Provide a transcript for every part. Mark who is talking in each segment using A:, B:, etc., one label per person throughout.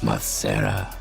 A: Macera.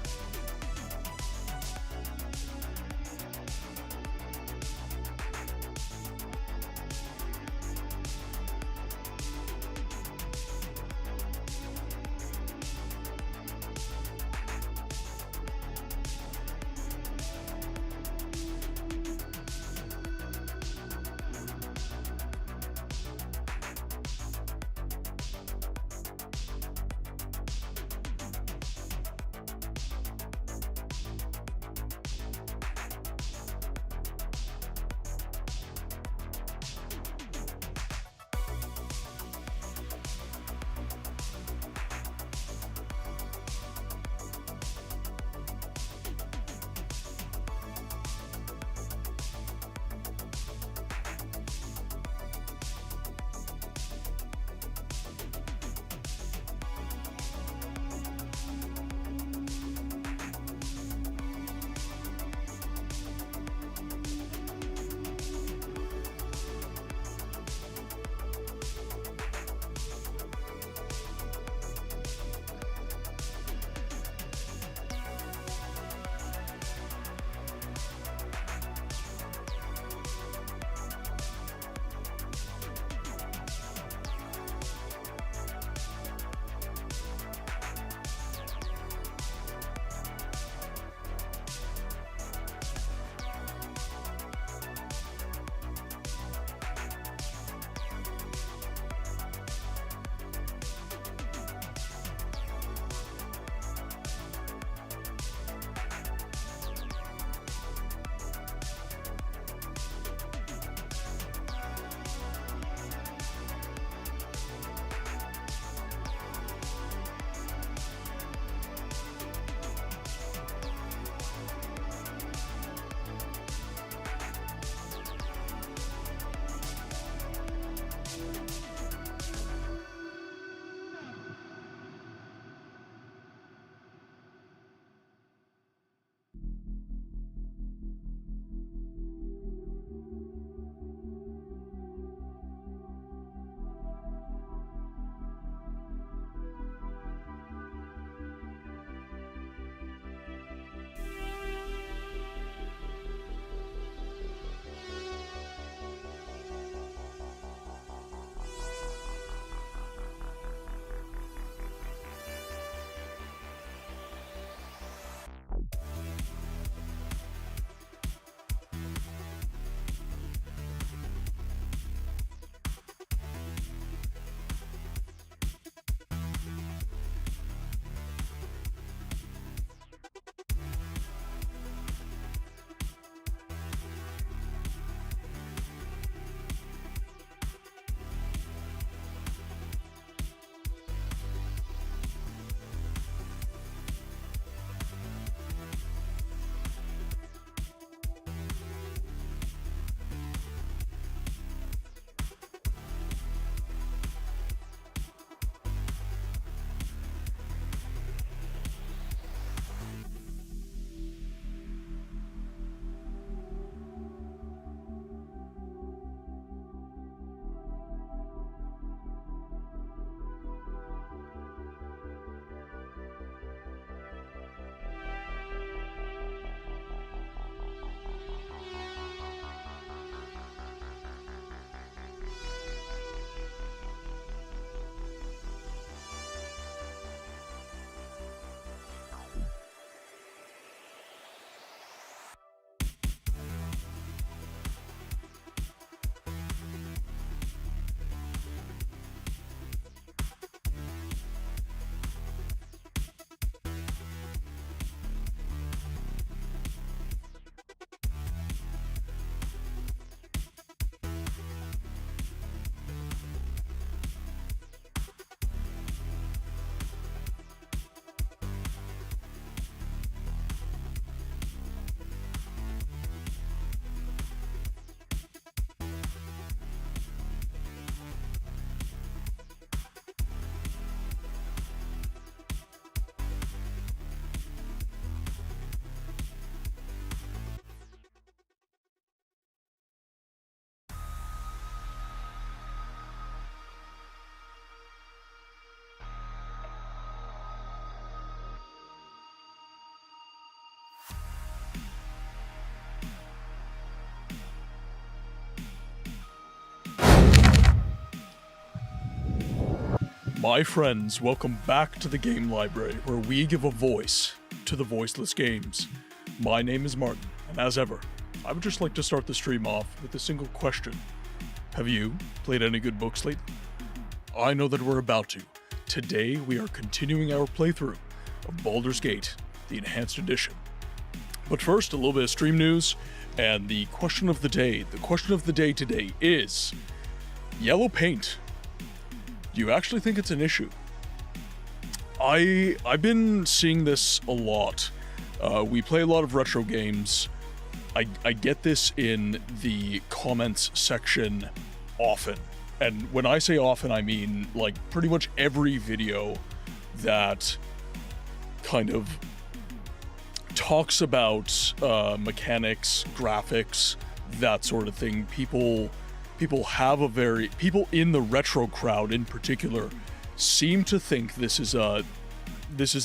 A: My friends, welcome back to the Game Library, where we give a voice to the voiceless games. My name is Martin, and as ever, I would just like to start the stream off with a single question. Have you played any good books lately? I know that we're about to. Today, we are continuing our playthrough of Baldur's Gate, the Enhanced Edition. But first, a little bit of stream news, and the question of the day. The question of the day today is, yellow paint. Do you actually think it's an issue? I've been seeing this a lot. We play a lot of retro games. I get this in the comments section often. And when I say often, I mean like pretty much every video that kind of talks about mechanics, graphics, that sort of thing. People in the retro crowd in particular seem to think this is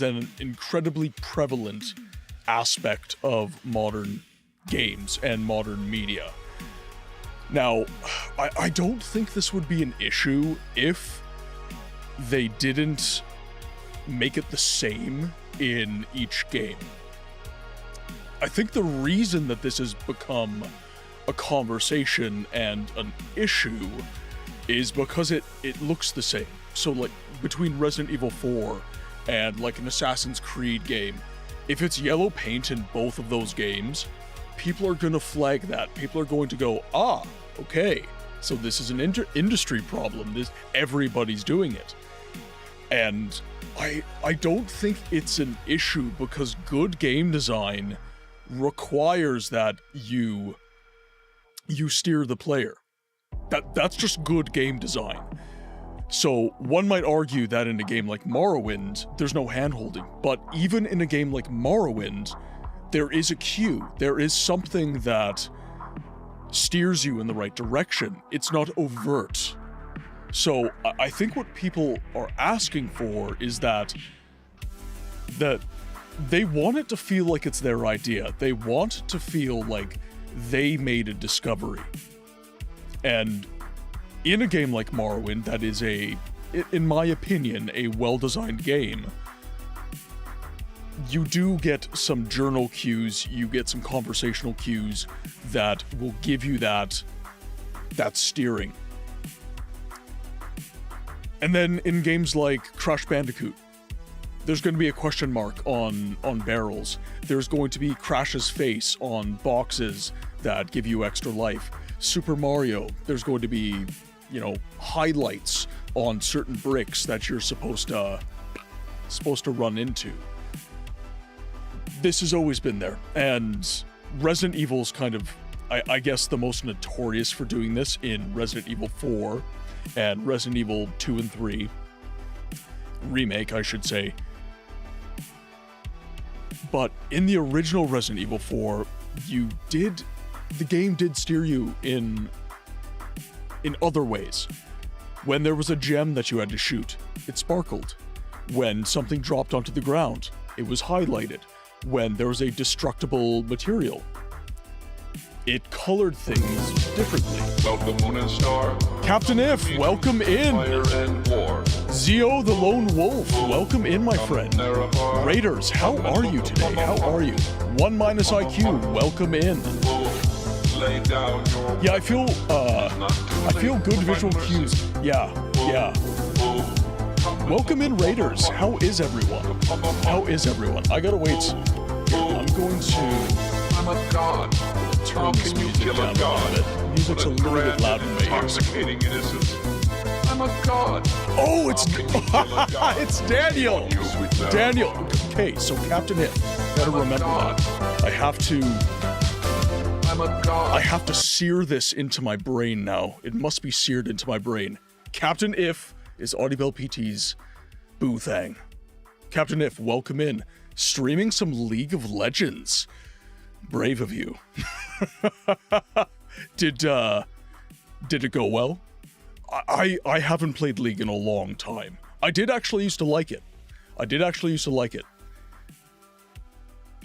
A: an incredibly prevalent aspect of modern games and modern media. Now, I don't think this would be an issue if they didn't make it the same in each game. I think the reason that this has become a conversation and an issue is because it looks the same. So like between Resident Evil 4 and like an Assassin's Creed game, if it's yellow paint in both of those games, people are going to flag that. People are going to go, okay, so this is an industry problem. Everybody's doing it. And I don't think it's an issue because good game design requires that you steer the player. That's just good game design. So one might argue that in a game like Morrowind, there's no hand-holding, but even in a game like Morrowind, there is a cue. There is something that steers you in the right direction. It's not overt. So I think what people are asking for is that they want it to feel like it's their idea. They want to feel like they made a discovery. And in a game like Morrowind, that is in my opinion, a well-designed game, you do get some journal cues, you get some conversational cues that will give you that steering. And then in games like Crash Bandicoot, there's going to be a question mark on barrels. There's going to be Crash's face on boxes that give you extra life. Super Mario, there's going to be, highlights on certain bricks that you're supposed to run into. This has always been there, and Resident Evil's kind of, I guess, the most notorious for doing this in Resident Evil 4 and Resident Evil 2 and 3. Remake, I should say. But in the original Resident Evil 4, the game did steer you in other ways. When there was a gem that you had to shoot, it sparkled. When something dropped onto the ground, it was highlighted. When there was a destructible material, it colored things differently.
B: Welcome, Moon and Star.
A: Captain If, welcome in.
B: Fire and war.
A: Zio the Lone Wolf, welcome in, my friend. Raiders, how are you today? How are you? 1 minus IQ, welcome in. Yeah, I feel good visual cues. Yeah. Welcome in, Raiders. How is everyone? I gotta wait. Here, I'm going to
B: I'm a god.
A: turn this music down a little bit. Music's a little bit loud in my ears.
B: Intoxicating innocence. I'm a god.
A: Oh, it's Daniel. Daniel. Okay, so Captain Hit. Gotta remember that.
B: I'm a god.
A: I have to sear this into my brain now. It must be seared into my brain. Captain If is Audible PT's Boothang. Captain If, welcome in. Streaming some League of Legends. Brave of you. Did it go well? I haven't played League in a long time. I did actually used to like it.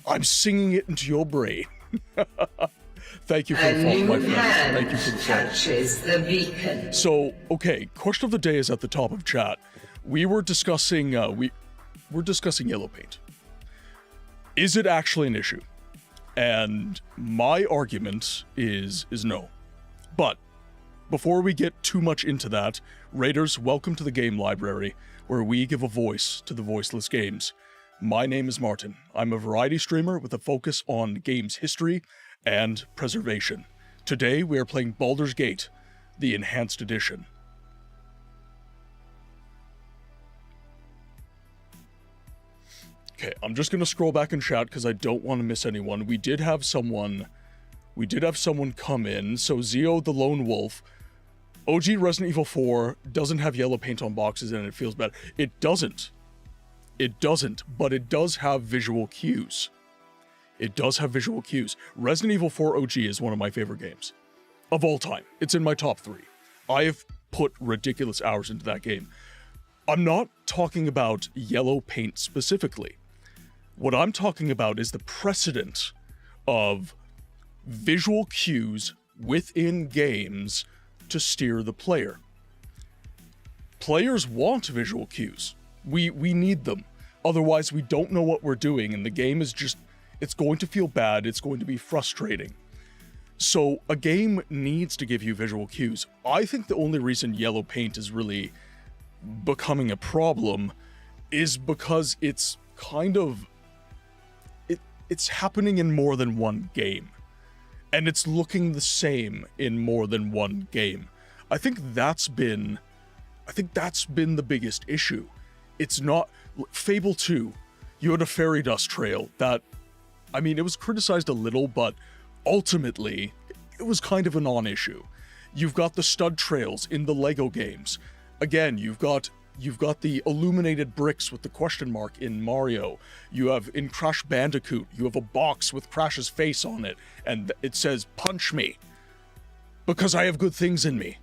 A: I'm singing it into your brain. Thank you for the follow, my friend. Thank you for the follow.
C: Touches the beacon.
A: So, okay, question of the day is at the top of chat. we're discussing yellow paint. Is it actually an issue? And my argument is no. But before we get too much into that, Raiders, welcome to the Game Library, where we give a voice to the voiceless games. My name is Martin. I'm a variety streamer with a focus on games history and preservation. Today we are playing Baldur's Gate, the Enhanced Edition. Okay, I'm just gonna scroll back in chat because I don't want to miss anyone. We did have someone come in. So Zio the Lone Wolf, OG Resident Evil 4 doesn't have yellow paint on boxes and it feels bad. It doesn't, but it does have visual cues. It does have visual cues. Resident Evil 4 OG is one of my favorite games of all time. It's in my top 3. I have put ridiculous hours into that game. I'm not talking about yellow paint specifically. What I'm talking about is the precedent of visual cues within games to steer the player. Players want visual cues. We need them. Otherwise, we don't know what we're doing, and the game is just, it's going to feel bad, it's going to be frustrating. So a game needs to give you visual cues. I think the only reason yellow paint is really becoming a problem is because it's kind of, it's happening in more than one game. And it's looking the same in more than one game. I think that's been the biggest issue. It's not, Fable 2, you had a fairy dust trail that, I mean, it was criticized a little, but ultimately, it was kind of a non-issue. You've got the stud trails in the Lego games. Again, you've got the illuminated bricks with the question mark in Mario. You have, in Crash Bandicoot, you have a box with Crash's face on it, and it says, "Punch me, because I have good things in me."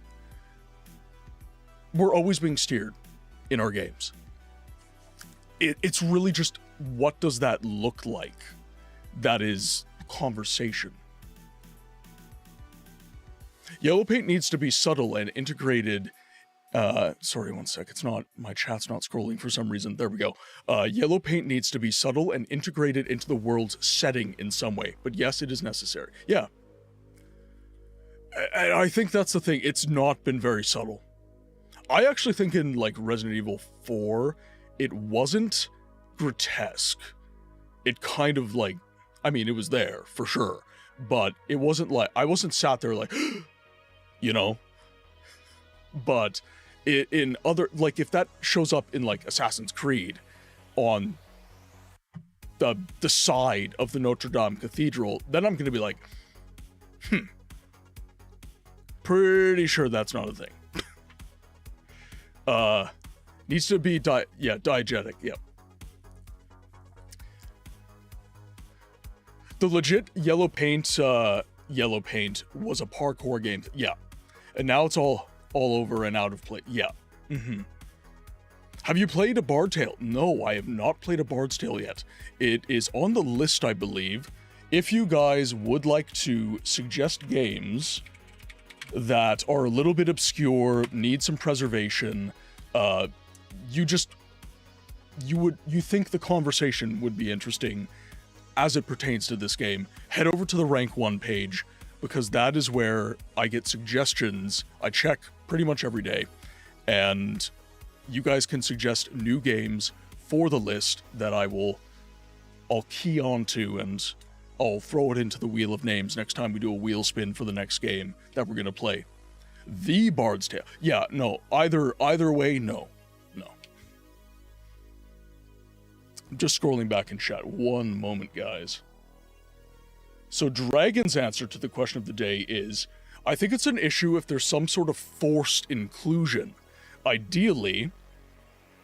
A: We're always being steered in our games. It's really just, what does that look like? That is conversation. Yellow paint needs to be subtle and integrated. Sorry, one sec. It's not, my chat's not scrolling for some reason. There we go. Yellow paint needs to be subtle and integrated into the world's setting in some way. But yes, it is necessary. Yeah. I think that's the thing. It's not been very subtle. I actually think in, like, Resident Evil 4, it wasn't grotesque. It kind of, like, I mean, it was there, for sure. But it wasn't like, I wasn't sat there like, you know? But in other, like, if that shows up in, like, Assassin's Creed on the side of the Notre Dame Cathedral, then I'm gonna be like, pretty sure that's not a thing. Needs to be diegetic, yep. The legit yellow paint was a parkour game, yeah. And now it's all over and out of play, yeah. Have you played a Bard's Tale? No, I have not played a Bard's Tale yet. It is on the list, I believe. If you guys would like to suggest games that are a little bit obscure, need some preservation, you think the conversation would be interesting as it pertains to this game, head over to the Rank 1 page, because that is where I get suggestions. I check pretty much every day, and you guys can suggest new games for the list that I'll key onto, and I'll throw it into the wheel of names next time we do a wheel spin for the next game that we're gonna play. The Bard's Tale. Yeah, no, either way, no. I'm just scrolling back in chat. One moment, guys. So Dragon's answer to the question of the day is, I think it's an issue if there's some sort of forced inclusion. Ideally,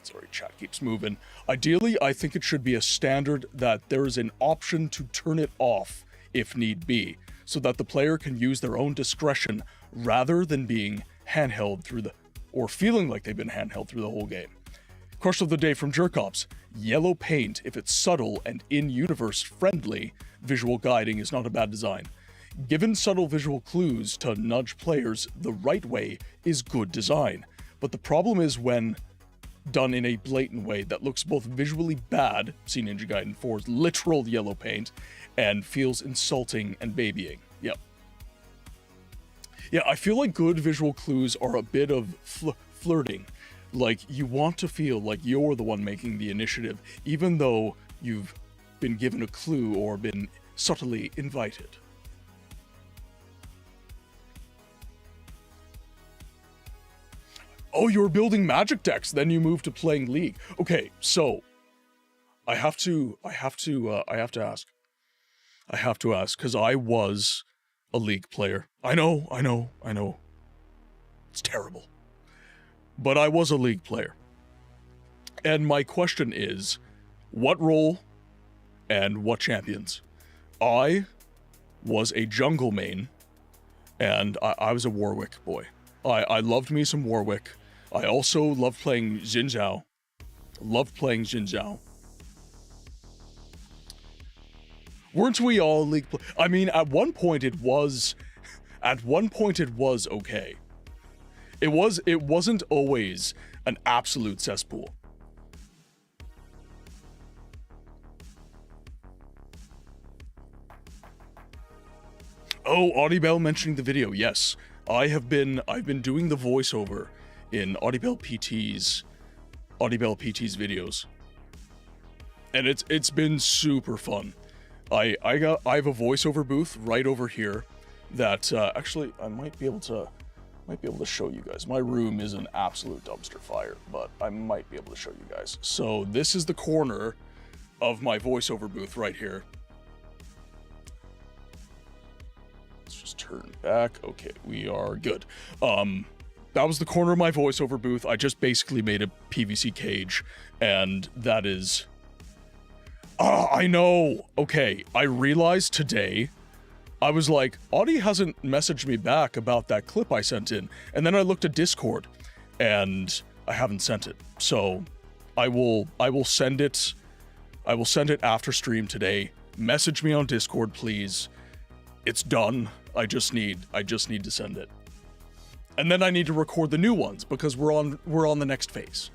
A: sorry, chat keeps moving. Ideally, I think it should be a standard that there is an option to turn it off if need be, so that the player can use their own discretion rather than being handheld or feeling like they've been handheld through the whole game. Question of the day from Jerkops. Yellow paint, if it's subtle and in-universe friendly, visual guiding is not a bad design. Given subtle visual clues to nudge players the right way is good design. But the problem is when done in a blatant way that looks both visually bad, see Ninja Gaiden 4's literal yellow paint, and feels insulting and babying. Yep. Yeah, I feel like good visual clues are a bit of flirting. Like, you want to feel like you're the one making the initiative, even though you've been given a clue or been subtly invited. Oh, you were building magic decks, then you moved to playing League. Okay, so I have to ask, because I was a League player. I know. It's terrible. But I was a League player. And my question is, what role and what champions? I was a jungle main, and I was a Warwick boy. I loved me some Warwick. I also loved playing Xin Zhao. Weren't we all League I mean, at one point it was okay. It wasn't always an absolute cesspool. Oh, Audibel mentioning the video. Yes, I've been doing the voiceover in Audibel PT's videos, and it's been super fun. I have a voiceover booth right over here that actually I might be able to show you guys. My room is an absolute dumpster fire, but I might be able to show you guys. So this is the corner of my voiceover booth right here. Let's just turn back. Okay, we are good. That was the corner of my voiceover booth. I just basically made a PVC cage, and that is... I know! Okay, I realized today, I was like, Audie hasn't messaged me back about that clip I sent in, and then I looked at Discord, and I haven't sent it. So, I will send it after stream today. Message me on Discord, please. It's done. I just need to send it. And then I need to record the new ones because we're on the next phase.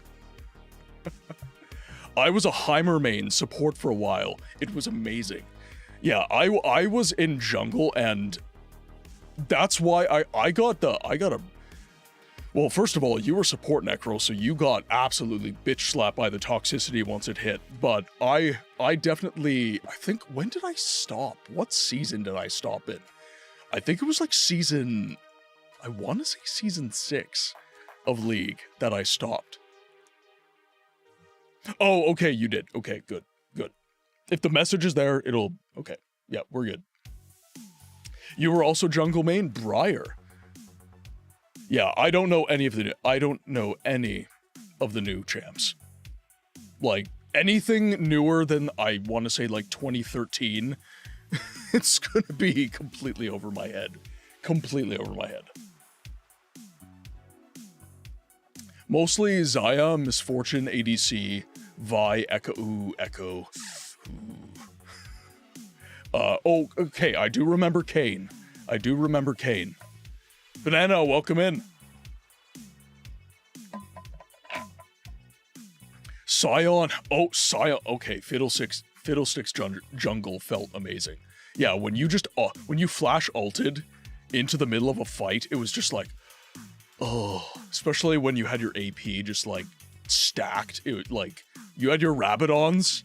A: I was a Heimer main support for a while. It was amazing. Yeah, I was in jungle, and that's why I got a... Well, first of all, you were support Necro, so you got absolutely bitch slapped by the toxicity once it hit. But I definitely... I think, when did I stop? What season did I stop in? I think it was like season... I want to say season 6 of League that I stopped. Oh, okay, you did. Okay, good. If the message is there, it'll... Okay, yeah, we're good. You were also jungle main? Briar. Yeah, I don't know any of the new champs. Like, anything newer than, I want to say, like, 2013, it's gonna be completely over my head. Mostly Zaya, Misfortune, ADC, Vi, Echo. Oh, okay, I do remember Kane. Banana, welcome in. Scion. Oh, Scion. Okay, Fiddlesticks Jungle felt amazing. Yeah, when you flash ulted into the middle of a fight, it was just like, oh, especially when you had your AP just like stacked. It like, you had your Rabadons.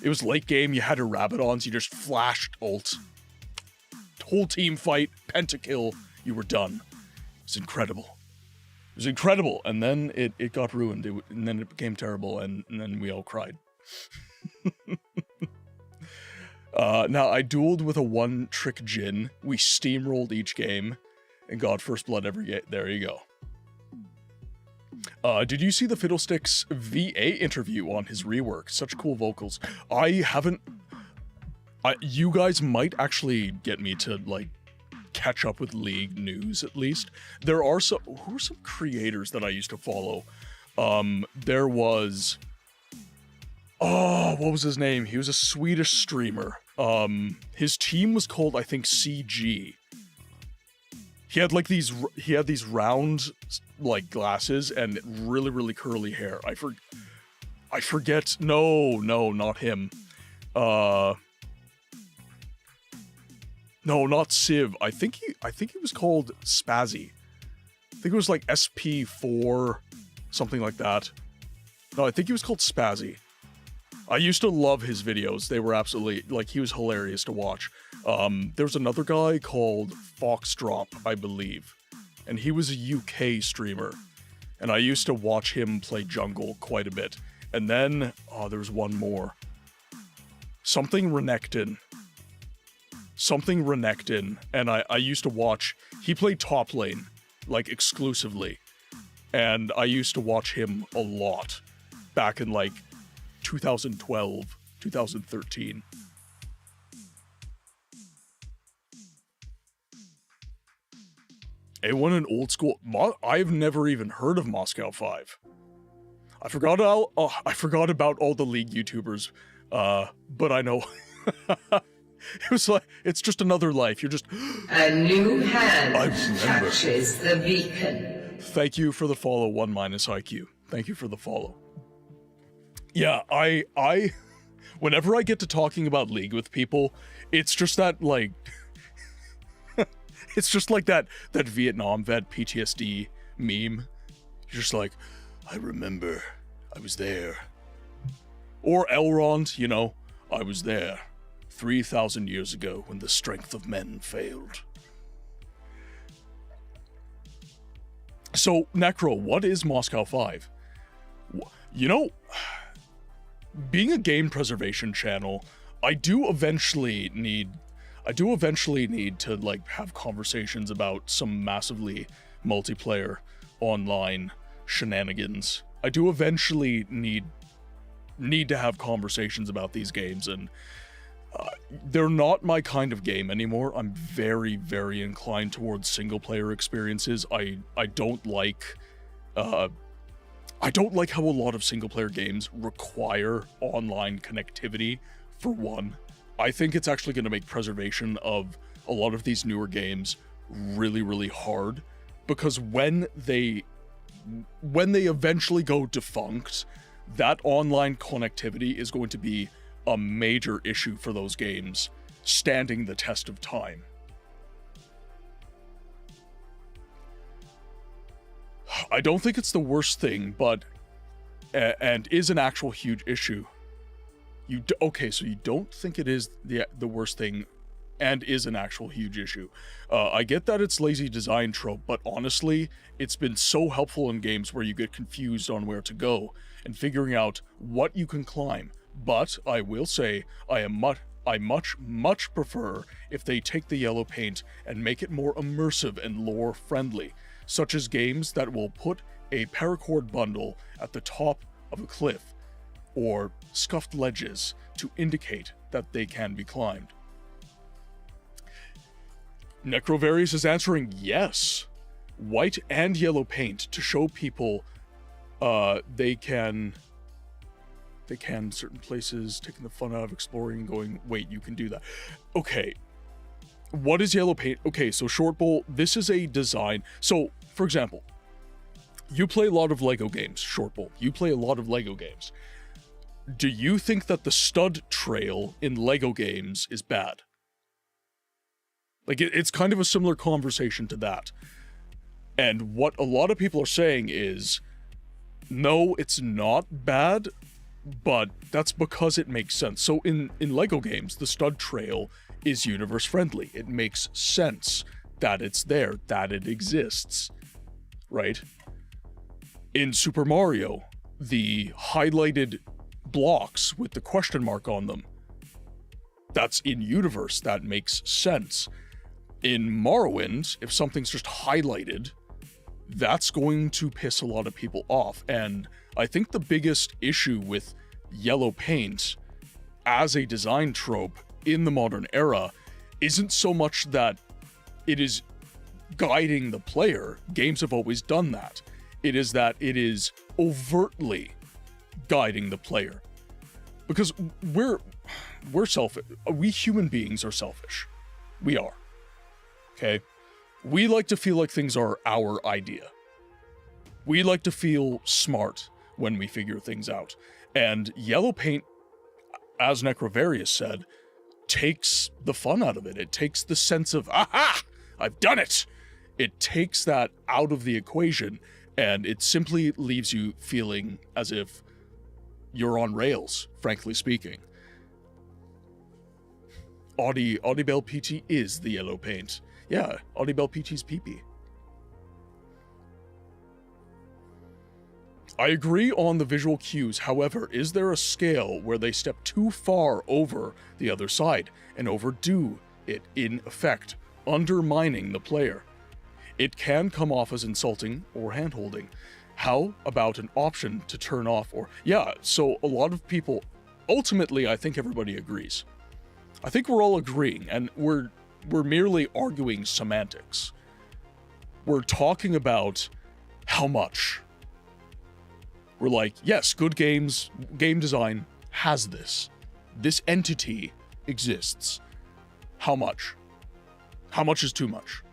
A: It was late game, you had your Rabadons, you just flashed ult. Whole team fight, pentakill, you were done. It was incredible. And then it got ruined, and then it became terrible, and then we all cried. Now, I dueled with a one-trick Jhin. We steamrolled each game, and got first blood every game. There you go. Did you see the Fiddlesticks VA interview on his rework? Such cool vocals. I haven't... you guys might actually get me to, like, catch up with League news, at least. There are some... Who are some creators that I used to follow? There was... Oh, what was his name? He was a Swedish streamer. His team was called, I think, CG. He had like these round like glasses and really, really curly hair. I forget. No, not him. No, not Civ. I think he was called Spazzy. I think it was like SP4, something like that. No, I think he was called Spazzy. I used to love his videos. They were absolutely, like, he was hilarious to watch. There's another guy called Foxdrop, I believe, and he was a UK streamer, and I used to watch him play jungle quite a bit. And then, there's one more. Something Renekton, and I used to watch, he played top lane, like, exclusively, and I used to watch him a lot, back in, like, 2012, 2013. A1 and old school. I've never even heard of Moscow 5. I forgot about all the League YouTubers, but I know it was like it's just another life. You're just
C: a new hand touches the beacon.
A: Thank you for the follow, 1 minus IQ. Thank you for the follow. Yeah, I whenever I get to talking about League with people, it's just that, like, it's just like that Vietnam vet PTSD meme. You're just like, I remember, I was there. Or Elrond, you know, I was there 3,000 years ago when the strength of men failed. So, Necro, what is Moscow 5? You know, being a game preservation channel, I do eventually need to, like, have conversations about some massively multiplayer online shenanigans. I do eventually need to have conversations about these games, and they're not my kind of game anymore. I'm very, very inclined towards single-player experiences. I don't like how a lot of single-player games require online connectivity, for one. I think it's actually going to make preservation of a lot of these newer games really, really hard, because when they eventually go defunct, that online connectivity is going to be a major issue for those games, standing the test of time. I don't think it's the worst thing, but and is an actual huge issue. Okay, so you don't think it is the worst thing and is an actual huge issue. I get that it's lazy design trope, but honestly, it's been so helpful in games where you get confused on where to go and figuring out what you can climb. But I will say, I much prefer if they take the yellow paint and make it more immersive and lore friendly, such as games that will put a paracord bundle at the top of a cliff, or scuffed ledges to indicate that they can be climbed. Necrovarius is answering yes. White and yellow paint to show people they can certain places, taking the fun out of exploring and going, wait, you can do that. Okay, what is yellow paint? Okay, so Short Bowl, this is a design. So, for example, you play a lot of Lego games, Short Bowl. You play a lot of Lego games. Do you think that the stud trail in Lego games is bad? Like, it's kind of a similar conversation to that. And what a lot of people are saying is, no, it's not bad, but that's because it makes sense. So in Lego games, the stud trail is universe friendly. It makes sense that it's there, that it exists, right? In Super Mario, the highlighted blocks with the question mark on them, that's in universe, that makes sense. In Morrowind, if something's just highlighted, that's going to piss a lot of people off. And I think the biggest issue with yellow paint as a design trope in the modern era isn't so much that it is guiding the player. Games have always done that. It is that it is overtly guiding the player. Because we're selfish. We human beings are selfish. We are. Okay? We like to feel like things are our idea. We like to feel smart when we figure things out. And yellow paint, as Necrovarius said, takes the fun out of it. It takes the sense of, aha, I've done it. It takes that out of the equation, and it simply leaves you feeling as if you're on rails, frankly speaking. Audibel PT is the yellow paint. Yeah, Audibel PT's pee-pee. I agree on the visual cues, however, is there a scale where they step too far over the other side and overdo it in effect, undermining the player? It can come off as insulting or hand-holding. How about an option to turn off or... Yeah, so a lot of people... Ultimately, I think everybody agrees. I think we're all agreeing, and we're merely arguing semantics. We're talking about how much. We're like, yes, good games, game design has this. This entity exists. How much? How much is too much?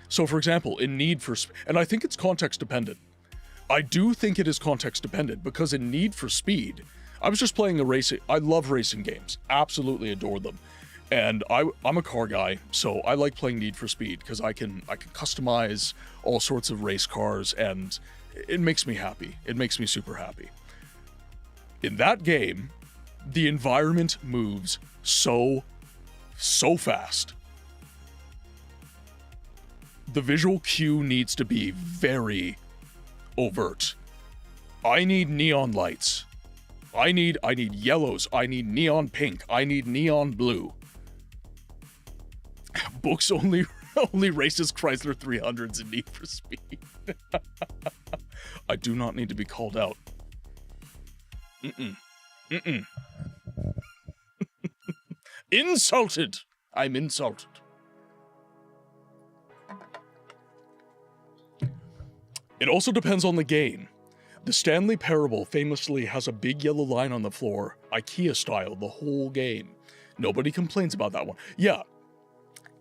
A: So, for example, in Need for Speed, and I think it's context dependent. I do think it is context dependent, because in Need for Speed, I was just playing a racing, I love racing games, absolutely adore them. And I'm a car guy, so I like playing Need for Speed, because I can customize all sorts of race cars, and it makes me happy. It makes me super happy. In that game, the environment moves so fast. The visual cue needs to be very overt. I need neon lights. I need yellows. I need neon pink. I need neon blue. Books only races Chrysler 300s in Need for Speed. I do not need to be called out. Insulted. I'm insulted. It also depends on the game. The Stanley Parable famously has a big yellow line on the floor, IKEA style, the whole game. Nobody complains about that one. Yeah,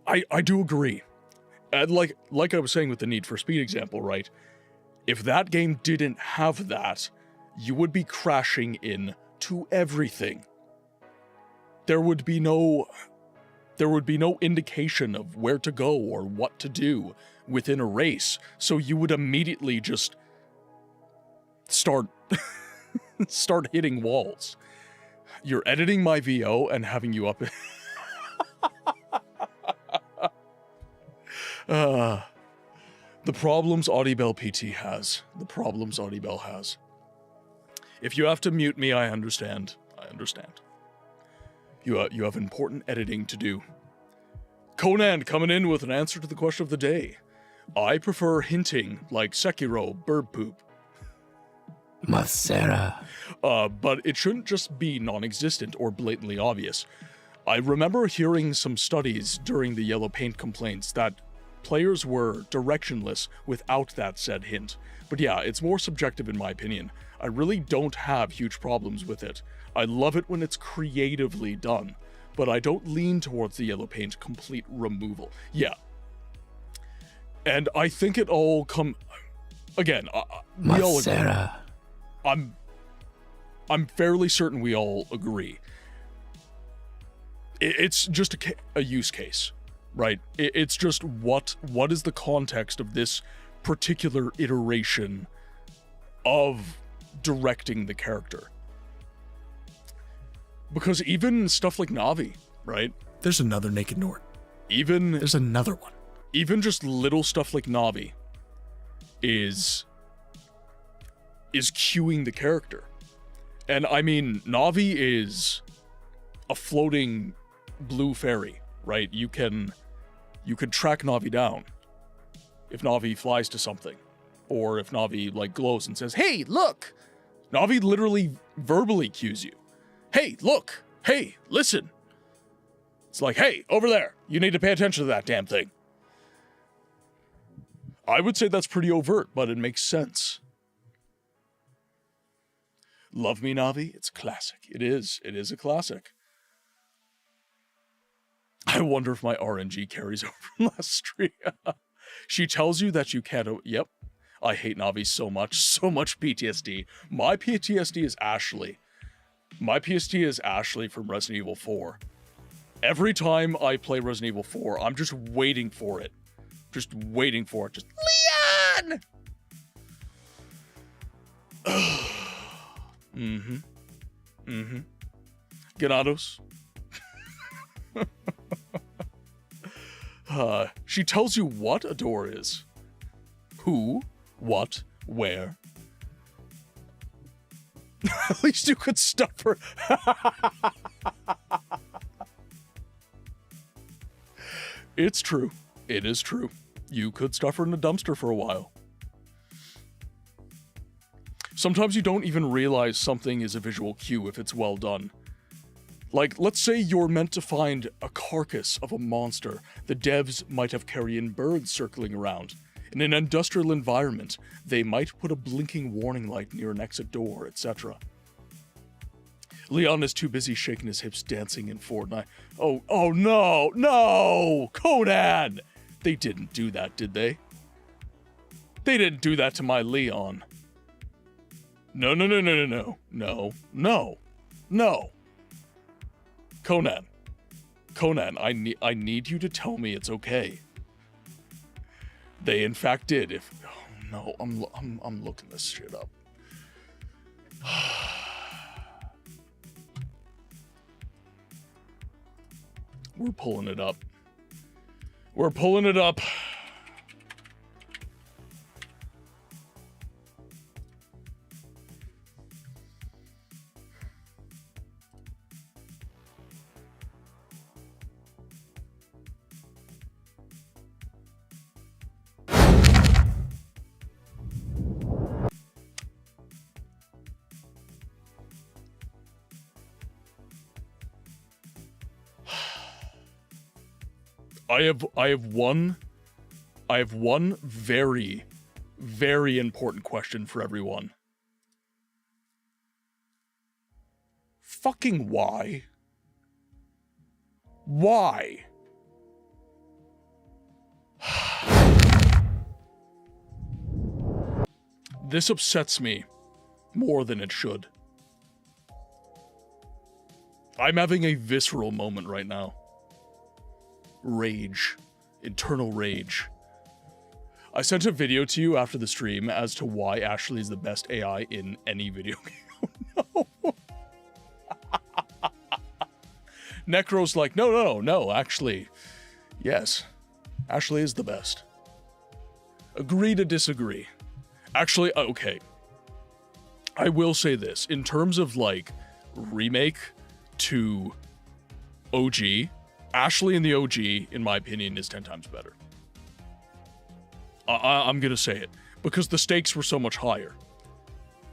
A: I do agree. And like I was saying with the Need for Speed example, right? If that game didn't have that, you would be crashing into everything. There would be no indication of where to go or what to do within a race, so you would immediately just start hitting walls. You're editing my VO and having you up. The problems Audibel PT has. The problems Audibel has. If you have to mute me, I understand. I understand. You have important editing to do. Conan coming in with an answer to the question of the day. I prefer hinting like Sekiro bird poop.
D: Masera.
A: But it shouldn't just be non-existent or blatantly obvious. I remember hearing some studies during the yellow paint complaints that players were directionless without that said hint. But yeah, it's more subjective in my opinion. I really don't have huge problems with it. I love it when it's creatively done, but I don't lean towards the yellow paint complete removal. Yeah. And I think it all again, we all agree. I'm fairly certain we all agree. It's just a use case, right? It's just what is the context of this particular iteration of directing the character? Because even stuff like Navi, right?
D: There's another Naked Nort.
A: There's
D: another one.
A: Even just little stuff like Navi is cueing the character. And I mean, Navi is a floating blue fairy, right? You can track Navi down if Navi flies to something, or if Navi like glows and says, "Hey, look!" Navi literally verbally cues you. "Hey, look! Hey, listen!" It's like, "Hey, over there! You need to pay attention to that damn thing." I would say that's pretty overt, but it makes sense. Love Me Navi, it's classic. It is a classic. I wonder if my RNG carries over from last stream. She tells you that you can't... Yep. I hate Navi so much PTSD. My PTSD is Ashley. My PTSD is Ashley from Resident Evil 4. Every time I play Resident Evil 4, I'm just waiting for it. Just waiting for it. Just, Leon! Ganados. She tells you what a door is. Who, what, where. At least you could stuff her. It's true. It is true. You could stuff her in a dumpster for a while. Sometimes you don't even realize something is a visual cue if it's well done. Like, let's say you're meant to find a carcass of a monster. The devs might have carrion birds circling around. In an industrial environment, they might put a blinking warning light near an exit door, etc. Leon is too busy shaking his hips dancing in Fortnite. Oh no, no! Conan! They didn't do that, did they? They didn't do that to my Leon. No. Conan, I need you to tell me it's okay. They in fact did. If oh no, I'm looking this shit up. We're pulling it up. We're pulling it up. I have one very, very important question for everyone. Fucking why? Why? This upsets me more than it should. I'm having a visceral moment right now. Rage. Internal rage. I sent a video to you after the stream as to why Ashley is the best AI in any video game. Oh, no. Necro's like, no, actually, yes. Ashley is the best. Agree to disagree. Actually, okay. I will say this. In terms of, like, remake to OG, Ashley in the OG, in my opinion, is 10 times better. I'm gonna say it. Because the stakes were so much higher.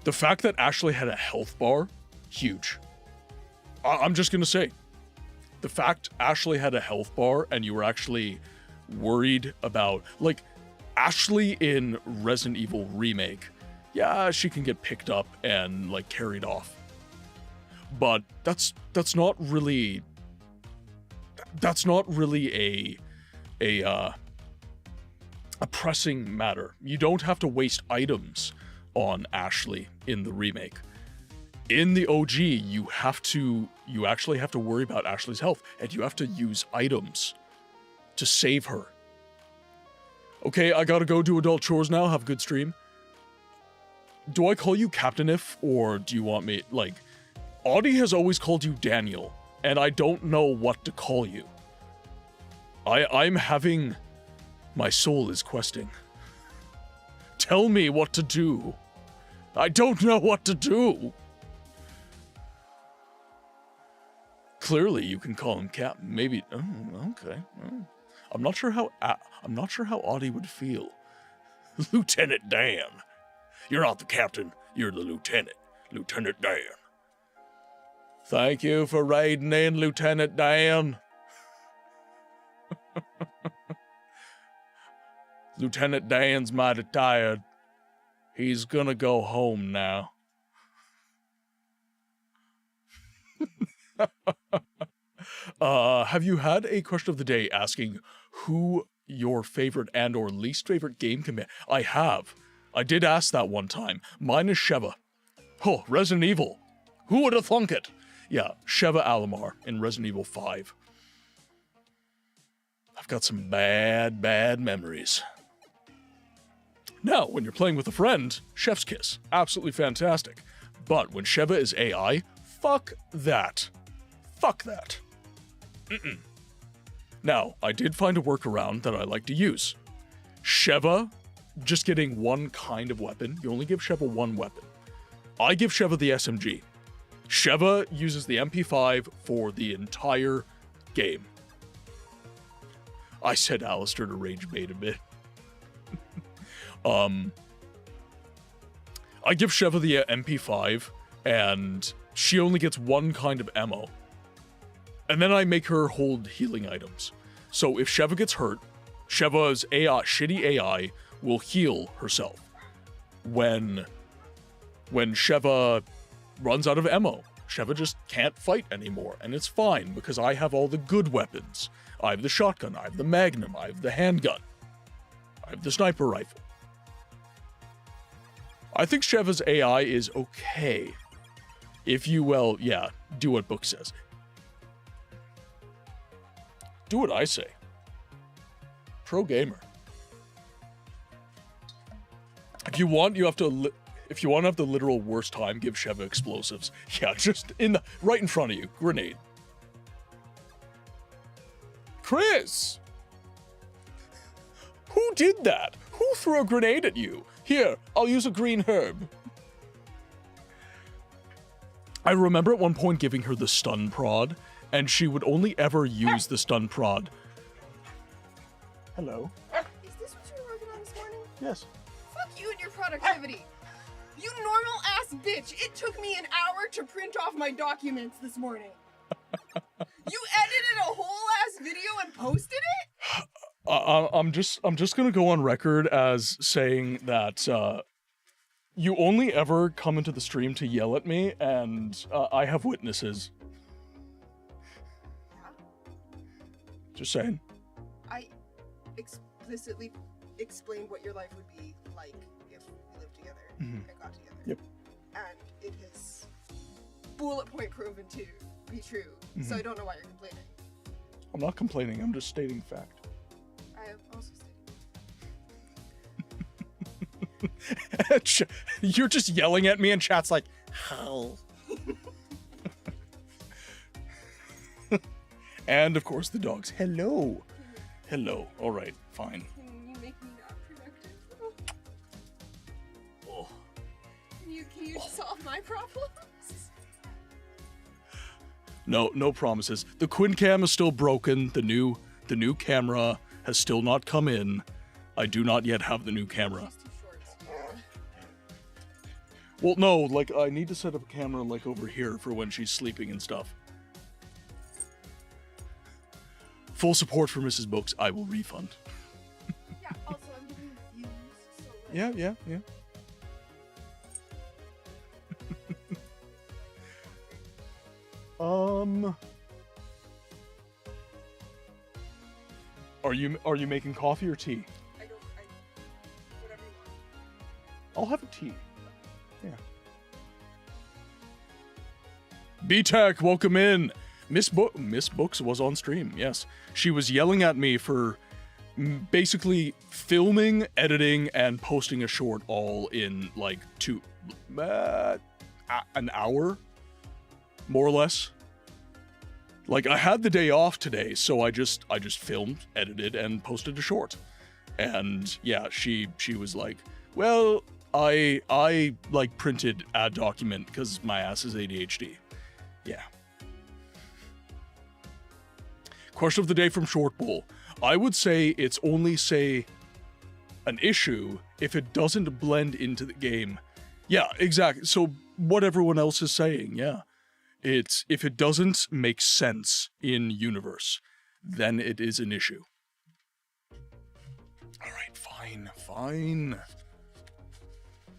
A: The fact that Ashley had a health bar, huge. I'm just gonna say. The fact Ashley had a health bar and you were actually worried about... Like, Ashley in Resident Evil Remake, yeah, she can get picked up and, like, carried off. But that's not really... That's not really a pressing matter. You don't have to waste items on Ashley in the remake. In the OG, you actually have to worry about Ashley's health, and you have to use items to save her. Okay, I gotta go do adult chores now. Have a good stream. Do I call you Captain If, or do you want me, like... Audie has always called you Daniel, and I don't know what to call you. I'm having... My soul is questing. Tell me what to do. I don't know what to do. Clearly, you can call him Cap. Maybe... Oh, okay. Oh. I'm not sure how Audie would feel. Lieutenant Dan. You're not the captain. You're the lieutenant. Lieutenant Dan. Thank you for raiding in, Lieutenant Dan. Lieutenant Dan's mighty tired. He's gonna go home now. Have you had a question of the day asking who your favorite and or least favorite game can be? I have. I did ask that one time. Mine is Sheva. Oh, Resident Evil. Who would have thunk it? Yeah, Sheva Alomar in Resident Evil 5. I've got some bad memories. Now, when you're playing with a friend, Chef's Kiss. Absolutely fantastic. But when Sheva is AI, fuck that. Fuck that. Now, I did find a workaround that I like to use. Sheva, just getting one kind of weapon. You only give Sheva one weapon. I give Sheva the SMG. Sheva uses the MP5 for the entire game. I said Alistair to rage bait a bit. I give Sheva the MP5, and she only gets one kind of ammo. And then I make her hold healing items. So if Sheva gets hurt, Sheva's AI, shitty AI will heal herself. When Sheva runs out of ammo, Sheva just can't fight anymore, and it's fine because I have all the good weapons. I have the shotgun, I have the magnum, I have the handgun, I have the sniper rifle. I think Sheva's AI is okay. If you, well, yeah, do what book says. Do what I say. Pro gamer. If you want, you have to. If you want to have the literal worst time, give Sheva explosives. Yeah, just right in front of you, grenade. Chris, who did that? Who threw a grenade at you? Here, I'll use a green herb. I remember at one point giving her the stun prod, and she would only ever use the stun prod. Hello.
D: Is this what you were working on this morning?
A: Yes.
D: Fuck you and your productivity. You normal ass bitch. It took me an hour to print off my documents this morning. You edited a whole ass video and posted it?
A: I'm just gonna go on record as saying that you only ever come into the stream to yell at me, and I have witnesses.
D: Yeah.
A: Just saying.
D: I explicitly explained what your life would be like if we lived together and got together.
A: Yep.
D: And it has bullet point proven to be true. So I don't know why you're complaining.
A: I'm not complaining, I'm just stating fact.
D: I have also stated.
A: You're just yelling at me and chat's like, how? And of course the dogs, hello. Hello, alright, fine.
D: Can you make me not productive?
A: Oh.
D: Can you solve my problems?
A: No promises. The Quinn cam is still broken. The new camera has still not come in. I do not yet have the new camera.
D: She's too short.
A: Well, no, like I need to set up a camera like over here for when she's sleeping and stuff. Full support for Mrs. Books. I will refund.
D: Yeah, also I'm getting views, so like,
A: Yeah. Are you making coffee or tea?
D: whatever you want.
A: I'll have a tea. Yeah. B-Tech, welcome in. Miss Books was on stream, yes. She was yelling at me for basically filming, editing, and posting a short all in like an hour, more or less. Like I had the day off today, so I just filmed, edited, and posted a short. And yeah, she was like, well, I like printed a document because my ass is ADHD. Yeah. Question of the day from Short Bull. I would say it's only, say, an issue if it doesn't blend into the game. Yeah, exactly. So what everyone else is saying, yeah. It's if it doesn't make sense in universe, then it is an issue. All right, fine.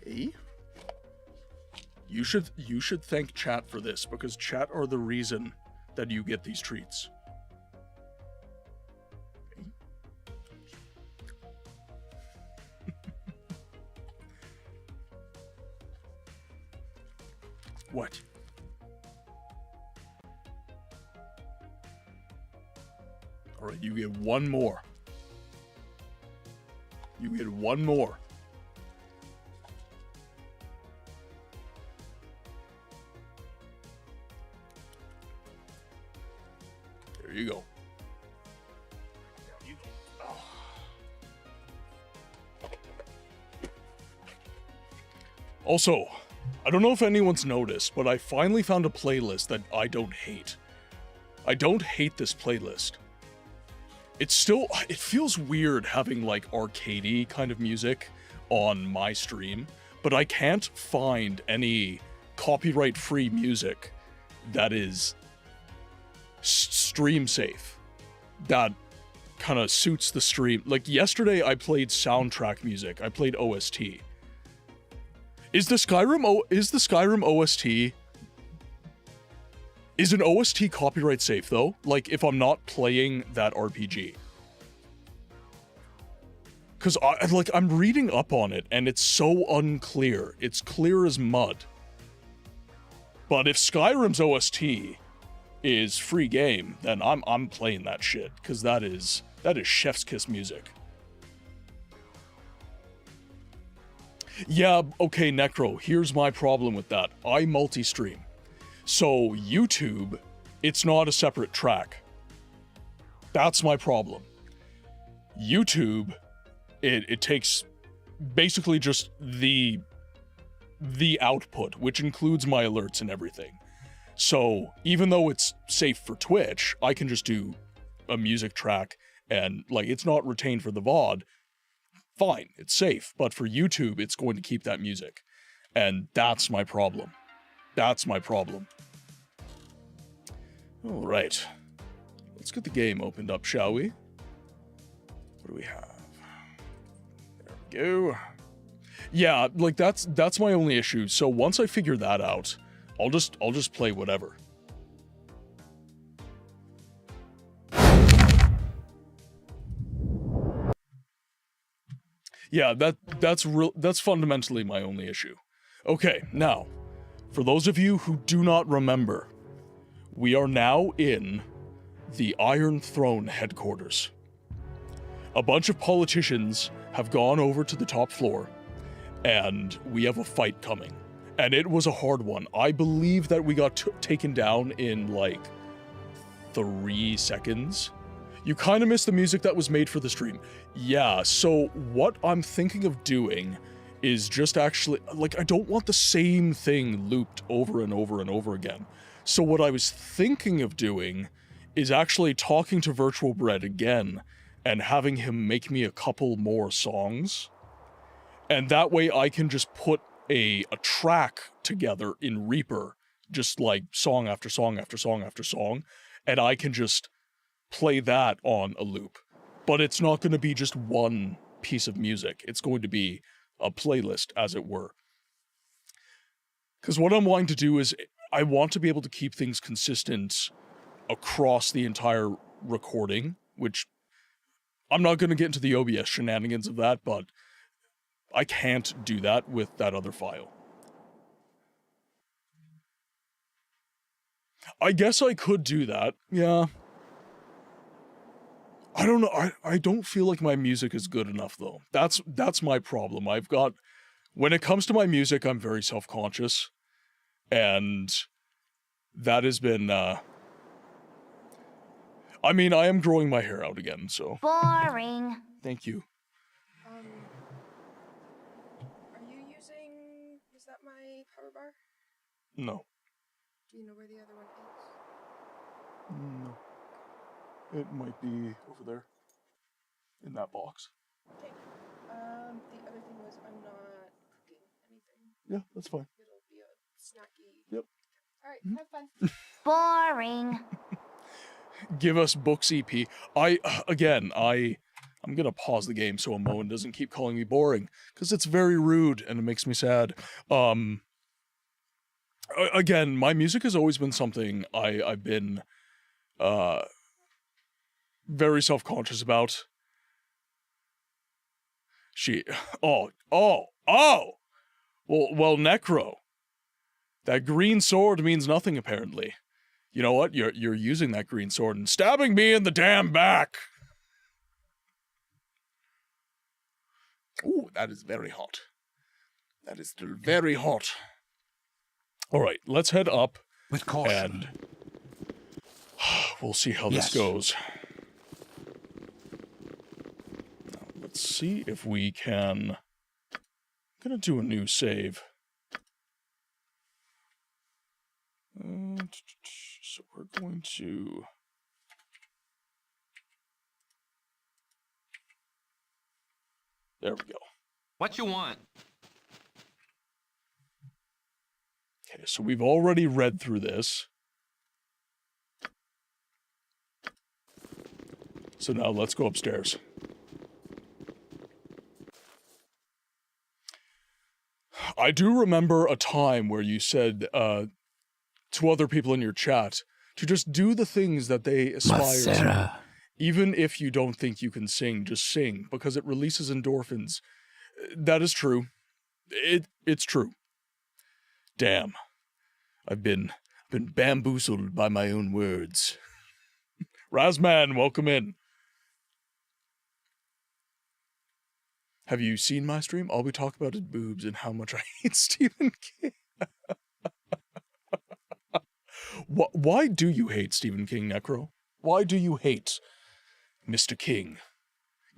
A: Hey? You should thank chat for this, because chat are the reason that you get these treats. What? Alright, you get one more. You get one more. There you go. Also, I don't know if anyone's noticed, but I finally found a playlist that I don't hate. I don't hate this playlist. It feels weird having like arcadey kind of music on my stream, but I can't find any copyright-free music that is stream safe, that kind of suits the stream. Like yesterday I played soundtrack music, I played OST. Is the Skyrim OST... Is an OST copyright safe, though? Like, if I'm not playing that RPG? Because, I'm reading up on it, and it's so unclear. It's clear as mud. But if Skyrim's OST is free game, then I'm playing that shit, because that is chef's kiss music. Yeah, okay, Necro, here's my problem with that. I multi-stream. So, YouTube, it's not a separate track. That's my problem. YouTube, it takes basically just the output, which includes my alerts and everything. So, even though it's safe for Twitch, I can just do a music track and, like, it's not retained for the VOD. Fine, it's safe, but for YouTube, it's going to keep that music. And that's my problem. That's my problem. Alright. Let's get the game opened up, shall we? What do we have? There we go. Yeah, like that's my only issue. So once I figure that out, I'll just play whatever. Yeah, that's fundamentally my only issue. Okay, now, for those of you who do not remember, we are now in the Iron Throne headquarters. A bunch of politicians have gone over to the top floor, and we have a fight coming. And it was a hard one. I believe that we got taken down in, like, 3 seconds. You kind of missed the music that was made for the stream. Yeah, so what I'm thinking of doing is just actually, like, I don't want the same thing looped over and over and over again. So what I was thinking of doing is actually talking to Virtual Bread again and having him make me a couple more songs. And that way I can just put a track together in Reaper, just like song after song after song after song, and I can just play that on a loop. But it's not going to be just one piece of music. It's going to be a playlist, as it were. Because what I'm wanting to do is, I want to be able to keep things consistent across the entire recording, which I'm not going to get into the OBS shenanigans of that, but I can't do that with that other file. I guess I could do that, yeah. I don't know, I don't feel like my music is good enough, though. That's my problem. When it comes to my music, I'm very self-conscious, and that has been, I mean, I am growing my hair out again, so.
E: Boring.
A: Thank you.
D: Are you using, is that my power bar?
A: No.
D: Do you know where the other one is?
A: No. It might be over there. In that box.
D: Okay. The other thing was I'm not cooking anything.
A: Yeah, that's fine.
D: It'll be a snacky.
A: Yep.
D: Alright,
A: Mhm.
D: have fun.
E: Boring.
A: Give us books EP. I'm gonna pause the game so Amoan doesn't keep calling me boring, because it's very rude and it makes me sad. Again, my music has always been something I've been very self-conscious about. Well, Necro. That green sword means nothing, apparently. You know what? You're using that green sword and stabbing me in the damn back! Ooh, that is very hot. That is still very hot. Alright, let's head up.
F: With caution.
A: And we'll see how this goes. Now, let's see if we can... I'm gonna do a new save. So we're going to... There we go.
G: What you want?
A: Okay, so we've already read through this. So now let's go upstairs. I do remember a time where you said to other people in your chat to just do the things that they aspire to. Even if you don't think you can sing, just sing, because it releases endorphins. That is true. It's true. Damn. I've been bamboozled by my own words. Razman, welcome in. Have you seen my stream? All we talk about is boobs and how much I hate Stephen King. Why do you hate Stephen King, Necro? Why do you hate Mr. King?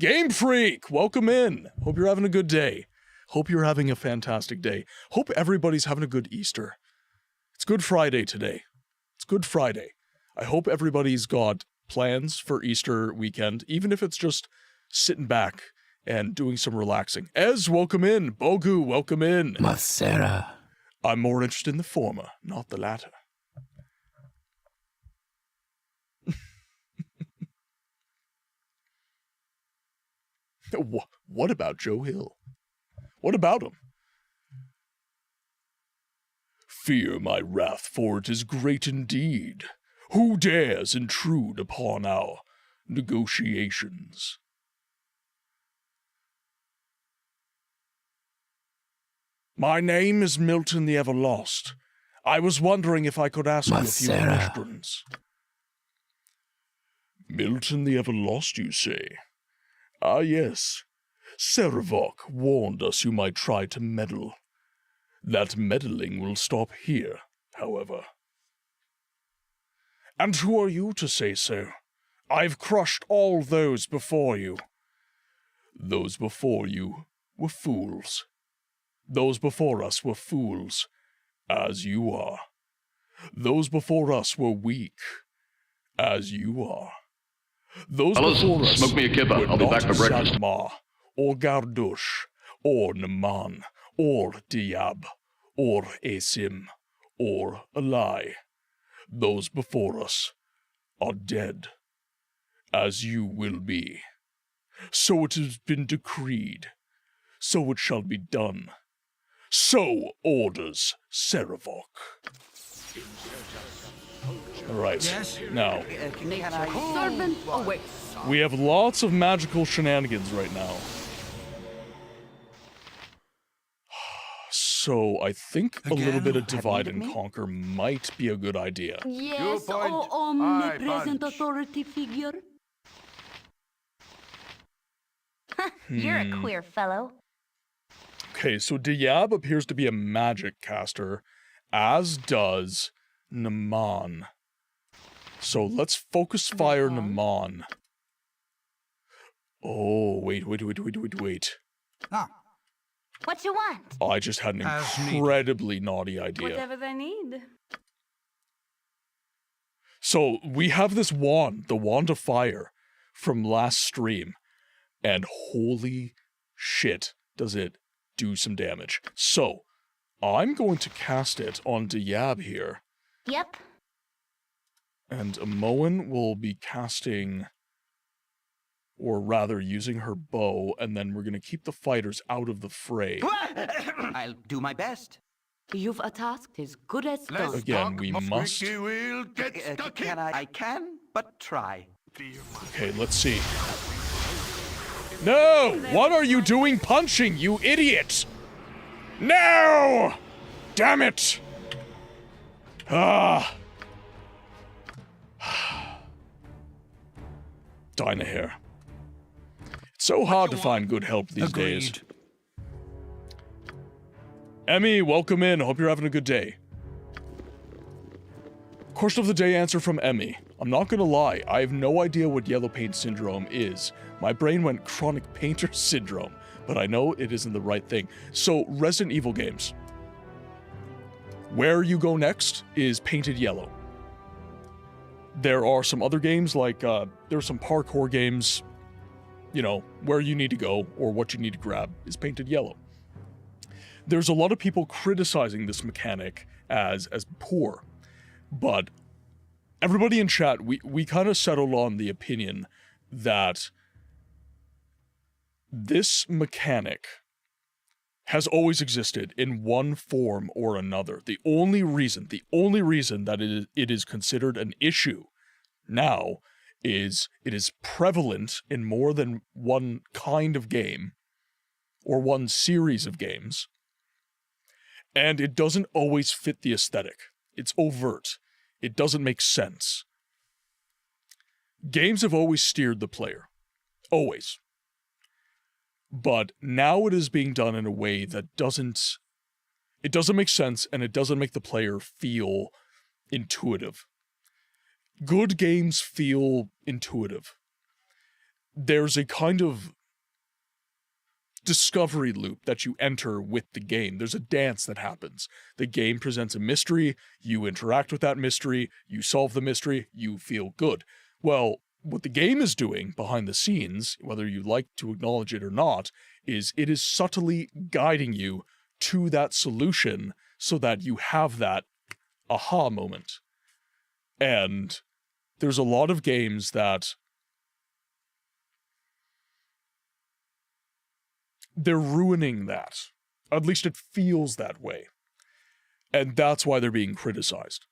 A: Game Freak, welcome in. Hope you're having a good day. Hope you're having a fantastic day. Hope everybody's having a good Easter. It's Good Friday today. It's Good Friday. I hope everybody's got plans for Easter weekend, even if it's just sitting back and doing some relaxing. Ez, welcome in. Bogu, welcome in.
F: Masera.
A: I'm more interested in the former, not the latter. What about Joe Hill? What about him? Fear my wrath, for it is great indeed. Who dares intrude upon our negotiations? My name is Milton the Everlost. I was wondering if I could ask you a few questions. Milton the Everlost, you say? Ah, yes. Serevok warned us you might try to meddle. That meddling will stop here, however. And who are you to say so? I've crushed all those before you. Those before you were fools. Those before us were fools, as you are. Those before us were weak, as you are. Those before us
H: smoke me a kippa. I'll be back for breakfast.
A: Sadma, or Gardush, or Naman, or Diab, or Asim, or Alai. Those before us are dead, as you will be. So it has been decreed, so it shall be done. So orders Serevok. Alright, now, we have lots of magical shenanigans right now. So I think a little bit of divide and conquer might be a good idea.
I: Yes, oh omnipresent authority figure.
E: You're a queer fellow.
A: Okay, so Diab appears to be a magic caster, as does Naman. So let's focus fire Naman. Oh, wait.
F: Ah,
E: What you want?
A: I just had an incredibly naughty idea.
I: Whatever they need.
A: So we have this wand, the Wand of Fire, from last stream, and holy shit, does it do some damage. So, I'm going to cast it on Diab here.
E: Yep.
A: And Moen will be casting, or rather using her bow, and then we're going to keep the fighters out of the fray.
J: I'll do my best.
I: You've a task as good as done.
A: Again, we must...
J: Can I can, but try.
A: Okay, let's see. No! What are you doing punching, you idiot? No! Damn it! Ah! Dynahair. It's so hard to find good help these days. Emmy, welcome in. Hope you're having a good day. Question of the day answer from Emmy. I'm not gonna lie, I have no idea what yellow paint syndrome is. My brain went chronic painter syndrome, but I know it isn't the right thing. So, Resident Evil games. Where you go next is painted yellow. There are some other games like, there's some parkour games, you know, where you need to go or what you need to grab is painted yellow. There's a lot of people criticizing this mechanic as poor, but everybody in chat, we kind of settled on the opinion that this mechanic has always existed in one form or another. The only reason that it is considered an issue now is it is prevalent in more than one kind of game or one series of games, and it doesn't always fit the aesthetic. It's overt. It doesn't make sense. Games have always steered the player. Always. But now it is being done in a way that doesn't make sense, and it doesn't make the player feel intuitive. Good games feel intuitive. There's a kind of discovery loop that you enter with the game. There's a dance that happens. The game presents a mystery, you interact with that mystery, you solve the mystery, you feel good. Well, what the game is doing behind the scenes, whether you like to acknowledge it or not, is it is subtly guiding you to that solution so that you have that aha moment. And there's a lot of games that they're ruining that. At least it feels that way. And that's why they're being criticized.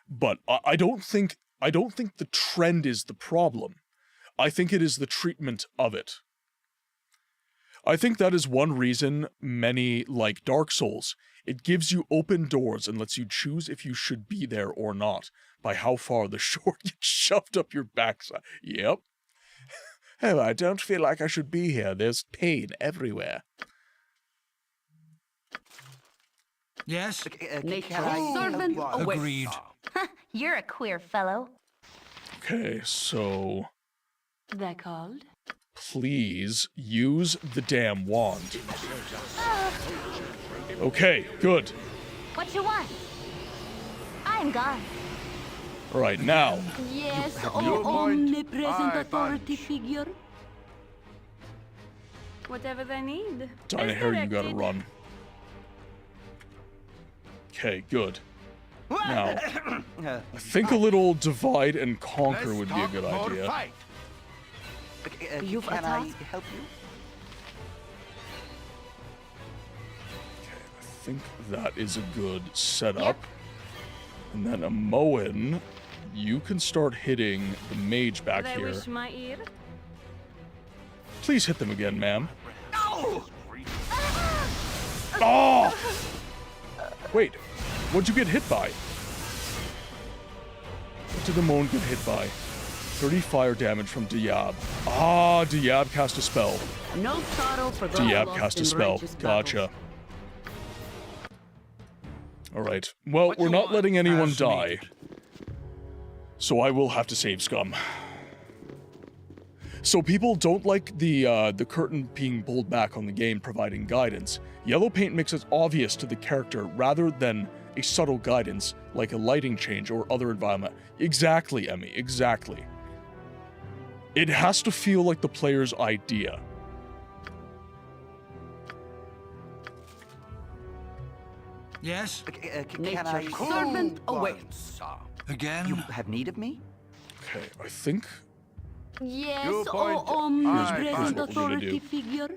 A: But I don't think the trend is the problem. I think it is the treatment of it. I think that is one reason many like Dark Souls. It gives you open doors and lets you choose if you should be there or not by how far the sword gets shoved up your backside. Yep. Oh, I don't feel like I should be here. There's pain everywhere.
F: Yes?
I: Servant awaits.
F: Agreed.
E: You're a queer fellow.
A: Okay, so
I: That called?
A: please use the damn wand. Okay, good.
E: What you want? I'm gone.
A: All right, now.
I: Yes,
J: Your
I: omnipresent
B: Aye,
I: authority
B: punch.
I: figure.
G: Whatever they need.
A: Dynahair, you gotta run. Okay, good. Now, I think a little divide and conquer would be a good idea.
I: You've
J: Can I
I: attacked.
J: help you?
A: I think that is a good setup. And then Moen, you can start hitting the mage back
G: They
A: here.
G: wish my ear.
A: Please hit them again, ma'am. Oh! Wait, what'd you get hit by? What did the Moen get hit by? 30 fire damage from Diab. Ah, Diab cast a spell.
I: No sorrow for those
A: Diab
I: lost
A: cast a
I: in
A: spell.
I: righteous
A: Gotcha.
I: battles.
A: Alright, well, we're not letting anyone die. So I will have to save scum. So people don't like the curtain being pulled back on the game providing guidance. Yellow paint makes it obvious to the character rather than a subtle guidance like a lighting change or other environment. Exactly, Emmy, exactly. It has to feel like the player's idea.
F: Yes?
J: Can I...
I: Nature's servant awaits.
F: Again?
J: You have need of me?
A: Okay, I think...
I: Yes,
B: You point.
I: omnipresent
A: Here's what we're gonna
I: authority
A: do.
I: figure.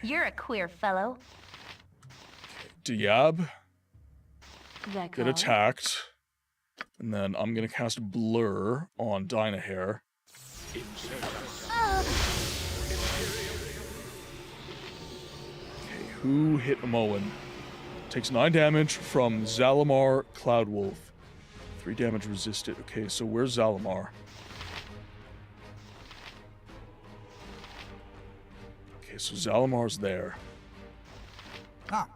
E: You're a queer fellow.
A: Diab,
I: That
A: get
I: called?
A: attacked. And then I'm gonna cast Blur on Dynahair. Okay, who hit Moen? Takes 9 damage from Zalamar Cloudwolf. 3 damage resisted. Okay, so where's Zalamar? Okay, so Zalamar's there.
F: Ah.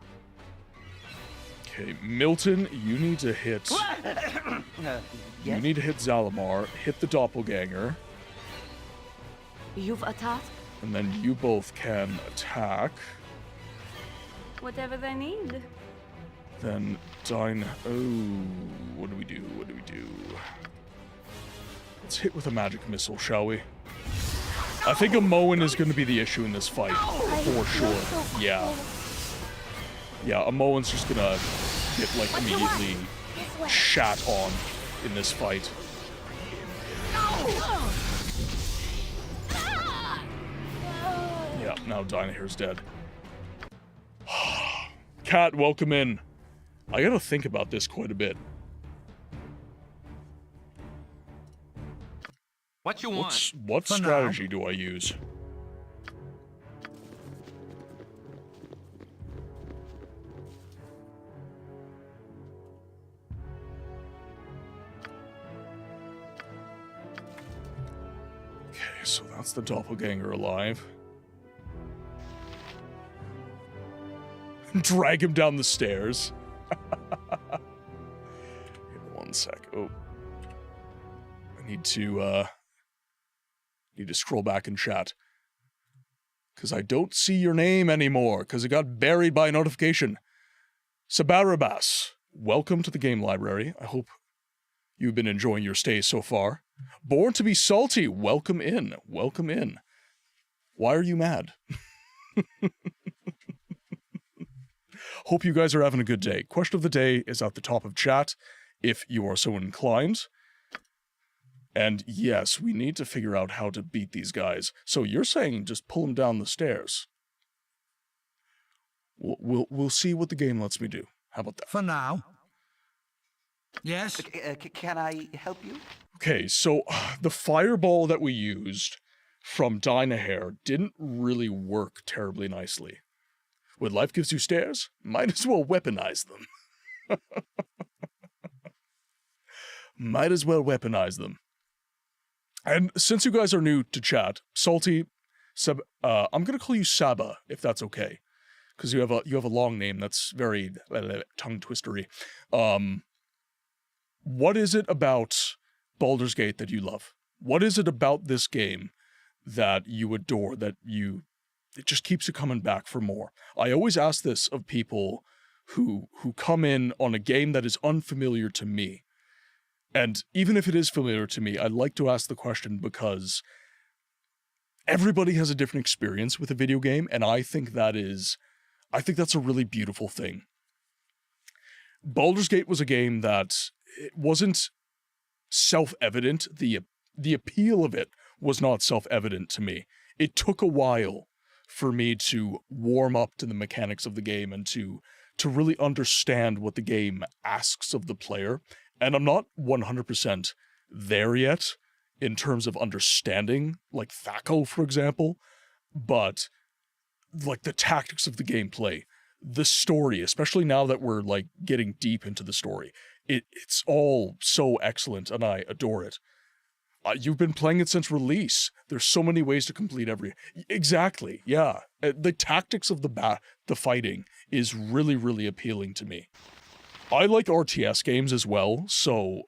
A: Okay, Milton, you need to hit... You need to hit Zalamar, hit the doppelganger,
I: You've a task?
A: and then you both can attack.
I: Whatever they need.
A: Then Dine... Oh, what do we do? What do we do? Let's hit with a magic missile, shall we? I think a Moen is going to be the issue in this fight, for sure. Yeah. Yeah, a Moen's just going to get, like, immediately shat on in this fight. Yeah, now Dynahair's dead. Cat, welcome in. I gotta think about this quite a bit.
G: What you want?
A: What strategy do I use? Okay, so that's the doppelganger alive. Drag him down the stairs. One sec. Oh. I need to scroll back in chat. Because I don't see your name anymore, because it got buried by a notification. Sabarabas, welcome to the game library. I hope you've been enjoying your stay so far. Born to be Salty, welcome in. Welcome in. Why are you mad? Hope you guys are having a good day. Question of the day is at the top of chat, if you are so inclined. And yes, we need to figure out how to beat these guys. So you're saying just pull them down the stairs. We'll see what the game lets me do. How about that?
F: For now. Yes?
J: Can I help you?
A: Okay, so the fireball that we used from Dynahair didn't really work terribly nicely. When life gives you stairs, might as well weaponize them. Might as well weaponize them. And since you guys are new to chat, Salty, I'm gonna call you Saba, if that's okay, because you have a long name that's very tongue twistery. What is it about Baldur's Gate that you love? What is it about this game that you adore, it just keeps you coming back for more? I always ask this of people who come in on a game that is unfamiliar to me. And even if it is familiar to me, I like to ask the question because everybody has a different experience with a video game, and I think that's a really beautiful thing. Baldur's Gate was a game that it wasn't self-evident. The appeal of it was not self-evident to me. It took a while for me to warm up to the mechanics of the game and to really understand what the game asks of the player. And I'm not 100% there yet in terms of understanding, like Thaco, for example, but like the tactics of the gameplay, the story, especially now that we're like getting deep into the story, it's all so excellent and I adore it. You've been playing it since release. There's so many ways to complete Exactly, yeah. The tactics of the fighting is really, really appealing to me. I like RTS games as well, so...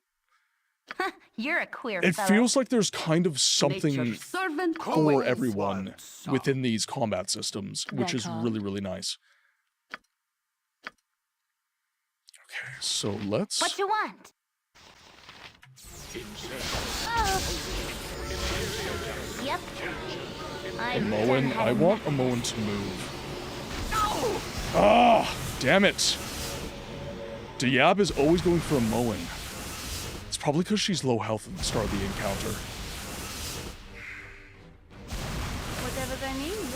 E: You're a queer
A: It
E: fellow.
A: Feels like there's kind of something for
I: always
A: everyone within these combat systems, which is really, really nice. Okay, so let's...
E: What you want? Yep.
A: I want a Moen to move. Ah, damn it. Diab is always going for a Moen. It's probably because she's low health at the start of the encounter.
I: Whatever they need.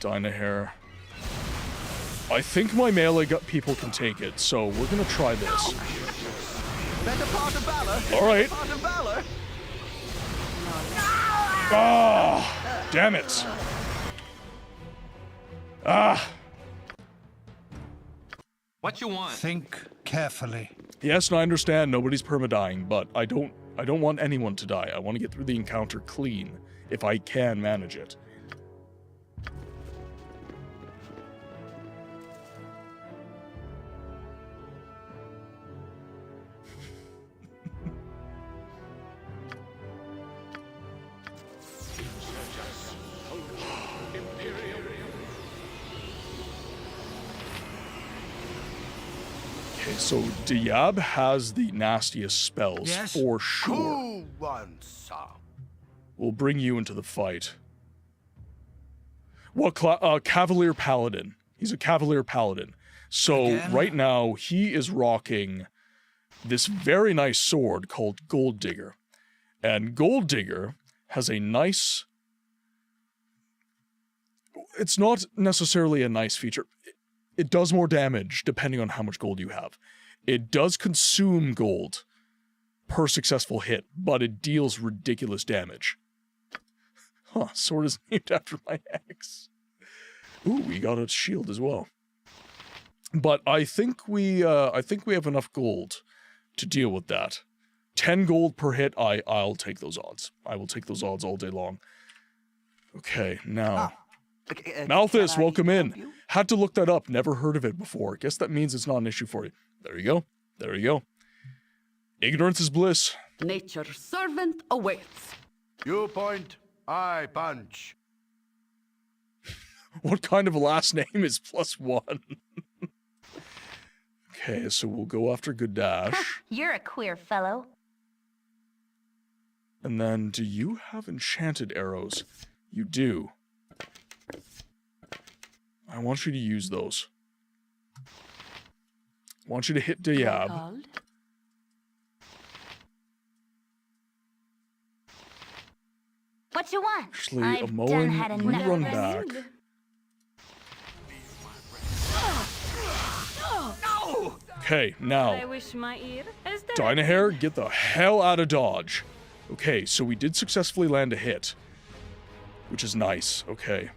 A: Dynahair. I think my melee people can take it, so we're gonna try this.
J: Better part of valor.
A: All right.
J: Part of valor.
A: Ah, damn it. Ah.
G: What you want?
F: Think carefully.
A: Yes, and I understand nobody's permadying, but I don't want anyone to die. I want to get through the encounter clean, if I can manage it. Okay, so Diab has the nastiest spells, for sure.
J: Cool one, sir.
A: We'll bring you into the fight. Well, Cavalier Paladin. He's a Cavalier Paladin. So right now, he is rocking this very nice sword called Gold Digger. And Gold Digger has a nice... It's not necessarily a nice feature. It does more damage depending on how much gold you have. It does consume gold per successful hit, but it deals ridiculous damage. Huh, sword is named after my ex. Ooh, we got a shield as well. But I think we have enough gold to deal with that. 10 gold per hit, I'll take those odds. I will take those odds all day long. Okay, now... Malthus, welcome in. Had to look that up. Never heard of it before. Guess that means it's not an issue for you. There you go. There you go. Ignorance is bliss.
I: Nature's servant awaits.
J: You point, I punch.
A: What kind of last name is +1? Okay, so we'll go after Godash.
E: You're a queer fellow.
A: And then, do you have enchanted arrows? You do. I want you to use those. I want you to hit Diab.
E: What you want?
A: Actually,
E: I've
A: Moen,
E: done had
A: we
E: enough
A: run
E: of
A: back.
E: this.
A: Okay, now,
I: I wish my ear is the
A: Dynahair, get the hell out of dodge. Okay, so we did successfully land a hit, which is nice. Okay.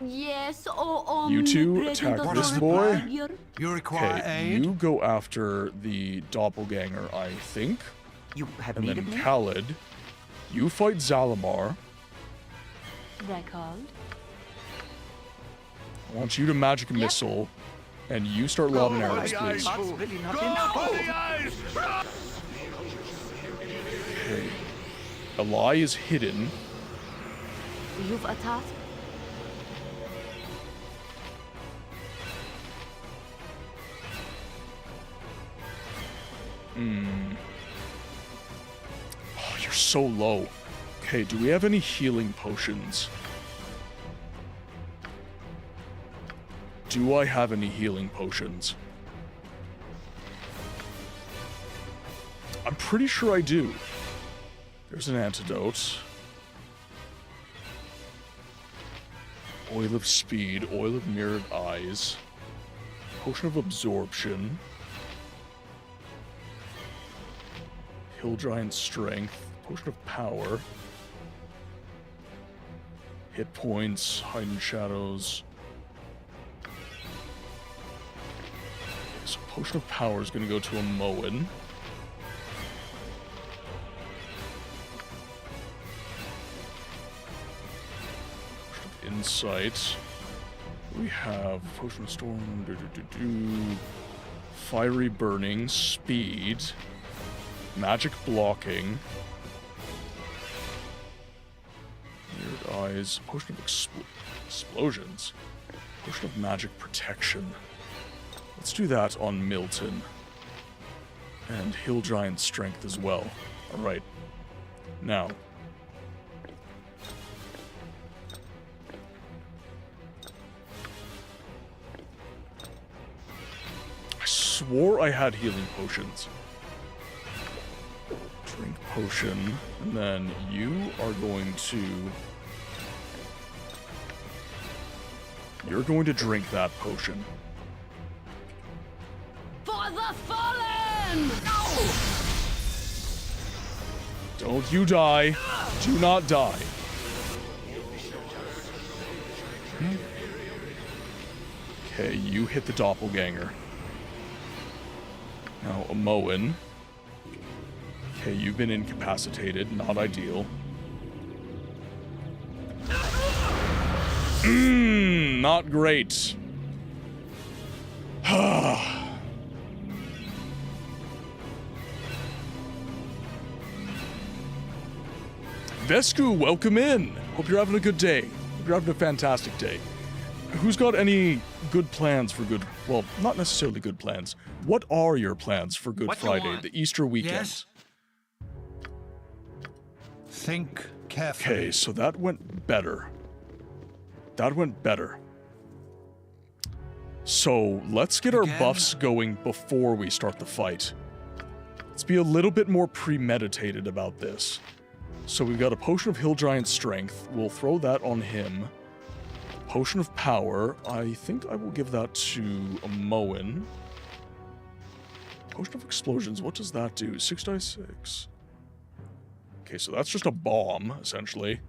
I: Yes, oh,
A: You two attack this boy.
F: You require
A: Okay,
F: aid?
A: you go after the doppelganger, I think.
J: You have
A: And
J: need
A: then
J: of me?
A: Khalid, you fight Zalamar.
I: Recalled.
A: I want you to magic missile, and you start lobbing arrows, please.
J: That's really not enough.
A: Okay. Eli is hidden.
I: You've a task.
A: Oh, you're so low. Okay, do we have any healing potions? Do I have any healing potions? I'm pretty sure I do. There's an antidote. Oil of speed, oil of mirrored eyes, potion of absorption, hill giant strength, potion of power, hit points, heightened shadows. So potion of power is going to go to a Moen. Insight. We have potion of storm, fiery burning, speed, magic blocking, mirrored eyes, potion of explosions, potion of magic protection. Let's do that on Milton, and hill giant strength as well. All right, now. Swore I had healing potions. Drink potion, and then you are going to... You're going to drink that potion.
I: For the fallen!
A: Don't you die. Do not die. Okay, you hit the doppelganger. Now, Moen. Okay, you've been incapacitated. Not ideal. Not great. Vesku, welcome in. Hope you're having a good day. Hope you're having a fantastic day. Who's got any good plans for Good... Well, not necessarily good plans. What are your plans for Good Friday, the Easter weekend?
F: Yes. Think carefully.
A: Okay, so that went better. That went better. So, let's get our buffs going before we start the fight. Let's be a little bit more premeditated about this. So we've got a Potion of Hill Giant Strength. We'll throw that on him. Potion of Power. I think I will give that to a Moen. Potion of Explosions. What does that do? 6 dice 6. Okay, so that's just a bomb, essentially.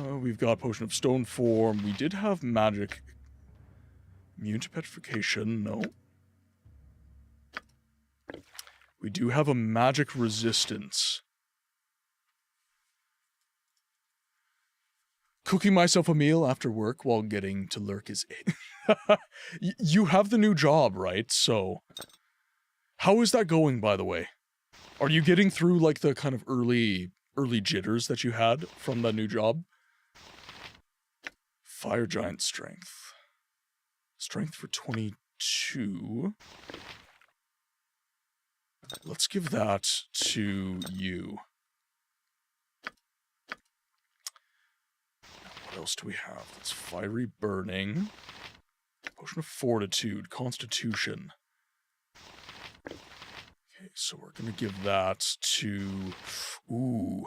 A: We've got Potion of Stone Form. We did have Magic. Immune to Petrification. No. We do have a Magic Resistance. Cooking myself a meal after work while getting to lurk is... You have the new job, right? So... How is that going, by the way? Are you getting through, like, the kind of early jitters that you had from that new job? Fire Giant Strength. Strength for 22. Let's give that to you. What else do we have? That's Fiery Burning. Potion of Fortitude. Constitution. Okay, so we're gonna give that to... Ooh.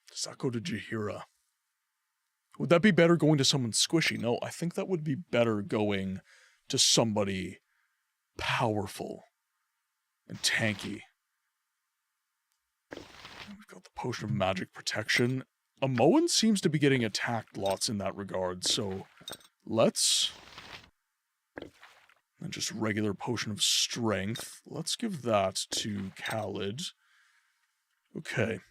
A: Does that go to Jaheira? Would that be better going to someone squishy? No, I think that would be better going to somebody powerful and tanky. We've got the Potion of Magic Protection. Moen seems to be getting attacked lots in that regard, so let's... And just regular Potion of Strength. Let's give that to Khalid. Okay.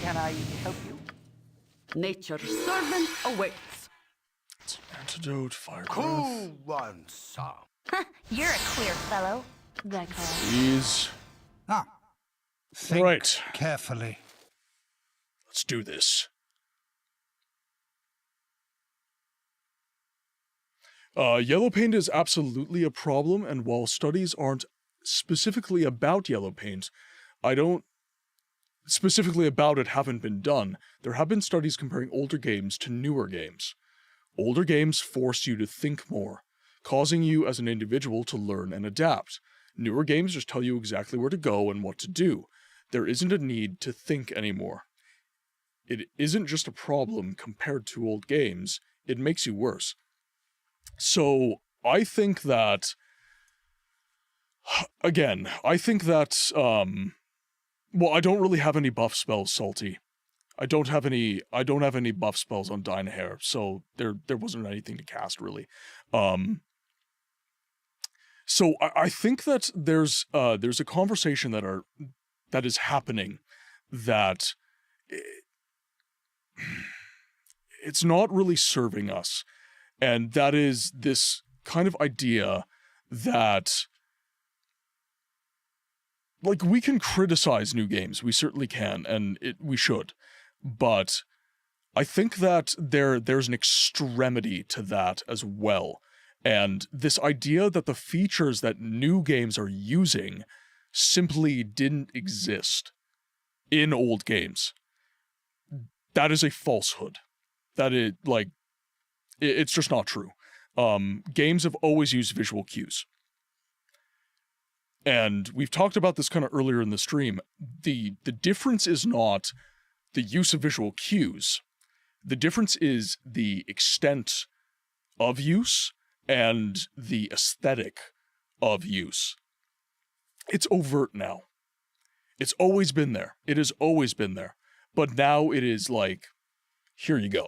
J: Can I help you?
I: Nature's servant awaits.
A: It's an antidote, fire breath.
J: Who wants some?
E: You're a queer fellow.
I: That call.
A: Please.
F: Think
A: Right.
F: carefully.
A: Let's do this. Yellow paint is absolutely a problem, and while studies aren't specifically about yellow paint, specifically about it haven't been done. There have been studies comparing older games to newer games. Older games force you to think more, causing you as an individual to learn and adapt. Newer games just tell you exactly where to go and what to do. There isn't a need to think anymore. It isn't just a problem compared to old games, it makes you worse. So, I think that... Again, I think that, well, I don't really have any buff spells, Salty. I don't have any buff spells on Dynahair, so there wasn't anything to cast, really. So I think that there's a conversation that is happening that it's not really serving us, and that is this kind of idea that, like, we can criticize new games, we certainly can, and we should, but I think that there's an extremity to that as well. And this idea that the features that new games are using simply didn't exist in old games. That is a falsehood. That is, like, it's just not true. Games have always used visual cues. And we've talked about this kind of earlier in the stream. The difference is not the use of visual cues. The difference is the extent of use and the aesthetic of use. It's overt now. It's always been there. It has always been there. But now it is like, here you go,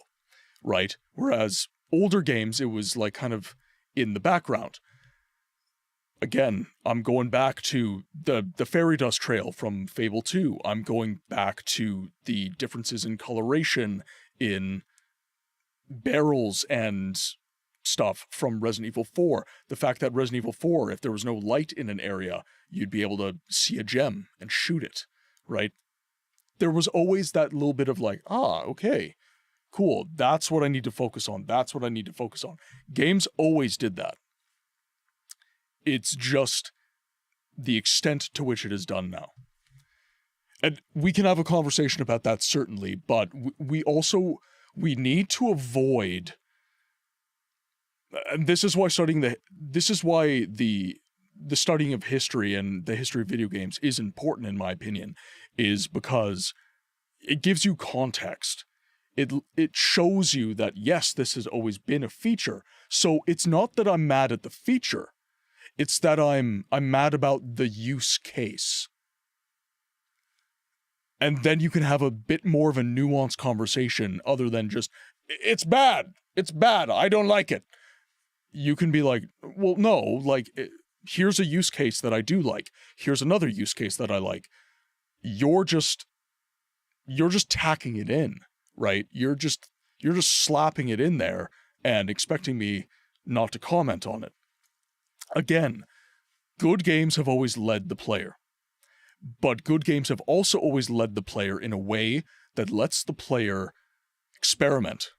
A: right? Whereas older games, it was like kind of in the background. Again, I'm going back to the fairy dust trail from Fable 2. I'm going back to the differences in coloration in barrels and stuff from Resident Evil 4. The fact that Resident Evil 4, if there was no light in an area, you'd be able to see a gem and shoot it, right? There was always that little bit of like, okay, cool, that's what I need to focus on. That's what I need to focus on. Games always did that. It's just the extent to which it is done now. And we can have a conversation about that, certainly, but we need to avoid, and this is why the studying of history and the history of video games is important, in my opinion, is because it gives you context. It shows you that, yes, this has always been a feature. So it's not that I'm mad at the feature. It's that I'm mad about the use case. And then you can have a bit more of a nuanced conversation other than just, it's bad. It's bad. I don't like it. You can be like, well, no, like, here's a use case that I do like. Here's another use case that I like. You're just tacking it in, right? You're just slapping it in there and expecting me not to comment on it. Again, good games have always led the player. But good games have also always led the player in a way that lets the player experiment.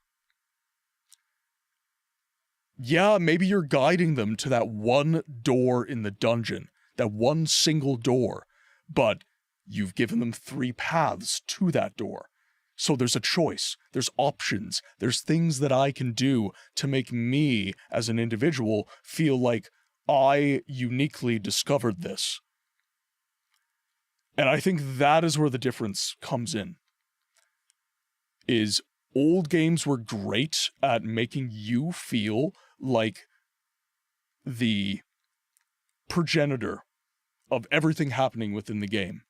A: Yeah, maybe you're guiding them to that one door in the dungeon, that one single door, but you've given them 3 paths to that door. So there's a choice, there's options, there's things that I can do to make me, as an individual, feel like I uniquely discovered this. And I think that is where the difference comes in. Is old games were great at making you feel like the progenitor of everything happening within the game.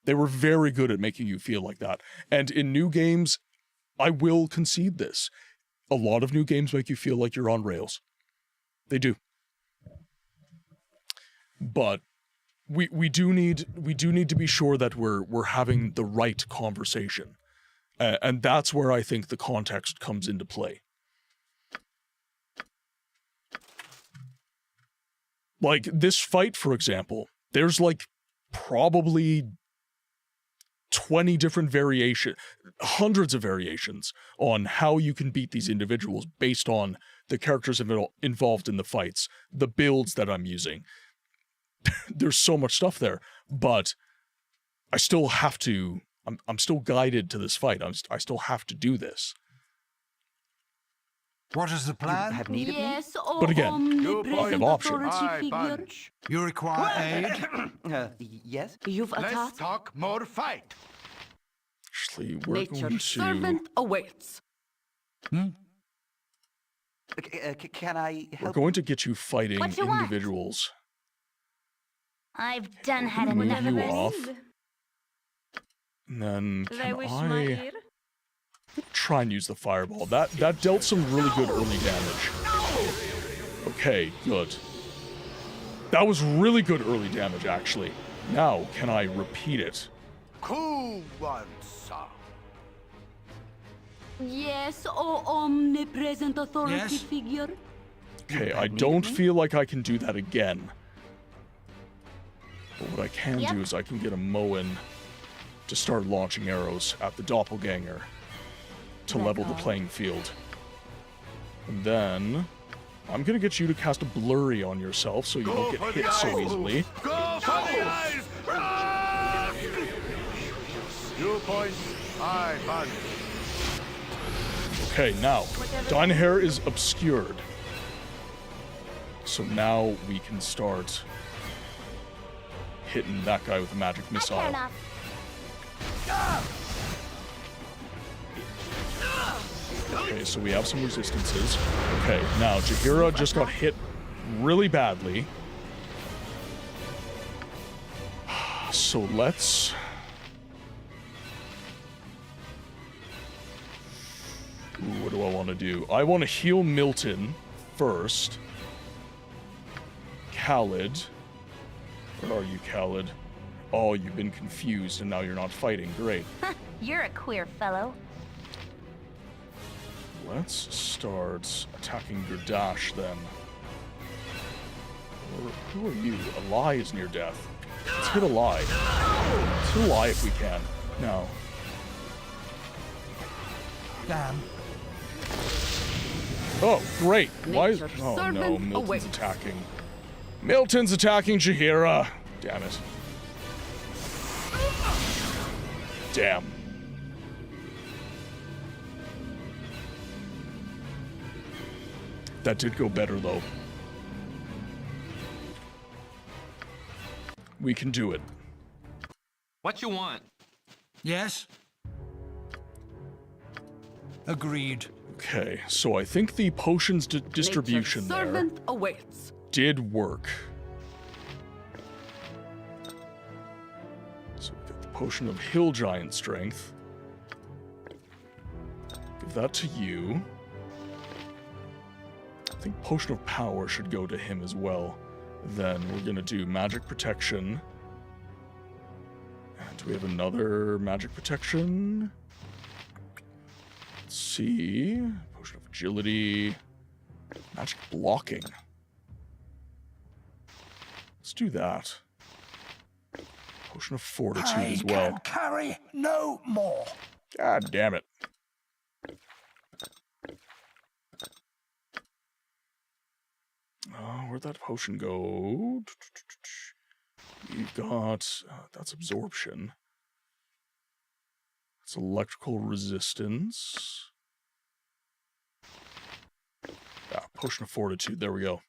A: They were very good at making you feel like that. And in new games, I will concede this. A lot of new games make you feel like you're on rails. They do. But we do need to be sure that we're having the right conversation. And that's where I think the context comes into play. Like this fight, for example, there's like probably 20 different variations, hundreds of variations on how you can beat these individuals based on the characters involved in the fights, the builds that I'm using. There's so much stuff there, but I still have to, I'm still guided to this fight. I still have to do this.
F: What is the plan?
J: Have needed me?
I: Yes,
A: But again, I have options.
F: You require aid?
J: Yes?
I: You've
B: Let's
I: attacked.
B: talk more fight.
A: Actually, we're going
I: Nature's
A: to...
I: servant awaits.
J: Can I
A: We're
J: help?
A: going to get you fighting
E: What you want?
A: individuals.
E: I've done had
A: Move
E: enough
A: you
E: of
A: off.
E: this.
A: And then
I: I
A: can
I: wish
A: I
I: my ear.
A: try and use the fireball? That dealt some really good early damage. Okay, good. That was really good early damage, actually. Now, can I repeat it?
B: Cool one, sir.
I: Yes, O omnipresent authority
F: Yes?
I: figure.
A: Okay, I don't feel like I can do that again. But what I can do is I can get a Moen to start launching arrows at the doppelganger to level the playing field. And then I'm gonna get you to cast a blurry on yourself so you don't get hit so easily.
B: Go for the eyes! Run! You point, I punch.
A: Okay, now, Dynahair is obscured. So now we can start hitting that guy with a magic missile.
E: Fair enough.
A: Okay, so we have some resistances. Okay, now Jaheira just got hit really badly. So let's... Ooh, what do I want to do? I want to heal Milton first. Khaled. Where are you, Khaled? Oh, you've been confused and now you're not fighting. Great.
E: You're a queer fellow.
A: Let's start attacking Gardash then. Who are you? Alai is near death. Let's hit Alai. Let's hit Alai if we can. No.
F: Damn.
A: Oh, great. Why is... Oh no, Milton's attacking. Milton's attacking Jaheira. Damn it. Damn. That did go better, though. We can do it.
G: What you want?
F: Yes. Agreed.
A: Okay, so I think the potions distribution there
I: servant awaits.
A: did work. So we got the potion of Hill Giant Strength. Give that to you. I think Potion of Power should go to him as well. Then we're gonna do Magic Protection. And do we have another Magic Protection? Let's see. Potion of Agility. Magic Blocking. Let's do that. Potion of Fortitude as well.
F: I can carry no more.
A: God damn it. Where'd that potion go? We've got... that's absorption. That's electrical resistance. Ah, potion of fortitude. There we go.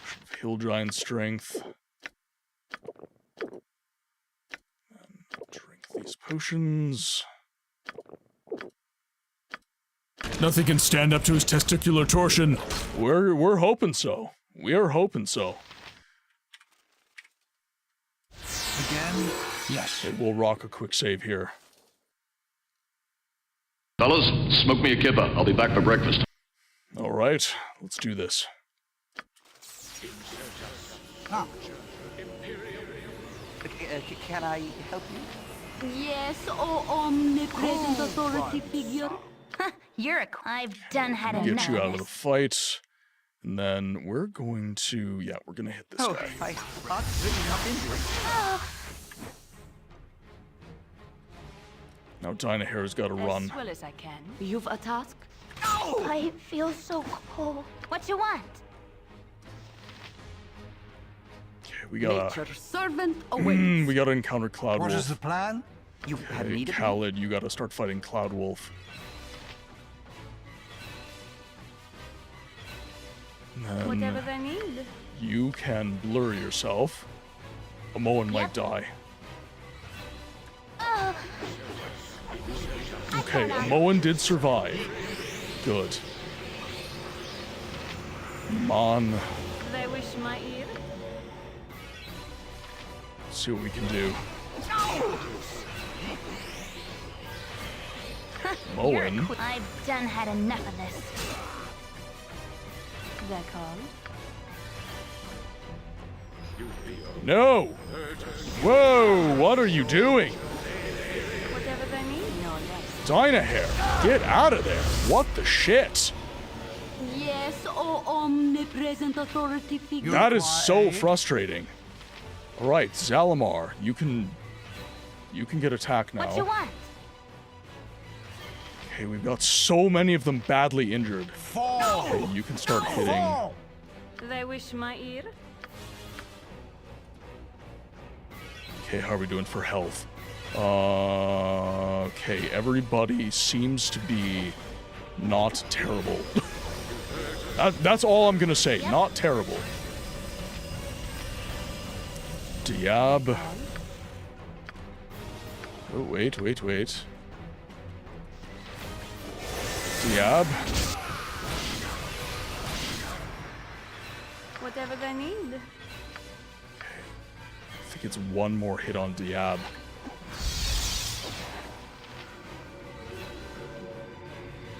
A: Potion of Hill Giant Strength. And drink these potions. Nothing can stand up to his testicular torsion. We're hoping so. We are hoping so.
F: Again? Yes.
A: Okay, we'll rock a quick save here.
H: Fellas, smoke me a kippa. I'll be back for breakfast.
A: All right, let's do this.
F: Ah.
J: Can I help you?
I: Yes, oh omnipresent authority figure.
E: You're a... I've done had enough.
A: Get you out of the fight. And then we're going to... Yeah, we're going to hit this guy.
J: My heart's really not injured.
A: Now Dynahair's got to run.
I: As well as I can. You've a task?
E: I feel so cold. What you want?
A: Okay, we got to...
I: Nature's servant awaits.
A: we got to encounter Cloud
F: What
A: Wolf.
F: is the plan?
J: You have
A: Okay,
J: need of me?
A: Khaled, you got to start fighting Cloud Wolf. And then
I: Whatever they need.
A: you can blur yourself. Amoan might die. Okay, Amoan did survive. Good. Mon.
I: They wish my ear.
A: Let's see what we can do. Moen.
E: I've done had enough of this.
I: They're called.
A: No! Whoa! What are you doing?
I: Whatever they need, no less.
A: Dynahair, get out of there! What the shit?
I: Yes, oh omnipresent authority figure.
A: That is so frustrating. All right, Zalamar, you can get attacked now.
E: What you want?
A: Okay, we've got so many of them badly injured. Okay, you can start hitting.
I: They wish my ear.
A: Okay, how are we doing for health? Okay, everybody seems to be not terrible. That's all I'm gonna say. Not terrible. Diab. Oh, wait. Diab.
I: Whatever they need.
A: I think it's one more hit on Diab.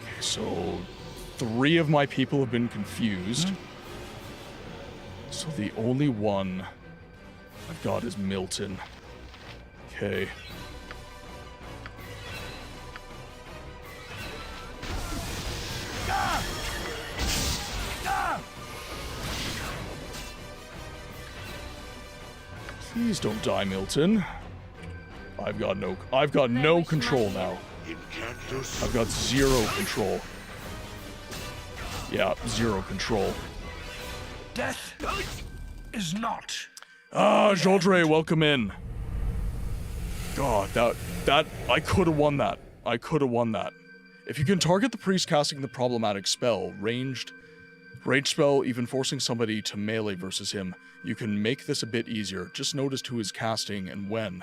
A: Okay, so 3 of my people have been confused. So the only one I've got is Milton. Okay. Please don't die, Milton. I've got no control now. I've got 0 control. Yeah, 0 control.
F: Death is not.
A: Ah, Jodre, welcome in. God, that I could have won that. I could have won that. If you can target the priest casting the problematic spell, ranged spell, even forcing somebody to melee versus him, you can make this a bit easier. Just noticed who is casting and when.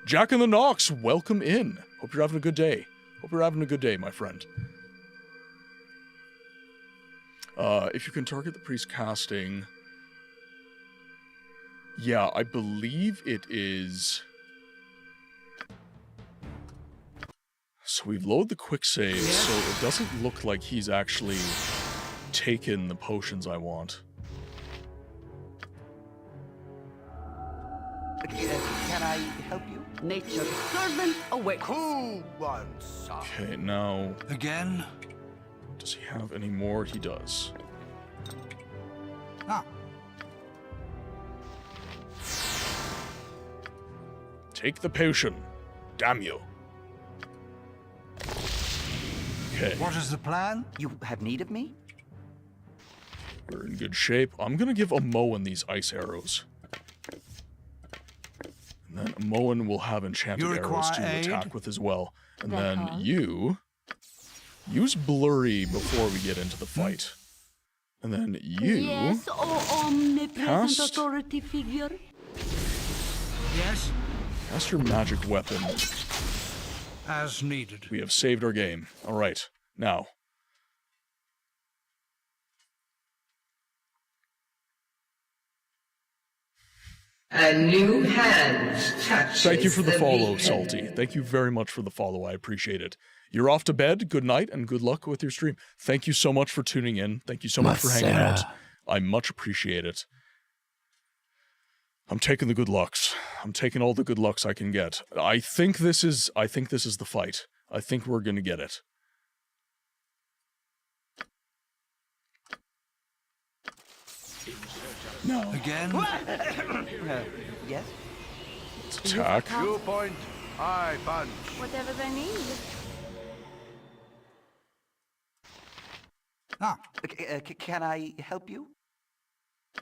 A: Jack in the Knox, welcome in. Hope you're having a good day. Hope you're having a good day, my friend. If you can target the priest casting... Yeah, I believe it is... So we've loaded the quick save, so it doesn't look like he's actually taken the potions I want.
J: Can I help you?
I: Nature's servant awaits.
B: Who wants some?
A: Okay, now...
F: Again?
A: Does he have any more? He does.
F: Ah.
A: Take the potion. Damn you. Okay.
F: What is the plan?
J: You have need of me?
A: We're in good shape. I'm gonna give Amoan these ice arrows. And then Amoan will have enchanted arrows to attack with as well. And then you... use Blurry before we get into the fight. And then you...
I: Yes, oh omnipresent
A: cast...
I: authority figure.
F: Yes?
A: Cast your magic weapon.
F: As needed.
A: We have saved our game. Alright, now.
C: A new hand touches
A: Thank you for the follow,
C: beacon.
A: Salty. Thank you very much for the follow. I appreciate it. You're off to bed. Good night and good luck with your stream. Thank you so much for tuning in. Thank you so much for hanging out. I much appreciate it. I'm taking the good lucks. I'm taking all the good lucks I can get. I think this is the fight. I think we're gonna get it. No.
F: Again?
J: Yes?
A: Let's attack.
B: You point, I punch.
I: Whatever they need.
F: Ah.
J: Can I help you?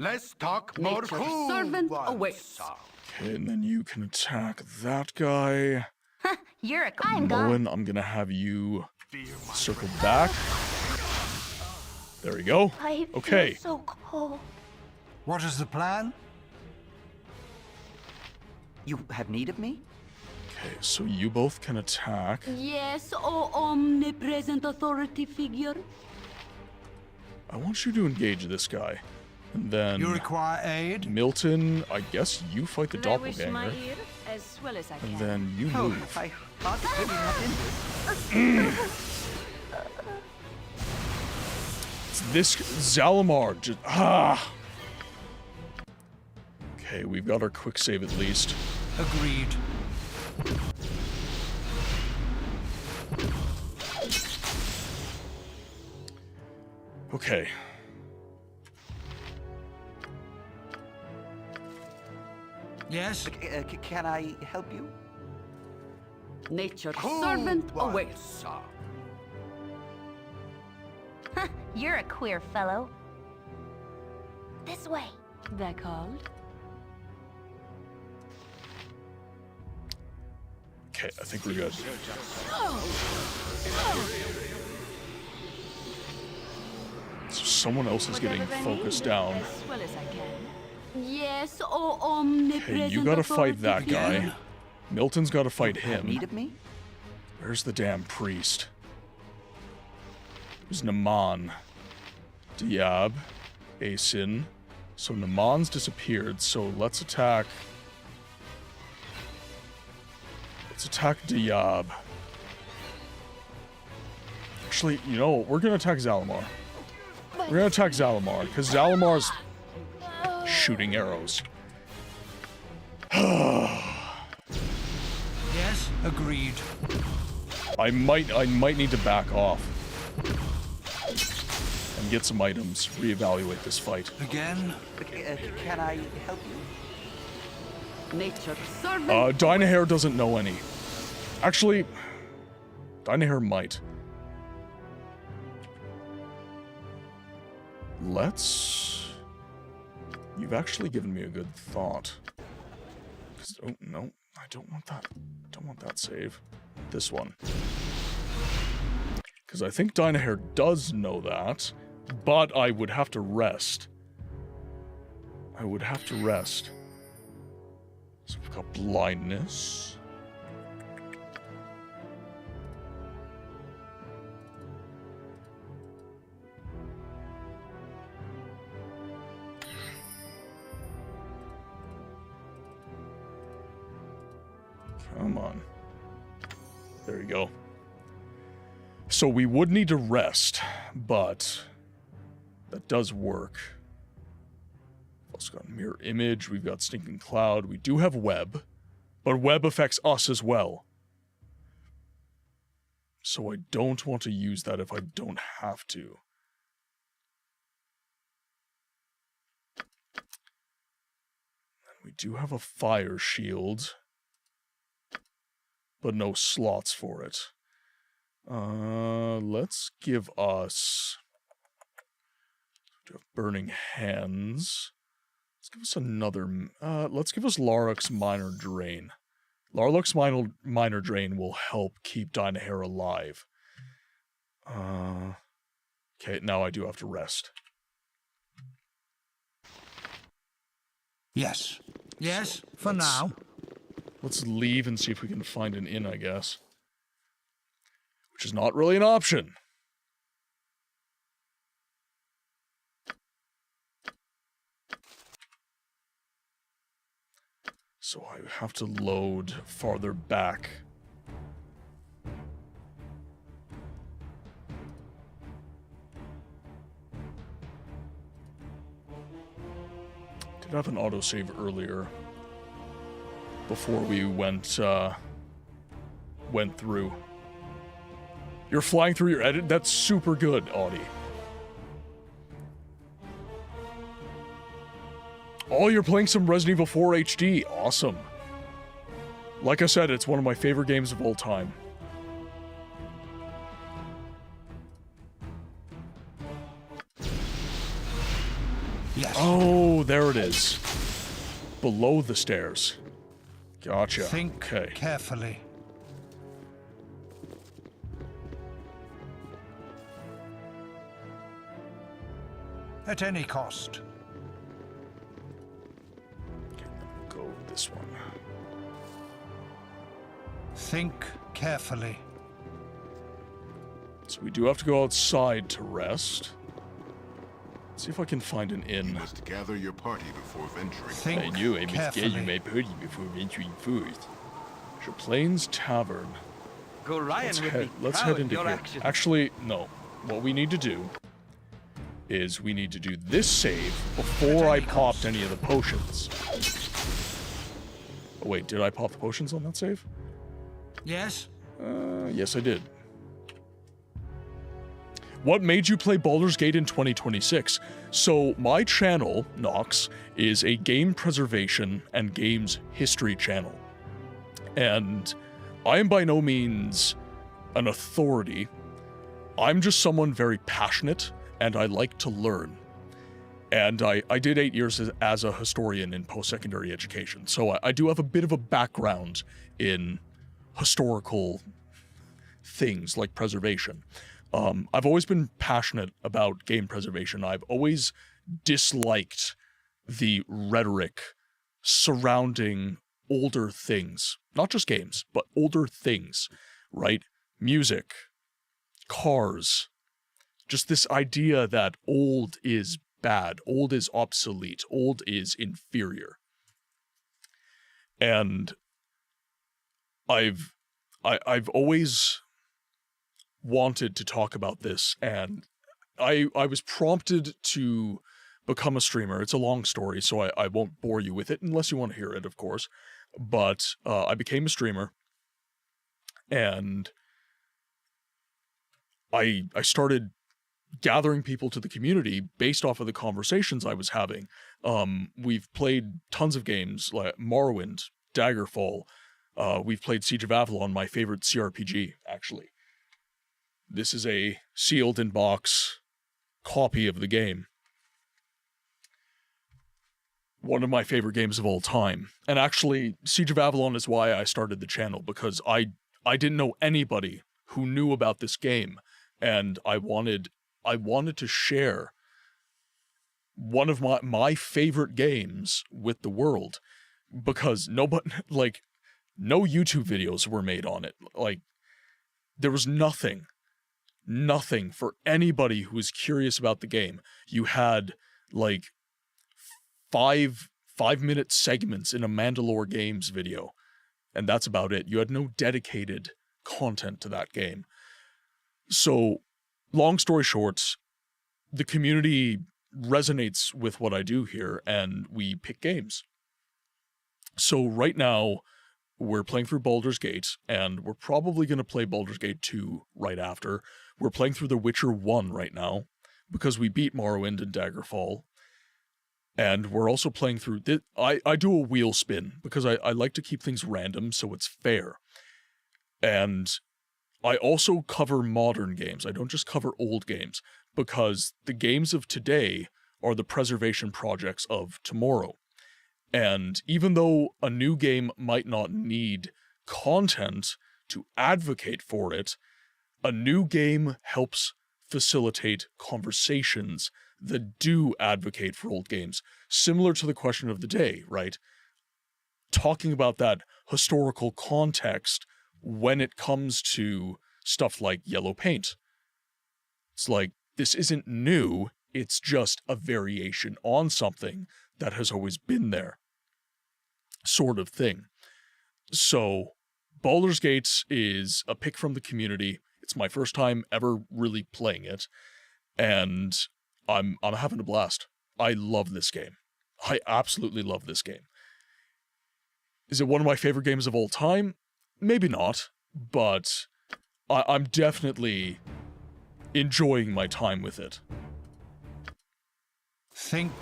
B: Let's talk more.
I: Nature's
B: Who
I: servant
B: wants
I: awaits.
B: some?
A: Okay, and then you can attack that guy.
E: You're a I'm gone.
A: Owen, I'm gonna have you circle back. There we go.
E: I
A: Okay.
E: feel so cold.
F: What is the plan?
J: You have need of me?
A: Okay, so you both can attack.
I: Yes, oh omnipresent authority figure.
A: I want you to engage this guy. And then
F: You require aid?
A: Milton, I guess you fight the
I: I wish my
A: doppelganger.
I: ear as well as I
A: And
I: can.
A: then you
J: Oh,
A: move.
J: I thought maybe not in this.
A: It's this Zalamar. Just, Okay, we've got our quick save at least.
F: Agreed.
A: Okay.
F: Yes?
J: Can I help you?
I: Nature's
B: Who
I: servant
B: wants
I: awaits.
B: some?
E: You're a queer fellow. This way.
I: They're called.
A: Okay, I think we're good. So someone else is getting focused down.
I: As well as I can. Yes, oh
A: Hey,
I: omnipresent.
A: you gotta fight that
I: authority
A: guy. Milton's gotta fight him.
J: Need of me?
A: Where's the damn priest? There's Naman. Diab. Asin. So Naman's disappeared, so let's attack... Let's attack Diab. Actually, you know, we're gonna attack Zalamar. We're gonna attack Zalamar, because Zalamar's shooting arrows.
F: Yes, agreed.
A: I might need to back off. And get some items, reevaluate this fight.
F: Again?
J: Can I help you?
I: Nature servant.
A: Dynahair doesn't know any. Actually, Dynahair might. Let's... You've actually given me a good thought. Oh, no, I don't want that. Don't want that save. This one. Because I think Dynahair does know that, but I would have to rest. I would have to rest. So we've got blindness. Come on. There you go. So we would need to rest, but that does work. We've also got mirror image, we've got stinking cloud, we do have web, but web affects us as well. So I don't want to use that if I don't have to. And we do have a fire shield, but no slots for it. Let's give us... We have burning hands. Let's give us another... let's give us Larloc's Minor Drain. Larloc's Minor Drain will help keep Dynahair alive. Okay, now I do have to rest.
F: Yes. Yes, for now.
A: Let's leave and see if we can find an inn, I guess. Which is not really an option. So I have to load farther back. Did have an autosave earlier. Before we went through. You're flying through your edit? That's super good, Audie. Oh, you're playing some Resident Evil 4 HD. Awesome. Like I said, it's one of my favorite games of all time.
F: Yes.
A: Oh, there it is. Below the stairs. Gotcha.
F: Think
A: okay.
F: carefully. At any cost.
A: Okay, go with this one.
F: Think carefully.
A: So we do have to go outside to rest. Let's see if I can find an inn.
B: You must gather your party before venturing.
F: Think
A: I knew I must
F: carefully.
A: gather my party before venturing forth. Plains Tavern. Let's head into here. Actually, no. What we need to do is we need to do this save before I popped any of the potions. Oh, wait, did I pop the potions on that save?
F: Yes?
A: Yes, I did. What made you play Baldur's Gate in 2026? So, my channel, Nox, is a game preservation and games history channel. And I am by no means an authority. I'm just someone very passionate, and I like to learn. And I did 8 years as a historian in post-secondary education, so I do have a bit of a background in historical things like preservation. I've always been passionate about game preservation. I've always disliked the rhetoric surrounding older things. Not just games, but older things, right? Music, cars, just this idea that old is bad, old is obsolete, old is inferior. And I've always wanted to talk about this, and I was prompted to become a streamer. It's a long story, so I won't bore you with it unless you want to hear it, of course. But I became a streamer, and I started gathering people to the community based off of the conversations I was having. We've played tons of games like Morrowind, Daggerfall. We've played Siege of Avalon, my favorite CRPG, actually. This is a sealed in box copy of the game. One of my favorite games of all time. And actually, Siege of Avalon is why I started the channel, because I didn't know anybody who knew about this game, and I wanted to share one of my favorite games with the world, because no YouTube videos were made on it. Like, there was nothing for anybody who was curious about the game. You had like 5-minute segments in a Mandalore Games video, and that's about it. You had no dedicated content to that game. So, long story short, the community resonates with what I do here, and we pick games. So right now, we're playing through Baldur's Gate, and we're probably going to play Baldur's Gate 2 right after. We're playing through The Witcher 1 right now, because we beat Morrowind and Daggerfall. And we're also playing through... I do a wheel spin, because I like to keep things random so it's fair. And I also cover modern games. I don't just cover old games, because the games of today are the preservation projects of tomorrow. And even though a new game might not need content to advocate for it, a new game helps facilitate conversations that do advocate for old games. Similar to the question of the day, right? Talking about that historical context when it comes to stuff like yellow paint. It's like, this isn't new, it's just a variation on something that has always been there. Sort of thing. So, Baldur's Gate is a pick from the community. It's my first time ever really playing it, and I'm having a blast. I love this game. I absolutely love this game. Is it one of my favorite games of all time? Maybe not, but I'm definitely enjoying my time with it.
F: Think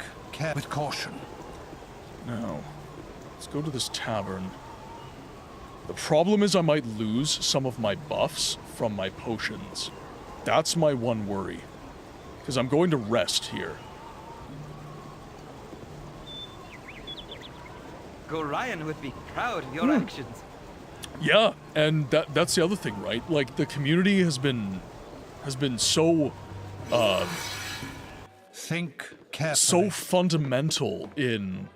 F: with caution.
A: Now, let's go to this tavern. The problem is I might lose some of my buffs from my potions. That's my one worry. Because I'm going to rest here.
J: Gorion would be proud of your actions.
A: Yeah, and that's the other thing, right? Like, the community has been so
F: Think carefully.
A: so fundamental in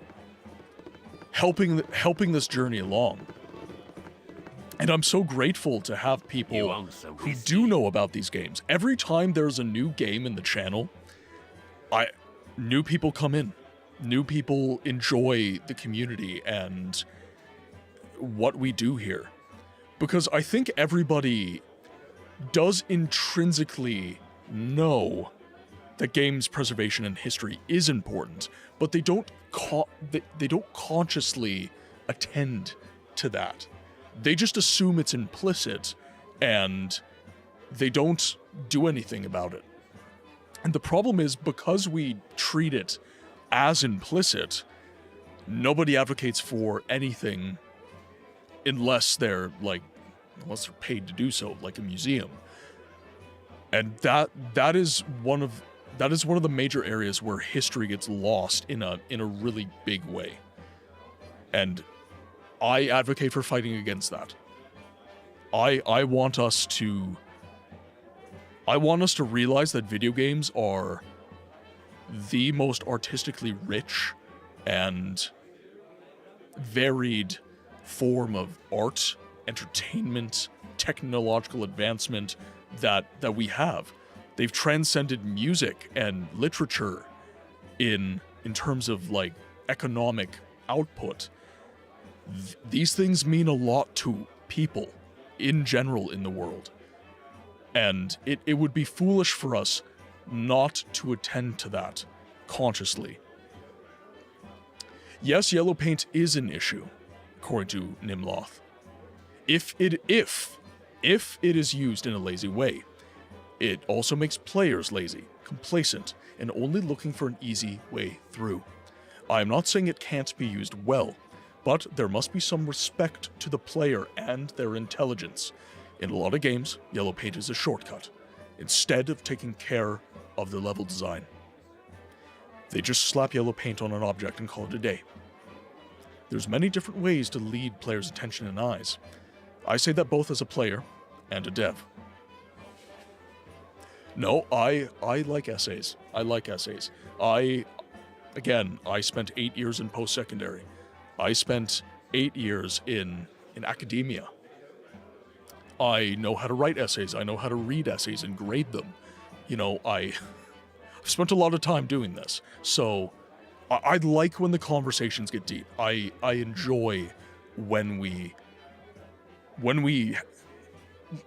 A: helping this journey along. And I'm so grateful to have people who do know about these games. Every time there's a new game in the channel, new people come in. New people enjoy the community and what we do here. Because I think everybody does intrinsically know that games preservation and history is important, but they don't consciously attend to that. They just assume it's implicit, and they don't do anything about it. And the problem is, because we treat it as implicit, nobody advocates for anything unless they're paid to do so, like a museum. And that is one of the major areas where history gets lost in a really big way. And I advocate for fighting against that. I want us to I want us to realize that video games are the most artistically rich and varied form of art, entertainment, technological advancement that we have. They've transcended music and literature in terms of like economic output. These things mean a lot to people in general in the world. And it would be foolish for us not to attend to that consciously. Yes, yellow paint is an issue, according to Nimloth. If it is used in a lazy way, it also makes players lazy, complacent, and only looking for an easy way through. I am not saying it can't be used well, but there must be some respect to the player and their intelligence. In a lot of games, yellow paint is a shortcut, instead of taking care of the level design. They just slap yellow paint on an object and call it a day. There's many different ways to lead players' attention and eyes. I say that both as a player and a dev. No, I like essays. I like essays. I spent 8 years in post-secondary. I spent 8 years in academia. I know how to write essays. I know how to read essays and grade them. You know, I've spent a lot of time doing this. So I like when the conversations get deep. I enjoy when we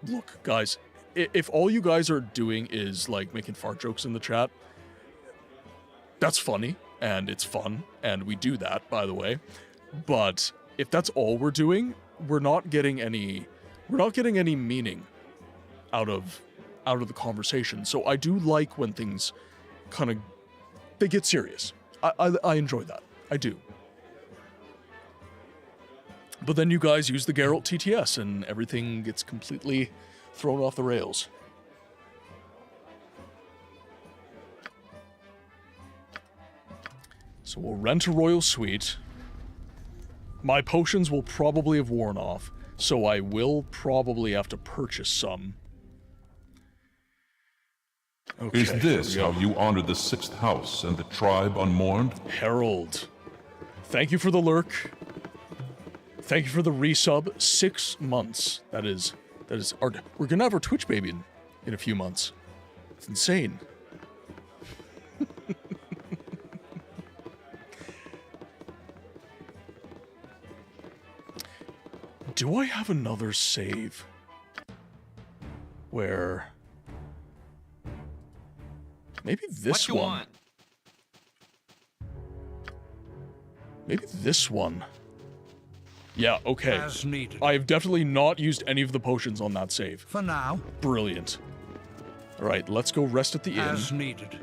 A: look, guys, if all you guys are doing is like making fart jokes in the chat, that's funny and it's fun and we do that, by the way. But if that's all we're doing, we're not getting any meaning out of the conversation. So I do like when things they get serious. I enjoy that. I do. But then you guys use the Geralt TTS and everything gets completely thrown off the rails. So we'll rent a royal suite. My potions will probably have worn off, so I will probably have to purchase some. Okay,
K: is this how you honor the 6th house and the tribe unmourned?
A: Harold, thank you for the lurk. Thank you for the resub. 6 months. That is we're gonna have our Twitch baby in a few months. It's insane. Do I have another save where maybe this one?
G: Want?
A: Maybe this one. Yeah, okay.
F: As needed.
A: I've definitely not used any of the potions on that save.
F: For now.
A: Brilliant. All right, let's go rest at the inn.
F: As needed.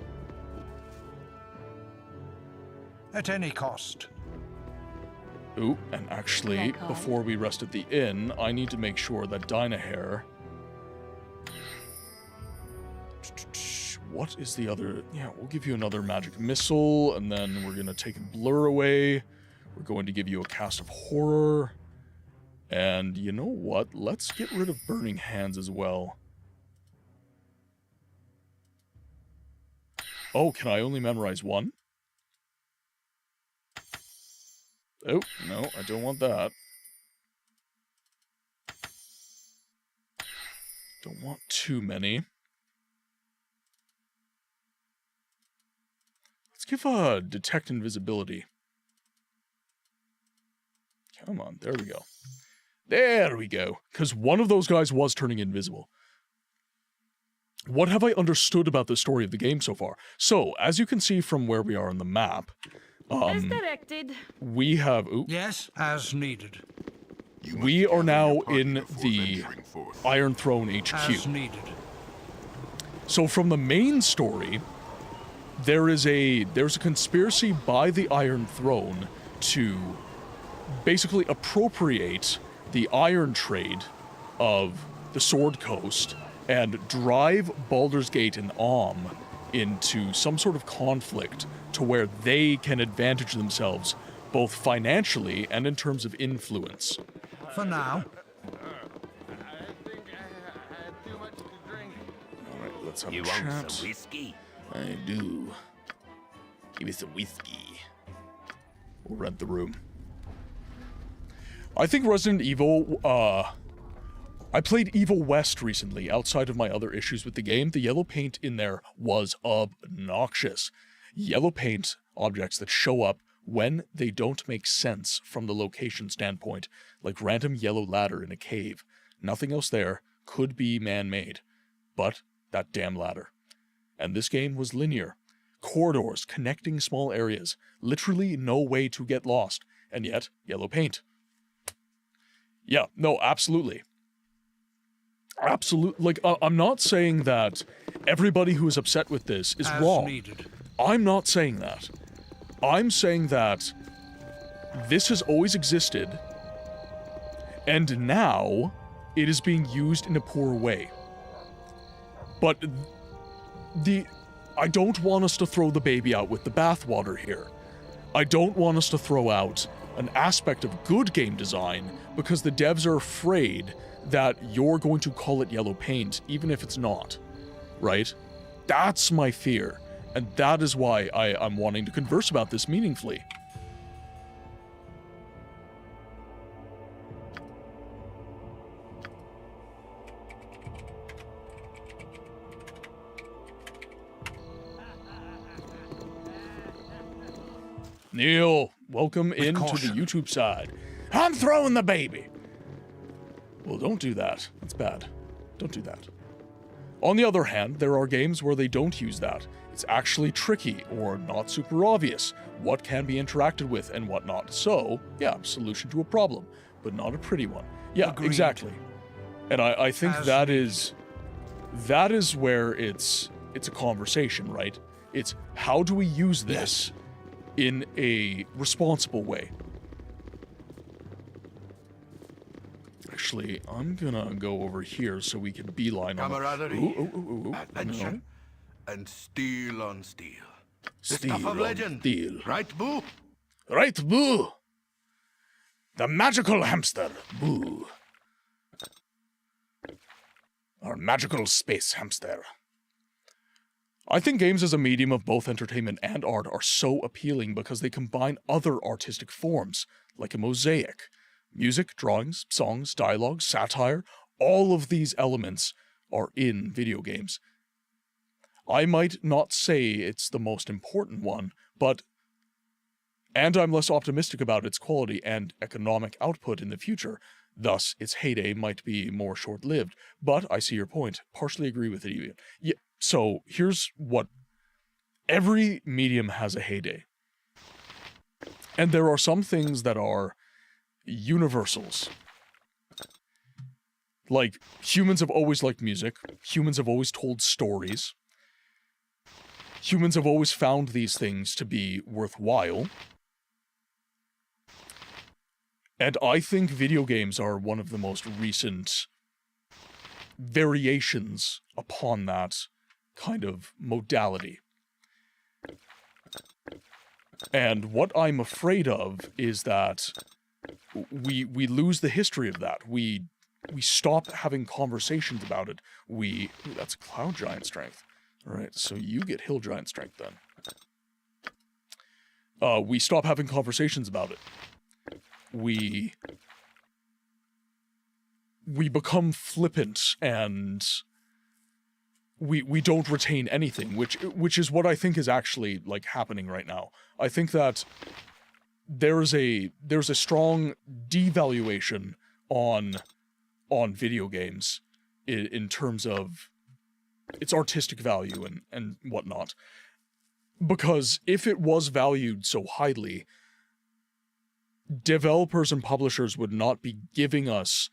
F: At any cost.
A: Ooh, and actually, before we rest at the inn, I need to make sure that Dynahair... What is the other... Yeah, we'll give you another magic missile, and then we're going to take Blur away. We're going to give you a cast of horror. And you know what? Let's get rid of Burning Hands as well. Oh, can I only memorize one? Oh, no, I don't want that. Don't want too many. Let's give a Detect Invisibility. Come on, there we go. There we go. Because one of those guys was turning invisible. What have I understood about the story of the game so far? So, as you can see from where we are on the map,
I: As directed.
A: we have... Ooh,
F: Yes, as needed.
A: we are now in the Iron Throne HQ.
F: As needed.
A: So from the main story, there's a conspiracy by the Iron Throne to basically appropriate the iron trade of the Sword Coast and drive Baldur's Gate and Om into some sort of conflict to where they can advantage themselves both financially and in terms of influence.
F: For now.
A: let's have
B: You
A: a
B: want
A: chat.
B: some whiskey?
A: I do. Give me some whiskey. We'll rent the room. I think Resident Evil, I played Evil West recently, outside of my other issues with the game. The yellow paint in there was obnoxious. Yellow paint objects that show up when they don't make sense from the location standpoint, like random yellow ladder in a cave. Nothing else there could be man-made, but that damn ladder. And this game was linear. Corridors connecting small areas. Literally no way to get lost. And yet, yellow paint. Yeah, no, absolutely. Absolutely. Like, I'm not saying that everybody who is upset with this is wrong.
F: Needed.
A: I'm not saying that. I'm saying that this has always existed, and now it is being used in a poor way. But I don't want us to throw the baby out with the bathwater here. I don't want us to throw out an aspect of good game design because the devs are afraid that you're going to call it yellow paint, even if it's not, right? That's my fear, and that is why I'm wanting to converse about this meaningfully. Neil, welcome into the YouTube side. I'm throwing the baby! Well, don't do that. That's bad. Don't do that. On the other hand, there are games where they don't use that. It's actually tricky or not super obvious what can be interacted with and what not. So, yeah, solution to a problem, but not a pretty one. Yeah,
F: Agreed.
A: exactly. And I think that is where it's a conversation, right? It's how do we use this in a responsible way? Actually, I'm gonna go over here so we can beeline on
B: Camaraderie,
A: ooh,
B: adventure,
A: no.
B: and steel on steel. The
A: Steel
B: stuff of
A: on
B: legend.
A: steel.
B: Right, Boo?
A: Right, Boo! The magical hamster, Boo. Our magical space hamster. I think games as a medium of both entertainment and art are so appealing because they combine other artistic forms, like a mosaic. Music, drawings, songs, dialogue, satire, all of these elements are in video games. I might not say it's the most important one, and I'm less optimistic about its quality and economic output in the future, thus its heyday might be more short-lived. But I see your point, partially agree with it even. Yeah, so here's what... Every medium has a heyday. And there are some things that are universals. Like, humans have always liked music. Humans have always told stories. Humans have always found these things to be worthwhile. And I think video games are one of the most recent variations upon that kind of modality. And what I'm afraid of is that we lose the history of that. We stop having conversations about it. Ooh, that's Cloud Giant strength. Alright, so you get Hill Giant strength then. We stop having conversations about it. We become flippant and we don't retain anything, which is what I think is actually like happening right now. I think that there's a strong devaluation on video games in terms of its artistic value and whatnot. Because if it was valued so highly, developers and publishers would not be giving us...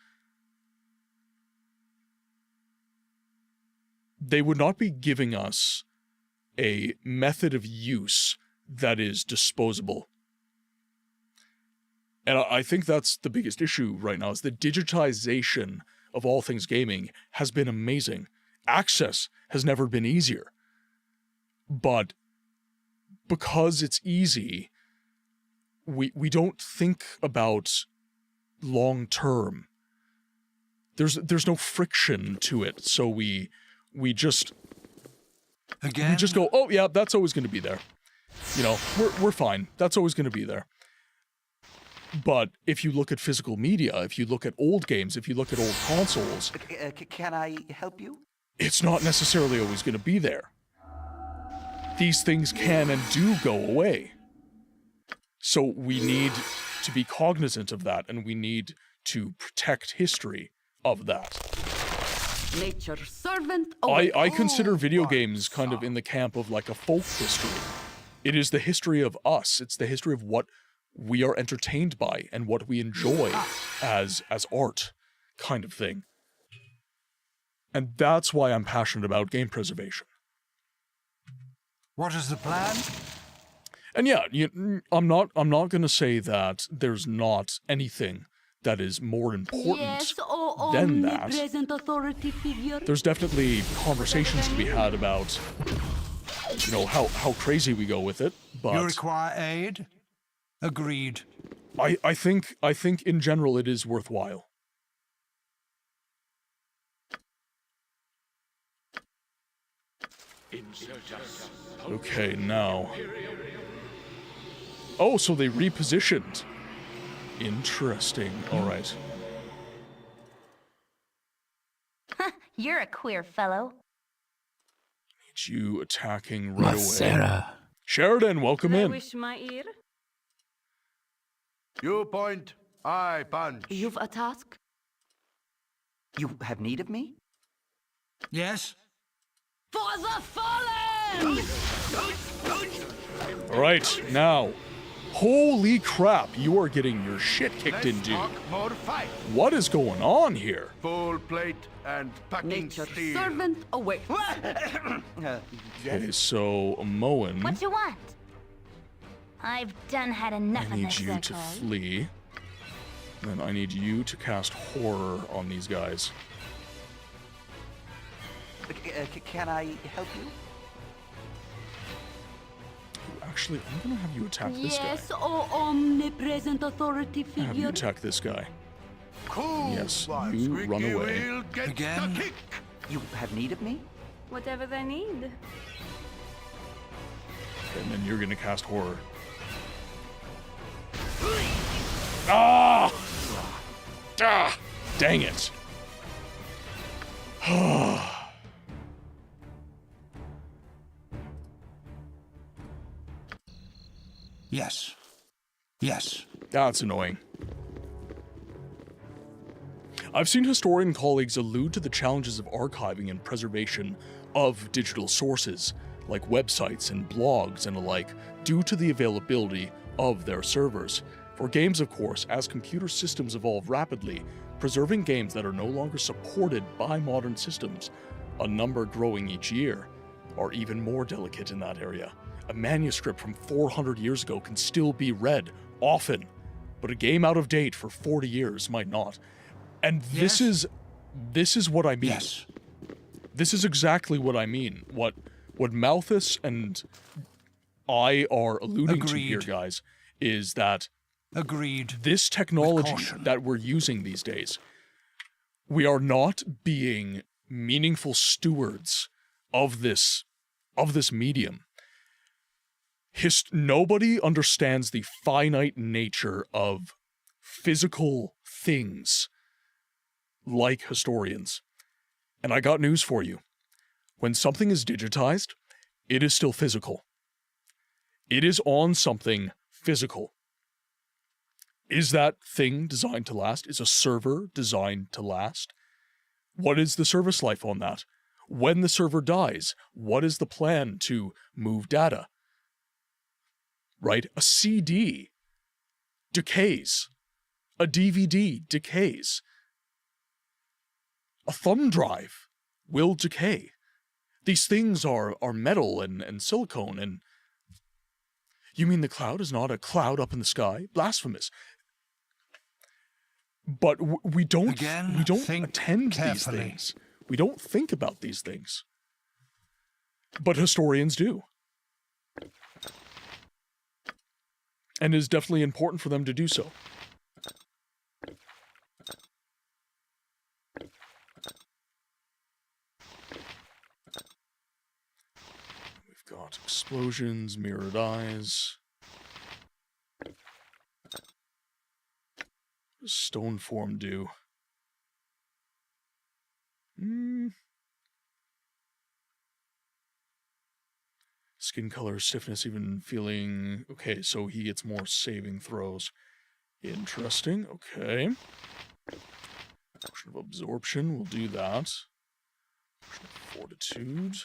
A: They would not be giving us a method of use that is disposable. And I think that's the biggest issue right now, is the digitization of all things gaming has been amazing. Access has never been easier. But because it's easy, we don't think about long term. There's no friction to it, so we just
F: Again?
A: We just go, oh yeah, that's always going to be there. You know, we're fine. That's always going to be there. But if you look at physical media, if you look at old games, if you look at old consoles,
J: Can I help you?
A: it's not necessarily always going to be there. These things can and do go away. So we need to be cognizant of that, and we need to protect history of that.
I: Nature's servant.
A: I consider video games kind of in the camp of like a folk history. It is the history of us. It's the history of what we are entertained by and what we enjoy as art, kind of thing. And that's why I'm passionate about game preservation.
F: What is the plan?
A: And yeah, I'm not going to say that there's not anything that is more important
I: Yes,
A: than that.
I: omnipresent authority figure.
A: There's definitely conversations to be had about, you know, how crazy we go with it, but
F: You require aid? Agreed.
A: I think in general it is worthwhile. Okay, now. Oh, so they repositioned. Interesting. All right.
E: You're a queer fellow.
A: Need you attacking right away.
B: Sarah.
A: Sheridan, welcome
I: I
A: in.
I: wish my ear.
B: You point, I punch.
I: You've a task?
J: You have need of me?
F: Yes?
I: For the fallen!
A: All right, now. Holy crap, you are getting your shit kicked
B: Less
A: into.
B: talk, more fight.
A: What is going on here?
B: Full plate and packing
I: Nature's
B: steel.
I: servant away.
A: Okay, so Moen,
E: What you want? I've done had enough
A: I
E: of
A: need
E: this
A: you to
E: circle.
A: flee. Then I need you to cast horror on these guys.
J: Can I help you?
A: Actually, I'm gonna have you attack this guy.
I: Yes, omnipresent authority
A: I'm gonna have you
I: figure.
A: attack this guy.
B: Cool.
A: Yes,
B: While
A: you
B: Squeaky
A: run away.
B: Wheel gets
F: Again?
B: the kick.
J: You have need of me?
I: Whatever they need.
A: And then you're gonna cast horror. Ah! Ah! Dang it.
F: Yes. Yes.
A: That's annoying. I've seen historian colleagues allude to the challenges of archiving and preservation of digital sources, like websites and blogs and alike, due to the availability of their servers. For games, of course, as computer systems evolve rapidly, preserving games that are no longer supported by modern systems, a number growing each year, are even more delicate in that area. A manuscript from 400 years ago can still be read, often, but a game out of date for 40 years might not. And this is what I mean.
F: Yes.
A: This is exactly what I mean. What Malthus and I are alluding to here,
F: Agreed.
A: guys, is that
F: Agreed.
A: this technology
F: caution.
A: that we're using these days, we are not being meaningful stewards of this medium. Nobody understands the finite nature of physical things like historians. And I got news for you. When something is digitized, it is still physical. It is on something physical. Is that thing designed to last? Is a server designed to last? What is the service life on that? When the server dies, what is the plan to move data? Right? A CD decays. A DVD decays. A thumb drive will decay. These things are metal and silicone, and you mean the cloud is not a cloud up in the sky? Blasphemous. But we don't
F: think
A: attend
F: carefully.
A: these things. We don't think about these things. But historians do. And it is definitely important for them to do so. Explosions, mirrored eyes. What does stone form do? Skin color, stiffness, even feeling... Okay, so he gets more saving throws. Interesting, okay. Potion of absorption, we'll do that. Potion of fortitude.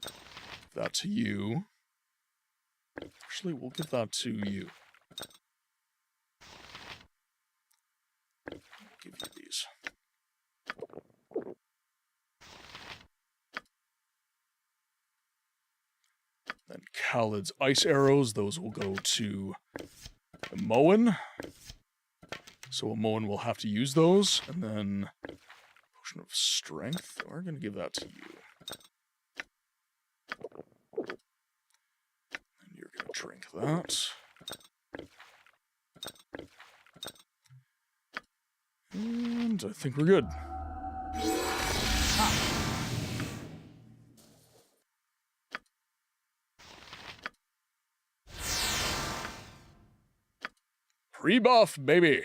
A: Give that to you. Actually, we'll give that to you. I'll give you these. Then Khaled's ice arrows, those will go to Moen. So Moen will have to use those. And then potion of strength, we're going to give that to you. And you're going to drink that. And I think we're good. Pre-buff, baby.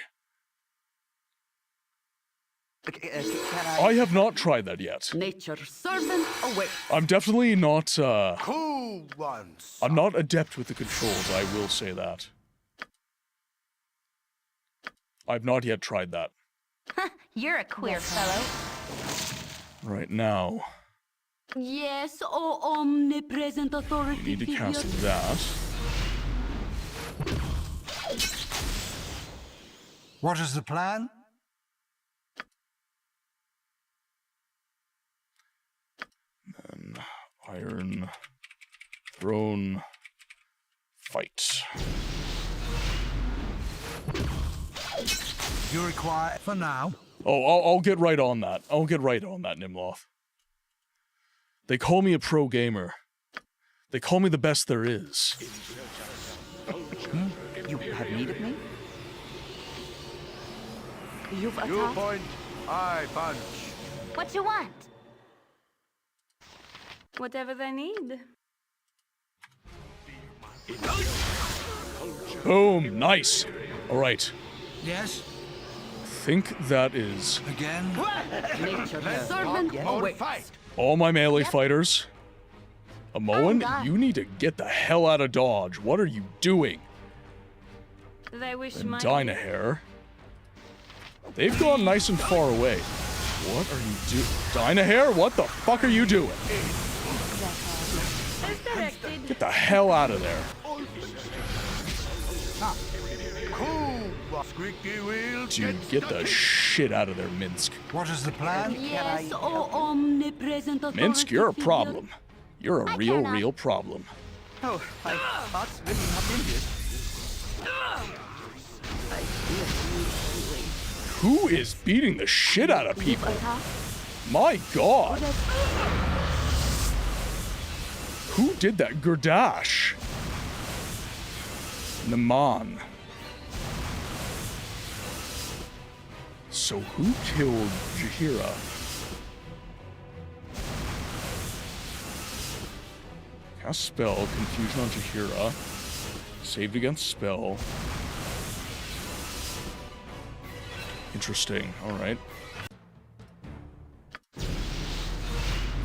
A: I have not tried that yet.
I: Nature's servant awaits.
A: I'm definitely not,
B: Cool ones.
A: I'm not adept with the controls, I will say that. I've not yet tried that.
E: You're a queer fellow.
A: Right now,
I: Yes, O omnipresent authority
A: we need to
I: figure.
A: cast that.
F: What is the plan?
A: Then Iron Throne Fight.
F: You require for now.
A: Oh, I'll get right on that. I'll get right on that, Nimloth. They call me a pro gamer. They call me the best there is.
J: You have need of me?
I: You've
B: You
I: attacked.
B: point, I punch.
E: What you want?
I: Whatever they need.
A: Boom, nice. All right.
F: Yes.
A: I think that is
F: Again.
I: Nature's servant
J: yes.
I: awaits.
B: Fight.
A: all my melee fighters. Amoen,
E: done.
A: you need to get the hell out of Dodge. What are you doing?
I: They wish
A: And
I: my
A: Dynahair. They've gone nice and far away. What are you doing? Dynahair, what the fuck are you doing?
I: as directed.
A: Get the hell out of there.
B: Cool. Squeaky wheel.
A: Dude, get the shit out of there, Minsk.
F: What is the plan?
I: Yes, O omnipresent authority
A: Minsk, you're a
I: figure.
A: problem. You're a
E: cannot.
A: real problem.
J: Oh, my heart's really not in this. I feel
A: Who is beating the shit out of people?
I: Attack.
A: My god. Who did that? Gurdash. Naman. So who killed Jahira? Cast spell, confusion on Jahira. Saved against spell. Interesting, alright.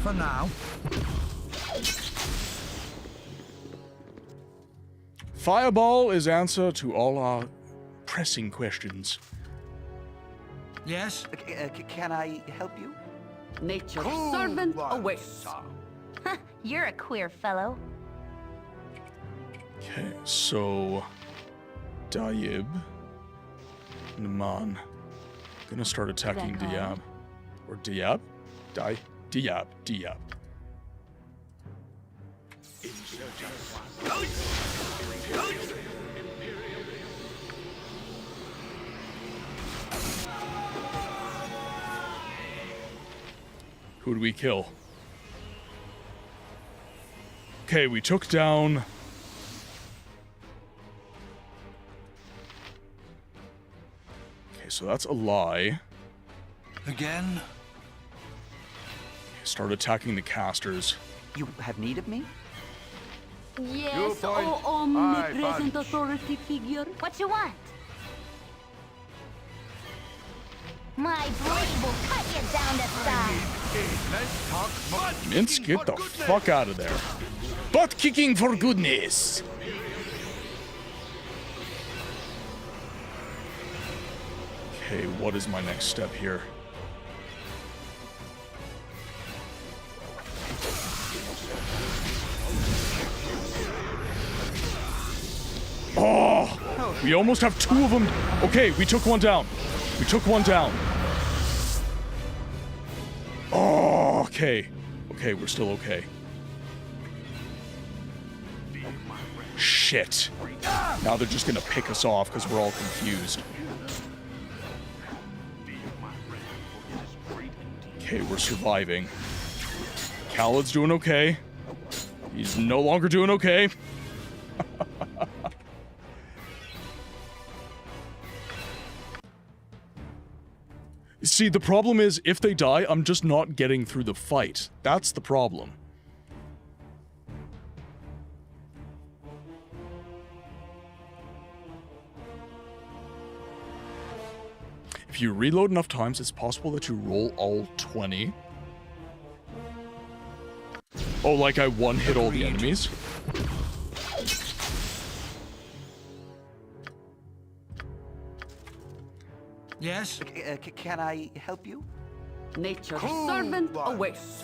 F: For now.
A: Fireball is answer to all our pressing questions.
F: Yes.
J: Can I help you?
I: Nature's
B: Cool
I: servant
B: ones.
I: awaits.
E: You're a queer fellow.
A: Okay, so Dayib, Naman, gonna start attacking
E: Then
A: Diab, or Diab, Diab. Who do we kill? Okay, we took down. Okay, so that's a lie.
F: Again.
A: Start attacking the casters.
J: You have need of me?
I: Yes,
B: point.
I: oh omnipresent authority figure.
E: What you want? My blade will cut you down to size.
B: Let's talk more.
A: Minsk, get the fuck out of there. Butt kicking for goodness. Okay, what is my next step here? Oh, we almost have two of them. Okay, we took one down. We took one down. Oh, okay. Okay, we're still okay. Shit. Now they're just gonna pick us off because we're all confused. Okay, we're surviving. Khaled's doing okay. He's no longer doing okay. See, the problem is, if they die, I'm just not getting through the fight. That's the problem. If you reload enough times, it's possible that you roll all 20. Oh, like I one-hit all the enemies?
F: Yes?
J: Can I help you?
I: Nature's servant awaits.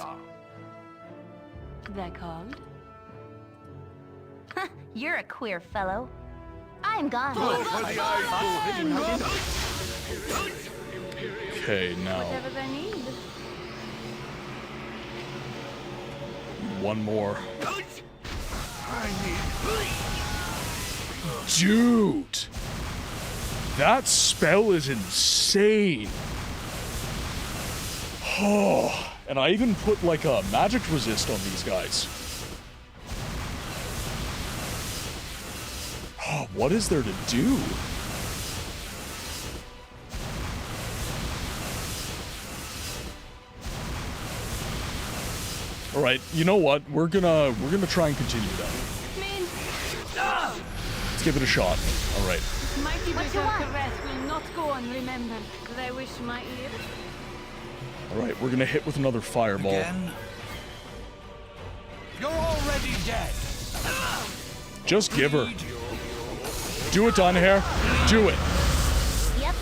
I: That called?
E: You're a queer fellow. I'm gone.
A: Okay, now.
I: Whatever they need.
A: One more. Dude! That spell is insane. Oh, and I even put like a magic resist on these guys. Oh, what is there to do? All right, you know what? We're gonna try and continue that. Let's give it a shot. All right.
I: Mighty Berserker will not go unremembered. They wish my ear.
A: All right, we're gonna hit with another fireball.
F: Again? You're already dead.
A: Just give her. Do it, Dynahair. Do it.
E: Yep.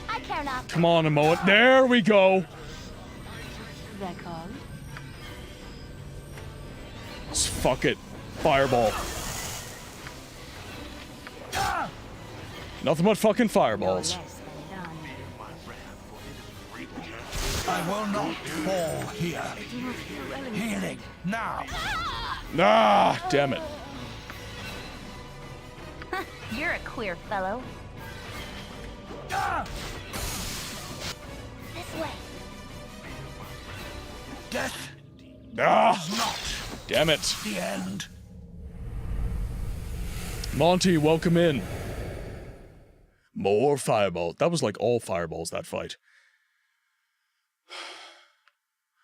E: I care not.
A: Come on, Amoa. There we go.
I: That called?
A: Fuck it. Fireball. Nothing but fucking fireballs.
I: Less than done.
F: I will not fall here. Healing now.
A: Ah, damn it.
E: You're a queer fellow. This way.
F: Death
A: Ah,
F: is not
A: damn it.
F: the end.
A: Monty, welcome in. More fireball. That was like all fireballs, that fight.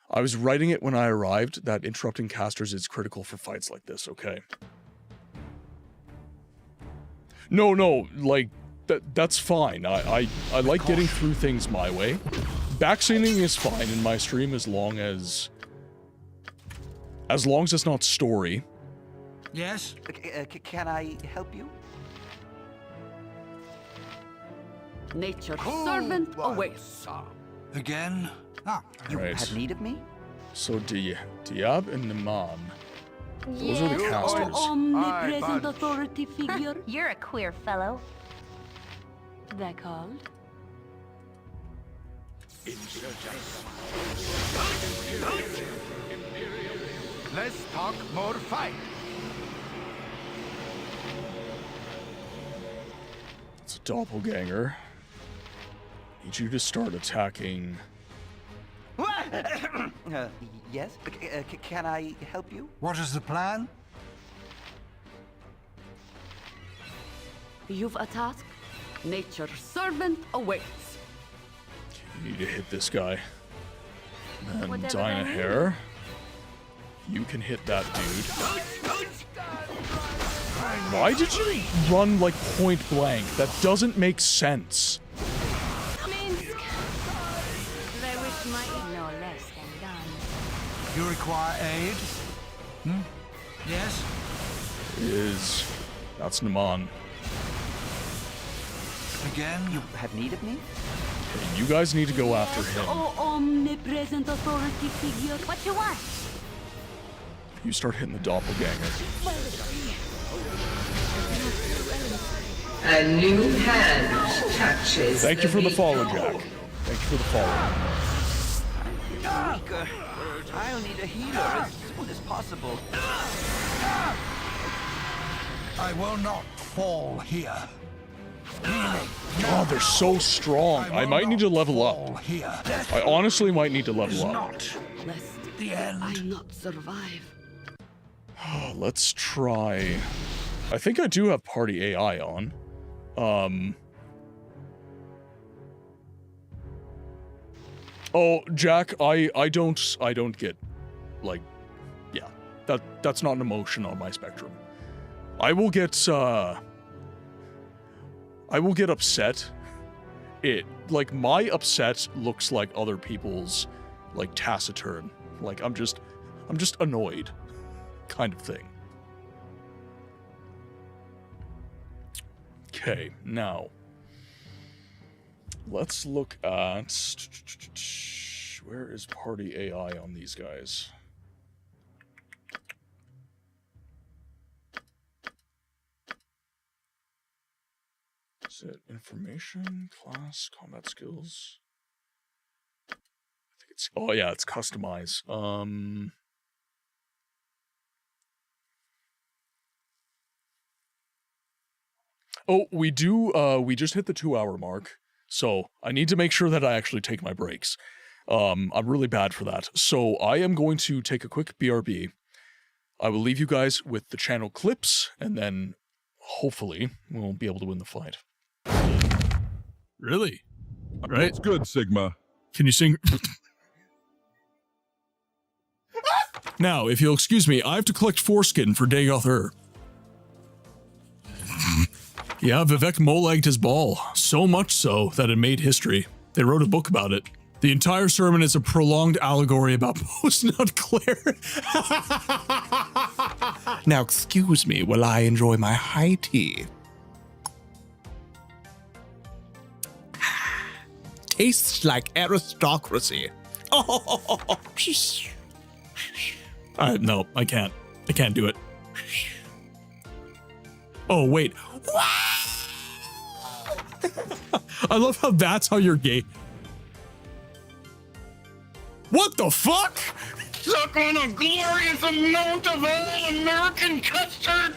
A: I was writing it when I arrived that interrupting casters is critical for fights like this, okay? No, like, that's fine. I like getting through things my way. Backseating is fine in my stream as long as it's not story.
J: Yes? Can I help you?
I: Nature's servant awaits.
F: Again?
J: You
A: Right.
J: had need of me?
A: So Diab and Naman. Those are the casters.
I: Omnipresent authority figure.
E: You're a queer fellow.
I: That called?
B: Let's talk more fight.
A: It's a doppelganger. Need you to start attacking.
J: Yes? Can I help you?
F: What is the plan?
I: You've a task. Nature's servant awaits.
A: need to hit this guy. And
I: Whatever
A: Dinah
I: that means.
A: Hare, you can hit that dude. Why did you run like point blank? That doesn't make sense.
I: Minsk. They wish my no less than done.
F: You require aid? Hmm? Yes?
A: That's Naman.
J: Again, you have need of me?
A: Okay, you guys need to go after him.
I: Oh, omnipresent authority figure.
E: What you want?
A: You start hitting the doppelganger.
C: A new hand touches.
A: Thank you for the follow,
C: beacon.
A: Jack. Thank you for the follow.
J: Weaker. I'll need a healer as soon as possible.
F: I will not fall here. Healing.
A: God, they're so strong. I might need to level up.
F: Here.
A: I honestly might need to level up.
F: Not the end.
I: not survive.
A: Let's try. I think I do have party AI on. Oh, Jack, I don't get, like, yeah, that's not an emotion on my spectrum. I will get upset. Like, my upset looks like other people's, like, taciturn. Like, I'm just annoyed, kind of thing. Okay, now let's look at where is party AI on these guys? Is it information, class, combat skills? I think it's, oh yeah, it's customize. Oh, we we just hit the 2-hour mark, so I need to make sure that I actually take my breaks. I'm really bad for that. So I am going to take a quick BRB. I will leave you guys with the channel clips, and then hopefully we'll be able to win the fight. Really? All right.
K: It's good, Sigma.
A: Can you sing? Now, if you'll excuse me, I have to collect foreskin for Dagoth. Yeah, Vivek mole-egged his ball, so much so that it made history. They wrote a book about it. The entire sermon is a prolonged allegory about post-nut Claire. Now excuse me while I enjoy my high tea. Tastes like aristocracy. Oh, no, I can't. I can't do it. Oh, wait. I love how that's how you're gay. What the fuck?
L: Suck on a glorious amount of all-American custard!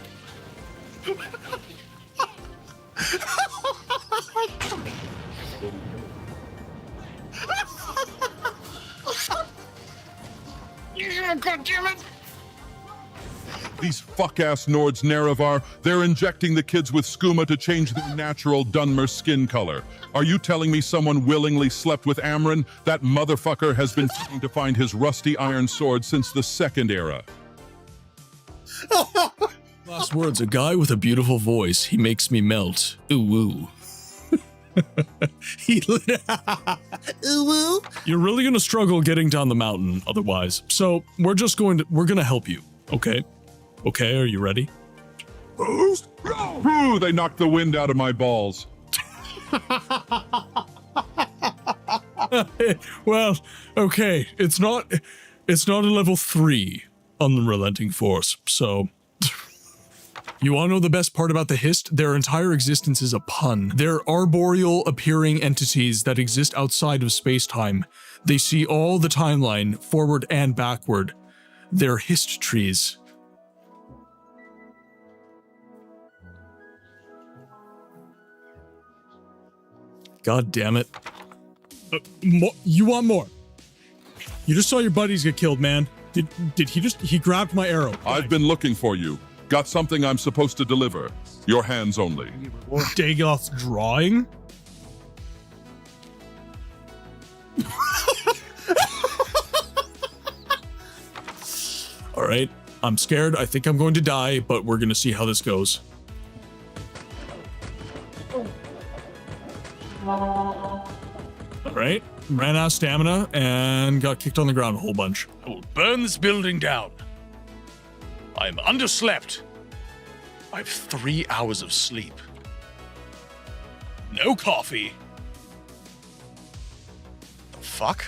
L: Yeah, goddammit!
K: These fuck-ass Nords Nerevar, they're injecting the kids with skooma to change their natural Dunmer skin color. Are you telling me someone willingly slept with Amron? That motherfucker has been trying to find his rusty iron sword since the Second Era.
A: Last words, a guy with a beautiful voice. He makes me melt. Ooh, ooh. Ooh, ooh. You're really gonna struggle getting down the mountain otherwise. So we're gonna help you, okay? Okay, are you ready?
K: Ooh, they knocked the wind out of my balls.
A: Well, okay, it's not a level 3 unrelenting force, so you wanna know the best part about the Hist? Their entire existence is a pun. They're arboreal appearing entities that exist outside of space-time. They see all the timeline, forward and backward. They're Hist trees. God damn it. You want more? You just saw your buddies get killed, man. Did he grabbed my arrow.
K: I've been looking for you. Got something I'm supposed to deliver. Your hands only.
A: Dagoth's drawing? right? I'm scared. I think I'm going to die, but we're going to see how this goes. All right. Ran out of stamina and got kicked on the ground a whole bunch. I will burn this building down. I am underslept. I have 3 hours of sleep. No coffee. The fuck?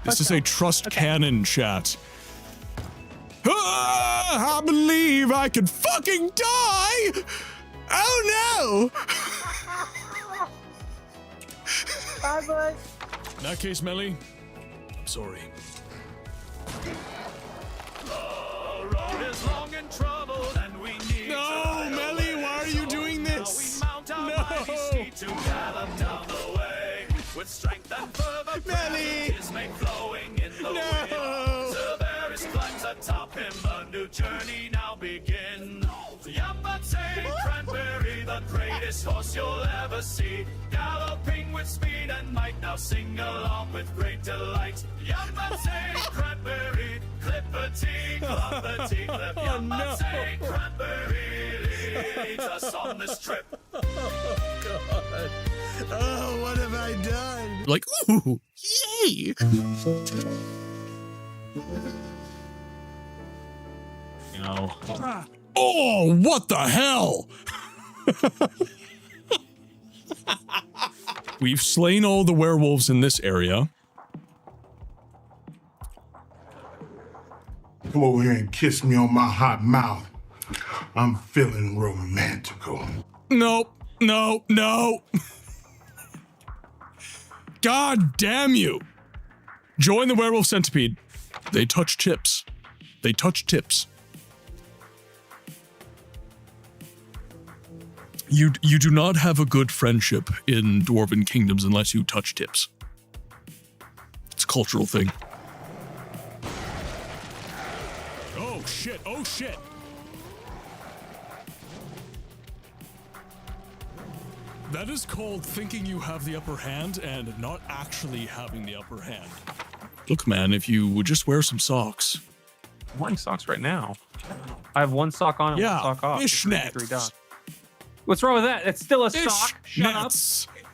A: This is a trust cannon chat. Ah, I believe I could fucking die! Oh no!
M: Bye, bud.
A: In that case, Melly, I'm sorry. No, Melly, why are you doing this? No! With strength and fervor, Melly! No! Cerberus climbs atop him, a new journey now begins. Yamate Cranberry, the greatest horse you'll ever see, galloping with speed and might, now sing along with great delight. Yamate Cranberry, clippity, cloppity, clip. Yamate Cranberry leads us on this trip. Oh, God. Oh, what have I done? Like, ooh, yay! No. Oh, what the hell? We've slain all the werewolves in this area.
N: Come over here and kiss me on my hot mouth. I'm feeling romantical.
A: Nope, no, no. God damn you. Join the werewolf centipede. They touch tips. They touch tips. You do not have a good friendship in Dwarven kingdoms unless you touch tips. It's a cultural thing. Oh shit, oh shit. That is called thinking you have the upper hand and not actually having the upper hand. Look, man, if you would just wear some socks.
O: I'm wearing socks right now. I have one sock on and one sock off.
A: Fishnets.
O: What's wrong with that? It's still a sock. Shut up.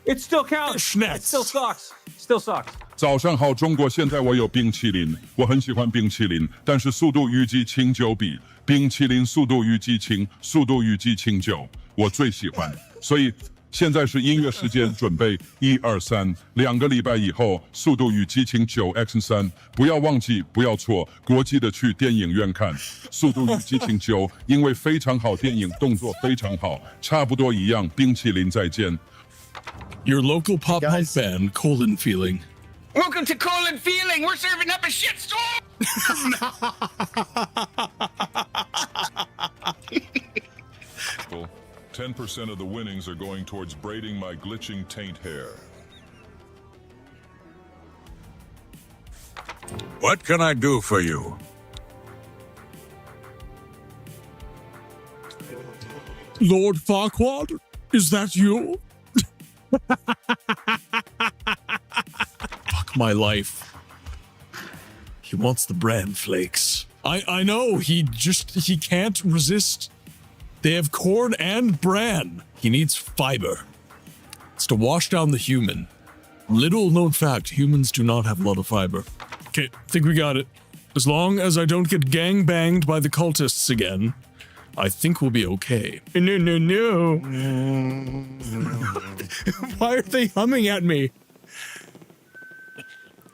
O: It still counts. It's still socks. Still socks.
K: 早上好，中国！现在我有冰淇淋，我很喜欢冰淇淋，但是速度与激情9比，冰淇淋速度与激情9，我最喜欢。所以现在是音乐时间，准备1、2、3，2个礼拜以后，速度与激情9 X3，不要忘记，不要错，国际的去电影院看速度与激情9，因为非常好，电影动作非常好，差不多一样。冰淇淋再见。
A: Your local pop punk band, Colon Feeling.
L: Welcome to Colon Feeling. We're serving up a shitstorm.
K: 10% of the winnings are going towards braiding my glitching taint hair.
F: What can I do for you?
A: Lord Farquaad, is that you? Fuck my life. He wants the bran flakes. I know, he can't resist. They have corn and bran. He needs fiber. It's to wash down the human. Little known fact, humans do not have a lot of fiber. Okay, think we got it. As long as I don't get gang banged by the cultists again, I think we'll be okay. No. Why are they humming at me?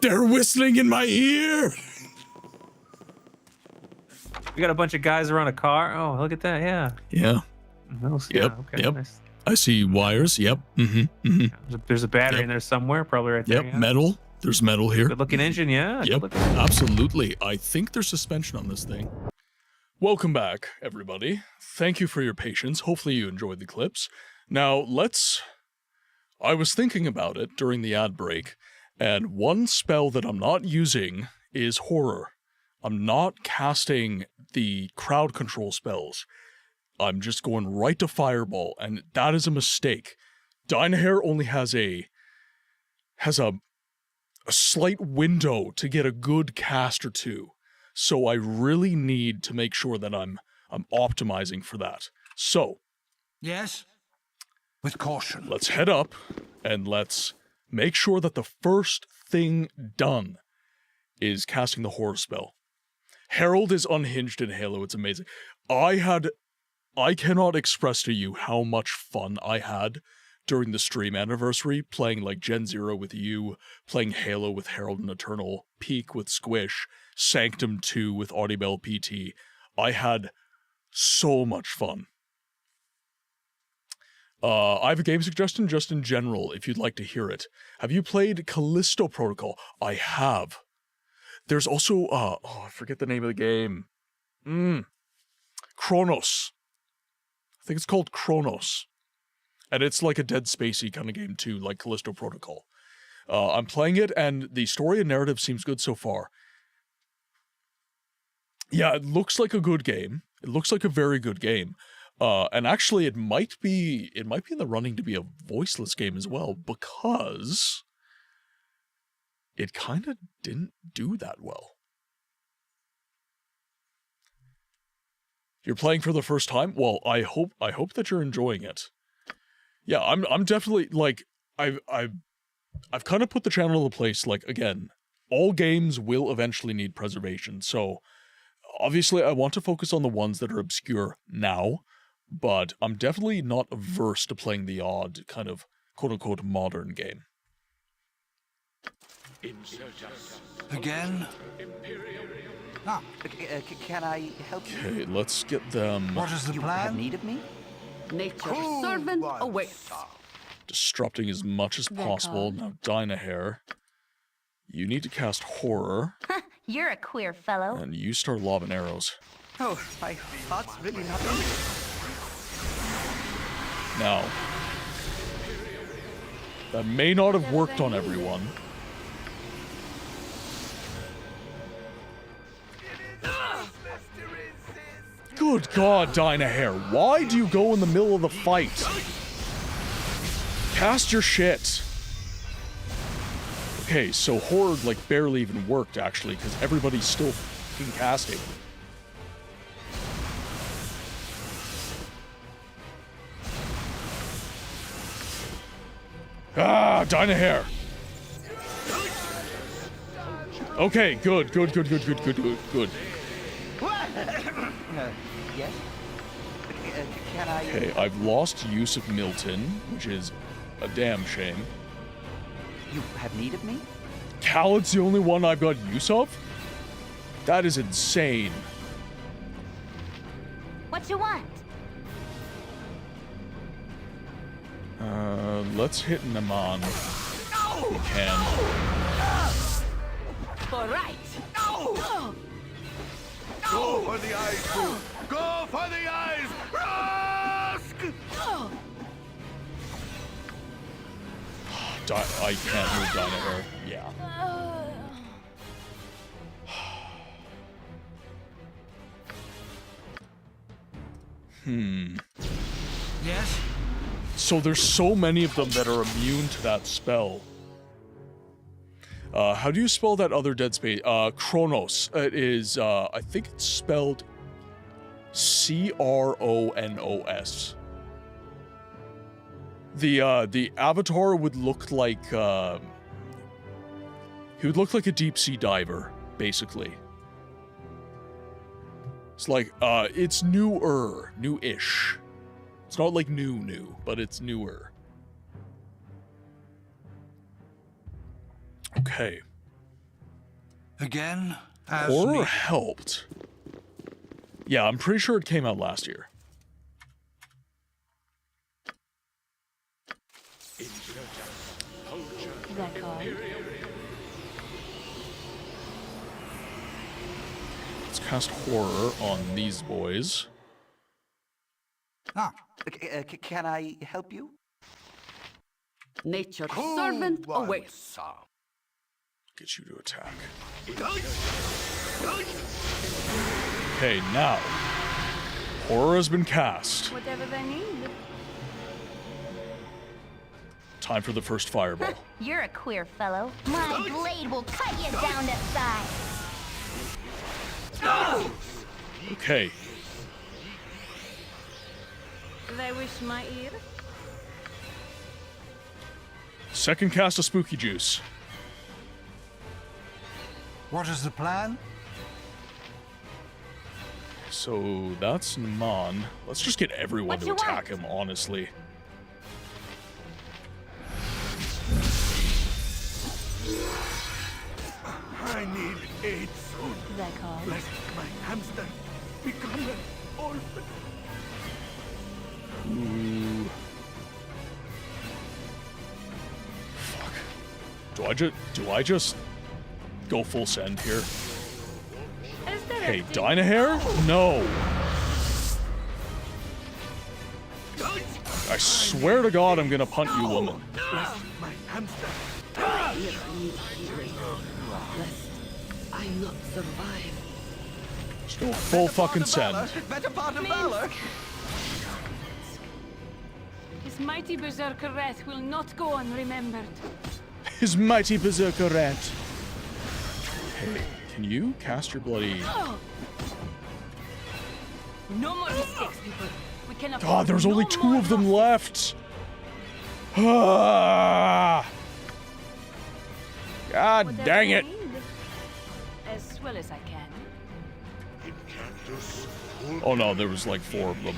A: They're whistling in my ear.
O: We got a bunch of guys around a car. Oh, look at that. Yeah.
A: Yeah.
O: Yep. Okay,
A: yep.
O: Nice.
A: I see wires. Yep.
O: There's a battery in there somewhere, probably right there.
A: Yep.
O: Yeah.
A: Metal. There's metal here.
O: Good looking engine. Yeah.
A: Yep. Absolutely. I think there's suspension on this thing. Welcome back, everybody. Thank you for your patience. Hopefully you enjoyed the clips. Now, I was thinking about it during the ad break, and one spell that I'm not using is horror. I'm not casting the crowd control spells. I'm just going right to fireball, and that is a mistake. Dynahair only has a a slight window to get a good cast or two. So I really need to make sure that I'm optimizing for that. So,
F: yes, with caution.
A: Let's head up and let's make sure that the first thing done is casting the horror spell. Herald is unhinged in Halo. It's amazing. I cannot express to you how much fun I had during the stream anniversary, playing like Gen Zero with you, playing Halo with Herald and Eternal, Peak with Squish, Sanctum 2 with Audibel PT. I had so much fun. I have a game suggestion just in general, if you'd like to hear it. Have you played Callisto Protocol? I have. There's also, I forget the name of the game. Chronos. I think it's called Chronos. And it's like a Dead Spacey kind of game too, like Callisto Protocol. I'm playing it, and the story and narrative seems good so far. Yeah, it looks like a good game. It looks like a very good game. And actually, it might be in the running to be a voiceless game as well, because it kind of didn't do that well. You're playing for the first time? Well, I hope that you're enjoying it. Yeah, I'm definitely, like, I've kind of put the channel in a place, like, again, all games will eventually need preservation, so obviously I want to focus on the ones that are obscure now, but I'm definitely not averse to playing the odd kind of quote-unquote modern game.
F: Again?
J: Can I help you?
A: Okay, let's get them...
F: What is the
J: You
F: plan?
J: have need of me?
I: Nature's servant awaits.
A: Disrupting as much as possible. Now, Dynahair, you need to cast Horror.
E: You're a queer fellow.
A: And you start lobbing arrows.
J: Oh, my heart's really not in.
A: Now, that may not have worked on everyone. Good God, Dynahair, why do you go in the middle of the fight? Cast your shit. Okay, so Horde, like, barely even worked, actually, because everybody's still fucking casting. Ah, Dynahair. Okay, good.
J: Yes? Can I...
A: Okay, I've lost use of Milton, which is a damn shame.
J: You have need of me?
A: Khaled's the only one I've got use of? That is insane.
E: What you want?
A: Let's hit Naman. If we can.
I: For right.
B: Go for the eyes, Boo! Go for the eyes! Rusk!
A: I can't move Dynahair. Yeah.
F: Yes?
A: So there's so many of them that are immune to that spell. How do you spell that other Dead Space? Chronos. It is, I think it's spelled Cronos. The avatar would look like, he would look like a deep sea diver, basically. It's like, it's new-ish. It's not like new, but it's newer. Okay.
F: Again?
A: Horror helped. Yeah, I'm pretty sure it came out last year. Let's cast Horror on these boys.
J: Can I help you?
I: Nature's servant awaits.
A: Get you to attack. Okay, now. Horror has been cast.
I: Whatever they need.
A: Time for the first fireball.
E: You're a queer fellow. My blade will cut you down to size.
A: Okay.
I: They wish my ear.
A: Second cast of Spooky Juice.
F: What is the plan?
A: So that's Mon. Let's just get everyone to attack him, honestly.
B: I need aid soon.
I: That call.
B: Lest my hamster become an orphan.
A: Ooh. Fuck. Do I just go full send here? Hey, Dynahair? No. I swear to God, I'm gonna punt you, woman.
B: My hamster.
C: I not survive.
A: Just go full fucking send.
J: Better part of valor.
I: His mighty berserker wrath will not go unremembered.
A: His mighty berserker rat. Hey, can you cast your bloody...
I: No more mistakes, people. We cannot.
A: God, there's only 2 of them left. Ah! God dang it.
I: As well as I can.
A: Oh no, there was like 4 of them.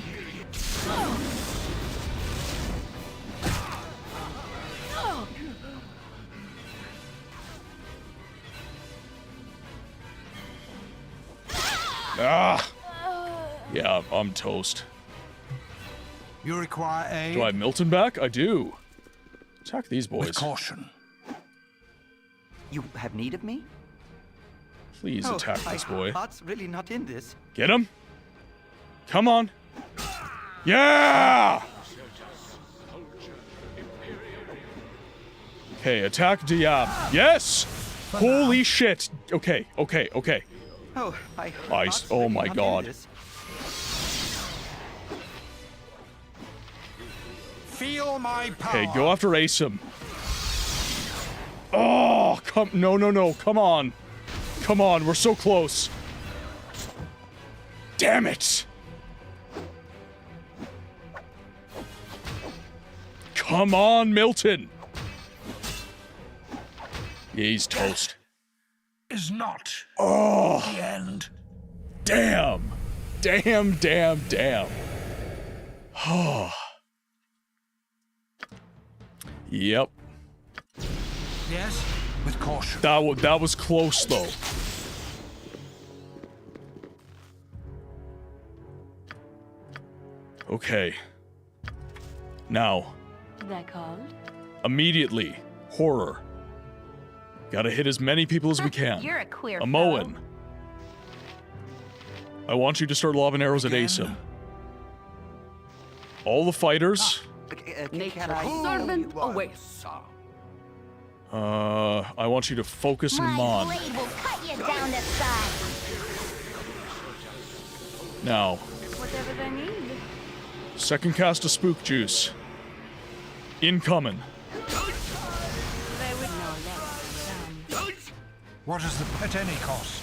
A: Ah! Yeah, I'm toast.
F: You require aid?
A: Do I have Milton back? I do. Attack these boys.
F: With caution.
J: You have need of me?
A: Please attack this boy.
J: My heart's really not in this.
A: Get him. Come on. Yeah! Okay, attack Diab. Yes! Holy shit. Okay.
J: Oh,
A: Oh my God.
F: Feel my power.
A: Okay, go after Asim. Oh, no. Come on. Come on, we're so close. Damn it. Come on, Milton. Yeah, he's toast.
F: Is not
A: the
F: end.
A: Damn. Oh. Yep.
F: Yes, with caution.
A: That was close though. Okay. Now.
I: That called?
A: Immediately. Horror. Gotta hit as many people as we can.
E: You're a queer
A: Amoan. I want you to start lobbing arrows at Asim. All the fighters.
C: Servant awaits.
A: I want you to focus on Mon.
E: My blade will cut you down to size.
A: Now.
I: Whatever they need.
A: Second cast of Spook Juice. Incoming.
I: They would know less.
F: What is the at any cost?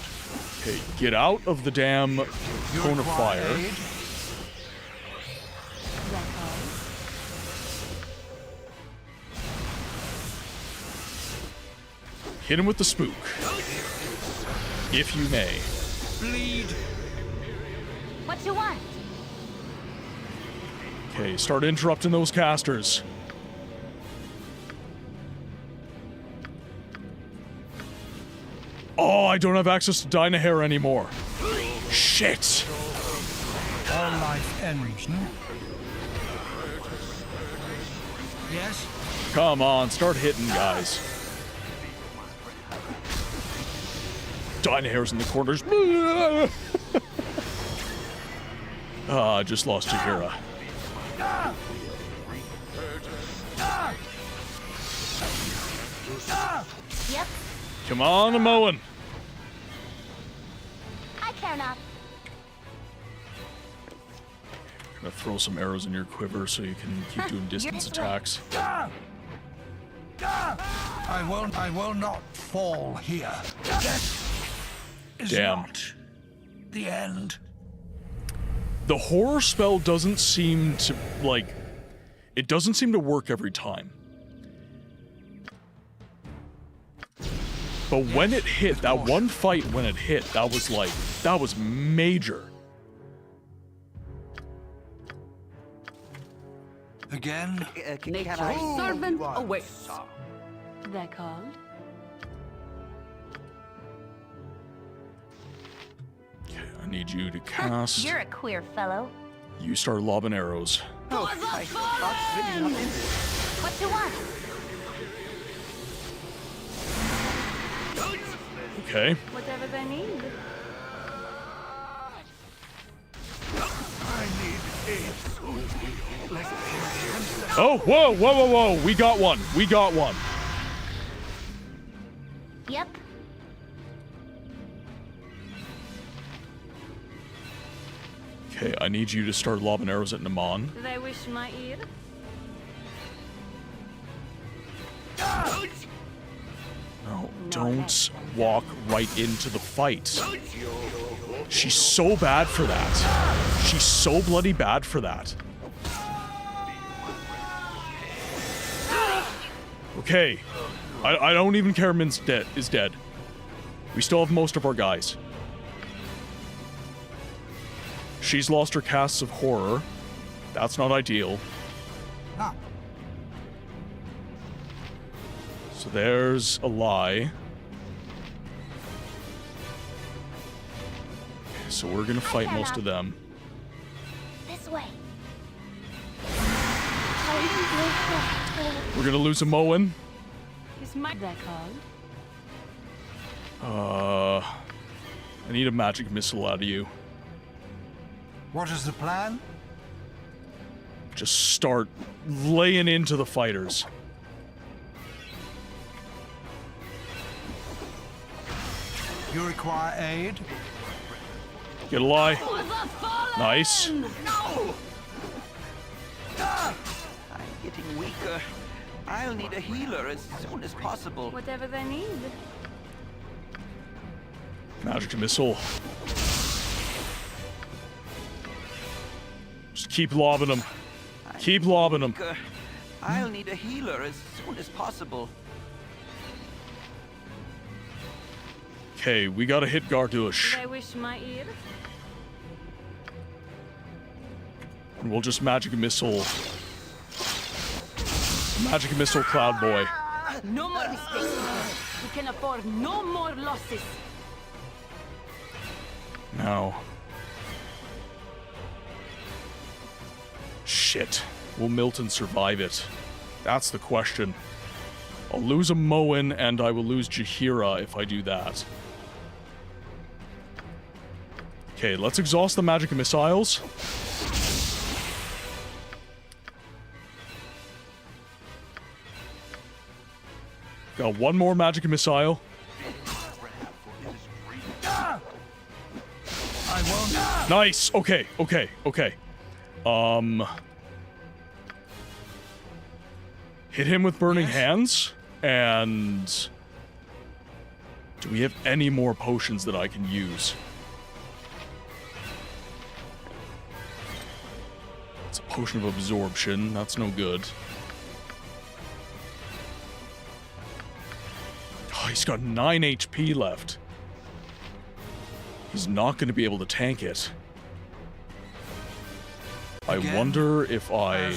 A: Okay, get out of the damn cone of fire. Hit him with the spook. If you may.
F: Bleed.
E: What you want?
A: Okay, start interrupting those casters. Oh, I don't have access to Dynahair anymore. Shit.
F: All life ends. Yes?
A: Come on, start hitting, guys. Dynahair's in the corners. I just lost Jagira.
E: Yep.
A: Come on, Amoan.
E: I care not.
A: Gonna throw some arrows in your quiver so you can keep doing distance attacks.
F: I will not fall here. Death is not the end.
A: The horror spell doesn't seem to, like, it doesn't seem to work every time. But when it hit, that one fight when it hit, that was like, that was major.
F: Again?
C: Nature's servant awaits.
I: They're called?
A: Okay, I need you to cast.
E: You're a queer fellow.
A: You start lobbing arrows.
E: What you want?
A: Okay.
I: Whatever they need.
A: Oh, whoa, whoa, whoa, whoa. We got one. We got one.
E: Yep.
A: Okay, I need you to start lobbing arrows at Naman.
I: Do they wish my ear?
A: No, don't walk right into the fight. She's so bad for that. She's so bloody bad for that. Okay. I don't even care Min's is dead. We still have most of our guys. She's lost her casts of horror. That's not ideal. So there's a lie. So we're gonna fight most of them.
E: This way.
A: We're gonna lose a Moen.
I: Is my that called?
A: I need a magic missile out of you.
F: What is the plan?
A: Just start laying into the fighters.
F: You require aid?
A: Get a lie. Nice.
J: No! I'm getting weaker. I'll need a healer as soon as possible.
I: Whatever they need.
A: Magic missile. Just keep lobbing them. Keep lobbing them.
J: I'll need a healer as soon as possible.
A: Okay, we gotta hit Gardush.
I: Do they wish my ear?
A: And we'll just magic missile. Magic missile Cloud Boy.
I: No more mistakes. We can afford no more losses.
A: Now. Shit. Will Milton survive it? That's the question. I'll lose a Moen and I will lose Jaheira if I do that. Okay, let's exhaust the magic missiles. Got one more magic missile. Nice. Okay. Hit him with burning hands, and do we have any more potions that I can use? It's a potion of absorption. That's no good. Oh, he's got 9 HP left. He's not going to be able to tank it. I wonder if I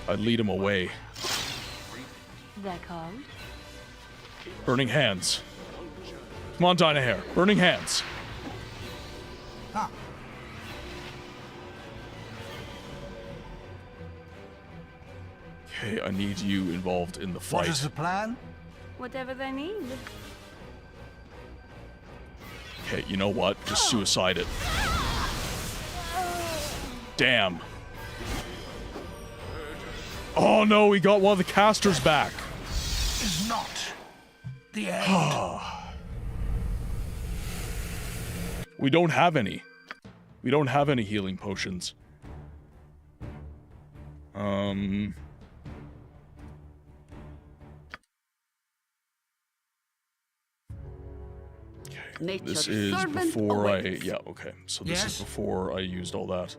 A: lead him away.
I: They're called?
A: Burning hands. Come on, Dynahair. Burning hands. Okay, I need you involved in the fight.
F: What is the plan?
I: Whatever they need.
A: Okay, you know what? Just suicide it. Damn. Oh no, he got one of the casters back.
F: Is not the end.
A: We don't have any. We don't have any healing potions. This
C: Nature's
A: is
C: servant
A: before
C: awaits.
A: yeah, okay. So this is
F: Yes?
A: before I used all that.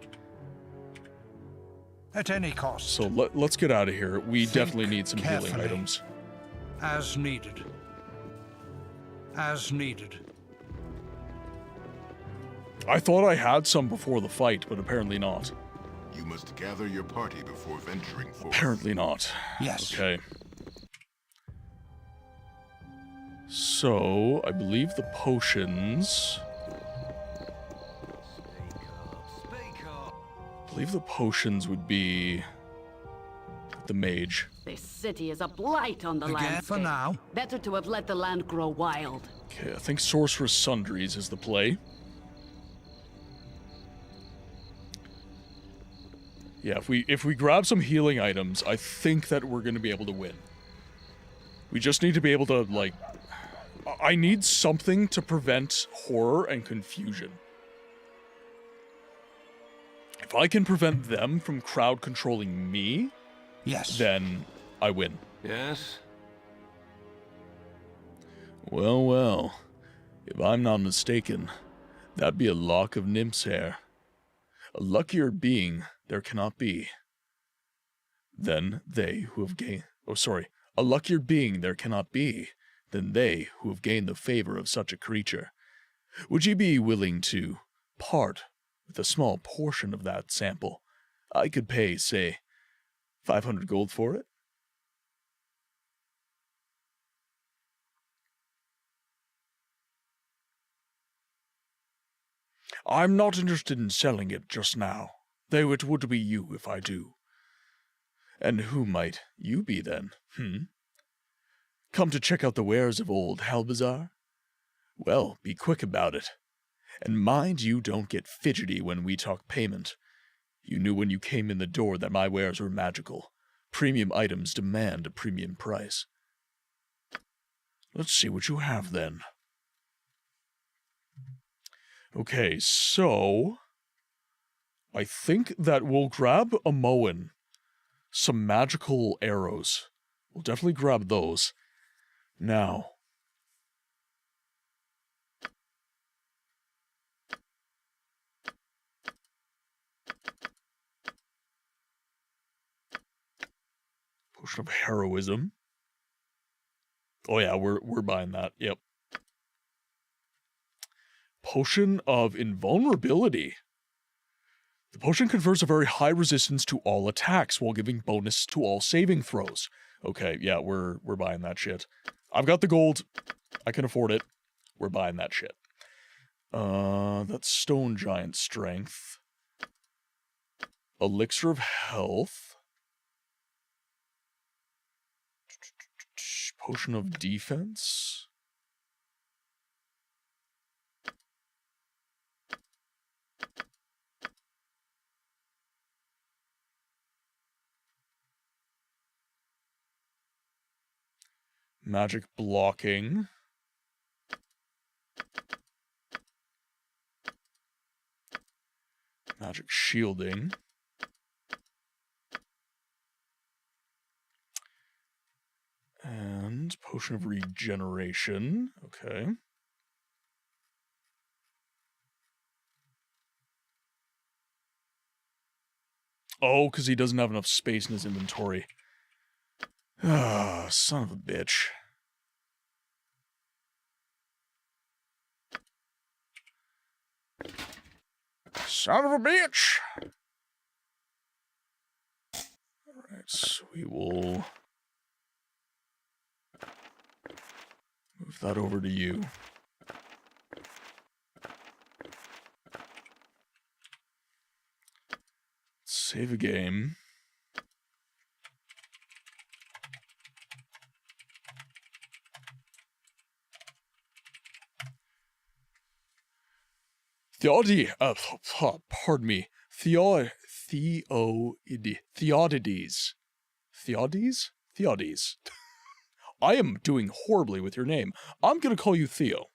F: At any cost.
A: So let's get out of here. We
F: Think
A: definitely need some healing
F: carefully.
A: items.
F: As needed. As needed.
A: I thought I had some before the fight, but apparently not.
B: You must gather your party before venturing forth.
A: Apparently not.
F: Yes.
A: Okay. So, I believe the potions... I believe the potions would be... the mage.
C: This city is a blight on the
F: Again
C: landscape.
F: for now.
C: Better to have let the land grow wild.
A: Okay, I think Sorcerer's Sundries is the play. Yeah, if we grab some healing items, I think that we're going to be able to win. We just need to be able to, like... I need something to prevent horror and confusion. If I can prevent them from crowd controlling me,
F: yes,
A: then I win.
G: Yes?
A: Well, well. If I'm not mistaken, that'd be a lock of nymph's hair. A luckier being there cannot be than they who have gained... Oh, sorry. A luckier being there cannot be than they who have gained the favor of such a creature. Would ye be willing to part with a small portion of that sample? I could pay, say, 500 gold for it. I'm not interested in selling it just now, though it would be you if I do. And who might you be then, Come to check out the wares of old Halbazar? Well, be quick about it. And mind you don't get fidgety when we talk payment. You knew when you came in the door that my wares were magical. Premium items demand a premium price. Let's see what you have then. Okay, so... I think that we'll grab a Moen. Some magical arrows. We'll definitely grab those. Now... Potion of Heroism. Oh yeah, we're buying that. Yep. Potion of Invulnerability. The potion confers a very high resistance to all attacks while giving bonus to all saving throws. Okay, yeah, we're buying that shit. I've got the gold. I can afford it. We're buying that shit. That's Stone Giant Strength. Elixir of Health. Potion of Defense. Magic Blocking. Magic Shielding. And Potion of Regeneration. Okay. Oh, because he doesn't have enough space in his inventory. Ah, son of a bitch. Son of a bitch! Alright, so we will move that over to you. Save a game. Pardon me. Theodides. Theodides? I am doing horribly with your name. I'm gonna call you Theo.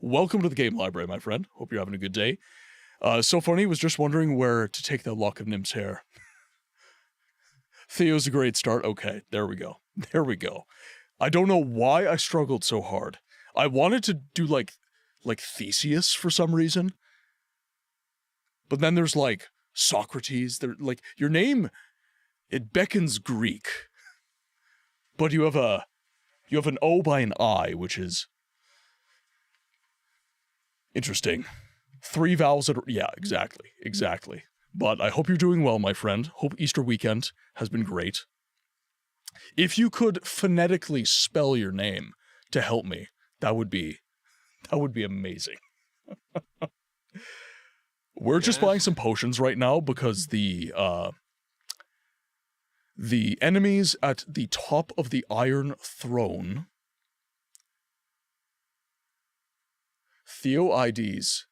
A: Welcome to the game library, my friend. Hope you're having a good day. So funny, was just wondering where to take that lock of Nymph's hair. Theo's a great start. Okay, there we go. There we go. I don't know why I struggled so hard. I wanted to do, like, like Theseus for some reason. But then there's like Socrates. There, like your name, it beckons Greek, but you have an O by an I, which is interesting. 3 vowels that are, yeah, exactly. But I hope you're doing well, my friend. Hope Easter weekend has been great. If you could phonetically spell your name to help me, that would be amazing. We're just buying some potions right now because the enemies at the top of the Iron Throne, Theoides.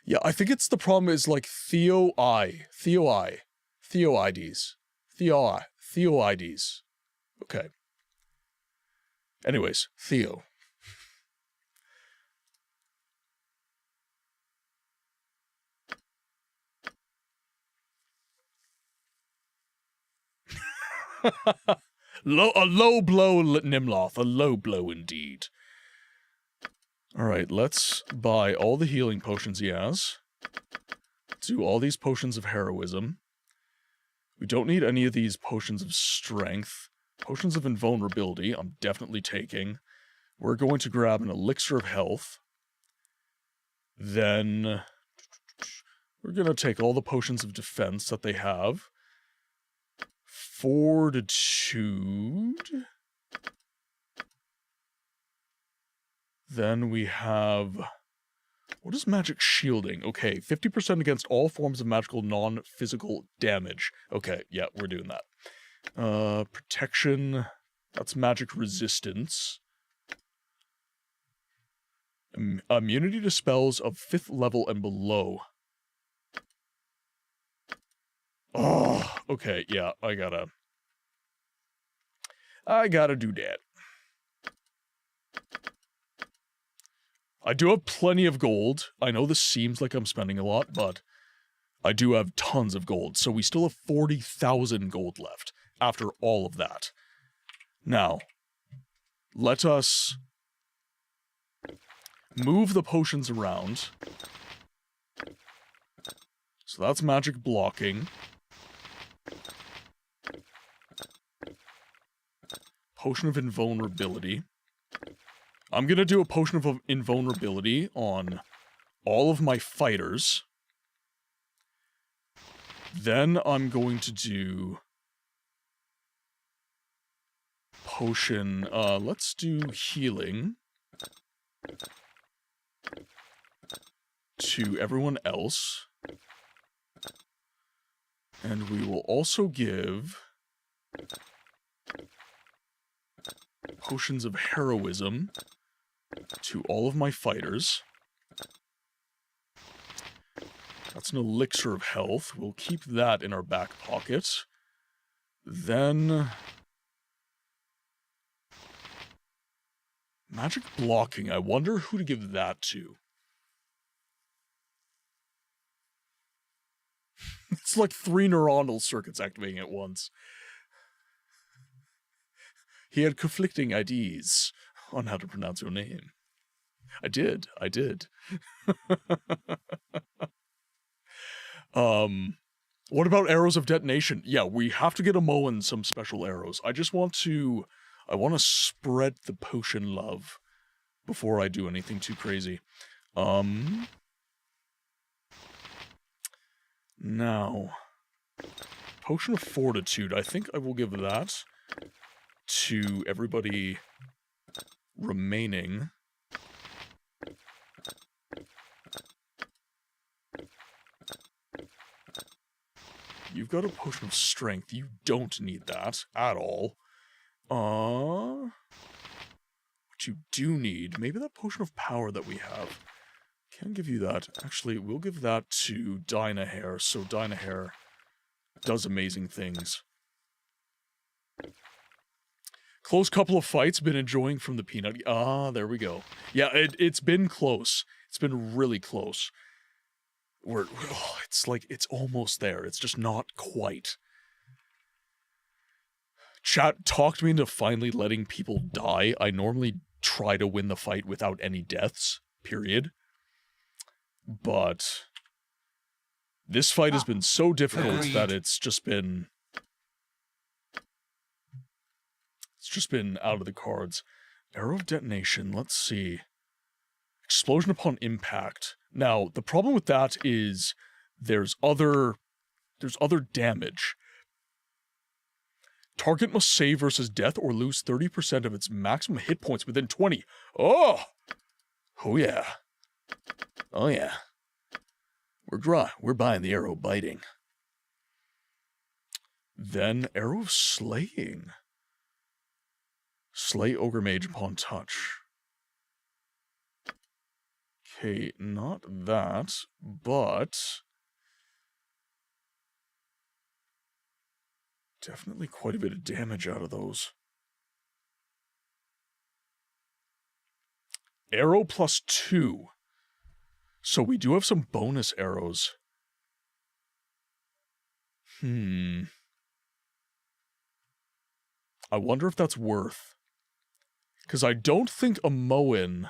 A: Yeah, I think it's the problem is like Theoides. Okay. Anyways, Theo. A low blow, Nimloth. A low blow indeed. Alright, let's buy all the healing potions he has. Do all these potions of heroism. We don't need any of these potions of strength. Potions of invulnerability, I'm definitely taking. We're going to grab an elixir of health. Then we're going to take all the potions of defense that they have. Fortitude. Then we have... What is magic shielding? Okay, 50% against all forms of magical non-physical damage. Okay, yeah, we're doing that. Protection. That's magic resistance. Immunity to spells of 5th level and below. Oh, okay, yeah, I gotta do that. I do have plenty of gold. I know this seems like I'm spending a lot, but I do have tons of gold. So we still have 40,000 gold left after all of that. Now, let us move the potions around. So that's magic blocking. Potion of invulnerability. I'm gonna do a potion of invulnerability on all of my fighters. Then I'm going to do potion, let's do healing to everyone else. And we will also give potions of heroism to all of my fighters. That's an elixir of health. We'll keep that in our back pocket. Then... magic blocking. I wonder who to give that to. It's like 3 neuronal circuits activating at once. He had conflicting ideas on how to pronounce your name. I did. What about arrows of detonation? Yeah, we have to get a Mo and some special arrows. I want to spread the potion love before I do anything too crazy. Now, potion of fortitude. I think I will give that to everybody remaining. You've got a potion of strength. You don't need that at all. What you do need, maybe that potion of power that we have. Can't give you that. Actually, we'll give that to Dynahair, so Dynahair does amazing things. Close couple of fights, been enjoying from the peanut. Ah, there we go. Yeah, it's been close. It's been really close. It's like, it's almost there. It's just not quite. Chat talked me into finally letting people die. I normally try to win the fight without any deaths, period. But this fight has been so difficult that it's just been out of the cards. Arrow of detonation, let's see. Explosion upon impact. Now, the problem with that is there's other damage. Target must save versus death or lose 30% of its maximum hit points within 20. Oh! Oh yeah. Oh yeah. We're buying the arrow biting. Then arrow of slaying. Slay ogre mage upon touch. Okay, not that, but definitely quite a bit of damage out of those. Arrow +2. So we do have some bonus arrows. I wonder if that's worth. Because I don't think a Moen...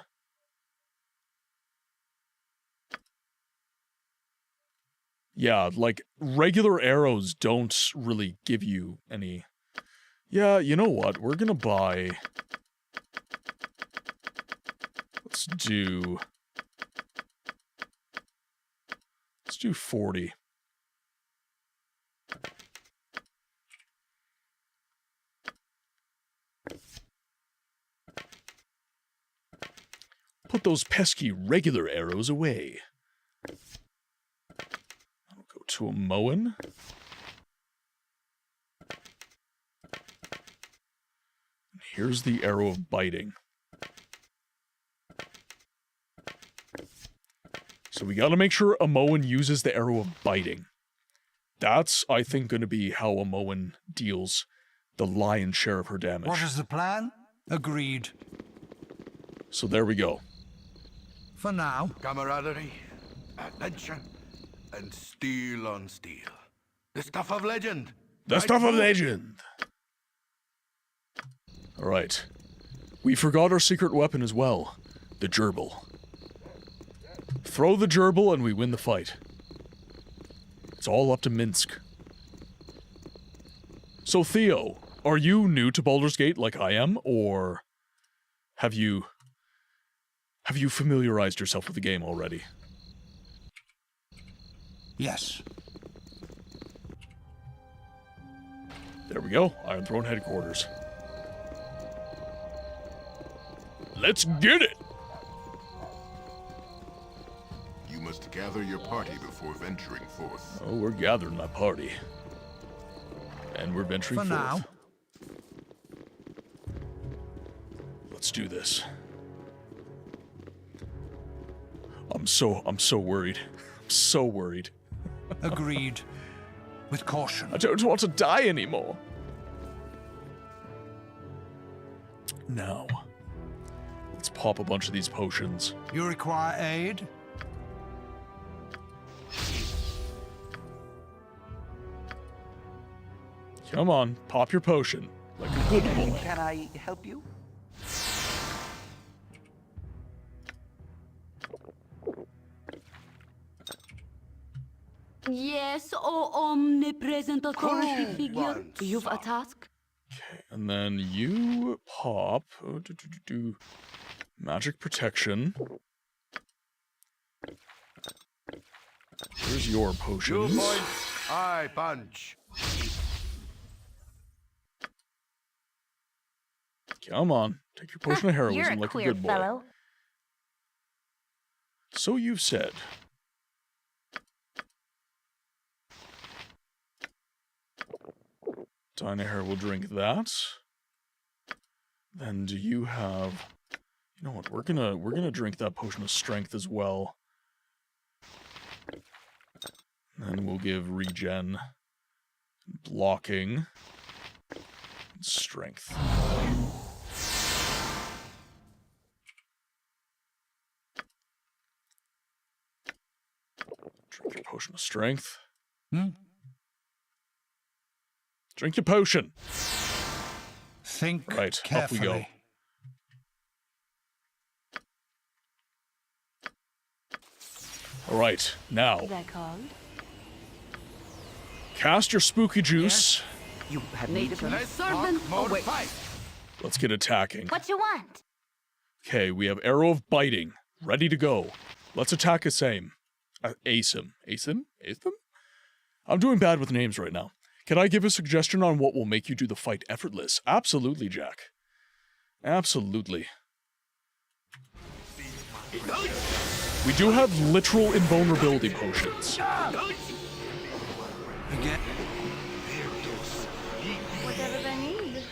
A: Yeah, like, regular arrows don't really give you any... Yeah, you know what? We're gonna buy... Let's do 40. Put those pesky regular arrows away. I'll go to a Moen. Here's the arrow of biting. So we gotta make sure a Moen uses the arrow of biting. That's, I think, gonna be how a Moen deals the lion's share of her damage.
F: What is the plan? Agreed.
A: So there we go.
F: For now.
B: Camaraderie, adventure, and steel on steel. The stuff of legend.
A: The stuff of legend. Alright. We forgot our secret weapon as well. The gerbil. Throw the gerbil and we win the fight. It's all up to Minsk. So Theo, are you new to Baldur's Gate like I am, or have you familiarized yourself with the game already?
F: Yes.
A: There we go. Iron Throne headquarters. Let's get it!
P: You must gather your party before venturing forth.
A: Oh, we're gathering my party. And we're venturing forth.
F: For now.
A: Let's do this. I'm so worried. I'm so worried.
F: Agreed. With caution.
A: I don't want to die anymore. Now, let's pop a bunch of these potions.
F: You require aid?
A: Come on, pop your potion. Like a good boy.
J: Can I help you?
C: Yes, oh omnipresent authority figure. You've a task?
A: Okay, and then you pop... magic protection. Here's your potions.
B: 2 points, I punch.
A: Come on, take your potion of heroism
E: You're a
A: like
E: queer
A: a good boy.
E: fellow.
A: So you've said. Dynahair will drink that. Then do you have... You know what, we're gonna drink that potion of strength as well. Then we'll give regen, blocking, and strength. Drink your potion of strength. Drink your potion.
F: Think
A: right,
F: carefully.
A: up we go. Alright, now.
I: They're called.
A: Cast your spooky juice.
J: You have need of me?
I: Servant.
D: Oh, wait.
A: Let's get attacking.
E: What you want?
A: Okay, we have Arrow of Biting. Ready to go. Let's attack Asame. Asem. Asem? Asem? I'm doing bad with names right now. Can I give a suggestion on what will make you do the fight effortless? Absolutely, Jack. Absolutely. We do have literal invulnerability potions.
J: Again?
I: Whatever they need.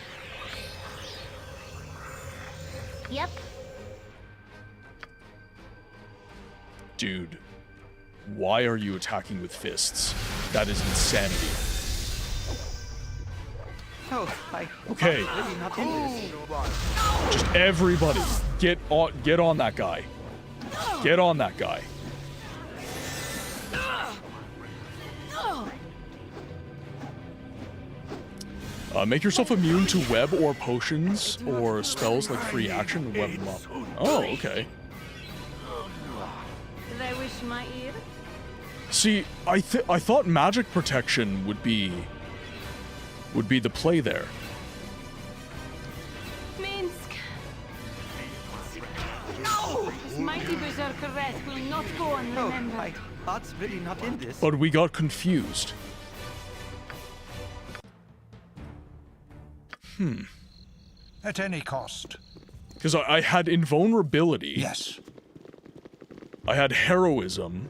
E: Yep.
A: Dude, why are you attacking with fists? That is insanity.
J: Oh,
A: Okay. Just everybody, get on that guy. Get on that guy. Make yourself immune to web or potions or spells like free action and web them up. Oh, okay.
I: Do they wish my ear?
A: See, I thought magic protection would be the play there.
I: Minsk. No! This mighty berserker wrath will not go unremembered.
J: My heart's really not in this.
A: But we got confused.
F: At any cost.
A: Because I had invulnerability.
F: Yes.
A: I had heroism.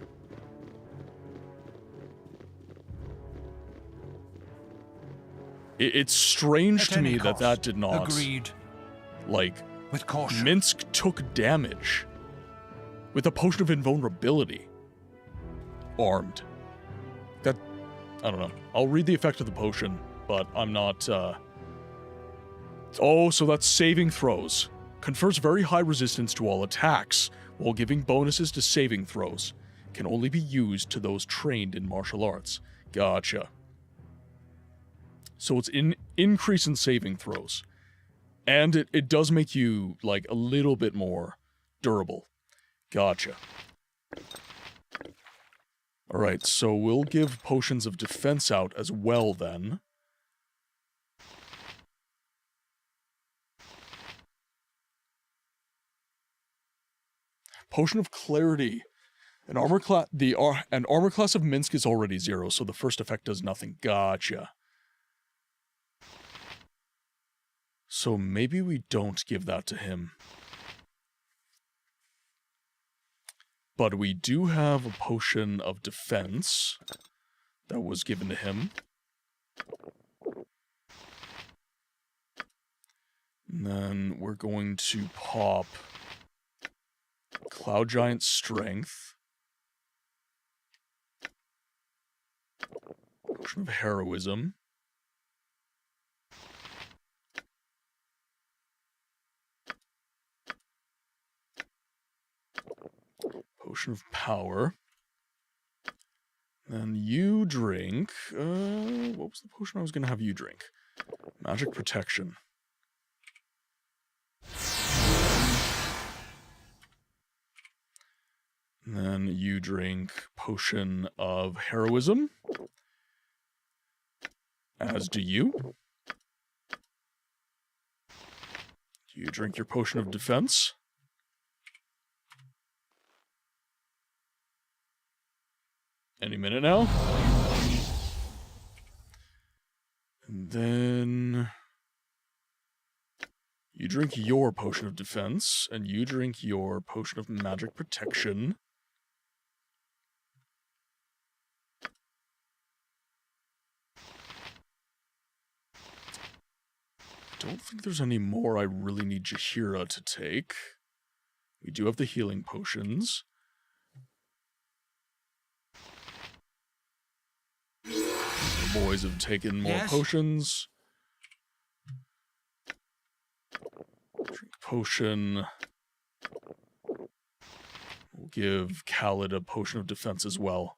A: It's strange to me that that did not.
F: Agreed.
A: Like,
F: with caution.
A: Minsk took damage with a potion of invulnerability. Armed. That, I don't know. I'll read the effect of the potion, but I'm not, Oh, so that's saving throws. Confers very high resistance to all attacks, while giving bonuses to saving throws. Can only be used to those trained in martial arts. Gotcha. So it's an increase in saving throws. And it does make you, like, a little bit more durable. Gotcha. Alright, so we'll give potions of defense out as well, then. Potion of Clarity. An armor class of Minsk is already 0, so the first effect does nothing. Gotcha. So maybe we don't give that to him. But we do have a potion of defense that was given to him. And then we're going to pop Cloud Giant Strength. Potion of Heroism. Potion of Power. Then you drink... what was the potion I was going to have you drink? Magic Protection. And then you drink Potion of Heroism. As do you. You drink your Potion of Defense. Any minute now. And then you drink your Potion of Defense, and you drink your Potion of Magic Protection. I don't think there's any more I really need Jaheira to take. We do have the healing potions. The boys have taken more potions. Drink potion. We'll give Khalid a potion of defense as well.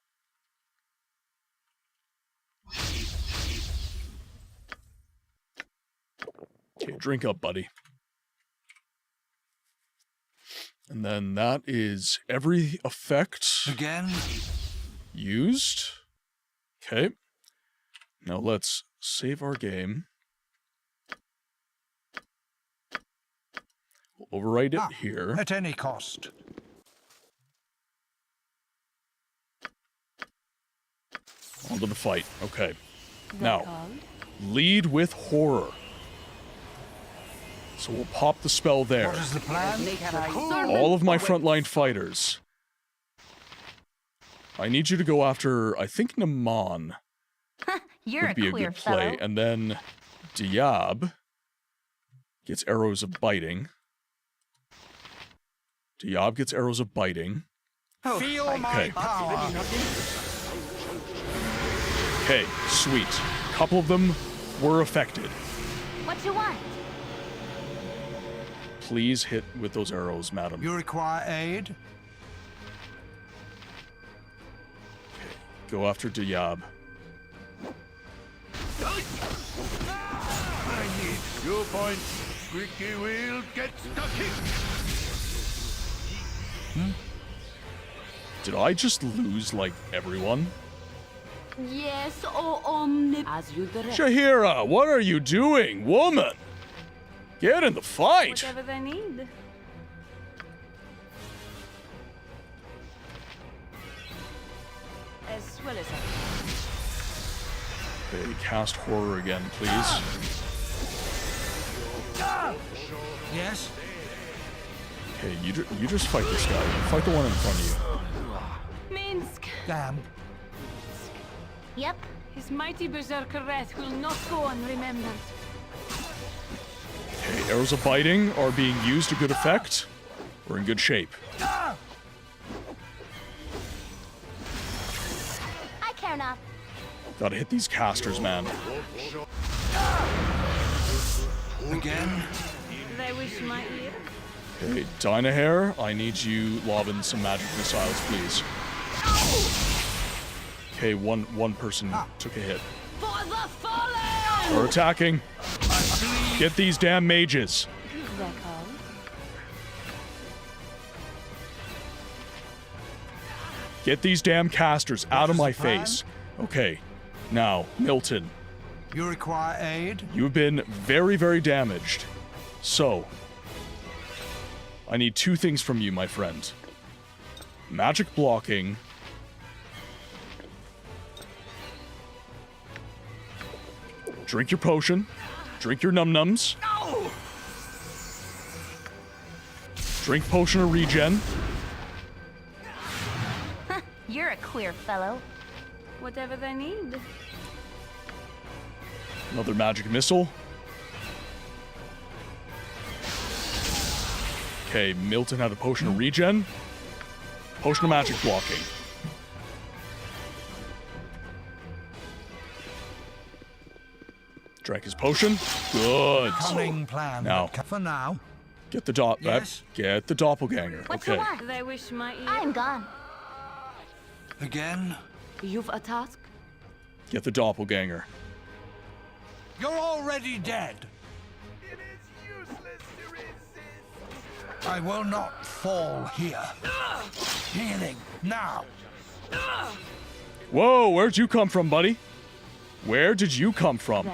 A: Okay, drink up, buddy. And then that is every effect
F: Again?
A: used. Okay. Now let's save our game. We'll overwrite it here.
F: At any cost.
A: On to the fight. Okay. Now, lead with horror. So we'll pop the spell there.
F: What is the plan?
A: All of my frontline fighters. I need you to go after, I think, Naman
E: You're
A: would be a
E: queer
A: good play.
E: fellow.
A: And then Diab gets arrows of biting. Diab gets arrows of biting.
F: Feel my power.
A: Okay, sweet. A couple of them were affected.
E: What you want?
A: Please hit with those arrows, madam.
F: You require aid?
A: Go after Diab.
B: I need 2 points. Squeaky wheel, get stucky.
A: Did I just lose, like, everyone?
C: Yes, oh as you direct.
A: Shahira, what are you doing, woman? Get in the fight.
I: Whatever they need. As well as I can.
A: Okay, cast horror again, please.
F: Yes?
A: Okay, you just fight this guy. Fight the one in front of you.
I: Minsk.
F: Damn.
E: Yep.
I: His mighty berserker wrath will not go unremembered.
A: Okay, arrows of biting are being used to good effect. We're in good shape.
E: I care not.
A: Gotta hit these casters, man.
F: Again?
I: They wish my ear.
A: Okay, Dynahair, I need you lobbing some magic missiles, please. Okay, one person took a hit.
I: For the fallen!
A: We're attacking. Get these damn mages. Get these damn casters out of my face. Okay, now, Milton.
F: You require aid?
A: You've been very, very damaged. So, I need 2 things from you, my friend. Magic blocking. Drink your potion. Drink your num-nums.
F: No!
A: Drink potion of regen.
E: You're a queer fellow.
I: Whatever they need.
A: Another magic missile. Okay, Milton had a potion of regen. Potion of magic blocking. Drank his potion. Good.
F: Cunning plan.
A: Now,
F: For now.
A: get the
F: Yes?
A: get the doppelganger.
E: What
A: Okay.
E: you want?
I: They wish my ear.
E: I'm gone.
F: Again?
C: You've a task?
A: Get the doppelganger.
F: You're already dead.
B: It is useless to resist.
F: I will not fall here. Healing now.
A: Whoa, where'd you come from, buddy? Where did you come from?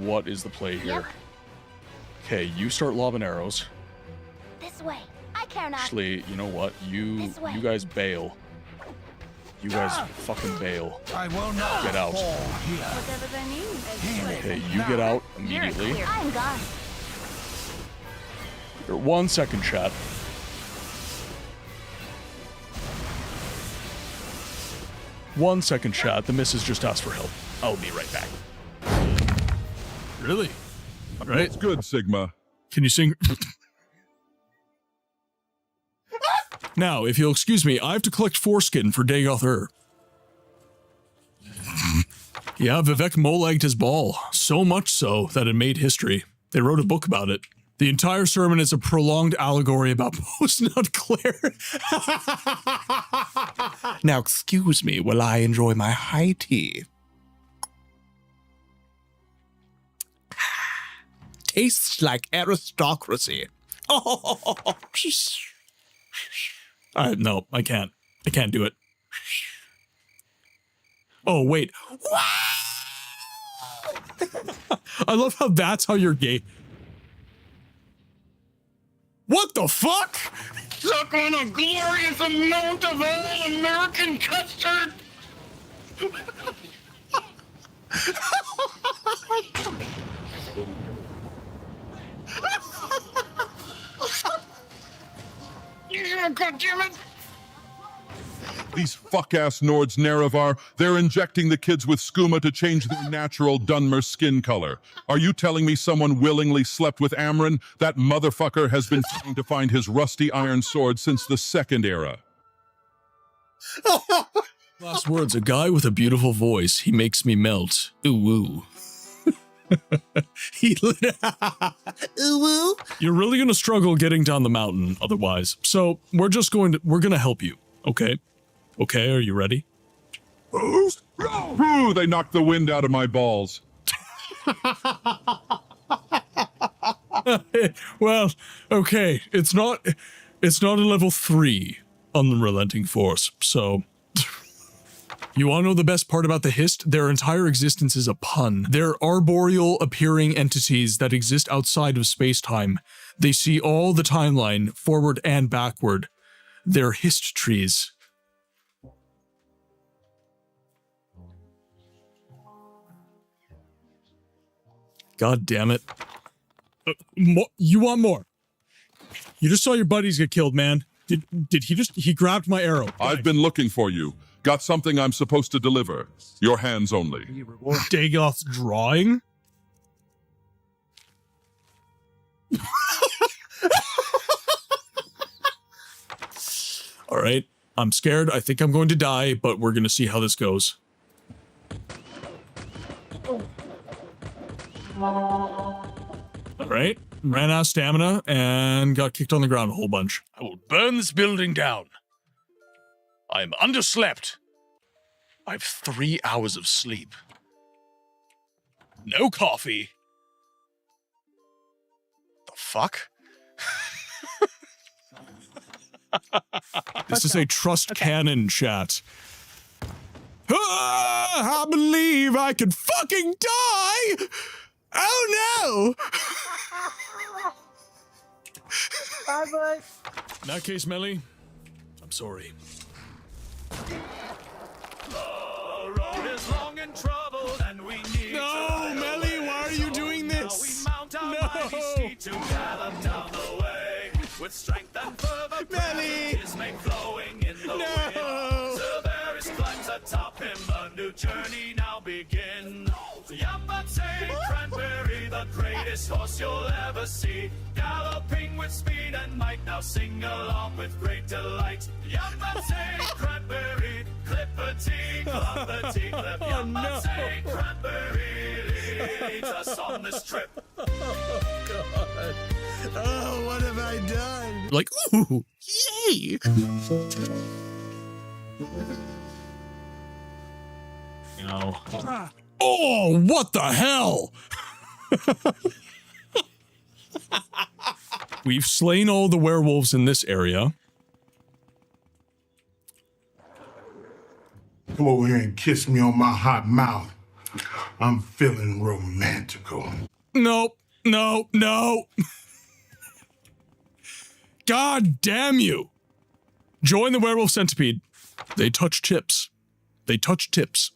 A: What is the play here?
E: Yep.
A: Okay, you start lobbing arrows.
E: This way. I care not.
A: Actually, you know what? You guys bail. You guys fucking bail.
F: I will not
A: Get out.
F: fall here.
I: Whatever they need.
A: Okay, you get out immediately.
E: I'm gone.
A: You're 1 second, chat. One second, chat. The missus just asked for help. I'll be right back. Really? All right.
K: It's good, Sigma.
A: Can you sing? Now, if you'll excuse me, I have to collect foreskin for Dagoth. Yeah, Vivek molagged his ball. So much so that it made history. They wrote a book about it. The entire sermon is a prolonged allegory about post-nut Claire. Now, excuse me while I enjoy my high tea.
Q: tastes like aristocracy. Oh,
A: no, I can't. I can't do it. Oh, wait. I love how that's how you're gay. What the fuck?
L: Suck on a glorious amount of all-American custard! Yeah, goddammit!
K: These fuck-ass Nords Nerevar, they're injecting the kids with skooma to change their natural Dunmer skin color. Are you telling me someone willingly slept with Amryn? That motherfucker has been trying to find his rusty iron sword since the Second Era.
A: Last words, a guy with a beautiful voice. He makes me melt. Ooh, ooh. You're really gonna struggle getting down the mountain otherwise. So we're gonna help you, okay? Okay, are you ready?
K: Ooh, they knocked the wind out of my balls.
A: Well, okay, it's not a level 3 unrelenting force, so you want to know the best part about the Hist? Their entire existence is a pun. They're arboreal appearing entities that exist outside of space-time. They see all the timeline, forward and backward. They're Hist trees. God damn it. You want more? You just saw your buddies get killed, man. Did he grabbed my arrow.
K: I've been looking for you. Got something I'm supposed to deliver. Your hands only.
A: Dagoth's drawing? All right, I'm scared. I think I'm going to die, but we're going to see how this goes. All right, ran out of stamina and got kicked on the ground a whole bunch. I will burn this building down. I am underslept. I have 3 hours of sleep. No coffee. The fuck? This is a trust cannon chat. I believe I could fucking die! Oh no!
M: Bye, bud.
A: In that case, Melly, I'm sorry.
B: The road is long and troubled, and we need
A: No, Melly, why are you doing this? No!
B: to gallop down the way with strength and fervor.
A: Melly!
B: Is made flowing in the wind. Severus climbs atop him. A new journey now begins. Yamate Cranberry, the greatest horse you'll ever see, galloping with speed and might. Now sing along with great delight. Yamate Cranberry, clippity, cloppity, clip. Yamate Cranberry leads us on this trip.
Q: Oh, God. Oh, what have I done?
A: Like, ooh, yay! You know. Oh, what the hell? We've slain all the werewolves in this area.
N: Come over here and kiss me on my hot mouth. I'm feeling romantical.
A: Nope. No, no. God damn you. Join the werewolf centipede. They touch tips. They touch tips.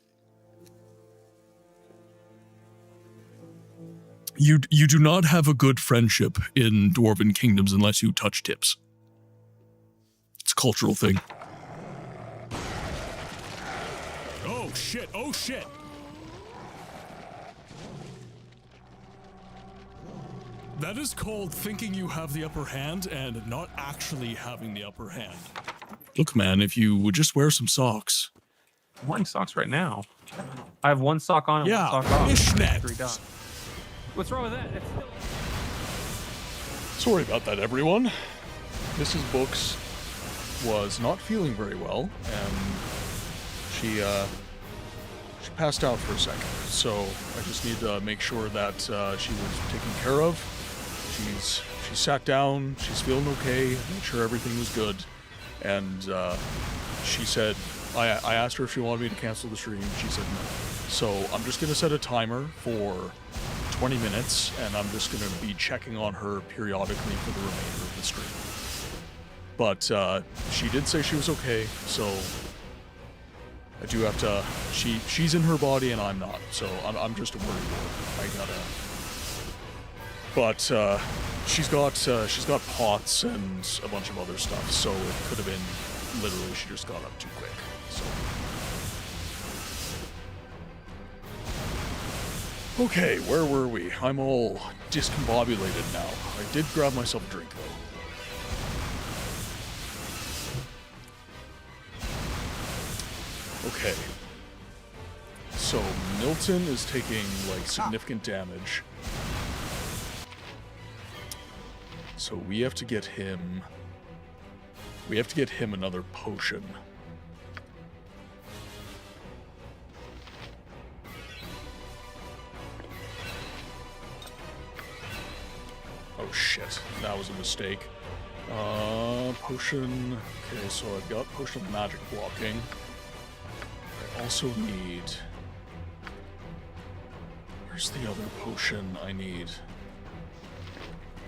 A: You do not have a good friendship in Dwarven kingdoms unless you touch tips. It's a cultural thing. Oh shit, oh shit. That is called thinking you have the upper hand and not actually having the upper hand. Look, man, if you would just wear some socks.
O: I'm wearing socks right now. I have one sock on and
A: yeah,
O: one sock off.
A: fishnets.
O: What's wrong with that? It's still...
A: Sorry about that, everyone. Mrs. Books was not feeling very well, and she She passed out for a second, so I just need to make sure that she was taken care of. She sat down, she's feeling okay, made sure everything was good, and she said, I asked her if she wanted me to cancel the stream, she said no. So I'm just going to set a timer for 20 minutes, and I'm just going to be checking on her periodically for the remainder of the stream. But she did say she was okay, so I do have to. She's in her body and I'm not, so I'm just a worry ward. I gotta. But she's got POTS and a bunch of other stuff, so it could have been literally she just got up too quick. So. Okay, where were we? I'm all discombobulated now. I did grab myself a drink though. Okay. So Milton is taking like significant damage. So we have to get him another potion. Oh shit, that was a mistake. Potion. Okay, so I've got potion of magic blocking. I also need... Where's the other potion I need?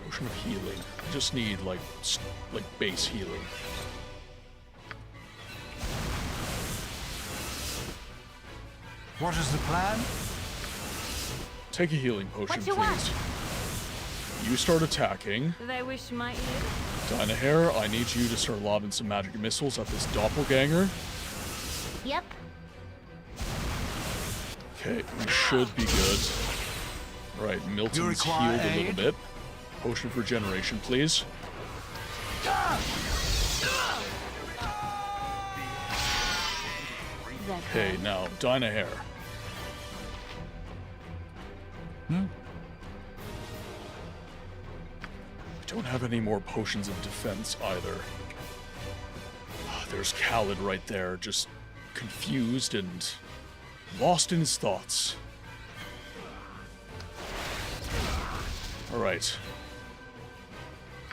A: Potion of healing. I just need, like base healing.
F: What is the plan?
A: Take a healing potion,
E: What you
A: please.
E: want?
A: You start attacking.
I: They wish my ear.
A: Dynahair, I need you to start lobbing some magic missiles at this doppelganger.
E: Yep.
A: Okay, we should be good. Right, Milton's healed a little bit. Potion of regeneration, please. Okay, now, Dynahair. I don't have any more potions of defense either. There's Khaled right there, just confused and lost in his thoughts. Alright.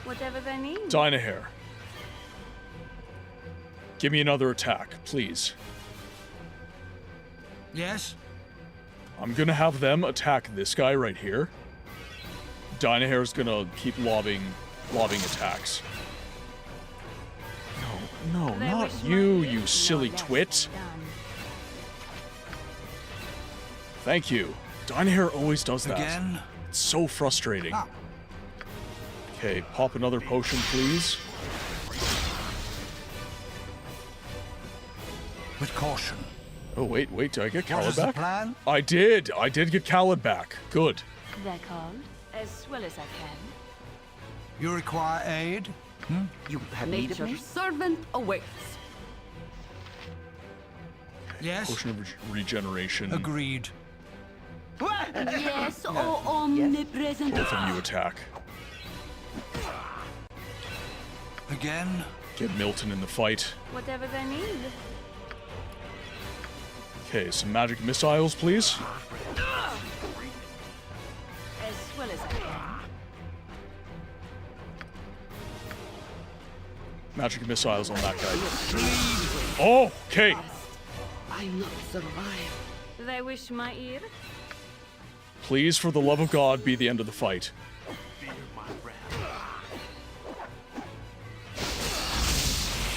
I: Whatever they need.
A: Dynahair. Give me another attack, please.
F: Yes?
A: I'm gonna have them attack this guy right here. Dynahair's gonna keep lobbing attacks. No, not you, you silly twit. Thank you. Dynahair always does that.
F: Again?
A: It's so frustrating. Okay, pop another potion, please.
F: With caution.
A: Oh, wait, did I get Khaled
F: What is the
A: back?
F: plan?
A: I did get Khaled back. Good.
I: They're called as well as I can.
F: You require aid?
J: You have need of me?
C: Nature's servant awaits.
F: Yes?
A: Potion of regeneration.
F: Agreed.
C: Yes, oh omnipresent.
A: Both of you attack.
F: Again?
A: Get Milton in the fight.
I: Whatever they need.
A: Okay, some magic missiles, please.
I: As well as I can.
A: Magic missiles on that guy. Oh, okay.
C: I not survive.
I: They wish my ear.
A: Please, for the love of God, be the end of the fight.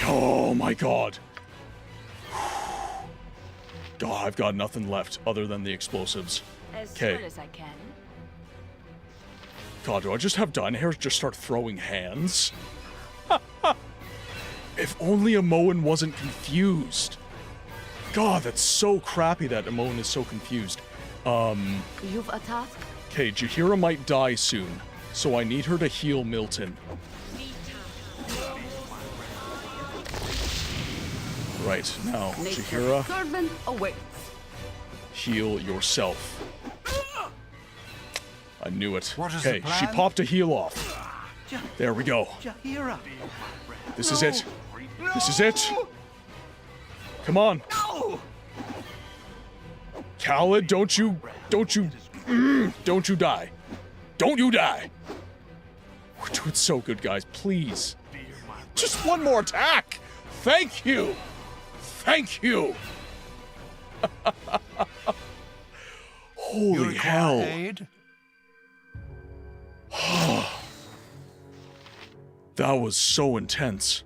A: Oh my God. Oh, I've got nothing left other than the explosives.
I: As
A: Okay.
I: well as I can.
A: God, do I just have Dynahair just start throwing hands? If only Amoan wasn't confused. God, that's so crappy that Amoan is so confused.
C: You've attacked.
A: Okay, Jaheira might die soon, so I need her to heal Milton. Right, now, Jaheira,
C: Servant awaits.
A: heal yourself. I knew it.
F: What is the
A: Okay, she
F: plan?
A: popped a heal off. There we go.
J: Jaheira.
A: This is it. This is it. Come on.
J: No!
A: Khaled, don't you die. Don't you die. We're doing so good, guys. Please. Just one more attack. Thank you. Thank you. Holy hell. That was so intense.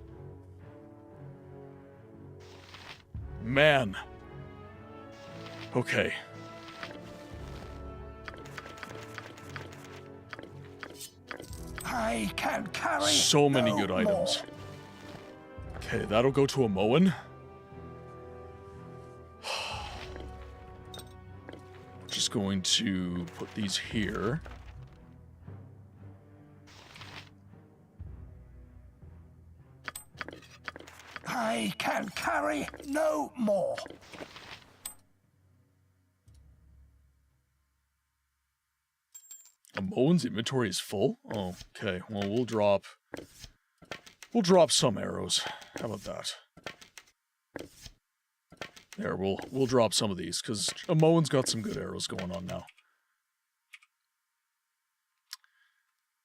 A: Man. Okay.
F: I can carry
A: so many good items. Okay, that'll go to a Moen. Just going to put these here.
F: I can carry no more.
A: A Moen's inventory is full? Oh, okay. Well, we'll drop some arrows. How about that? There, we'll drop some of these, because a Moen's got some good arrows going on now.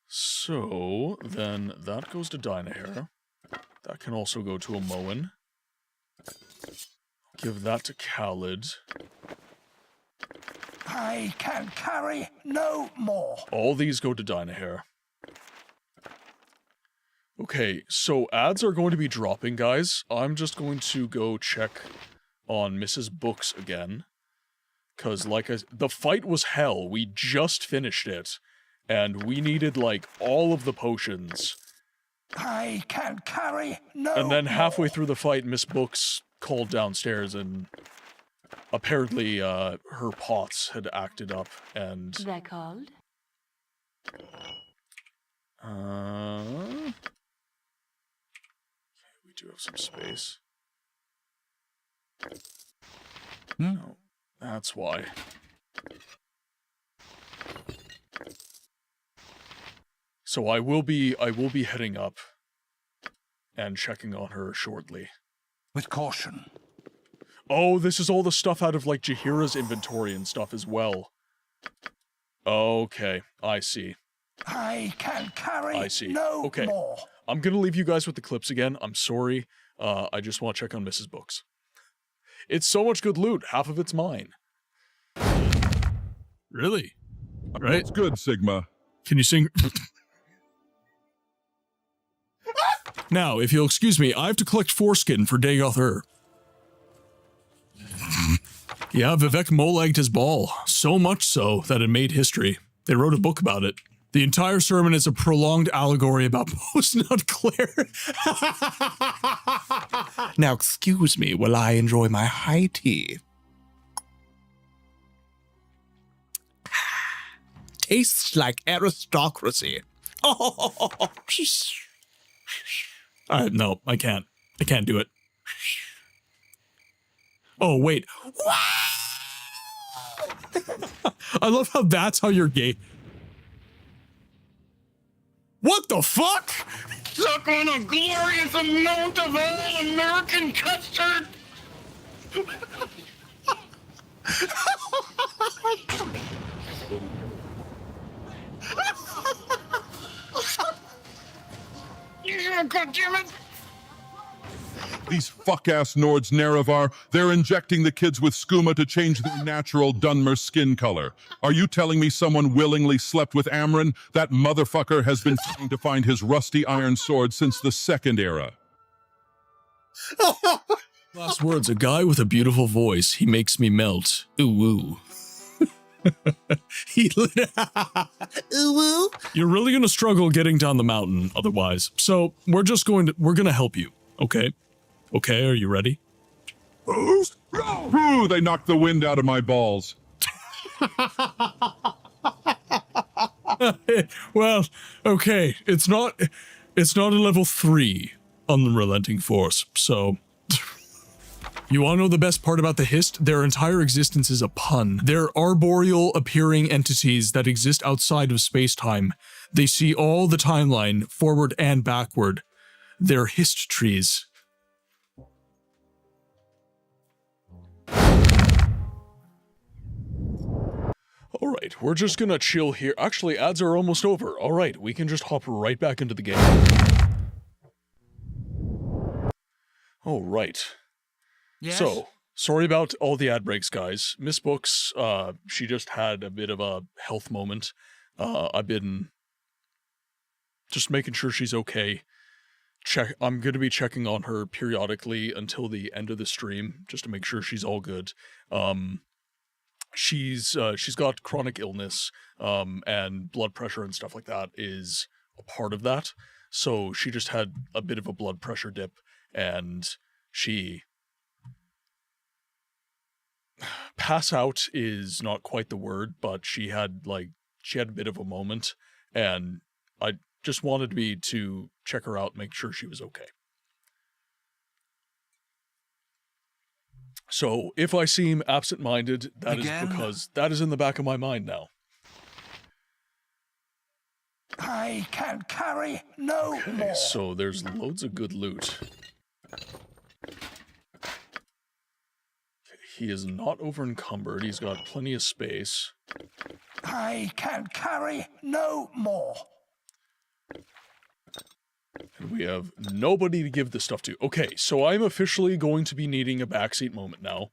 A: So, then that goes to Dynahair. That can also go to a Moen. Give that to Khaled.
F: I can carry no more.
A: All these go to Dynahair. Okay, so ads are going to be dropping, guys. I'm just going to go check on Mrs. Books again. Because, the fight was hell. We just finished it. And we needed, all of the potions.
F: I can carry no
A: And then halfway
F: more.
A: through the fight, Miss Books called downstairs and apparently her pots had acted up and...
C: They're called?
A: Okay, we do have some space. No, that's why. So I will be heading up and checking on her shortly.
F: With caution.
A: Oh, this is all the stuff out of, Jaheira's inventory and stuff as well. Okay, I see.
F: I can carry
A: I see.
F: no
A: Okay.
F: more.
A: I'm gonna leave you guys with the clips again. I'm sorry. I just want to check on Mrs. Books. It's so much good loot. Half of it's mine. Really? Right?
K: That's good, Sigma.
A: Can you sing? Now, if you'll excuse me, I have to collect foreskin for Dagoth. Yeah, Vivek molagged his ball. So much so that it made history. They wrote a book about it. The entire sermon is a prolonged allegory about post-nut Claire. Now, excuse me while I enjoy my high tea. Tastes like aristocracy. Oh, no, I can't. I can't do it. Oh, wait. I love how that's how you're gay. What the fuck?
L: Suck on a glorious amount of all-American custard! Yeah, goddammit!
K: These fuck-ass Nords Nerevar, they're injecting the kids with skooma to change their natural Dunmer skin color. Are you telling me someone willingly slept with Amryn? That motherfucker has been trying to find his rusty iron sword since the Second Era.
A: Last words, a guy with a beautiful voice. He makes me melt. Ooh, ooh. You're really gonna struggle getting down the mountain otherwise. So we're gonna help you, okay? Okay, are you ready?
K: Ooh, they knocked the wind out of my balls.
A: Well, okay, it's not a level 3 unrelenting force, so... You wanna know the best part about the Hist? Their entire existence is a pun. They're arboreal appearing entities that exist outside of space-time. They see all the timeline, forward and backward. They're Hist trees. Alright, we're just gonna chill here. Actually, ads are almost over. Alright, we can just hop right back into the game. Alright.
F: Yes?
A: So, sorry about all the ad breaks, guys. Miss Books, she just had a bit of a health moment. I've been just making sure she's okay. I'm going to be checking on her periodically until the end of the stream, just to make sure she's all good. She's got chronic illness, and blood pressure and stuff like that is a part of that. So she just had a bit of a blood pressure dip, and she... Pass out is not quite the word, but she had a bit of a moment, and I just wanted me to check her out, make sure she was okay. So, if I seem absent-minded, that is because that is in the back of my mind now.
F: I can carry no more.
A: So there's loads of good loot. He is not over-encumbered, he's got plenty of space.
F: I can carry no more.
A: And we have nobody to give this stuff to. Okay, so I'm officially going to be needing a backseat moment now.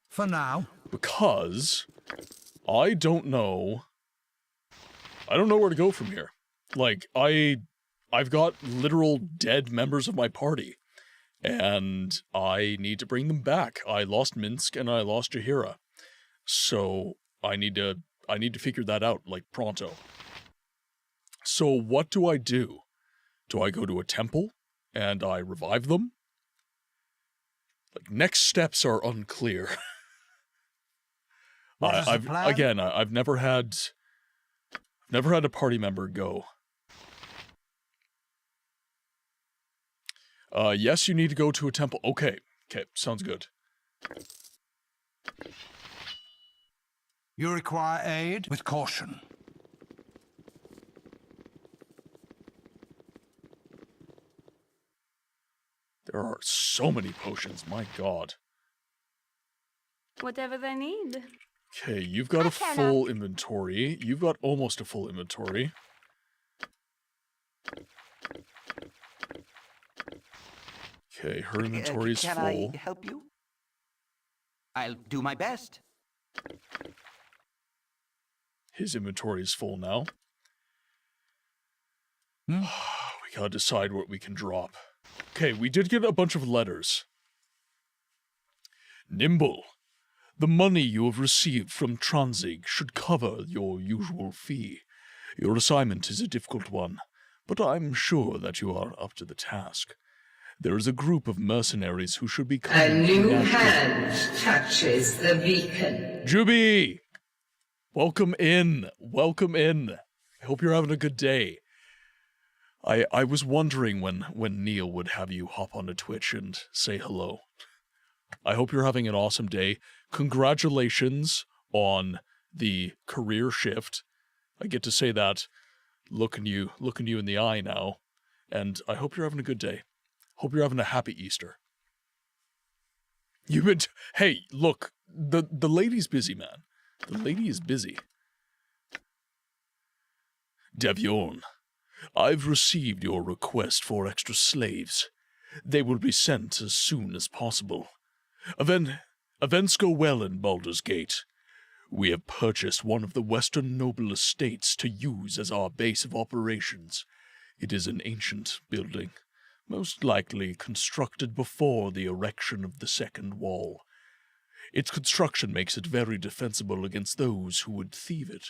F: For now.
A: Because I don't know where to go from here. I've got literal dead members of my party, and I need to bring them back. I lost Minsk and I lost Jahira. So I need to figure that out, pronto. So what do I do? Do I go to a temple and I revive them? Next steps are unclear. I've never had a party member go. Yes, you need to go to a temple. Okay, sounds good.
F: You require aid? With caution.
A: There are so many potions, my god.
I: Whatever they need.
A: Okay, you've got a full inventory. You've got almost a full inventory. Okay, her inventory is full.
J: Can I help you? I'll do my best.
A: His inventory is full now. We gotta decide what we can drop. Okay, we did get a bunch of letters. Nimble, the money you have received from Tranzig should cover your usual fee. Your assignment is a difficult one, but I'm sure that you are up to the task. There is a group of mercenaries who should be coming.
R: A new hand touches the beacon.
A: Juby! Welcome in. Welcome in. I hope you're having a good day. I was wondering when Neil would have you hop onto Twitch and say hello. I hope you're having an awesome day. Congratulations on the career shift. I get to say that looking you in the eye now. And I hope you're having a good day. Hope you're having a happy Easter. Hey, look, the lady's busy, man. The lady is busy. Devyorn, I've received your request for extra slaves. They will be sent as soon as possible. Events go well in Baldur's Gate. We have purchased one of the western noble estates to use as our base of operations. It is an ancient building, most likely constructed before the erection of the Second Wall. Its construction makes it very defensible against those who would thieve it.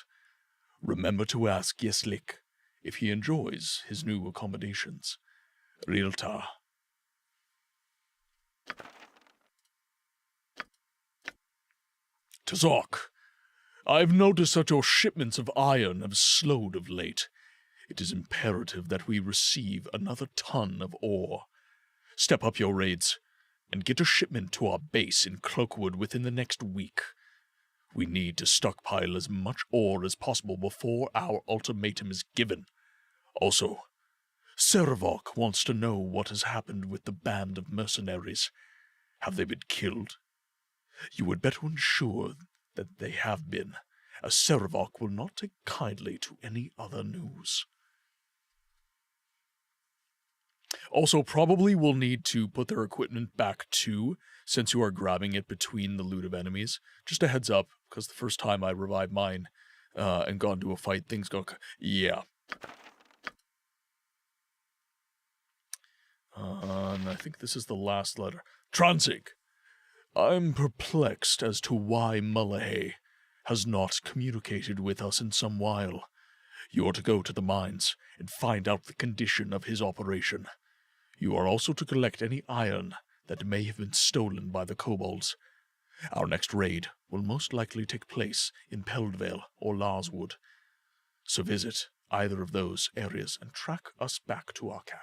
A: Remember to ask Yeslik if he enjoys his new accommodations. Rilta. Tazok, I've noticed that your shipments of iron have slowed of late. It is imperative that we receive another ton of ore. Step up your raids, and get a shipment to our base in Cloakwood within the next week. We need to stockpile as much ore as possible before our ultimatum is given. Also, Servok wants to know what has happened with the band of mercenaries. Have they been killed? You would better ensure that they have been, as Servok will not take kindly to any other news. Also, probably will need to put their equipment back too, since you are grabbing it between the loot of enemies. Just a heads up, because the first time I revived mine and got into a fight, things go... Yeah. And I think this is the last letter. Transig, I'm perplexed as to why Mullahay has not communicated with us in some while. You are to go to the mines and find out the condition of his operation. You are also to collect any iron that may have been stolen by the kobolds. Our next raid will most likely take place in Peldvale or Larswood, so visit either of those areas and track us back to our camp.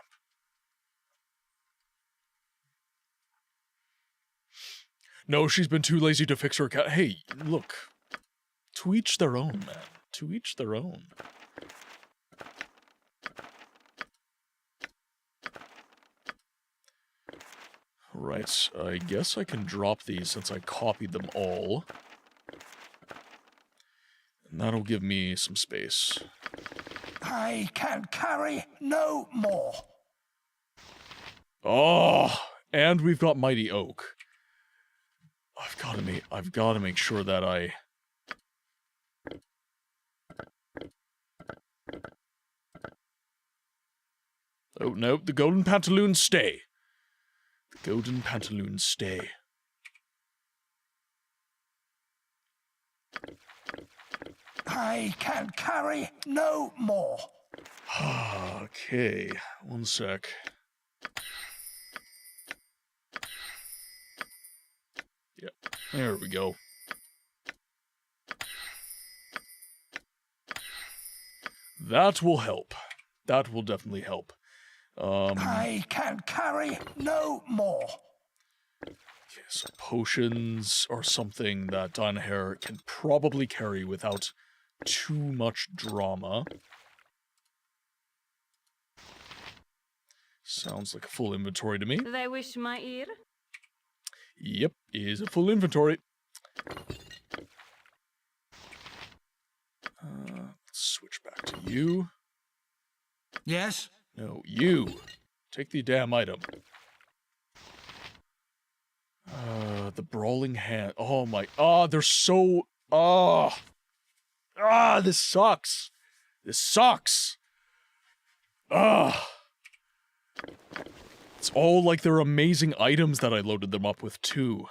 A: No, she's been too lazy to fix her account. Hey, look. To each their own, man. To each their own. Right, I guess I can drop these since I copied them all. And that'll give me some space.
F: I can carry no more.
A: Oh, and we've got Mighty Oak. I've got to make sure that I... Oh, no, the golden pantaloons stay. The golden pantaloons stay.
F: I can carry no more.
A: Okay, one sec. Yep, there we go. That will help. That will definitely help.
F: I can carry no more.
A: Okay, so potions or something that Dynahair can probably carry without too much drama. Sounds like a full inventory to me.
I: They wish my ear?
A: Yep, is a full inventory. Let's switch back to you.
F: Yes?
A: No, you. Take the damn item. The brawling hand. Oh my. They're so. This sucks. This sucks. It's all like they're amazing items that I loaded them up with, too.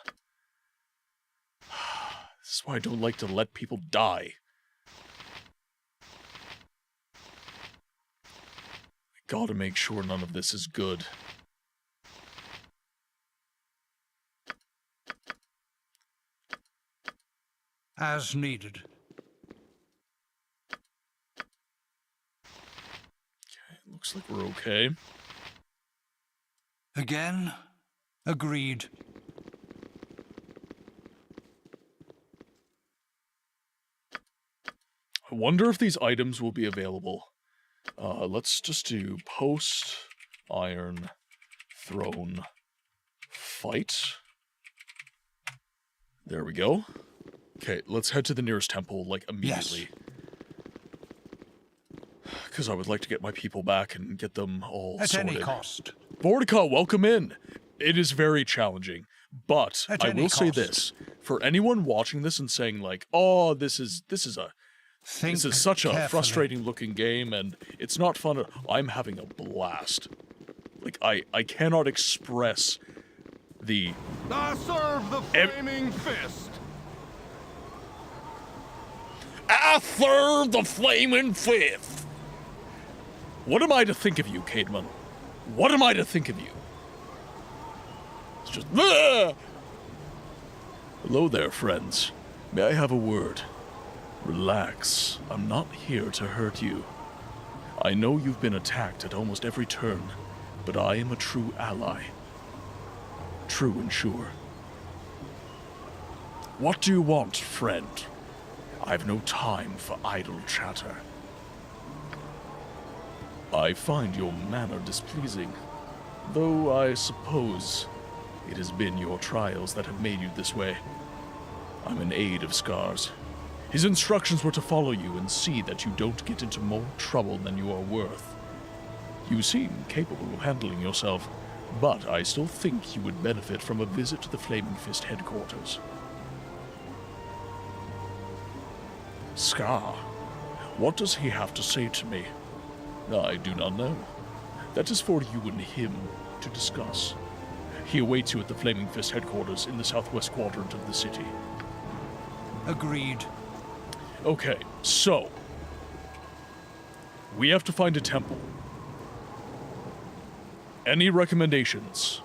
A: This is why I don't like to let people die. I gotta make sure none of this is good.
F: As needed.
A: Okay, looks like we're okay.
F: Again, agreed.
A: I wonder if these items will be available. Let's just do post, iron, throne, fight. There we go. Okay, let's head to the nearest temple, like, immediately. Because I would like to get my people back and get them all sorted.
F: At any cost.
A: Vortica, welcome in. It is very challenging, but I will say this: for anyone watching this and saying like, "Oh, this is such a frustrating-looking game and it's not fun," I'm having a blast. Like I cannot express the.
P: I serve the flaming fist.
A: I serve the flaming fist. What am I to think of you, Caedmon? What am I to think of you? It's just... Ah! Hello there, friends. May I have a word? Relax. I'm not here to hurt you. I know you've been attacked at almost every turn, but I am a true ally. True and sure. What do you want, friend? I've no time for idle chatter. I find your manner displeasing, though I suppose it has been your trials that have made you this way. I'm an aide of Scars. His instructions were to follow you and see that you don't get into more trouble than you are worth. You seem capable of handling yourself, but I still think you would benefit from a visit to the Flaming Fist headquarters. Scar, what does he have to say to me? I do not know. That is for you and him to discuss. He awaits you at the Flaming Fist headquarters in the southwest quadrant of the city.
F: Agreed.
A: Okay, so we have to find a temple. Any recommendations?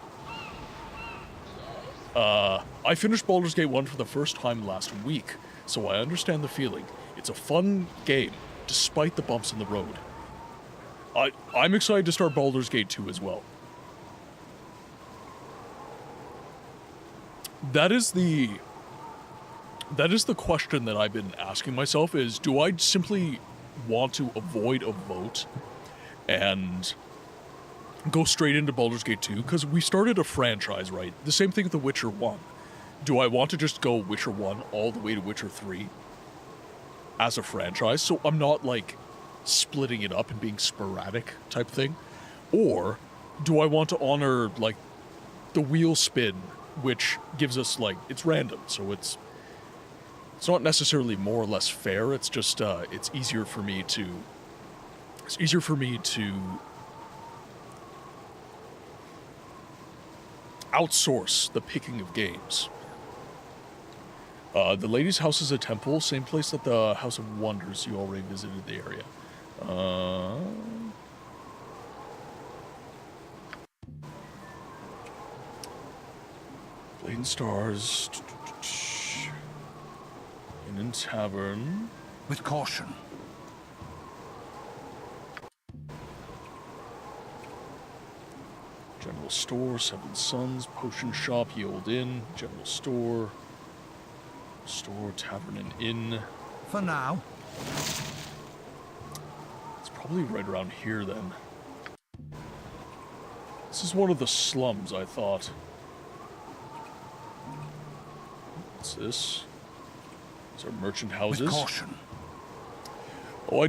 A: I finished Baldur's Gate 1 for the first time last week, so I understand the feeling. It's a fun game, despite the bumps in the road. I'm excited to start Baldur's Gate 2 as well. That is the question that I've been asking myself is, do I simply want to avoid a vote and go straight into Baldur's Gate 2? Because we started a franchise, right? The same thing with The Witcher 1. Do I want to just go Witcher 1 all the way to Witcher 3 as a franchise? So I'm not, like, splitting it up and being sporadic type thing? Or do I want to honor, like, the wheel spin, which gives us, like, it's random, so it's not necessarily more or less fair, it's just, it's easier for me to outsource the picking of games. The Lady's House is a temple, same place that the House of Wonders. You already visited the area. Blade and Stars. Inn and Tavern.
F: With caution.
A: General Store, Seven Sons, Potion Shop, Ye Old Inn, General Store, Tavern and Inn.
F: For now.
A: It's probably right around here then. This is one of the slums, I thought. What's this? These are merchant houses.
F: With caution.
A: Oh,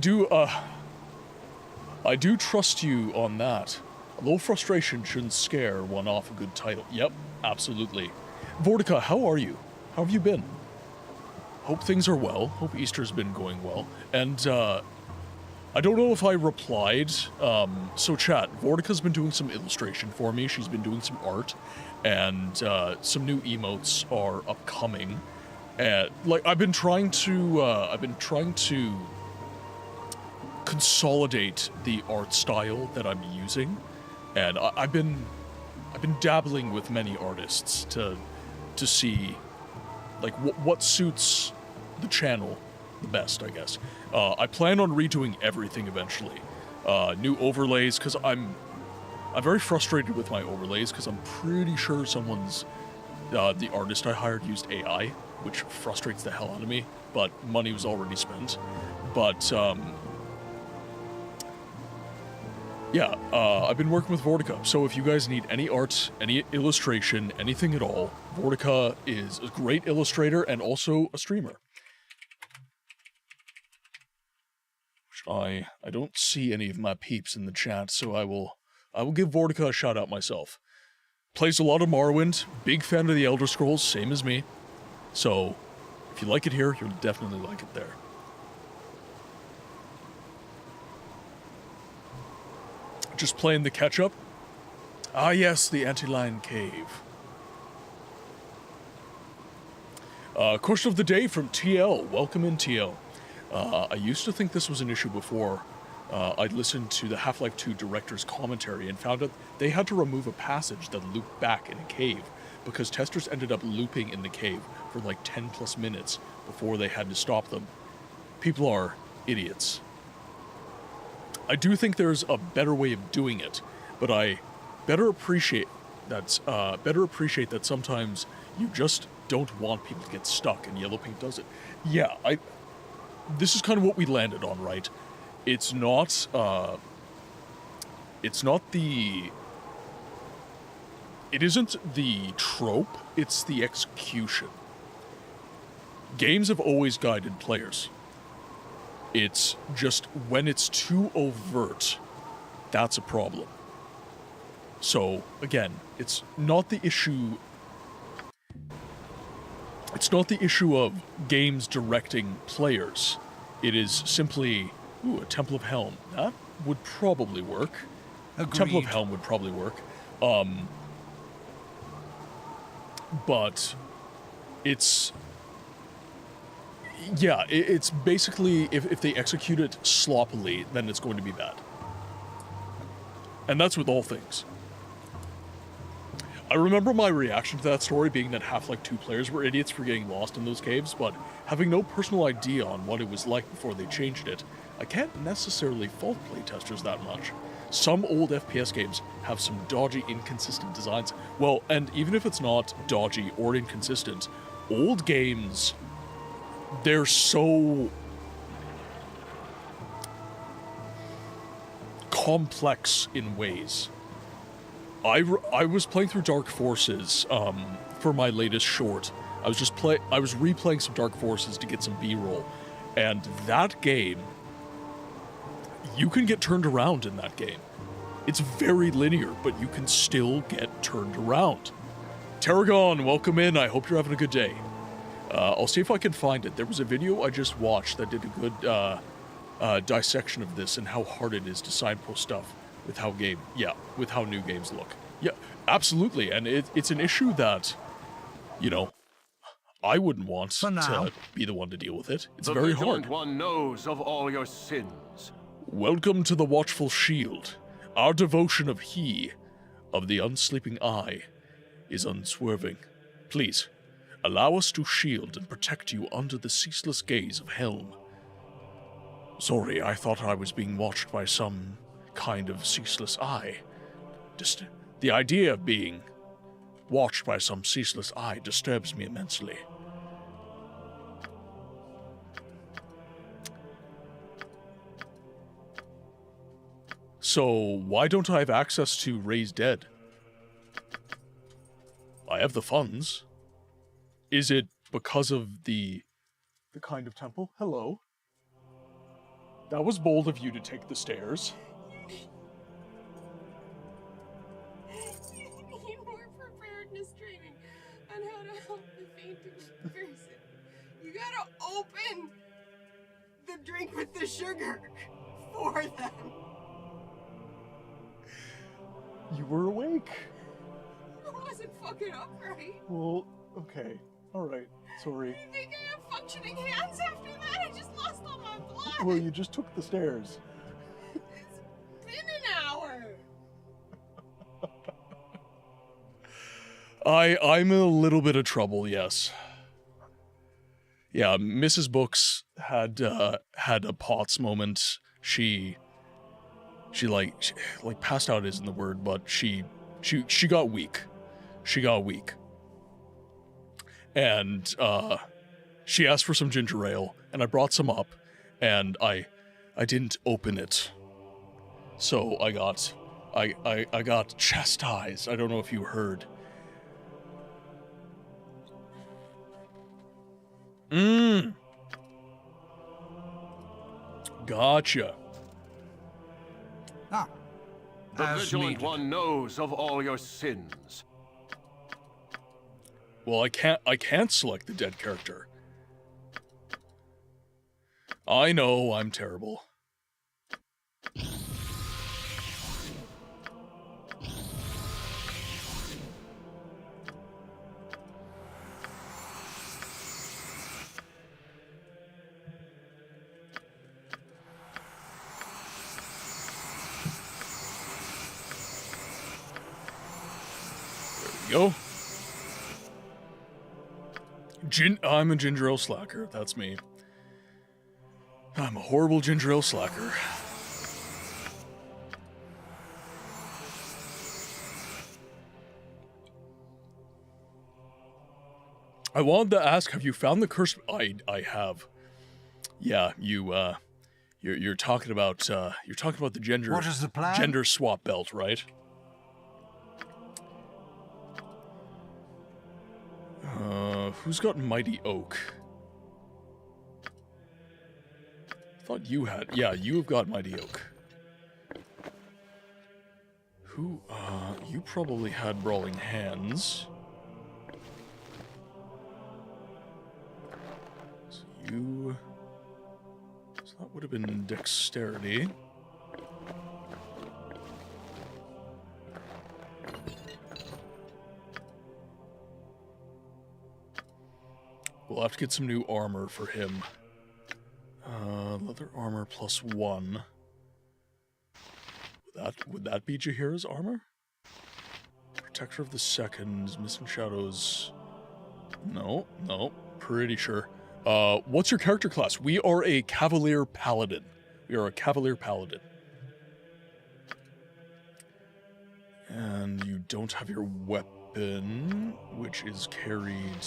A: I do trust you on that. A little frustration shouldn't scare one off a good title. Yep, absolutely. Vortica, how are you? How have you been? Hope things are well. Hope Easter's been going well. And, I don't know if I replied. So chat, Vortica's been doing some illustration for me. She's been doing some art. And, some new emotes are upcoming. And, like, I've been trying to consolidate the art style that I'm using. And I've been dabbling with many artists to see, like, what suits the channel the best, I guess. I plan on redoing everything eventually. New overlays, because I'm very frustrated with my overlays, because I'm pretty sure someone's, the artist I hired used AI, which frustrates the hell out of me, but money was already spent. But, yeah, I've been working with Vortica, so if you guys need any art, any illustration, anything at all, Vortica is a great illustrator and also a streamer. I don't see any of my peeps in the chat, so I will give Vortica a shout out myself. Plays a lot of Morrowind, big fan of the Elder Scrolls, same as me. So, if you like it here, you'll definitely like it there. Just playing the catch-up. Ah yes, the Antlion Cave. Question of the day from TL. Welcome in, TL. I used to think this was an issue before. I'd listened to the Half-Life 2 director's commentary and found out they had to remove a passage that looped back in a cave because testers ended up looping in the cave for like 10 plus minutes before they had to stop them. People are idiots. I do think there's a better way of doing it, but I better appreciate that sometimes you just don't want people to get stuck, and Yellow Paint does it. Yeah, this is kind of what we landed on, right? It isn't the trope, it's the execution. games have always guided players. It's just when it's too overt, that's a problem. So, again, it's not the issue... It's not the issue of games directing players. It is simply, ooh, a Temple of Helm. That would probably work.
F: Agreed.
A: Temple of Helm would probably work. But it's... Yeah, it's basically, if they execute it sloppily, then it's going to be bad. And that's with all things. I remember my reaction to that story being that Half-Life 2 players were idiots for getting lost in those caves, but having no personal idea on what it was like before they changed it, I can't necessarily fault playtesters that much. Some old FPS games have some dodgy, inconsistent designs. Well, and even if it's not dodgy or inconsistent, old games, they're so complex in ways. I was playing through Dark Forces for my latest short. I was replaying some Dark Forces to get some B-roll, and that game, you can get turned around in that game. It's very linear, but you can still get turned around. Tarragon, welcome in. I hope you're having a good day. I'll see if I can find it. There was a video I just watched that did a good dissection of this and how hard it is to signpost stuff with how new games look. Yeah, absolutely. And it's an issue that, you know, I wouldn't want to be the one to deal with it. It's very hard.
S: The one knows of all your sins.
A: Welcome to the Watchful Shield. Our devotion of He, of the unsleeping eye, is unswerving. Please, allow us to shield and protect you under the ceaseless gaze of Helm. Sorry, I thought I was being watched by some kind of ceaseless eye. Just the idea of being watched by some ceaseless eye disturbs me immensely. So, why don't I have access to Raise Dead? I have the funds. Is it because of the kind of temple? Hello. That was bold of you to take the stairs.
D: You need more preparedness training on how to help the fainting person. You gotta open the drink with the sugar for them.
A: You were awake.
D: I wasn't fucking up, right?
A: Well, okay. Alright. Sorry.
D: You think I have functioning hands after that? I just lost all my blood.
A: Well, you just took the stairs.
D: It's been an hour.
A: I'm in a little bit of trouble, yes. Yeah, Mrs. Books had a Potts moment. She passed out isn't the word, but she got weak. She got weak. And she asked for some ginger ale, and I brought some up, and I didn't open it. So I got chastised. I don't know if you heard. Gotcha.
S: The vigilant one knows of all your sins.
A: Well, I can't select the dead character. I know, I'm terrible. Go. I'm a ginger ale slacker. That's me. I'm a horrible ginger ale slacker. I wanted to ask, have you found the curse? I have. Yeah, you're talking about the gender.
F: What is the plan?
A: Gender swap belt, right? Who's got Mighty Oak? thought you had. Yeah, you have got Mighty Oak. Who, you probably had Brawling Hands. So you... So that would have been Dexterity. We'll have to get some new armor for him. Leather armor +1. Would that be Jaheira's armor? Protector of the Seconds, Mist and Shadows. No, pretty sure. What's your character class? We are a Cavalier Paladin. We are a Cavalier Paladin. And you don't have your weapon, which is carried...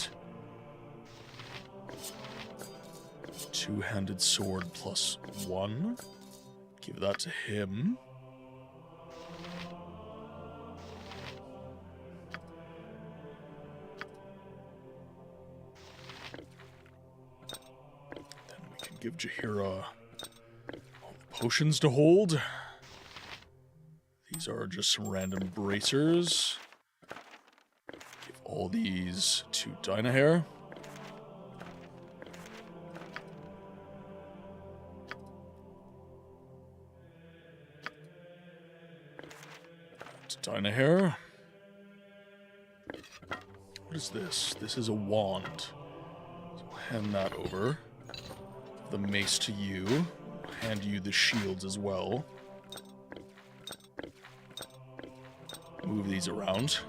A: Two-handed sword +1. Give that to him. Then we can give Jaheira all the potions to hold. These are just some random bracers. Give all these to Dynahair. Dynahair. What is this? This is a wand. So I'll hand that over. The mace to you. I'll hand you the shields as well. Move these around.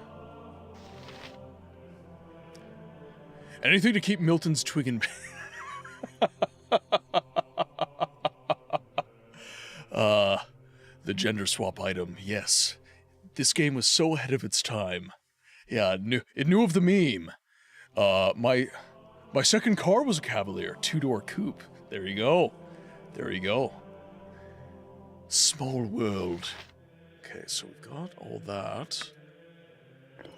A: Anything to keep Milton's twig in... The gender swap item, yes. This game was so ahead of its time. Yeah, it knew of the meme. My second car was a Cavalier, 2-door coupe. There you go. There you go. Small world. Okay, so we've got all that. Okay,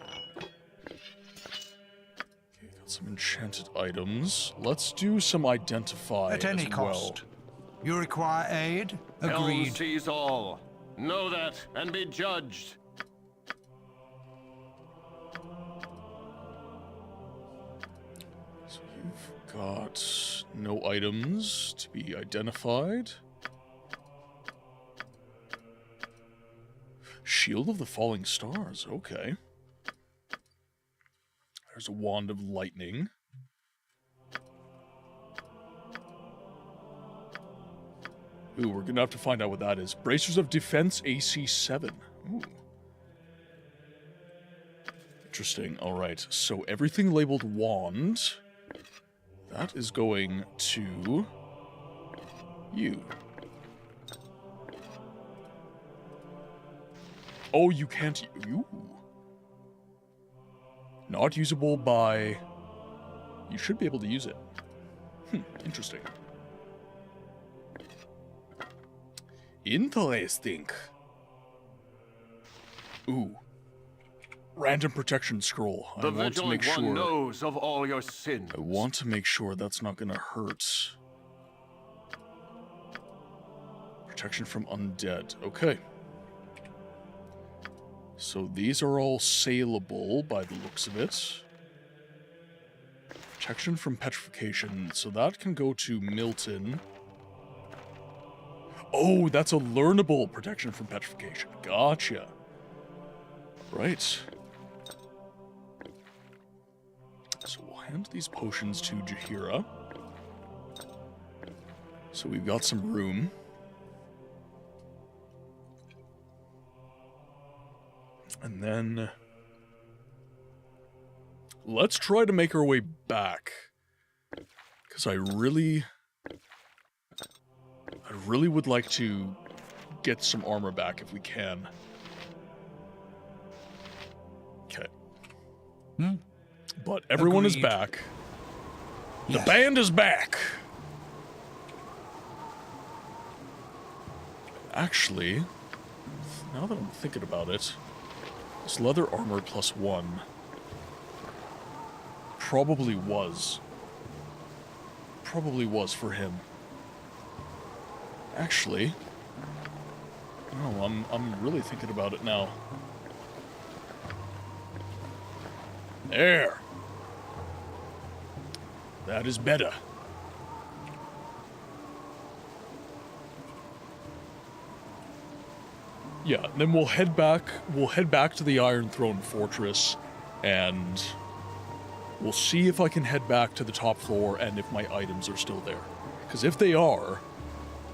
A: got some enchanted items. Let's do some identify
F: At any cost. You require aid? Agreed.
S: Helm sees all. Know that and be judged.
A: So you've got no items to be identified. Shield of the Falling Stars, okay. There's a Wand of Lightning. Ooh, we're gonna have to find out what that is. Bracers of Defense AC 7. Ooh. Interesting, alright. So everything labeled wand, that is going to you. Oh, you can't... Ooh. Not usable by... You should be able to use it. Interesting. Interesting. Ooh. Random protection scroll.
S: The vigilant one knows of all your sins.
A: I want to make sure that's not gonna hurt. Protection from undead. Okay. So these are all saleable by the looks of it. Protection from petrification. So that can go to Milton. Oh, that's a learnable protection from petrification. Gotcha. Right. So we'll hand these potions to Jaheira. So we've got some room. And then... let's try to make our way back. Because I really would like to get some armor back if we can. Okay. But everyone is back. The band is back! Actually, now that I'm thinking about it, this leather armor +1 probably was for him. Actually, no, I'm really thinking about it now. There. That is better. Yeah, then we'll head back to the Iron Throne Fortress, and we'll see if I can head back to the top floor and if my items are still there. Because if they are,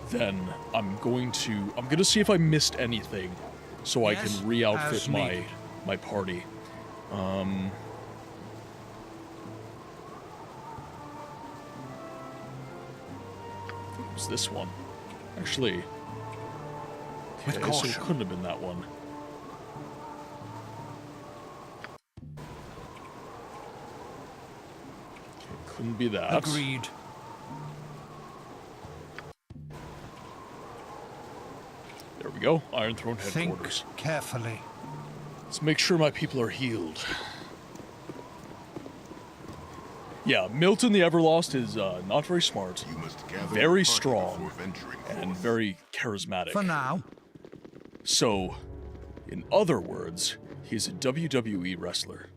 A: then I'm going to see if I missed anything so I can re-outfit my party. It was this one. Actually, okay, so it couldn't have been that one. Okay, couldn't be that.
F: Agreed.
A: There we go. Iron Throne headquarters.
F: Think carefully.
A: Let's make sure my people are healed. Yeah, Milton the Everlost is not very smart, very strong, and very charismatic.
F: For now.
A: So, in other words, he's a WWE wrestler.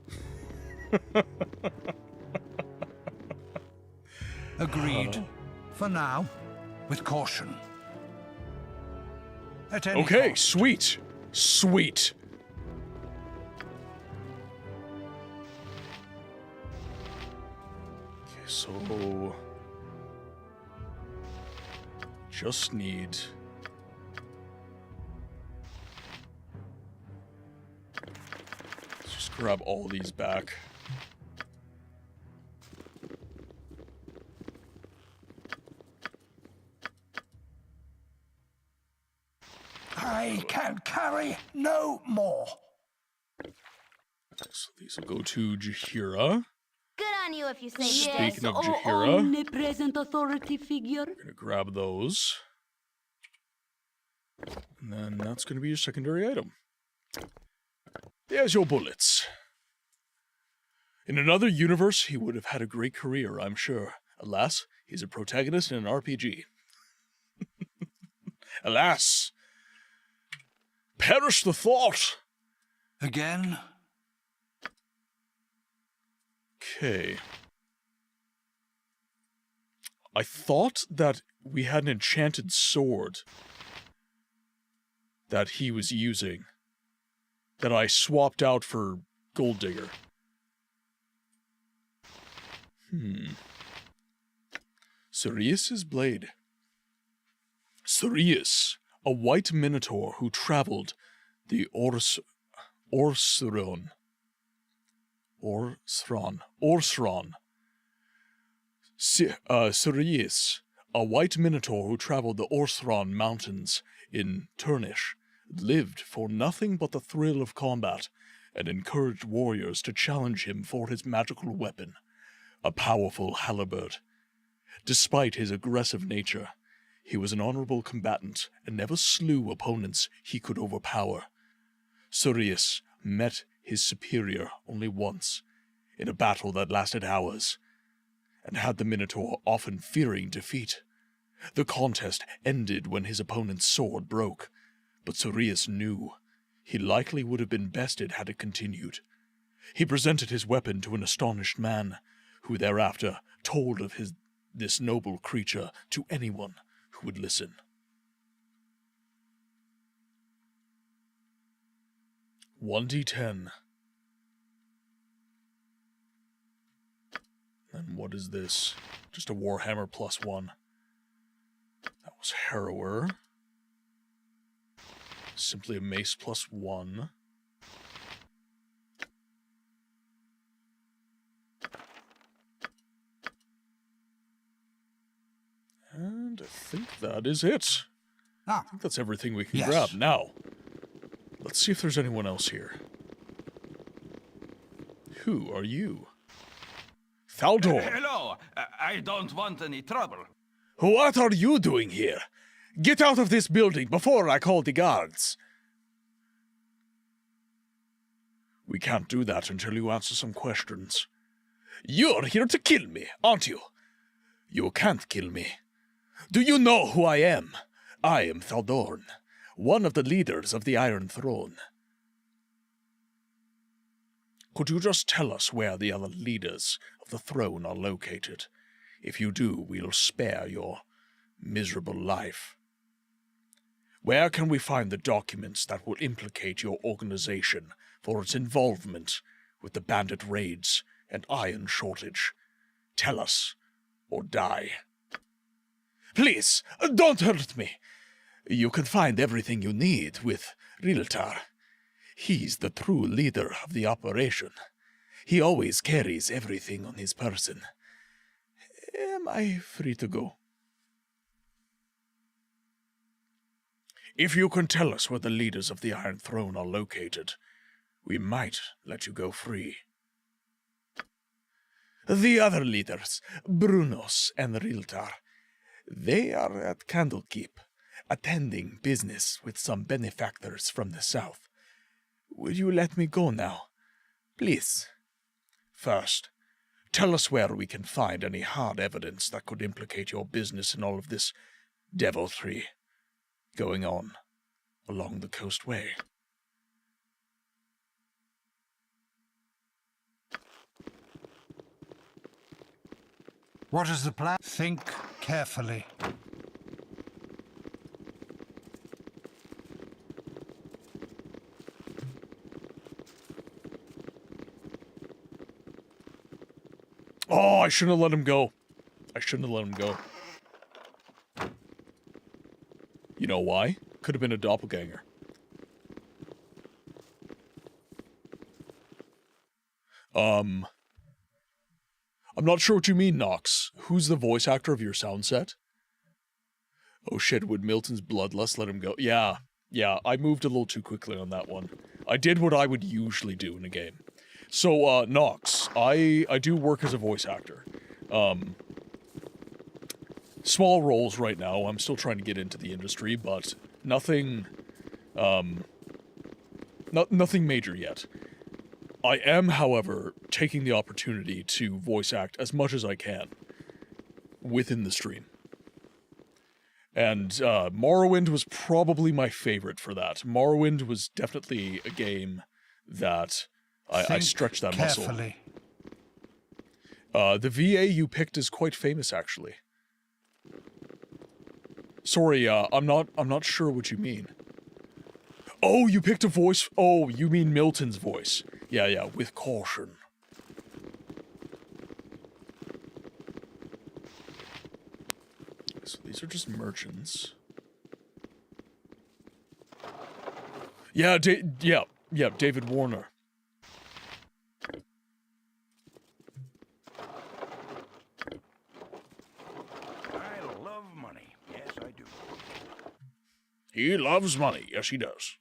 F: Agreed. For now, with caution. At any
A: Okay,
F: cost.
A: sweet. Sweet. Okay, so... just need... let's just grab all these back.
F: I can carry no more.
A: So these will go to Jaheira.
E: Good on you if you say
A: Speaking of
C: Oh,
A: Jaheira,
C: omnipresent authority figure.
A: we're gonna grab those. And then that's gonna be your secondary item. There's your bullets. In another universe, he would have had a great career, I'm sure. Alas, he's a protagonist in an RPG. Alas! Perish the thought!
F: Again?
A: Okay. I thought that we had an enchanted sword that he was using, that I swapped out for Gold Digger. Sirius's blade. Sirius, a white minotaur who traveled the Orsron. Sirius, a white minotaur who traveled the Orsron mountains in Turnish, lived for nothing but the thrill of combat and encouraged warriors to challenge him for his magical weapon, a powerful halberd. Despite his aggressive nature, he was an honorable combatant and never slew opponents he could overpower. Sirius met his superior only once, in a battle that lasted hours, and had the Minotaur often fearing defeat. The contest ended when his opponent's sword broke, but Sirius knew he likely would have been bested had it continued. He presented his weapon to an astonished man, who thereafter told of this noble creature to anyone who would listen. $1d10. And what is this? Just a Warhammer +1. That was Harrower. Simply a Mace +1. And I think that is it. I think that's everything we can grab. Now, let's see if there's anyone else here. Who are you? Thaldor.
J: Hello. I don't want any trouble.
A: What are you doing here? Get out of this building before I call the guards. We can't do that until you answer some questions. You're here to kill me, aren't you? You can't kill me. Do you know who I am? I am Thaldorn, one of the leaders of the Iron Throne. Could you just tell us where the other leaders of the throne are located? If you do, we'll spare your miserable life. Where can we find the documents that will implicate your organization for its involvement with the bandit raids and iron shortage? Tell us, or die. Please, don't hurt me. You can find everything you need with Riltar. He's the true leader of the operation. He always carries everything on his person. Am I free to go? If you can tell us where the leaders of the Iron Throne are located, we might let you go free. The other leaders, Brunos and Riltar, they are at Candlekeep, attending business with some benefactors from the south. Will you let me go now? Please. First, tell us where we can find any hard evidence that could implicate your business in all of this deviltry going on along the coastway.
F: What is the plan? Think carefully.
A: Oh, I shouldn't have let him go. I shouldn't have let him go. You know why? Could have been a doppelganger. I'm not sure what you mean, Nox. Who's the voice actor of your sound set? Oh shit, would Milton's bloodlust let him go? Yeah, I moved a little too quickly on that one. I did what I would usually do in a game. So, Nox, I do work as a voice actor. Small roles right now. I'm still trying to get into the industry, but nothing, nothing major yet. I am, however, taking the opportunity to voice act as much as I can within the stream. And Morrowind was probably my favorite for that. Morrowind was definitely a game that I stretched that
F: carefully.
A: muscle. The VA you picked is quite famous, actually. Sorry, I'm not sure what you mean. Oh, you picked a voice. Oh, you mean Milton's voice. Yeah, with caution. So these are just merchants. Yeah, David Warner.
F: I love money. Yes, I do.
A: He loves money. Yes, he does.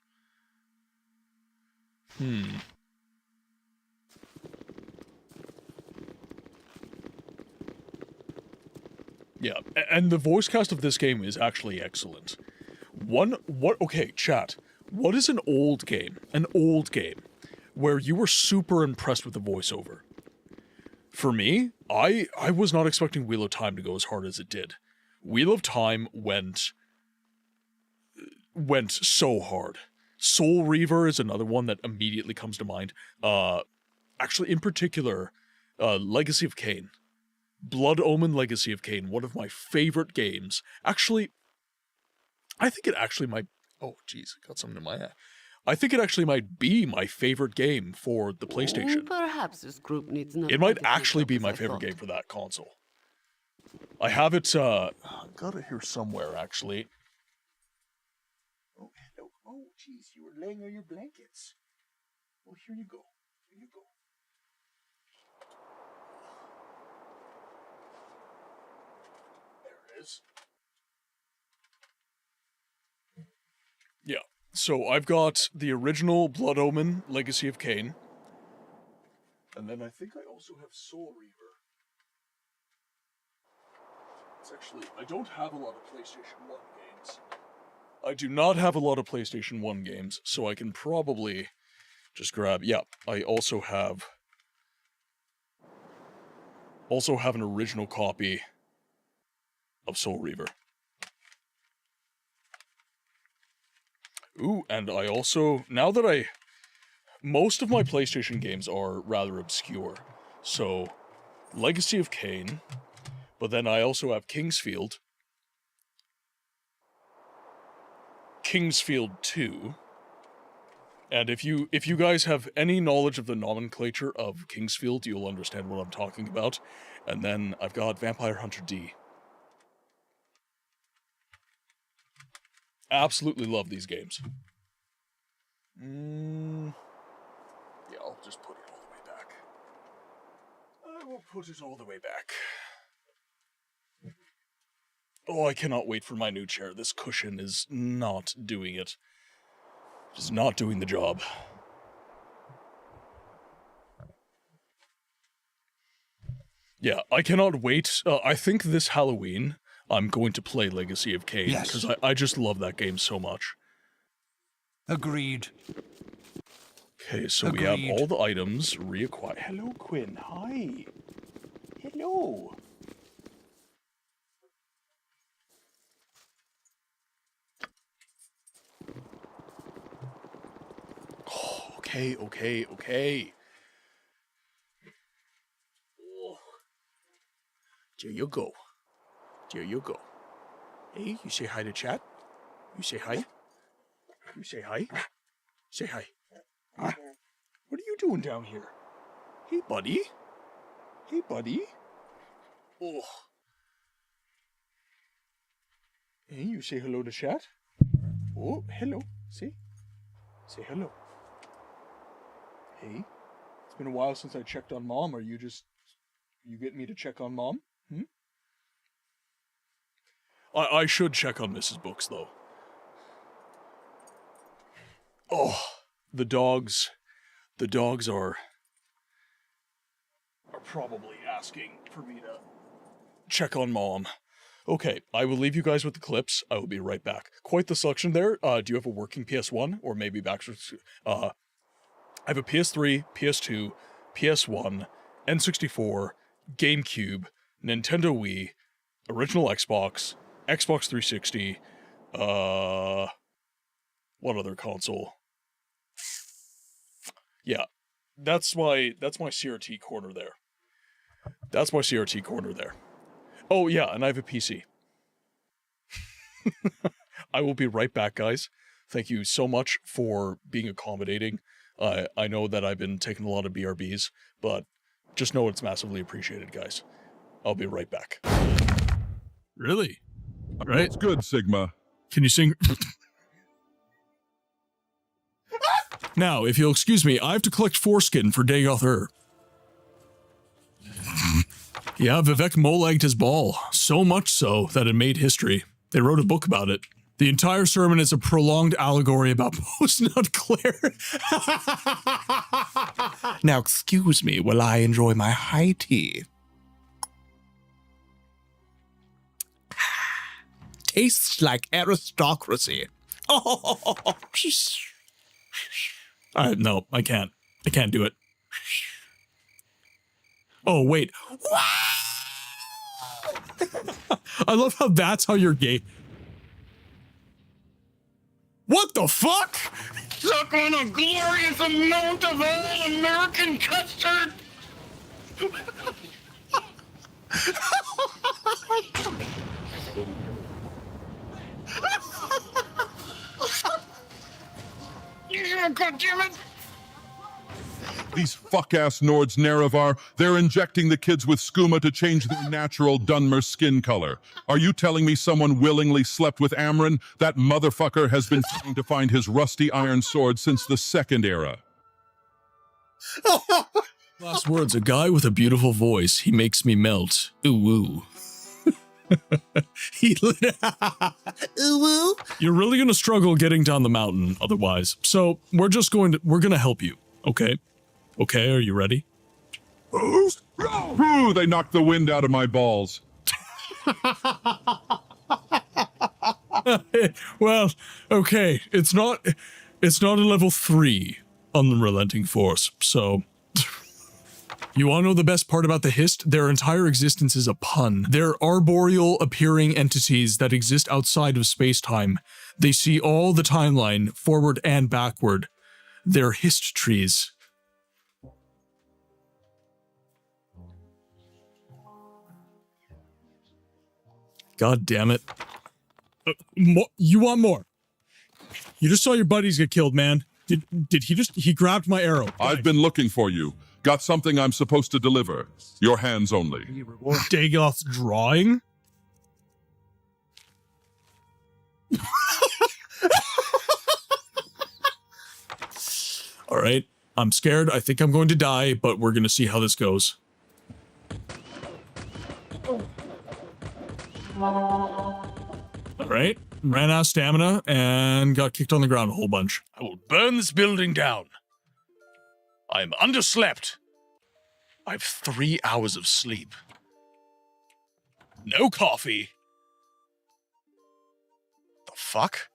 A: Yeah, and the voice cast of this game is actually excellent. Okay, chat. What is an old game where you were super impressed with the voiceover? For me, I was not expecting Wheel of Time to go as hard as it did. Wheel of Time went so hard. Soul Reaver is another one that immediately comes to mind. Actually, in particular, Legacy of Kain. Blood Omen Legacy of Kain, one of my favorite games. Actually, I think it actually might... Oh, jeez, got something in my eye. I think it actually might be my favorite game for the PlayStation.
C: Perhaps this group needs not
A: It might actually be my favorite game for that console. I have it, I've got it here somewhere, actually. Oh, hello. Oh, jeez, you were laying on your blankets. Well, here you go. Here you go. There it is. Yeah, so I've got the original Blood Omen Legacy of Kain. And then I think I also have Soul Reaver. It's actually, I don't have a lot of PlayStation 1 games. I do not have a lot of PlayStation 1 games, so I can probably just grab... Yeah, I also have an original copy of Soul Reaver. Ooh, and I also, most of my PlayStation games are rather obscure. So, Legacy of Kain, but then I also have Kingsfield 2, and if you guys have any knowledge of the nomenclature of Kingsfield, you'll understand what I'm talking about. And then I've got Vampire Hunter D. Absolutely love these games. Yeah, I'll just put it all the way back. I will put it all the way back. Oh, I cannot wait for my new chair. This cushion is not doing it. It's not doing the job. Yeah, I cannot wait. I think this Halloween, I'm going to play Legacy of Kain, because I just love that game so much.
F: Agreed.
A: Okay, so we have all the items reacquired. Hello, Quinn. Hi. Hello. Oh, okay. Oh. There you go. Hey, you say hi to chat? You say hi? Say hi. Huh? What are you doing down here? Hey, buddy. Oh. Hey, you say hello to chat? Oh, hello. Say hello. Hey, it's been a while since I checked on Mom. Are you getting me to check on Mom? I should check on Mrs. Books, though. Oh, the dogs are probably asking for me to check on Mom. Okay, I will leave you guys with the clips. I will be right back. Quite the selection there. Do you have a working PS1 or maybe backwards? I have a PS3, PS2, PS1, N64, GameCube, Nintendo Wii, original Xbox, Xbox 360. What other console? Yeah, that's my CRT corner there. Oh yeah, and I have a PC. I will be right back, guys. Thank you so much for being accommodating. I know that I've been taking a lot of BRBs, but just know it's massively appreciated, guys. I'll be right back. Really? All right.
K: It's good, Sigma.
A: Can you sing? Now, if you'll excuse me, I have to collect foreskin for Dagoth. Yeah, Vivek molagged his ball. So much so that it made history. They wrote a book about it. The entire sermon is a prolonged allegory about post-nut Claire. Now, excuse me while I enjoy my high tea. Tastes like aristocracy. Oh, no, I can't. I can't do it. Oh, wait. I love how that's how you're gay. What the fuck?
L: Suck on a glorious amount of all-American custard! Yeah, goddammit!
K: These fuck-ass Nords Nerevar, they're injecting the kids with skooma to change their natural Dunmer skin color. Are you telling me someone willingly slept with Amron? That motherfucker has been trying to find his rusty iron sword since the Second Era.
A: Last words, a guy with a beautiful voice. He makes me melt. Ooh, ooh. You're really gonna struggle getting down the mountain otherwise. So we're gonna help you, okay? Okay, are you ready?
K: Ooh, they knocked the wind out of my balls.
A: Well, okay, it's not a level 3 unrelenting force, so You want to know the best part about the Hist? Their entire existence is a pun. They're arboreal appearing entities that exist outside of space-time. They see all the timeline, forward and backward. They're Hist trees. God damn it. You want more? You just saw your buddies get killed, man. Did he grabbed my arrow.
K: I've been looking for you. Got something I'm supposed to deliver. Your hands only.
A: Dagoth's drawing? All right, I'm scared. I think I'm going to die, but we're going to see how this goes. All right, ran out of stamina and got kicked on the ground a whole bunch. I will burn this building down. I am underslept. I have 3 hours of sleep. No coffee. The fuck?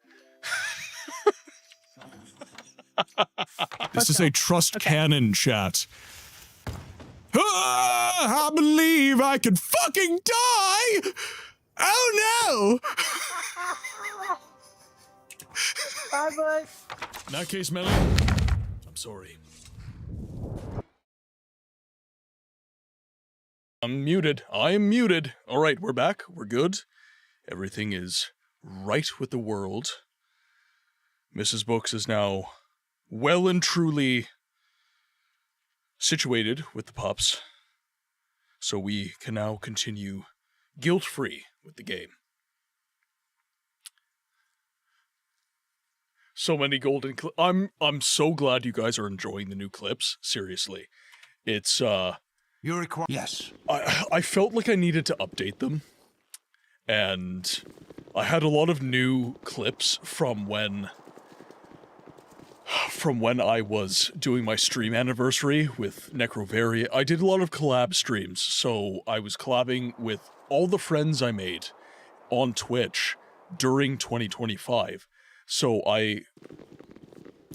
A: This is a trust cannon chat. I believe I could fucking die! Oh no!
M: Bye, bud.
A: In that case, Melly, I'm sorry. I'm muted. I am muted. All right, we're back. We're good. Everything is right with the world. Mrs. Books is now well and truly situated with the pups, so we can now continue guilt-free with the game. So many golden clips. I'm so glad you guys are enjoying the new clips. Seriously. It's
F: Yes.
A: I felt like I needed to update them. And I had a lot of new clips from when I was doing my stream anniversary with Necrovaria. I did a lot of collab streams, so I was collabing with all the friends I made on Twitch during 2025. So I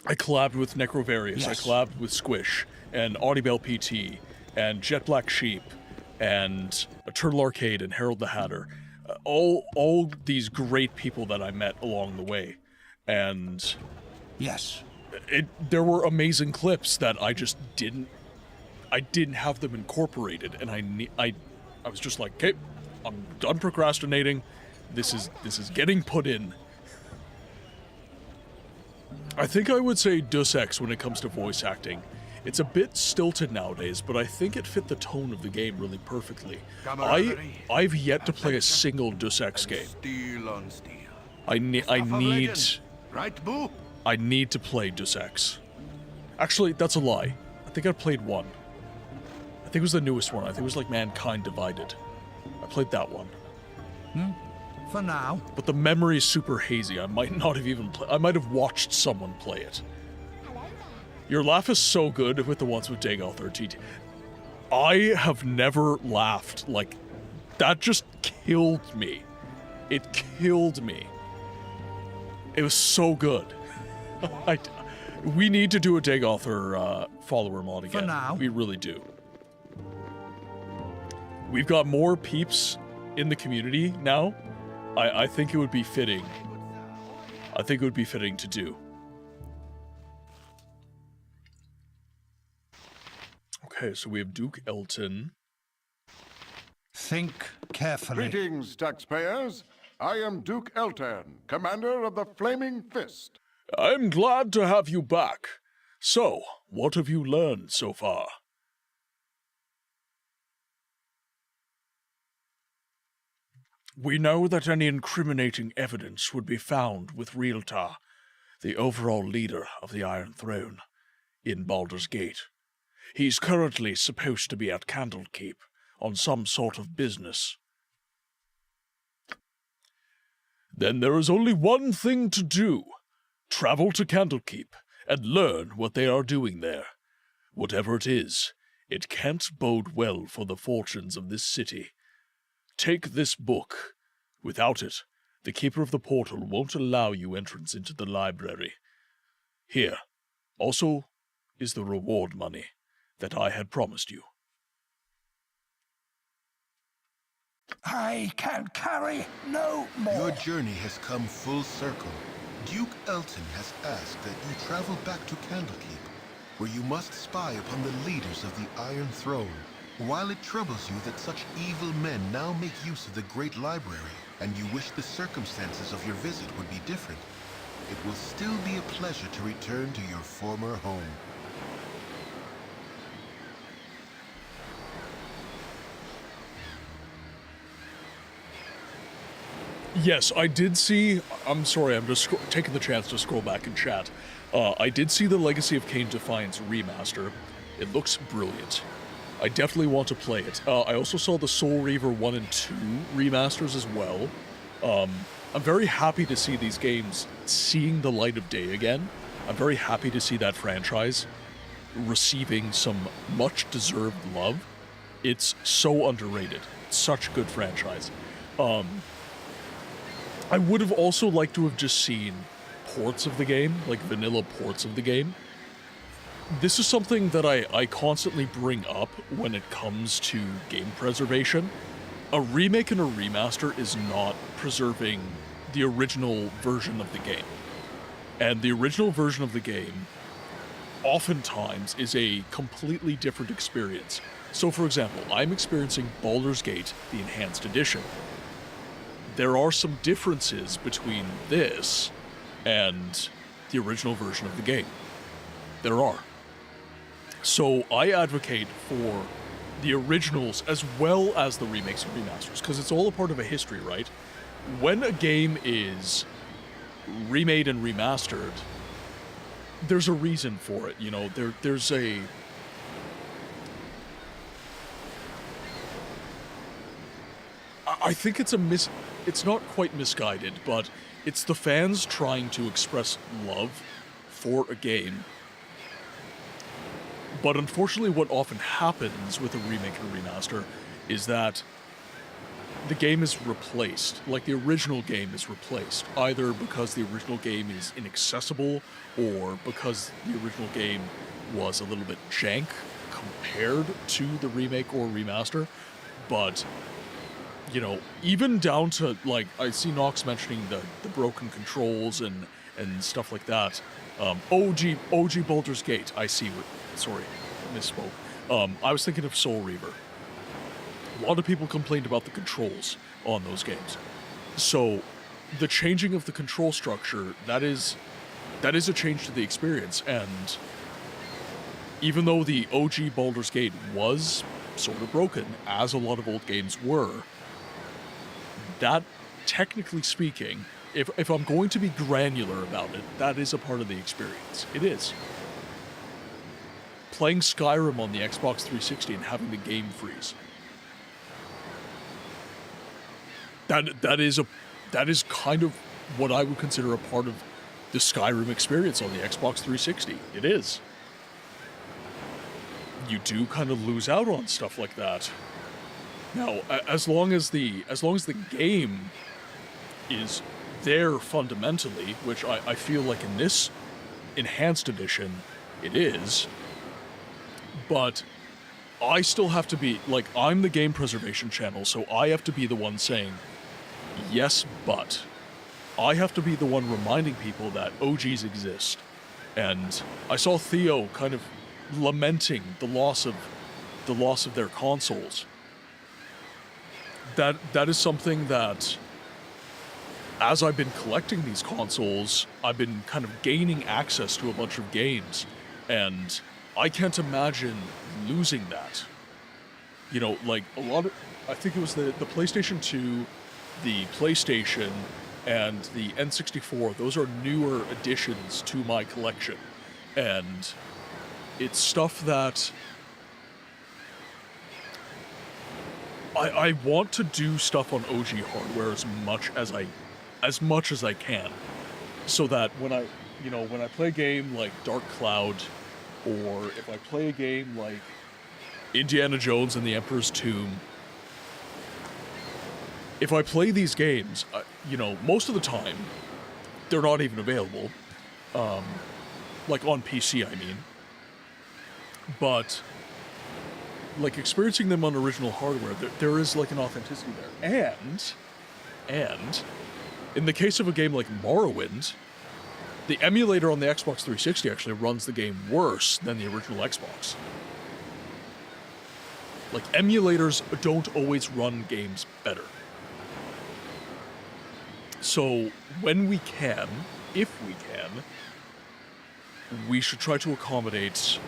A: collabed with Necrovarius, yes. I collabed with Squish, and Audibel PT, and Jet Black Sheep, and Eternal Arcade, and Harold the Hatter. All these great people that I met along the way. And
F: yes,
A: there were amazing clips that I just didn't have them incorporated, and I was just like, okay, I'm done procrastinating. This is getting put in. I think I would say Deus Ex when it comes to voice acting. It's a bit stilted nowadays, but I think it fit the tone of the game really perfectly. I've yet to play a single Deus Ex game.
P: Steel on steel.
A: I need
P: Right, boo?
A: I need to play Deus Ex. Actually, that's a lie. I think I played one. I think it was the newest one. I think it was like Mankind Divided. I played that one.
F: For now.
A: But the memory is super hazy. I might not have even I might have watched someone play it. Your laugh is so good with the ones with Dagoth or TT. I have never laughed like that. Just killed me. It killed me. It was so good. We need to do a Dagoth follower mod again.
F: For now.
A: We really do. We've got more peeps in the community now. I think it would be fitting. I think it would be fitting to do. Okay, so we have Duke Elton.
F: Think carefully.
P: Greetings, taxpayers. I am Duke Elton, commander of the Flaming Fist.
A: I'm glad to have you back. So, what have you learned so far? We know that any incriminating evidence would be found with Realtar, the overall leader of the Iron Throne, in Baldur's Gate. He's currently supposed to be at Candlekeep on some sort of business. Then there is only one thing to do. Travel to Candlekeep and learn what they are doing there. Whatever it is, it can't bode well for the fortunes of this city. Take this book. Without it, the Keeper of the Portal won't allow you entrance into the library. Here, also, is the reward money that I had promised you.
F: I can carry no more.
T: Your journey has come full circle. Duke Elton has asked that you travel back to Candlekeep, where you must spy upon the leaders of the Iron Throne. While it troubles you that such evil men now make use of the Great Library, and you wish the circumstances of your visit would be different, it will still be a pleasure to return to your former home.
A: Yes, I did see... I'm sorry, I'm just taking the chance to scroll back and chat. I did see the Legacy of Kain Defiance remaster. It looks brilliant. I definitely want to play it. I also saw the Soul Reaver 1 and 2 remasters as well. I'm very happy to see these games seeing the light of day again. I'm very happy to see that franchise receiving some much-deserved love. It's so underrated. It's such a good franchise. I would have also liked to have just seen ports of the game, like vanilla ports of the game. This is something that I constantly bring up when it comes to game preservation. A remake and a remaster is not preserving the original version of the game. And the original version of the game oftentimes is a completely different experience. So for example, I'm experiencing Baldur's Gate, the Enhanced Edition. There are some differences between this and the original version of the game. There are. So I advocate for the originals as well as the remakes and remasters, because it's all a part of a history, right? When a game is remade and remastered, there's a reason for it, you know, there's a... I think it's it's not quite misguided, but it's the fans trying to express love for a game. But unfortunately, what often happens with a remake and a remaster is that the game is replaced, like the original game is replaced, either because the original game is inaccessible or because the original game was a little bit jank compared to the remake or remaster. But, you know, even down to, like, I see Nox mentioning the broken controls and stuff like that. OG Baldur's Gate, I see what, sorry, misspoke. I was thinking of Soul Reaver. A lot of people complained about the controls on those games. So, the changing of the control structure, that is a change to the experience, and even though the OG Baldur's Gate was sort of broken, as a lot of old games were, that, technically speaking, if I'm going to be granular about it, that is a part of the experience. It is. Playing Skyrim on the Xbox 360 and having the game freeze. That is kind of what I would consider a part of the Skyrim experience on the Xbox 360. It is. You do kind of lose out on stuff like that. Now, as long as the game is there fundamentally, which I feel like in this Enhanced Edition it is, but I still have to be, like, I'm the game preservation channel, so I have to be the one saying, yes, but. I have to be the one reminding people that OGs exist. And I saw Theo kind of lamenting the loss of their consoles. That is something that, as I've been collecting these consoles, I've been kind of gaining access to a bunch of games, and I can't imagine losing that. You know, like, a lot of... I think it was the PlayStation 2, the PlayStation, and the N64. Those are newer additions to my collection. And it's stuff that... I want to do stuff on OG hardware as much as I can. So that when I play a game like Dark Cloud, or if I play a game like Indiana Jones and the Emperor's Tomb, if I play these games, you know, most of the time, they're not even available. Like on PC, I mean. But like experiencing them on original hardware, there is like an authenticity there. And in the case of a game like Morrowind, the emulator on the Xbox 360 actually runs the game worse than the original Xbox. Like, emulators don't always run games better. So, when we can, if we can, we should try to accommodate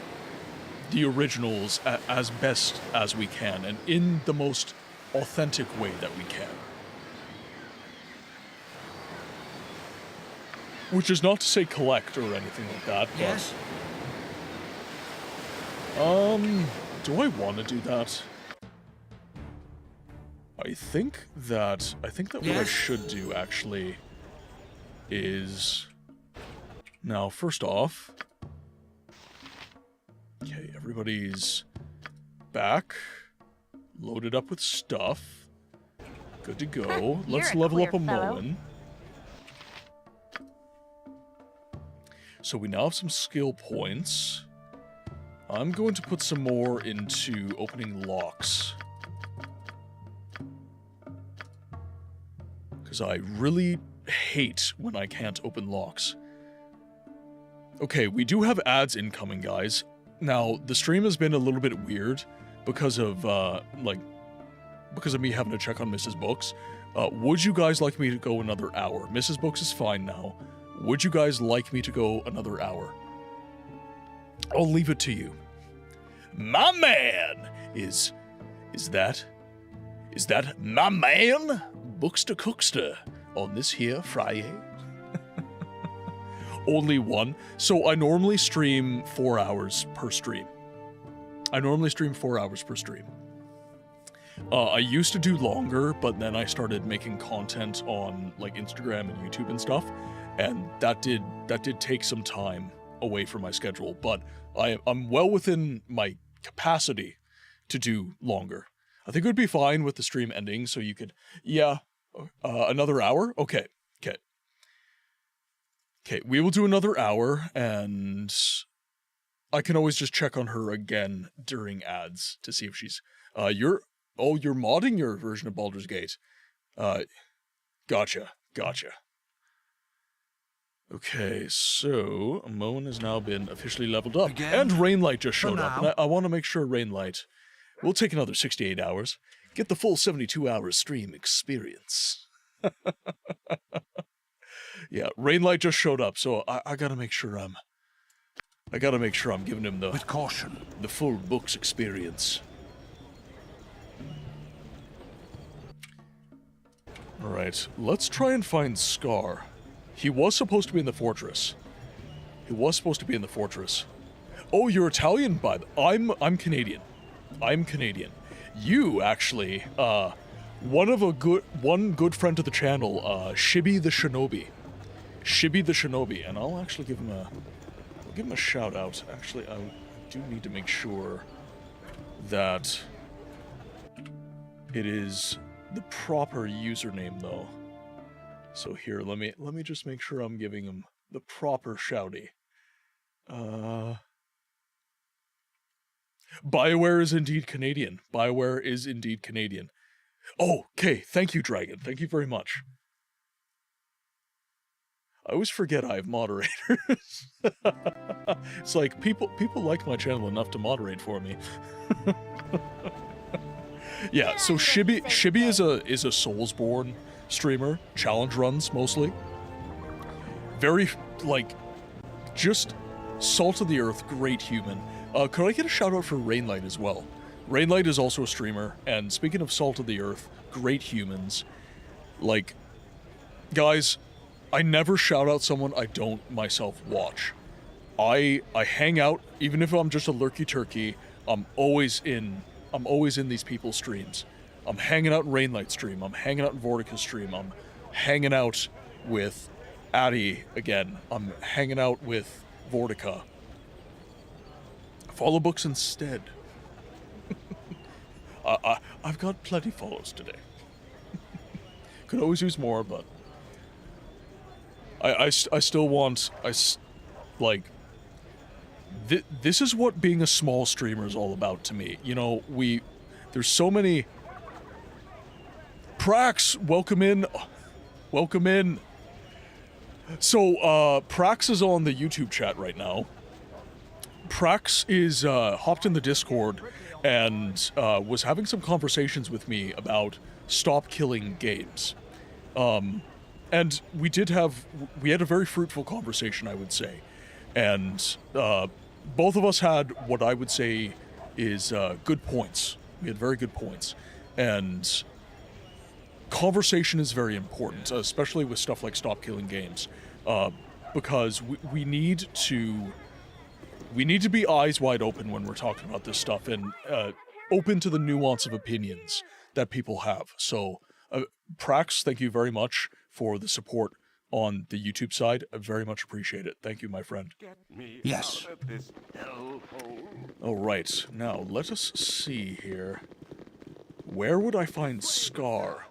A: the originals as best as we can, and in the most authentic way that we can. Which is not to say collect or anything like that, but...
F: Yes?
A: Do I want to do that? I think that what I should do, actually, is... Now, first off... Okay, everybody's back. Loaded up with stuff. Good to go. Let's level up a Moen. So we now have some skill points. I'm going to put some more into opening locks. Because I really hate when I can't open locks. Okay, we do have ads incoming, guys. Now, the stream has been a little bit weird because of, because of me having to check on Mrs. Books. Would you guys like me to go another hour? Mrs. Books is fine now. Would you guys like me to go another hour? I'll leave it to you. My man! Is that my man? Bookster Cookster on this here Friday. Only one. So I normally stream 4 hours per stream. I used to do longer, but then I started making content on like Instagram and YouTube and stuff, and that did take some time away from my schedule. But I'm well within my capacity to do longer. I think it would be fine with the stream ending, so you could, another hour? Okay, we will do another hour, and I can always just check on her again during ads to see if she's, you're modding your version of Baldur's Gate. Gotcha. Okay, so Moen has now been officially leveled up.
F: Again?
A: And Rainlight just showed up, and I want to make sure Rainlight will take another 68 hours. Get the full 72 hours stream experience. Yeah, Rainlight just showed up, so I gotta make sure I'm giving him the
F: with caution,
A: the full books experience. All right, let's try and find Scar. He was supposed to be in the fortress. Oh, you're Italian, by the... I'm Canadian. You actually, one good friend to the channel, Shibby the Shinobi, and I'll actually give him a shout out. Actually, I do need to make sure that it is the proper username though. So here, let me just make sure I'm giving him the proper shouty. BioWare is indeed Canadian. Oh, okay. Thank you, Dragon. Thank you very much. I always forget I have moderators. It's like people like my channel enough to moderate for me. Yeah, so Shibby is a Soulsborne streamer, challenge runs mostly. Very just salt of the earth, great human. Could I get a shout out for Rainlight as well? Rainlight is also a streamer, and speaking of salt of the earth, great humans. Guys, I never shout out someone I don't myself watch. I hang out, even if I'm just a lurky turkey, I'm always in these people's streams. I'm hanging out in Rainlight stream, I'm hanging out in Vortica's stream, I'm hanging out with Addy again, I'm hanging out with Vortica. Follow books instead. I've got plenty follows today. Could always use more, but I still want, this is what being a small streamer is all about to me. You know, there's so many. Prax, welcome in. Welcome in. So, Prax is on the YouTube chat right now. Prax is hopped in the Discord and was having some conversations with me about stop killing games. And we had a very fruitful conversation, I would say. And both of us had what I would say is good points. We had very good points. And conversation is very important, especially with stuff like stop killing games. Because we need to be eyes wide open when we're talking about this stuff and open to the nuance of opinions that people have. So, Prax, thank you very much for the support on the YouTube side. I very much appreciate it. Thank you, my friend.
F: Yes.
A: All right, now let us see here. Where would I find Scar?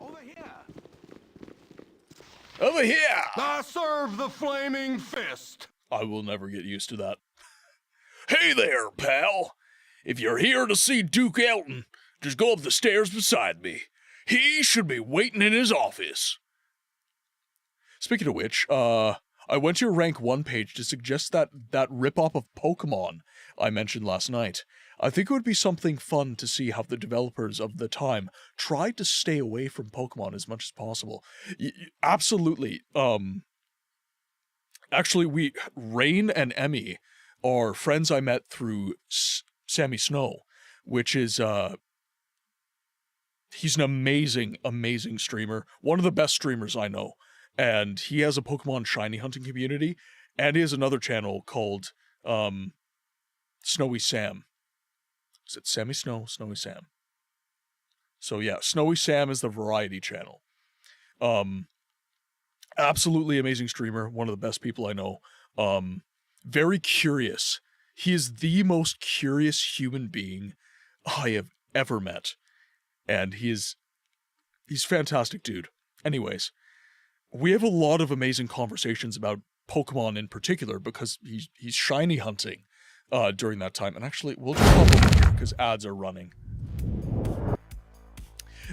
A: Over here!
P: I serve the flaming fist!
A: I will never get used to that. Hey there, pal! If you're here to see Duke Elton, just go up the stairs beside me. He should be waiting in his office. Speaking of which, I went to your rank 1 page to suggest that rip-off of Pokemon I mentioned last night. I think it would be something fun to see how the developers of the time tried to stay away from Pokemon as much as possible. Absolutely. Actually, Rain and Emmy are friends I met through Sammy Snow, which is, he's an amazing, amazing streamer. One of the best streamers I know. And he has a Pokemon shiny hunting community, and he has another channel called, Snowy Sam. Is it Sammy Snow? Snowy Sam. So yeah, Snowy Sam is the variety channel. Absolutely amazing streamer, one of the best people I know. Very curious. He is the most curious human being I have ever met. And he's fantastic dude. Anyways, we have a lot of amazing conversations about Pokemon in particular because he's shiny hunting during that time. And actually, we'll just hop over here because ads are running.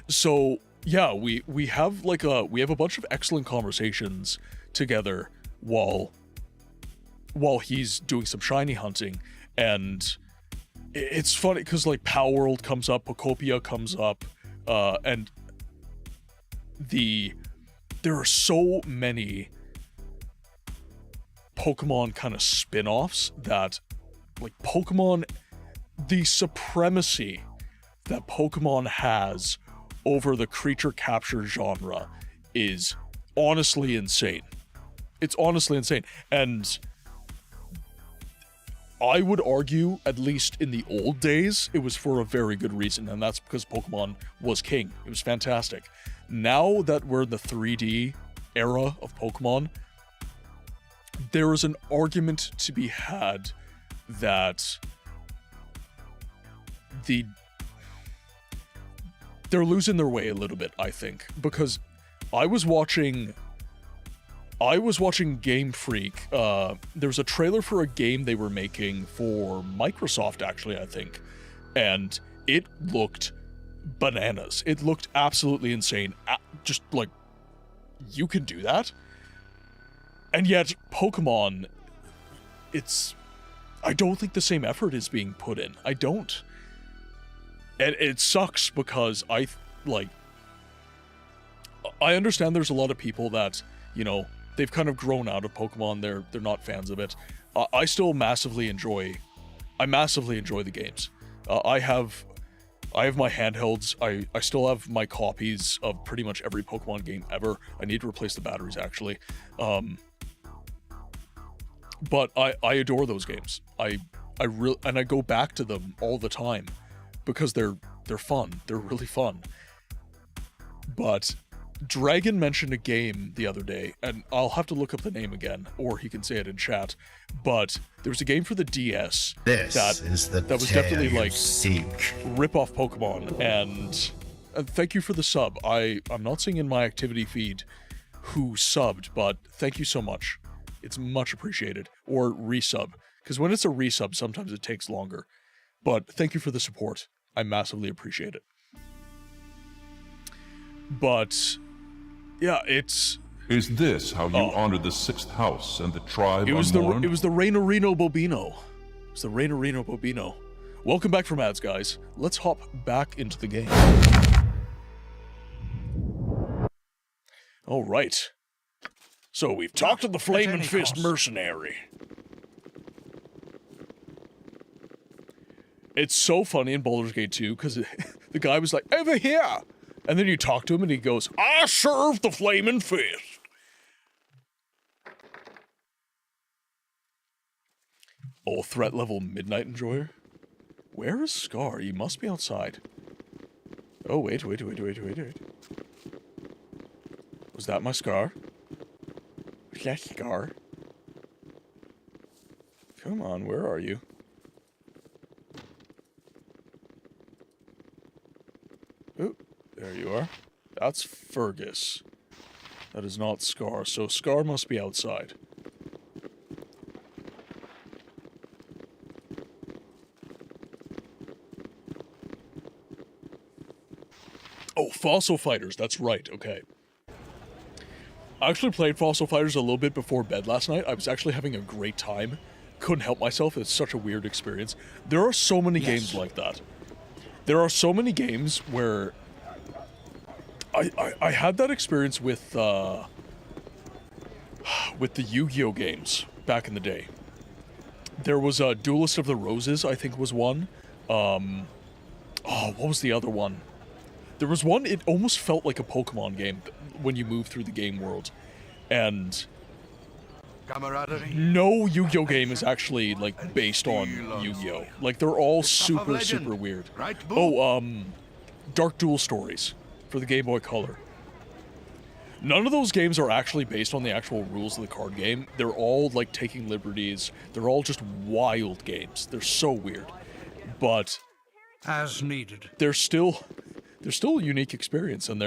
A: So yeah, we have a bunch of excellent conversations together while he's doing some shiny hunting, and it's funny because like Power World comes up, Pokopia comes up, and there are so many Pokemon kind of spin-offs that, like, Pokemon, the supremacy that Pokemon has over the creature capture genre is honestly insane. It's honestly insane. And I would argue, at least in the old days, it was for a very good reason, and that's because Pokemon was king. It was fantastic. Now that we're in the 3D era of Pokemon, there is an argument to be had that they're losing their way a little bit, I think, because I was watching Game Freak. There was a trailer for a game they were making for Microsoft, actually, I think, and it looked bananas. It looked absolutely insane. Just like, you can do that? And yet, Pokemon, I don't think the same effort is being put in. I don't. And it sucks because I understand there's a lot of people that, you know, they've kind of grown out of Pokemon. They're not fans of it. I still massively enjoy the games. I have my handhelds. I still have my copies of pretty much every Pokemon game ever. I need to replace the batteries, actually. But I adore those games. I go back to them all the time because they're fun. They're really fun. But Dragon mentioned a game the other day, and I'll have to look up the name again, or he can say it in chat. But there was a game for the DS that was definitely like rip-off Pokemon. And thank you for the sub. I'm not seeing in my activity feed who subbed, but thank you so much. It's much appreciated. Or resub, Because when it's a resub, sometimes it takes longer. But thank you for the support. I massively appreciate it. But yeah, it's...
K: Is this how you honor the 6th house and the tribe unmourned?
A: It was the Reinorino Bobino. It was the Reinorino Bobino. Welcome back from ads, guys. Let's hop back into the game. All right. So we've talked to the Flaming Fist mercenary. It's so funny in Baldur's Gate 2 because the guy was like, over here! And then you talk to him and he goes, I serve the Flaming Fist. Oh, threat level Midnight Enjoyer? Where is Scar? He must be outside. Oh, wait. Was that my Scar? Was that Scar? Come on, where are you? Oh, there you are. That's Fergus. That is not Scar, so Scar must be outside. Oh, Fossil Fighters, that's right, okay. I actually played Fossil Fighters a little bit before bed last night. I was actually having a great time. Couldn't help myself, it's such a weird experience. There are so many games like that. There are so many games where... I had that experience with the Yu-Gi-Oh games back in the day. There was a Duelist of the Roses, I think was one. Oh, what was the other one? There was one, it almost felt like a Pokemon game when you move through the game world. And no Yu-Gi-Oh game is actually, like, based on Yu-Gi-Oh. Like, they're all super, super weird. Oh, Dark Duel Stories for the Game Boy Color. None of those games are actually based on the actual rules of the card game. They're all, like, taking liberties. They're all just wild games. They're so weird. But...
F: as needed.
A: They're still a unique experience, and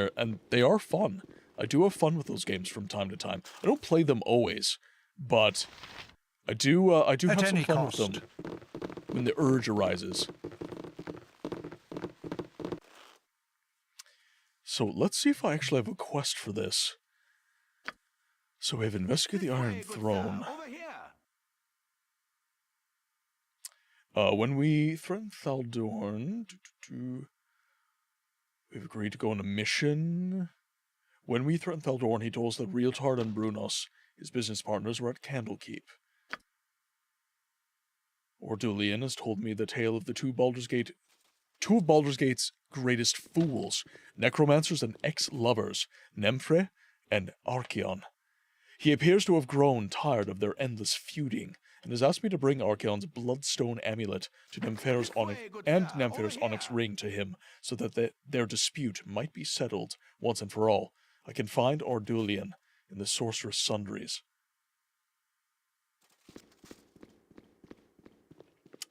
A: they are fun. I do have fun with those games from time to time. I don't play them always, but I do have some fun with them when the urge arises. So let's see if I actually have a quest for this. So we have Investigate the Iron Throne. When we threaten Thaldorn, we've agreed to go on a mission. When we threatened Thaldorn, he told us that Realtard and Brunos, his business partners, were at Candlekeep. Ordulian has told me the tale of the two of Baldur's Gate's greatest fools, necromancers and ex-lovers, Nemphre and Archeon. He appears to have grown tired of their endless feuding, and has asked me to bring Archeon's bloodstone amulet to Nemphre's onyx ring to him, so that their dispute might be settled once and for all. I can find Ordulian in the Sorceress Sundries.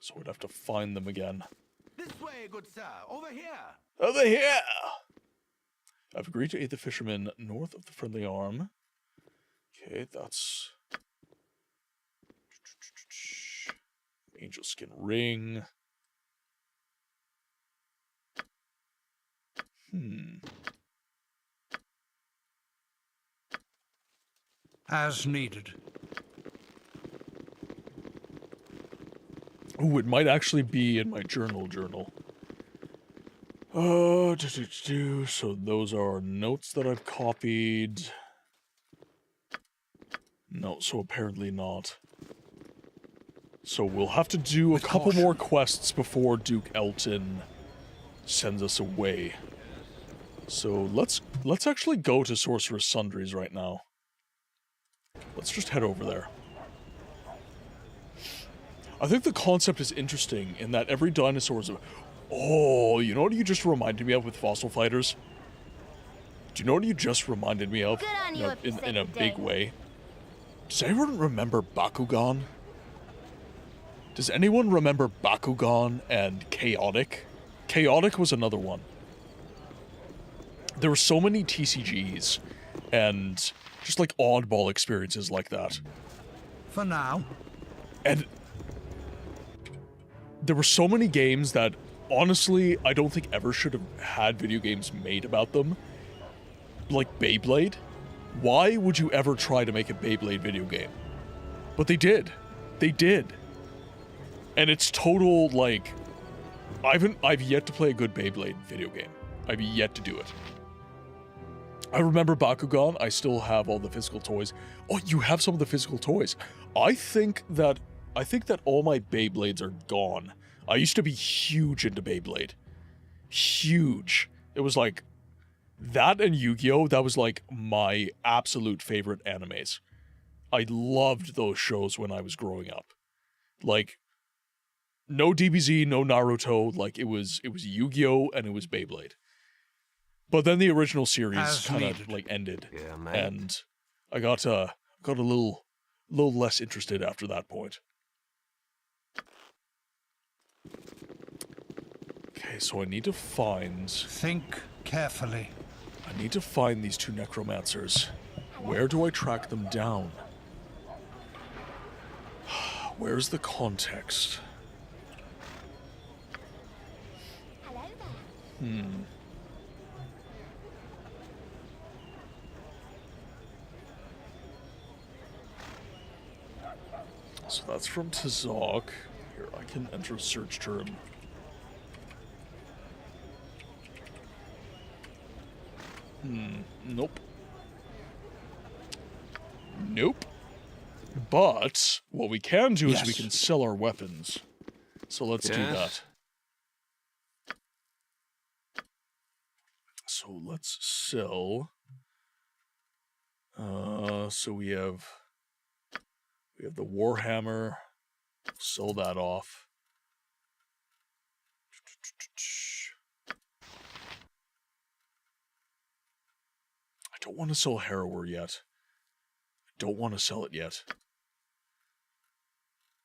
A: So we'd have to find them again.
J: This way, good sir. Over here.
A: Over here! I've agreed to aid the fishermen north of the Friendly Arm. Okay, that's... Angel Skin Ring.
F: As needed.
A: Ooh, it might actually be in my journal. So those are notes that I've copied. No, so apparently not. So we'll have to do a couple more quests before Duke Elton sends us away. So let's actually go to Sorceress Sundries right now. Let's just head over there. I think the concept is interesting in that every dinosaur is a... Oh, you know what you just reminded me of with Fossil Fighters? Do you know what you just reminded me of in a big way? Does anyone remember Bakugan? Does anyone remember Bakugan and Chaotic? Chaotic was another one. There were so many TCGs and just like oddball experiences like that.
F: For now.
A: And there were so many games that, honestly, I don't think ever should have had video games made about them. Like Beyblade. Why would you ever try to make a Beyblade video game? But they did. They did. And it's total, like... I've yet to play a good Beyblade video game. I've yet to do it. I remember Bakugan. I still have all the physical toys. Oh, you have some of the physical toys. I think that all my Beyblades are gone. I used to be huge into Beyblade. Huge. It was like that and Yu-Gi-Oh! That was like my absolute favorite animes. I loved those shows when I was growing up. Like, no DBZ, no Naruto. Like, it was Yu-Gi-Oh! And it was Beyblade. But then the original series kind of like ended, and I got a little less interested after that point. Okay, so I need to find...
F: Think carefully.
A: I need to find these two necromancers. Where do I track them down? Where's the context? So that's from Tazok. Here, I can enter a search term. Nope. Nope. But what we can do is we can sell our weapons. So let's do that. So let's sell. So we have the Warhammer. Sell that off. I don't want to sell Harrower yet. I don't want to sell it yet.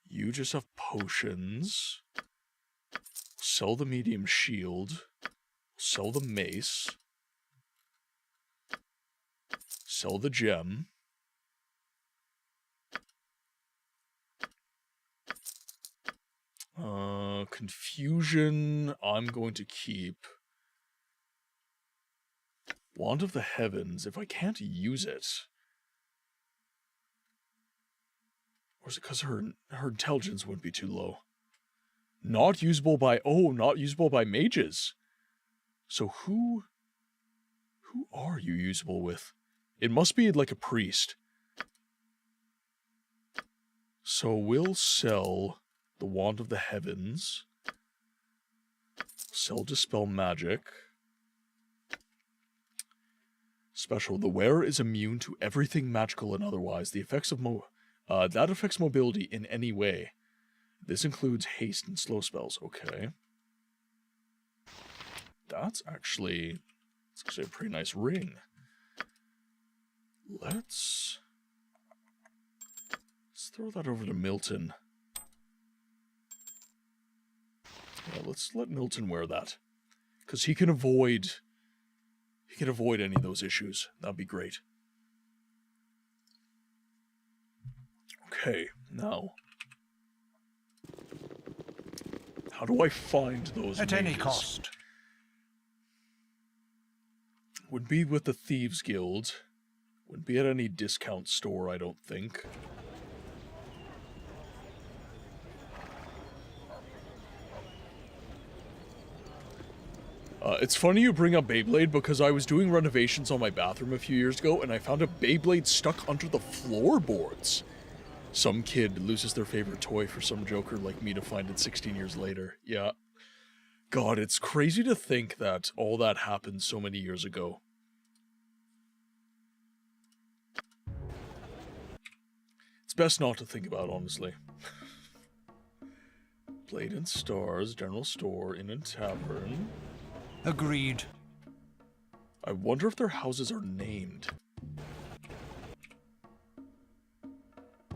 A: You just have potions. Sell the medium shield. Sell the mace. Sell the gem. Confusion, I'm going to keep. Wand of the Heavens, if I can't use it. Or is it because her intelligence wouldn't be too low? Not usable by mages. So who are you usable with? It must be like a priest. So we'll sell the Wand of the Heavens. Sell Dispel Magic. Special. The wearer is immune to everything magical and otherwise. The effects of that affects mobility in any way. This includes haste and slow spells. Okay. That's actually a pretty nice ring. Let's throw that over to Milton. Yeah, let's let Milton wear that. Because he can avoid any of those issues. That'd be great. Okay, now. How do I find those
F: At
A: mages?
F: any cost.
A: Would be with the Thieves Guild. Wouldn't be at any discount store, I don't think. It's funny you bring up Beyblade because I was doing renovations on my bathroom a few years ago and I found a Beyblade stuck under the floorboards. Some kid loses their favorite toy for some joker like me to find it 16 years later. Yeah. God, it's crazy to think that all that happened so many years ago. It's best not to think about, honestly. Blade and Stars, General Store, Inn and Tavern.
F: Agreed.
A: I wonder if their houses are named.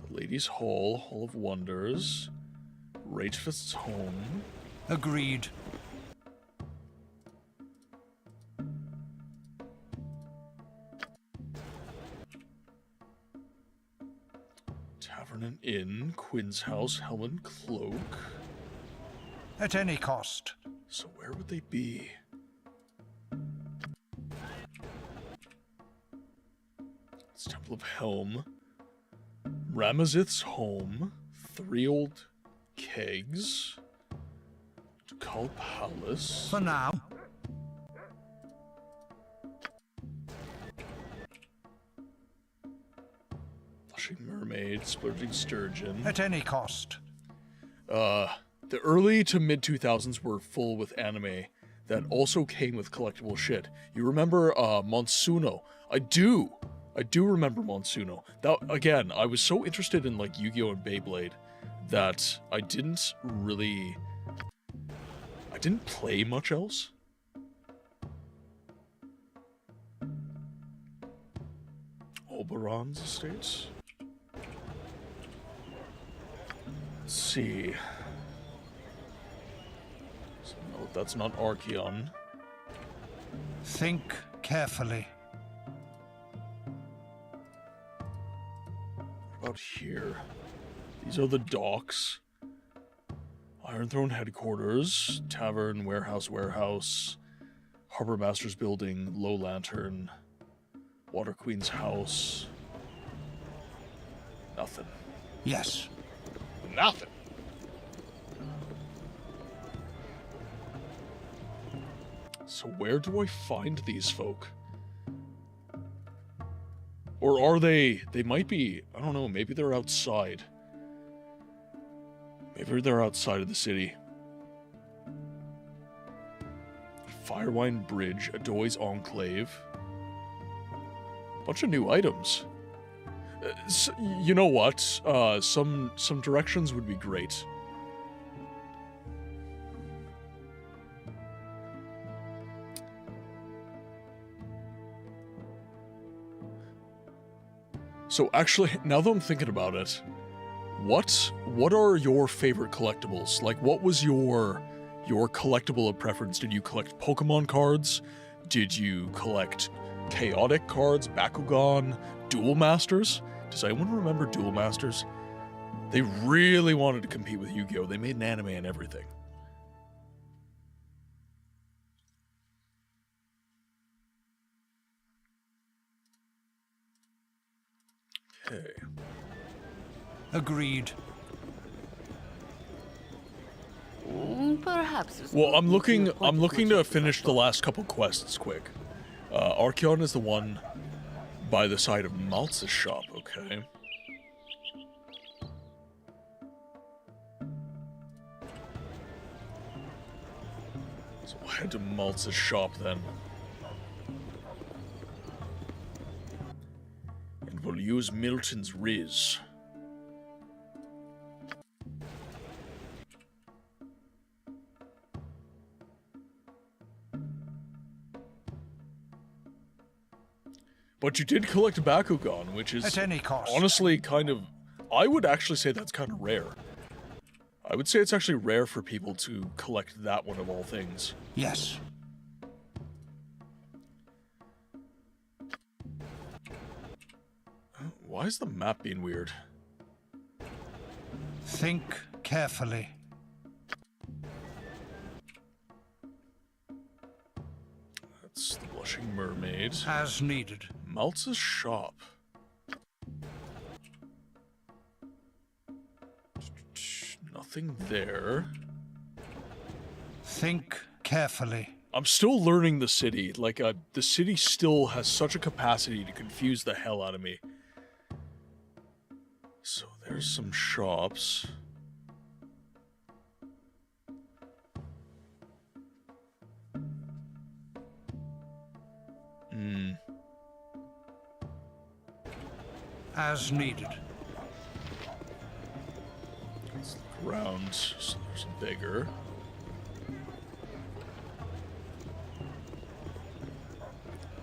A: Ladies' Hall, Hall of Wonders, Ragefist's Home.
F: Agreed.
A: Tavern and Inn, Quinn's House, Helm and Cloak.
F: At any cost.
A: So where would they be? It's Temple of Helm. Ramazith's home. 3 old kegs. Ducal Palace.
F: For now.
A: Blushing Mermaid, Splurging Sturgeon.
F: At any cost.
A: The early to mid 2000s were full with anime that also came with collectible shit. You remember Monsuno? I do remember Monsuno. That again, I was so interested in like Yu-Gi-Oh and Beyblade that I didn't play much else. Oberon's estates. Let's see. So, no, that's not Archeon.
F: Think carefully.
A: What about here? These are the docks. Iron Throne headquarters. Tavern, warehouse. Harbor Master's building. Low Lantern. Water Queen's house. Nothing.
F: Yes.
A: Nothing. So where do I find these folk? Or are they might be, I don't know, maybe they're outside. Maybe they're outside of the city. Firewine Bridge, Adoy's Enclave. Bunch of new items. You know what? Some directions would be great. So actually, now that I'm thinking about it, what are your favorite collectibles? Like, what was your collectible of preference? Did you collect Pokemon cards? Did you collect Chaotic cards, Bakugan, Duel Masters? Does anyone remember Duel Masters? They really wanted to compete with Yu-Gi-Oh! They made an anime and everything. Okay.
F: Agreed.
C: Perhaps.
A: Well, I'm looking to finish the last couple quests quick. Archeon is the one by the side of Maltz's shop, okay. So we'll head to Maltz's shop then. And we'll use Milton's Riz. But you did collect a Bakugan, which is
F: at any cost.
A: Honestly kind of... I would actually say that's kind of rare. I would say it's actually rare for people to collect that one of all things.
F: Yes.
A: Why is the map being weird?
F: Think carefully.
A: That's the Blushing Mermaid.
F: As needed.
A: Maltz's shop. Nothing there.
F: Think carefully.
A: I'm still learning the city. Like, the city still has such a capacity to confuse the hell out of me. So there's some shops.
F: As needed.
A: Let's look around. So there's a beggar.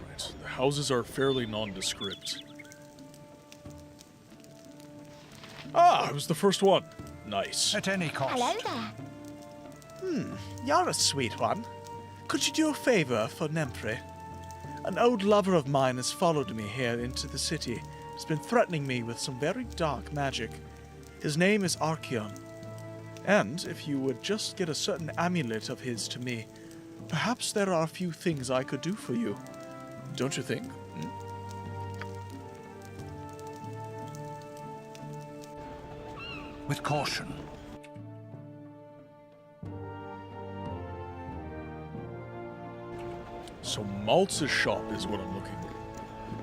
A: Right, so the houses are fairly nondescript. Ah, I was the first one. Nice.
F: At any cost.
E: Hello there.
U: You're a sweet one. Could you do a favor for Nempre? An old lover of mine has followed me here into the city. He's been threatening me with some very dark magic. His name is Archeon. And if you would just get a certain amulet of his to me, perhaps there are a few things I could do for you. Don't you think?
F: With caution.
A: So Maltz's shop is what I'm looking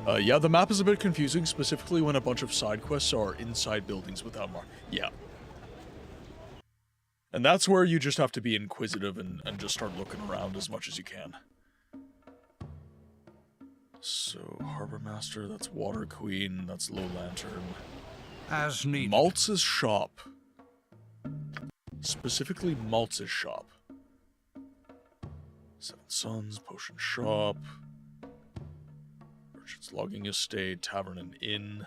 A: at. Yeah, the map is a bit confusing, specifically when a bunch of side quests are inside buildings without yeah. And that's where you just have to be inquisitive and just start looking around as much as you can. So, Harbor Master, that's Water Queen, that's Low Lantern.
F: As needed.
A: Maltz's shop. Specifically Maltz's shop. Seven Sons, Potion Shop. Merchant's Logging Estate, Tavern and Inn.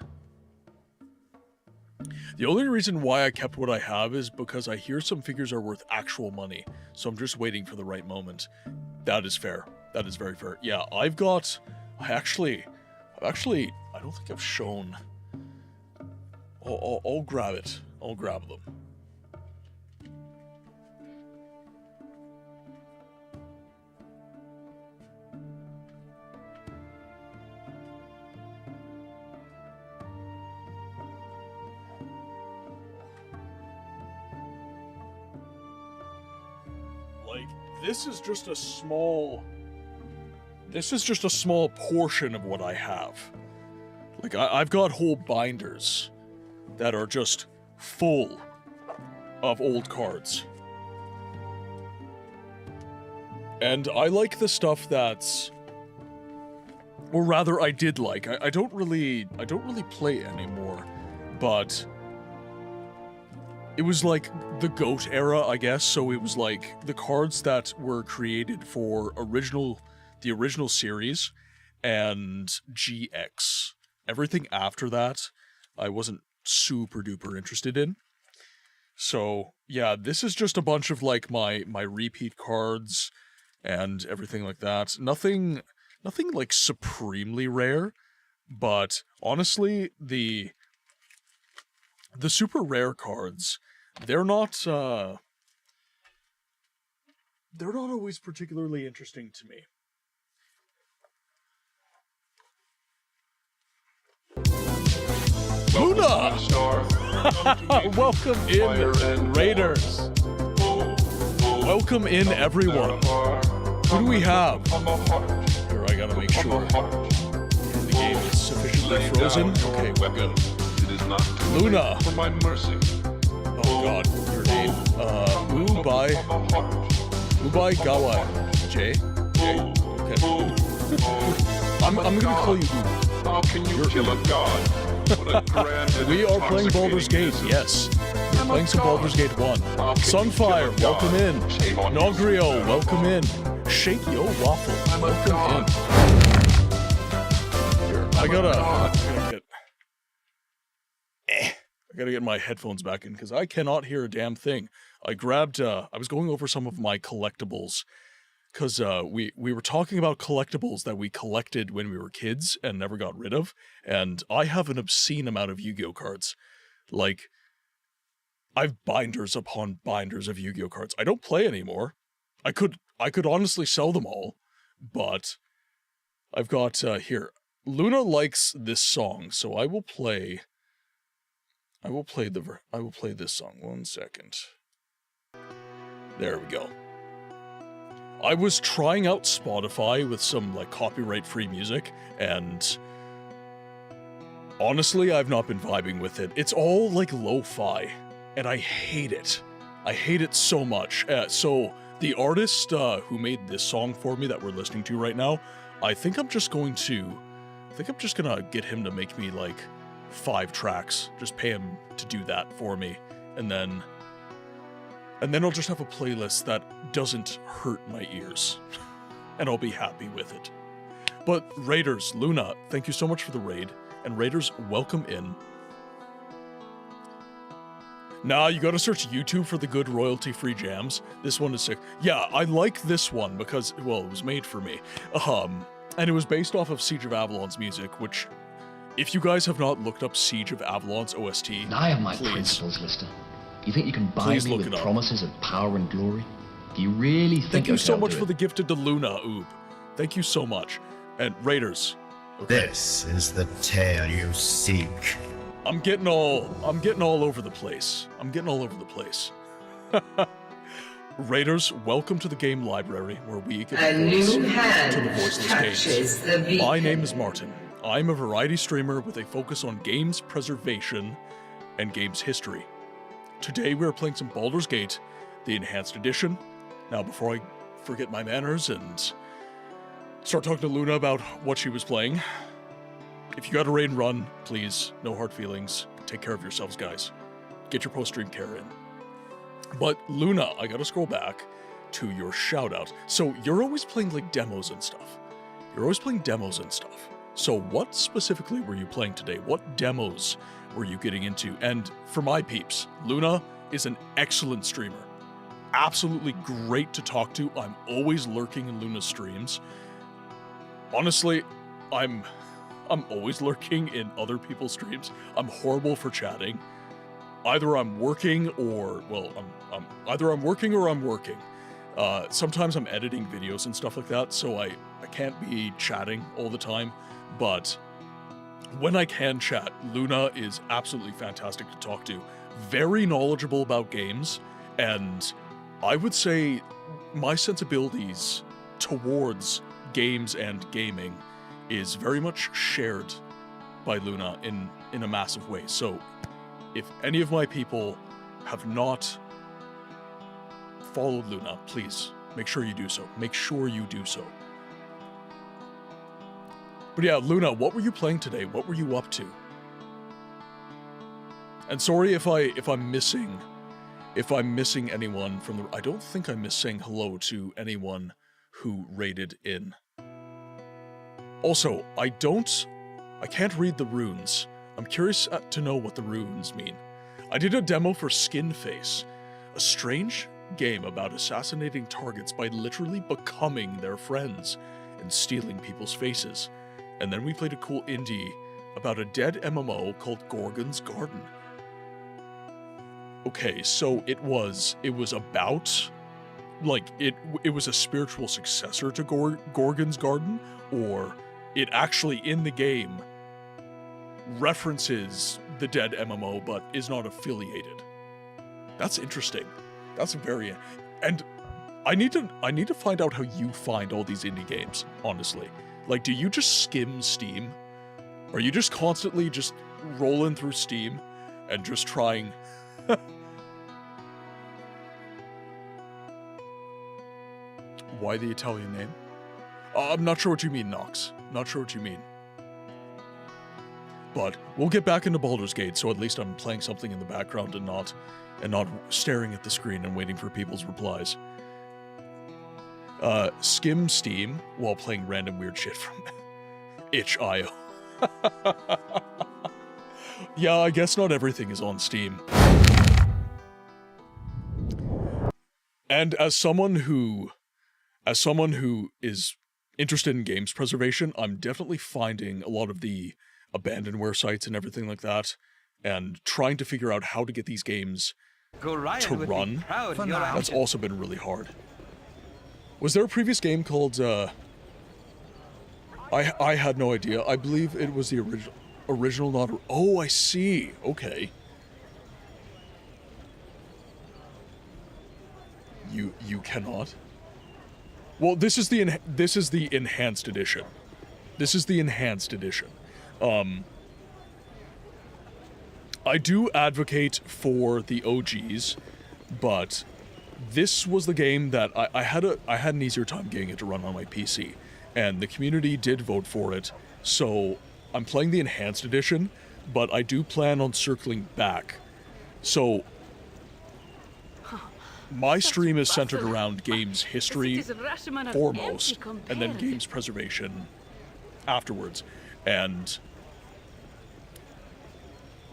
A: The only reason why I kept what I have is because I hear some figures are worth actual money, so I'm just waiting for the right moment. That is fair. That is very fair. Yeah, I actually, I don't think I've shown. I'll grab it. I'll grab them. This is just a small portion of what I have. Like, I've got whole binders that are just full of old cards. And I like the stuff that's... Or rather, I did like. I don't really play anymore, but... It was like the GOAT era, I guess, so it was like the cards that were created for the original series and GX. Everything after that, I wasn't super duper interested in. So, yeah, this is just a bunch of like my repeat cards and everything like that. Nothing like supremely rare, but honestly, the super rare cards, they're not always particularly interesting to me. Luna! Welcome in, Raiders! Welcome in, everyone. Who do we have? Here, I gotta make sure the game is sufficiently frozen. Okay, we're good. Luna! Oh god, your name. Ubai Gawa. Jay? Okay. I'm gonna call you Ubai.
B: How can you kill a god?
A: We are playing Baldur's Gate, yes. We're playing some Baldur's Gate 1. Sunfire, welcome in. Nogrio, welcome in. Shake Yo Waffle, welcome in. Here, I gotta get my headphones back in because I cannot hear a damn thing. I was going over some of my collectibles because we were talking about collectibles that we collected when we were kids and never got rid of, and I have an obscene amount of Yu-Gi-Oh cards. Like, I've binders upon binders of Yu-Gi-Oh cards. I don't play anymore. I could honestly sell them all, but I've got here. Luna likes this song, so I will play this song. 1 second. There we go. I was trying out Spotify with some like copyright-free music, and honestly, I've not been vibing with it. It's all like lo-fi, and I hate it. I hate it so much. So the artist who made this song for me that we're listening to right now, I think I'm just gonna get him to make me like 5 tracks. Just pay him to do that for me, and then I'll just have a playlist that doesn't hurt my ears, and I'll be happy with it. But Raiders, Luna, thank you so much for the raid, and Raiders, welcome in. Nah, you gotta search YouTube for the good royalty-free jams. This one is sick. Yeah, I like this one because, well, it was made for me. And it was based off of Siege of Avalon's music, which, if you guys have not looked up Siege of Avalon's OST,
H: I have my
A: please.
H: principles, Lister. You think you can buy
A: Please
H: me
A: look
H: with
A: it up.
H: promises of power and glory? Do you really think
A: Thank you so
H: I'll
A: much
H: do
A: for
H: it?
A: the gifted to Luna, Oob. Thank you so much. And Raiders. Okay.
V: This is the tale you seek.
A: I'm getting all over the place. Raiders, welcome to the game library where we give
R: A
A: voice
R: new hand
A: to the voiceless
R: touches
A: games.
R: the beacon.
A: My name is Martin. I'm a variety streamer with a focus on games preservation and games history. Today we are playing some Baldur's Gate, the Enhanced Edition. Now before I forget my manners and start talking to Luna about what she was playing, if you got a raid and run, please, no hard feelings. Take care of yourselves, guys. Get your post-stream care in. But Luna, I gotta scroll back to your shout-out. So you're always playing like demos and stuff. So what specifically were you playing today? What demos were you getting into? And for my peeps, Luna is an excellent streamer. Absolutely great to talk to. I'm always lurking in Luna's streams. Honestly, I'm always lurking in other people's streams. I'm horrible for chatting. Either I'm working or, well, either I'm working or I'm working. Sometimes I'm editing videos and stuff like that, so I can't be chatting all the time. But when I can chat, Luna is absolutely fantastic to talk to. Very knowledgeable about games, and I would say my sensibilities towards games and gaming is very much shared by Luna in a massive way. So if any of my people have not followed Luna, please make sure you do so. But yeah, Luna, what were you playing today? What were you up to? And sorry if I'm missing anyone from the... I don't think I missed saying hello to anyone who raided in. Also, I can't read the runes. I'm curious to know what the runes mean. I did a demo for Skin Face, a strange game about assassinating targets by literally becoming their friends and stealing people's faces. And then we played a cool indie about a dead MMO called Gorgon's Garden. Okay, so it was about, like, it was a spiritual successor to Gorgon's Garden, or it actually in the game references the dead MMO but is not affiliated. That's interesting. That's very... And I need to find out how you find all these indie games, honestly. Like, do you just skim Steam? Are you just constantly just rolling through Steam and just trying... Why the Italian name? I'm not sure what you mean, Nox. Not sure what you mean. But we'll get back into Baldur's Gate, so at least I'm playing something in the background and not staring at the screen and waiting for people's replies. Skim Steam while playing random weird shit from itch.io. Yeah, I guess not everything is on Steam. And as someone who is interested in games preservation, I'm definitely finding a lot of the abandonware sites and everything like that, and trying to figure out how to get these games to run. That's also been really hard. Was there a previous game called, I had no idea. I believe it was the original not... Oh, I see. Okay. You cannot? Well, this is the enhanced edition. This is the enhanced edition. I do advocate for the OGs, but this was the game that I had an easier time getting it to run on my PC, and the community did vote for it, so I'm playing the enhanced edition, but I do plan on circling back. So my stream is centered around games history foremost, and then games preservation afterwards. And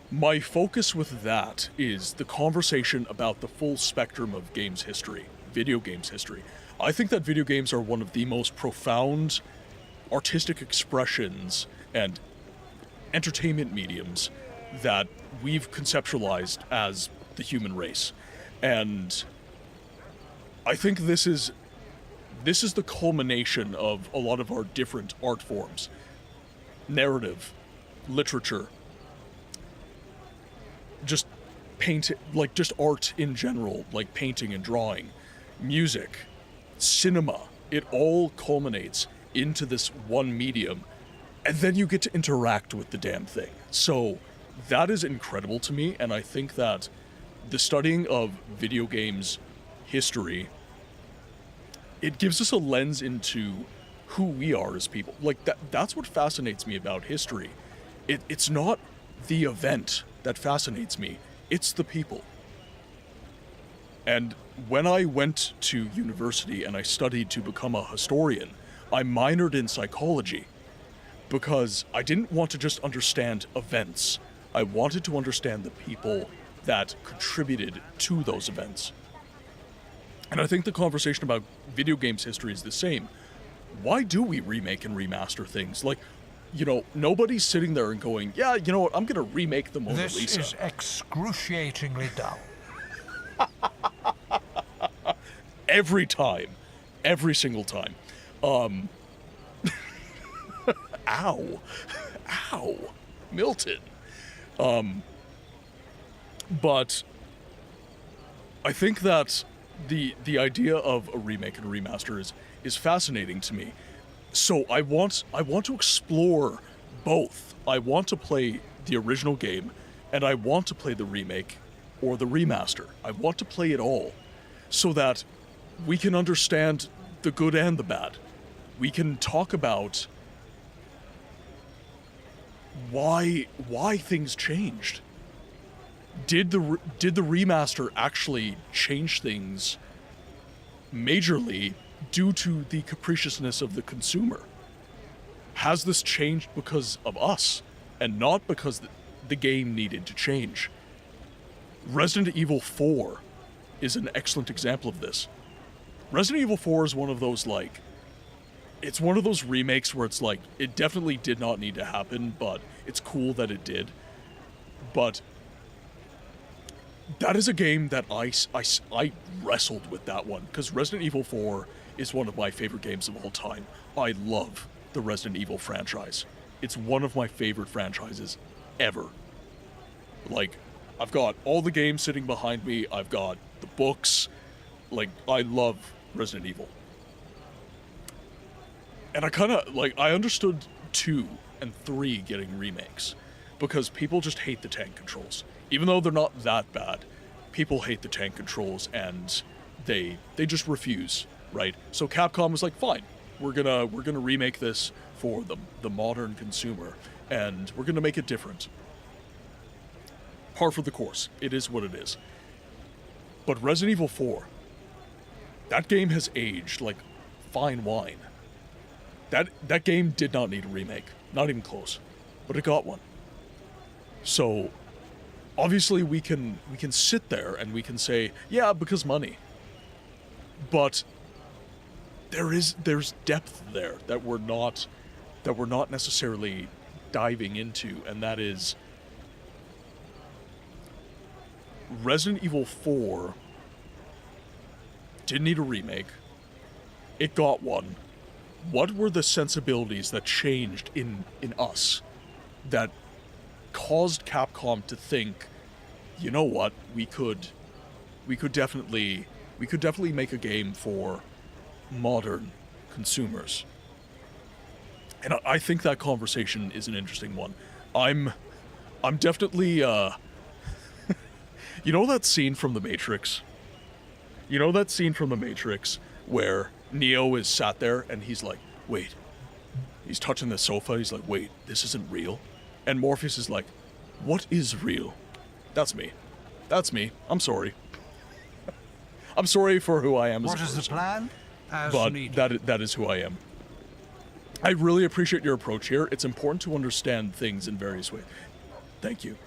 A: my focus with that is the conversation about the full spectrum of games history, video games history. I think that video games are one of the most profound artistic expressions and entertainment mediums that we've conceptualized as the human race. And I think this is the culmination of a lot of our different art forms. Narrative, literature, just just art in general, like painting and drawing, music, cinema. It all culminates into this one medium, and then you get to interact with the damn thing. So that is incredible to me, and I think that the studying of video games history, it gives us a lens into who we are as people. Like, that's what fascinates me about history. It's not the event that fascinates me, it's the people. And when I went to university and I studied to become a historian, I minored in psychology because I didn't want to just understand events. I wanted to understand the people that contributed to those events. And I think the conversation about video games history is the same. Why do we remake and remaster things? Like, you know, nobody's sitting there and going, yeah, you know what, I'm gonna remake the Mona Lisa.
F: This is excruciatingly dull.
A: Every time. Every single time. Ow. Ow. Milton. But I think that the idea of a remake and a remaster is fascinating to me. So I want to explore both. I want to play the original game, and I want to play the remake or the remaster. I want to play it all so that we can understand the good and the bad. We can talk about why things changed. Did the remaster actually change things majorly due to the capriciousness of the consumer? Has this changed because of us and not because the game needed to change? Resident Evil 4 is an excellent example of this. Resident Evil 4 is one of those, like, it's one of those remakes where it's like, it definitely did not need to happen, but it's cool that it did. But that is a game that I wrestled with that one, because Resident Evil 4 is one of my favorite games of all time. I love the Resident Evil franchise. It's one of my favorite franchises ever. Like, I've got all the games sitting behind me, I've got the books, like, I love Resident Evil. And I understood 2 and 3 getting remakes, because people just hate the tank controls. Even though they're not that bad, people hate the tank controls and they just refuse, right? So Capcom was like, fine, we're gonna remake this for the modern consumer, and we're gonna make it different. Par for the course. It is what it is. But Resident Evil 4, that game has aged like fine wine. That game did not need a remake, not even close, but it got one. So obviously we can sit there and we can say, yeah, because money. But there's depth there that we're not necessarily diving into, and that is Resident Evil 4 didn't need a remake. It got one. What were the sensibilities that changed in us that caused Capcom to think, you know what, we could definitely make a game for modern consumers? And I think that conversation is an interesting one. I'm definitely you know that scene from The Matrix? You know that scene from The Matrix where Neo is sat there and he's like, wait, he's touching the sofa, he's like, wait, this isn't real? And Morpheus is like, what is real? That's me. That's me. I'm sorry. I'm sorry for who I am as a person.
F: What is the plan?
A: But that is who I am. I really appreciate your approach here. It's important to understand things in various ways. Thank you.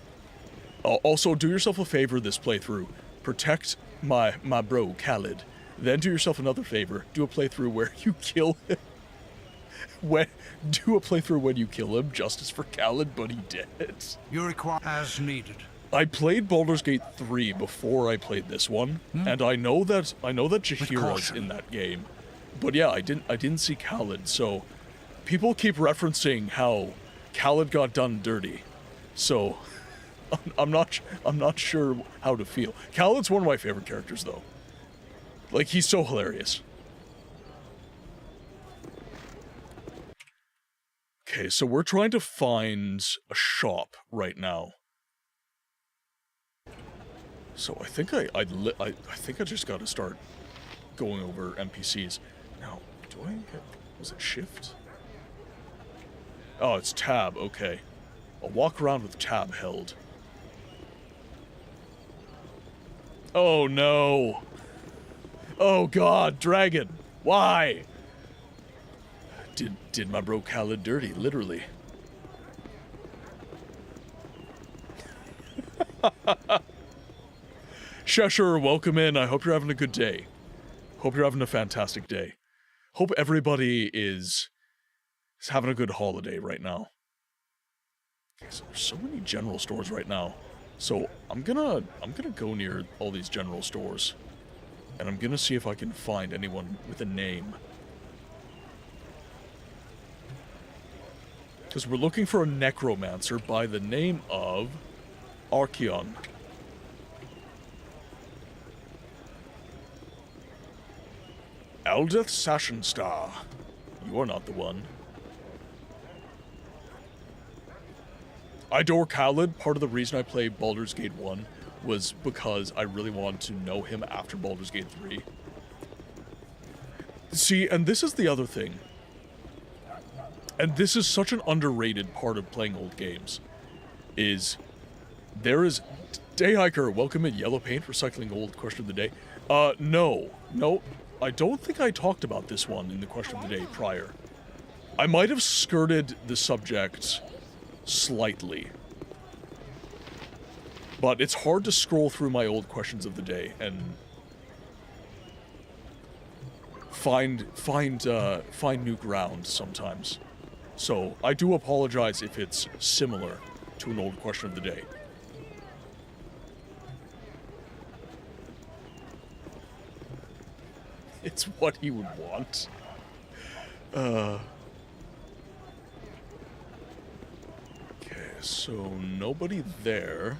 A: Also, do yourself a favor this playthrough. Protect my bro, Khaled. Then do yourself another favor. Do a playthrough where you kill him. Do a playthrough when you kill him. Justice for Khaled, but he did.
F: You require as needed.
A: I played Baldur's Gate 3 before I played this one, and I know that Jaheira's in that game. But yeah, I didn't see Khaled, so people keep referencing how Khaled got done dirty. So I'm not sure how to feel. Khaled's one of my favorite characters though. Like, he's so hilarious. Okay, so we're trying to find a shop right now. So I think I think I just got to start going over NPCs. Now, was it shift? Oh, it's tab, okay. I'll walk around with tab held. Oh no! Oh god, dragon! Why? Did my bro Khaled dirty, literally. Cheshire, welcome in. I hope you're having a good day. Hope you're having a fantastic day. Hope everybody is having a good holiday right now. Okay, so there's so many general stores right now. So I'm gonna go near all these general stores. And I'm gonna see if I can find anyone with a name. Because we're looking for a necromancer by the name of Archeon. Eldeth Sashenstar. You are not the one. I adore Khaled. Part of the reason I played Baldur's Gate 1 was because I really wanted to know him after Baldur's Gate 3. See, and this is the other thing. And this is such an underrated part of playing old games. There is... Dayhiker, welcome in. Yellow paint, recycling old, question of the day. No. I don't think I talked about this one in the question of the day prior. I might have skirted the subject slightly. But it's hard to scroll through my old questions of the day and find new ground sometimes. So I do apologize if it's similar to an old question of the day. It's what he would want. Okay, so nobody there.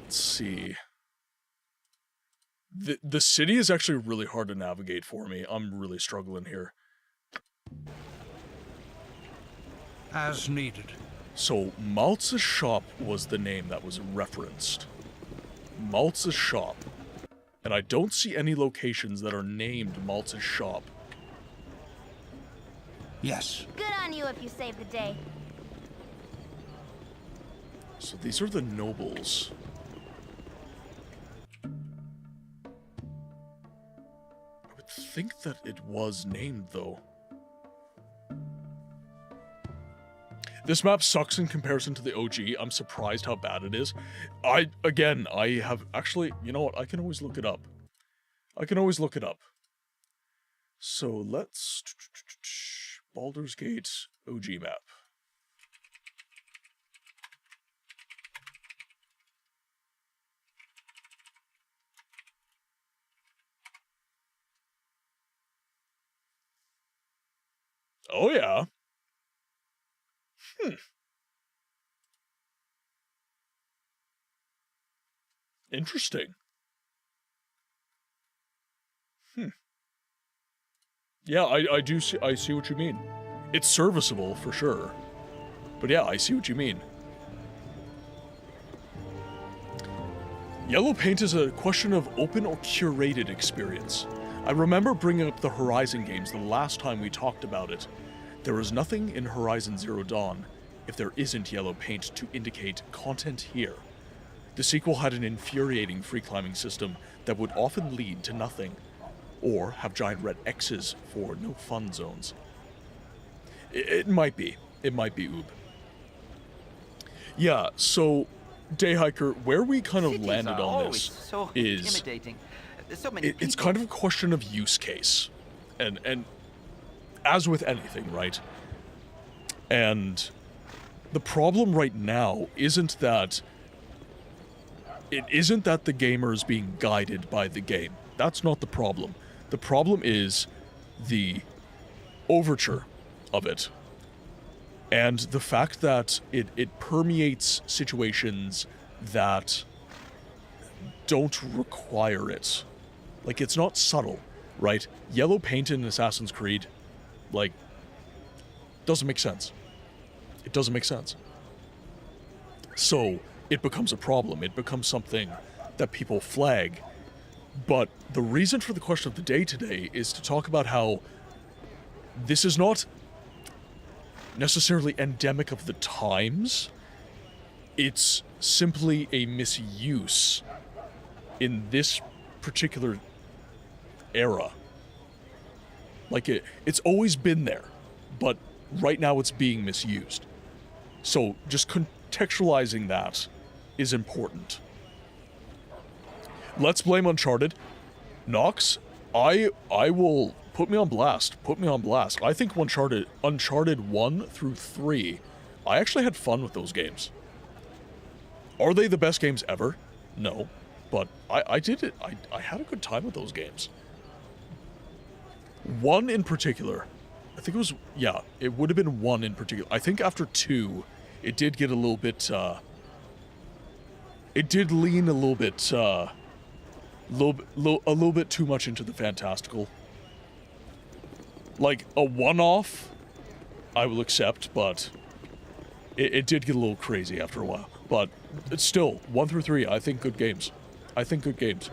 A: Let's see. The city is actually really hard to navigate for me. I'm really struggling here.
F: As needed.
A: So, Maltz's shop was the name that was referenced. Maltz's shop. And I don't see any locations that are named Maltz's shop.
F: Yes.
E: Good on you if you saved the day.
A: So these are the nobles. I would think that it was named, though. This map sucks in comparison to the OG. I'm surprised how bad it is. I have actually, you know what? I can always look it up. So let's... Baldur's Gate OG map. Oh yeah. Interesting. Yeah, I see what you mean. It's serviceable for sure. But yeah, I see what you mean. Yellow paint is a question of open or curated experience. I remember bringing up the Horizon games the last time we talked about it. There is nothing in Horizon Zero Dawn if there isn't yellow paint to indicate content here. The sequel had an infuriating free climbing system that would often lead to nothing, or have giant red X's for no fun zones. It might be. It might be Oob. Yeah, so, Dayhiker, where we kind of landed on this
J: so
A: is...
J: intimidating. There's so many
A: it's kind of a question of use case. And as with anything, right? And The problem right now isn't that the gamer is being guided by the game. That's not the problem. The problem is the overture of it. And the fact that it permeates situations that don't require it. Like, it's not subtle, right? Yellow paint in Assassin's Creed, like, doesn't make sense. It doesn't make sense. So, it becomes a problem. It becomes something that people flag. But the reason for the question of the day today is to talk about how this is not necessarily endemic of the times. It's simply a misuse in this particular era. Like, it's always been there, but right now it's being misused. So just contextualizing that is important. Let's blame Uncharted. Nox, I will put me on blast. Put me on blast. I think Uncharted 1 through 3, I actually had fun with those games. Are they the best games ever? No. But I did it. I had a good time with those games. 1 in particular, I think it was, yeah, it would have been 1 in particular. I think after 2, it did get a little bit, it did lean a little bit, a little bit too much into the fantastical. Like, a one-off, I will accept, but it did get a little crazy after a while. But it's still, 1 through 3, I think good games. I think good games.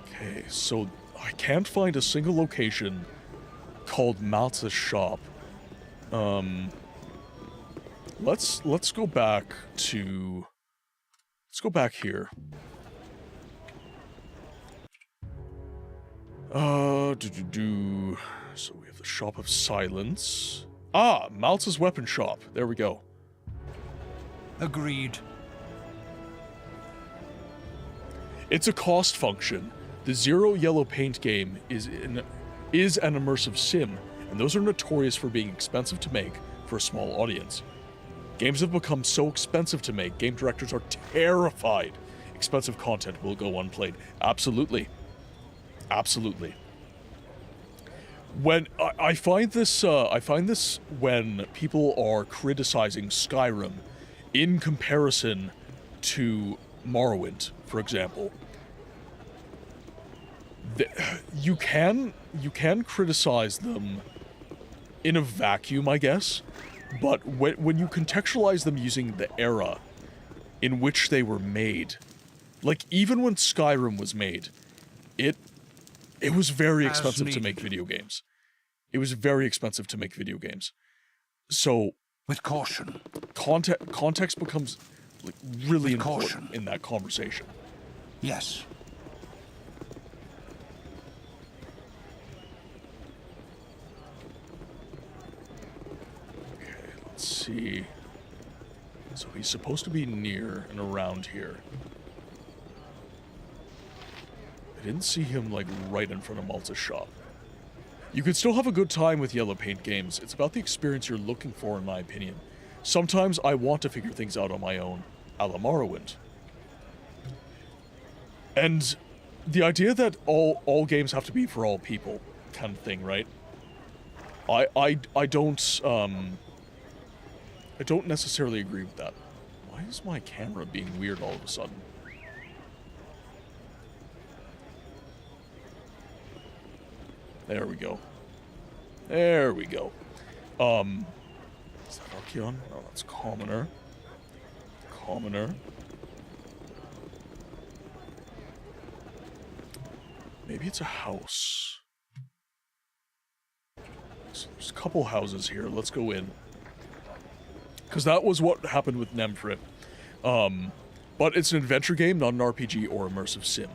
A: Okay, so I can't find a single location called Malta's shop. Let's go back to... Let's go back here. So we have the Shop of Silence. Ah, Malta's weapon shop. There we go.
F: Agreed.
A: It's a cost function. The Zero Yellow Paint game is an immersive sim, and those are notorious for being expensive to make for a small audience. Games have become so expensive to make, game directors are terrified expensive content will go unplayed. Absolutely. Absolutely. When I find this when people are criticizing Skyrim in comparison to Morrowind, for example. You can criticize them in a vacuum, I guess, but when you contextualize them using the era in which they were made, like even when Skyrim was made, it was very expensive to make video games. It was very expensive to make video games. So
F: with caution,
A: context becomes like really important in that conversation.
F: Yes.
A: Okay, let's see. So he's supposed to be near and around here. I didn't see him, like, right in front of Malta's shop. You could still have a good time with yellow paint games. It's about the experience you're looking for, in my opinion. Sometimes I want to figure things out on my own, a la Morrowind. And the idea that all games have to be for all people kind of thing, right? I don't necessarily agree with that. Why is my camera being weird all of a sudden? There we go. There we go. Is that Archeon? No, that's Commoner. Commoner. Maybe it's a house. So there's a couple houses here. Let's go in. Because that was what happened with Nemfrit. But it's an adventure game, not an RPG or immersive sim.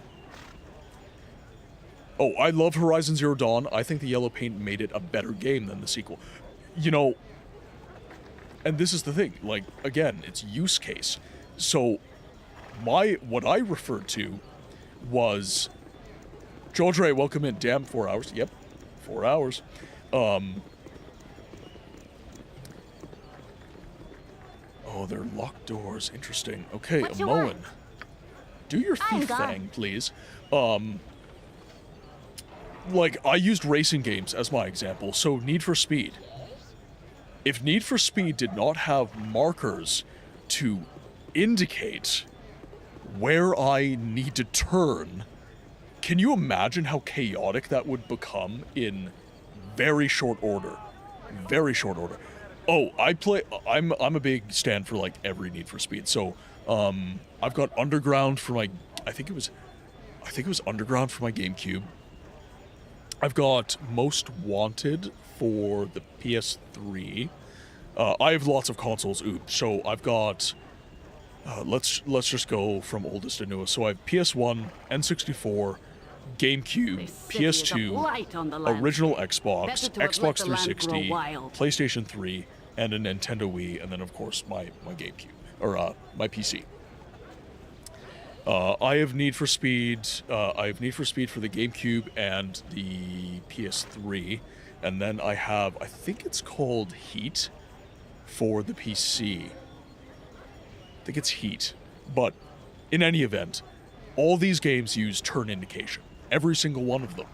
A: Oh, I love Horizon Zero Dawn. I think the yellow paint made it a better game than the sequel. You know, and this is the thing, like, again, it's use case. So, what I referred to was... Jodre, welcome in. Damn, 4 hours. Yep. 4 hours. Oh, they're locked doors. Interesting. Okay,
E: What you
A: Moen.
E: want?
A: Do your
E: I'm
A: thief
E: gone.
A: thing, please. Like, I used racing games as my example, so Need for Speed. If Need for Speed did not have markers to indicate where I need to turn, can you imagine how chaotic that would become in very short order? Very short order. Oh, I'm a big stand for like every Need for Speed. So, I've got Underground for my I think it was Underground for my GameCube. I've got Most Wanted for the PS3. I have lots of consoles. Oops. So I've got. Let's just go from oldest to newest. So I have PS1, N64, GameCube, PS2, original Xbox, Xbox 360, PlayStation 3, and a Nintendo Wii, and then of course my GameCube or my PC. I have Need for Speed. I have Need for Speed for the GameCube and the PS3, and then I have, I think it's called Heat for the PC. I think it's Heat, but in any event, all these games use turn indication, every single one of them,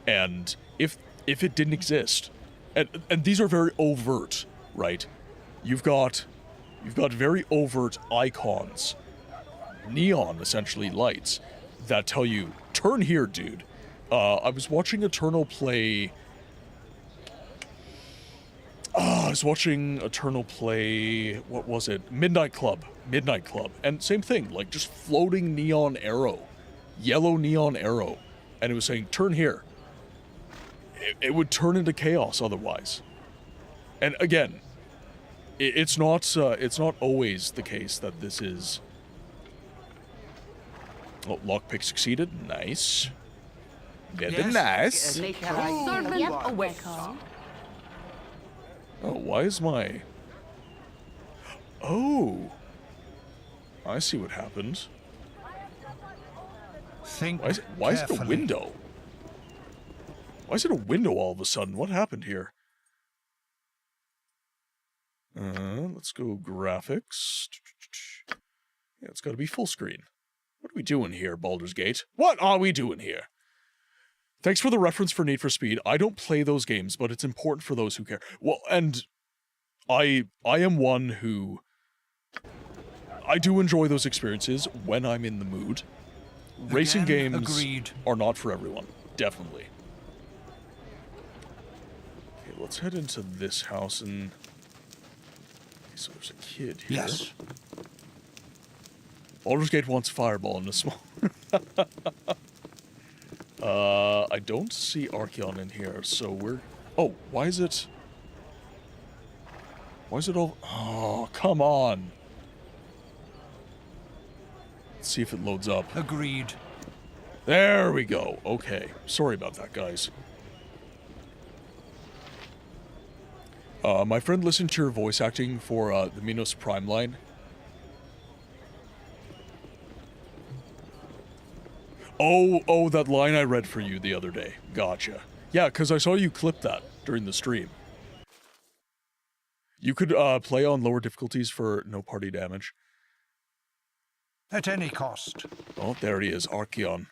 A: and if it didn't exist, and these are very overt, right? You've got very overt icons. Neon, essentially, lights that tell you, turn here, dude. I was watching Eternal play... what was it? Midnight Club. And same thing, like, just floating neon arrow. Yellow neon arrow. And it was saying, turn here. It would turn into chaos otherwise. And again, it's not always the case that this is... Oh, lockpick succeeded. Nice. Very nice.
C: Servant awakened.
A: Oh, why is my... Oh. I see what happened. Why is it a window? Why is it a window all of a sudden? What happened here? Let's go graphics. Yeah, it's got to be full screen. What are we doing here, Baldur's Gate? What are we doing here? Thanks for the reference for Need for Speed. I don't play those games, but it's important for those who care. Well, and I am one who... I do enjoy those experiences when I'm in the mood. Racing games are not for everyone. Definitely. Okay, let's head into this house and... Okay, so there's a kid here.
F: Yes.
A: Baldur's Gate wants Fireball in a small... I don't see Archeon in here, so we're... Oh, why is it... Why is it all... Oh, come on. Let's see if it loads up.
F: Agreed.
A: There we go. Okay. Sorry about that, guys. My friend listened to your voice acting for the Minos Prime line. Oh, that line I read for you the other day. Gotcha. Yeah, because I saw you clip that during the stream. You could play on lower difficulties for no party damage.
F: At any cost.
A: Oh, there he is, Archeon.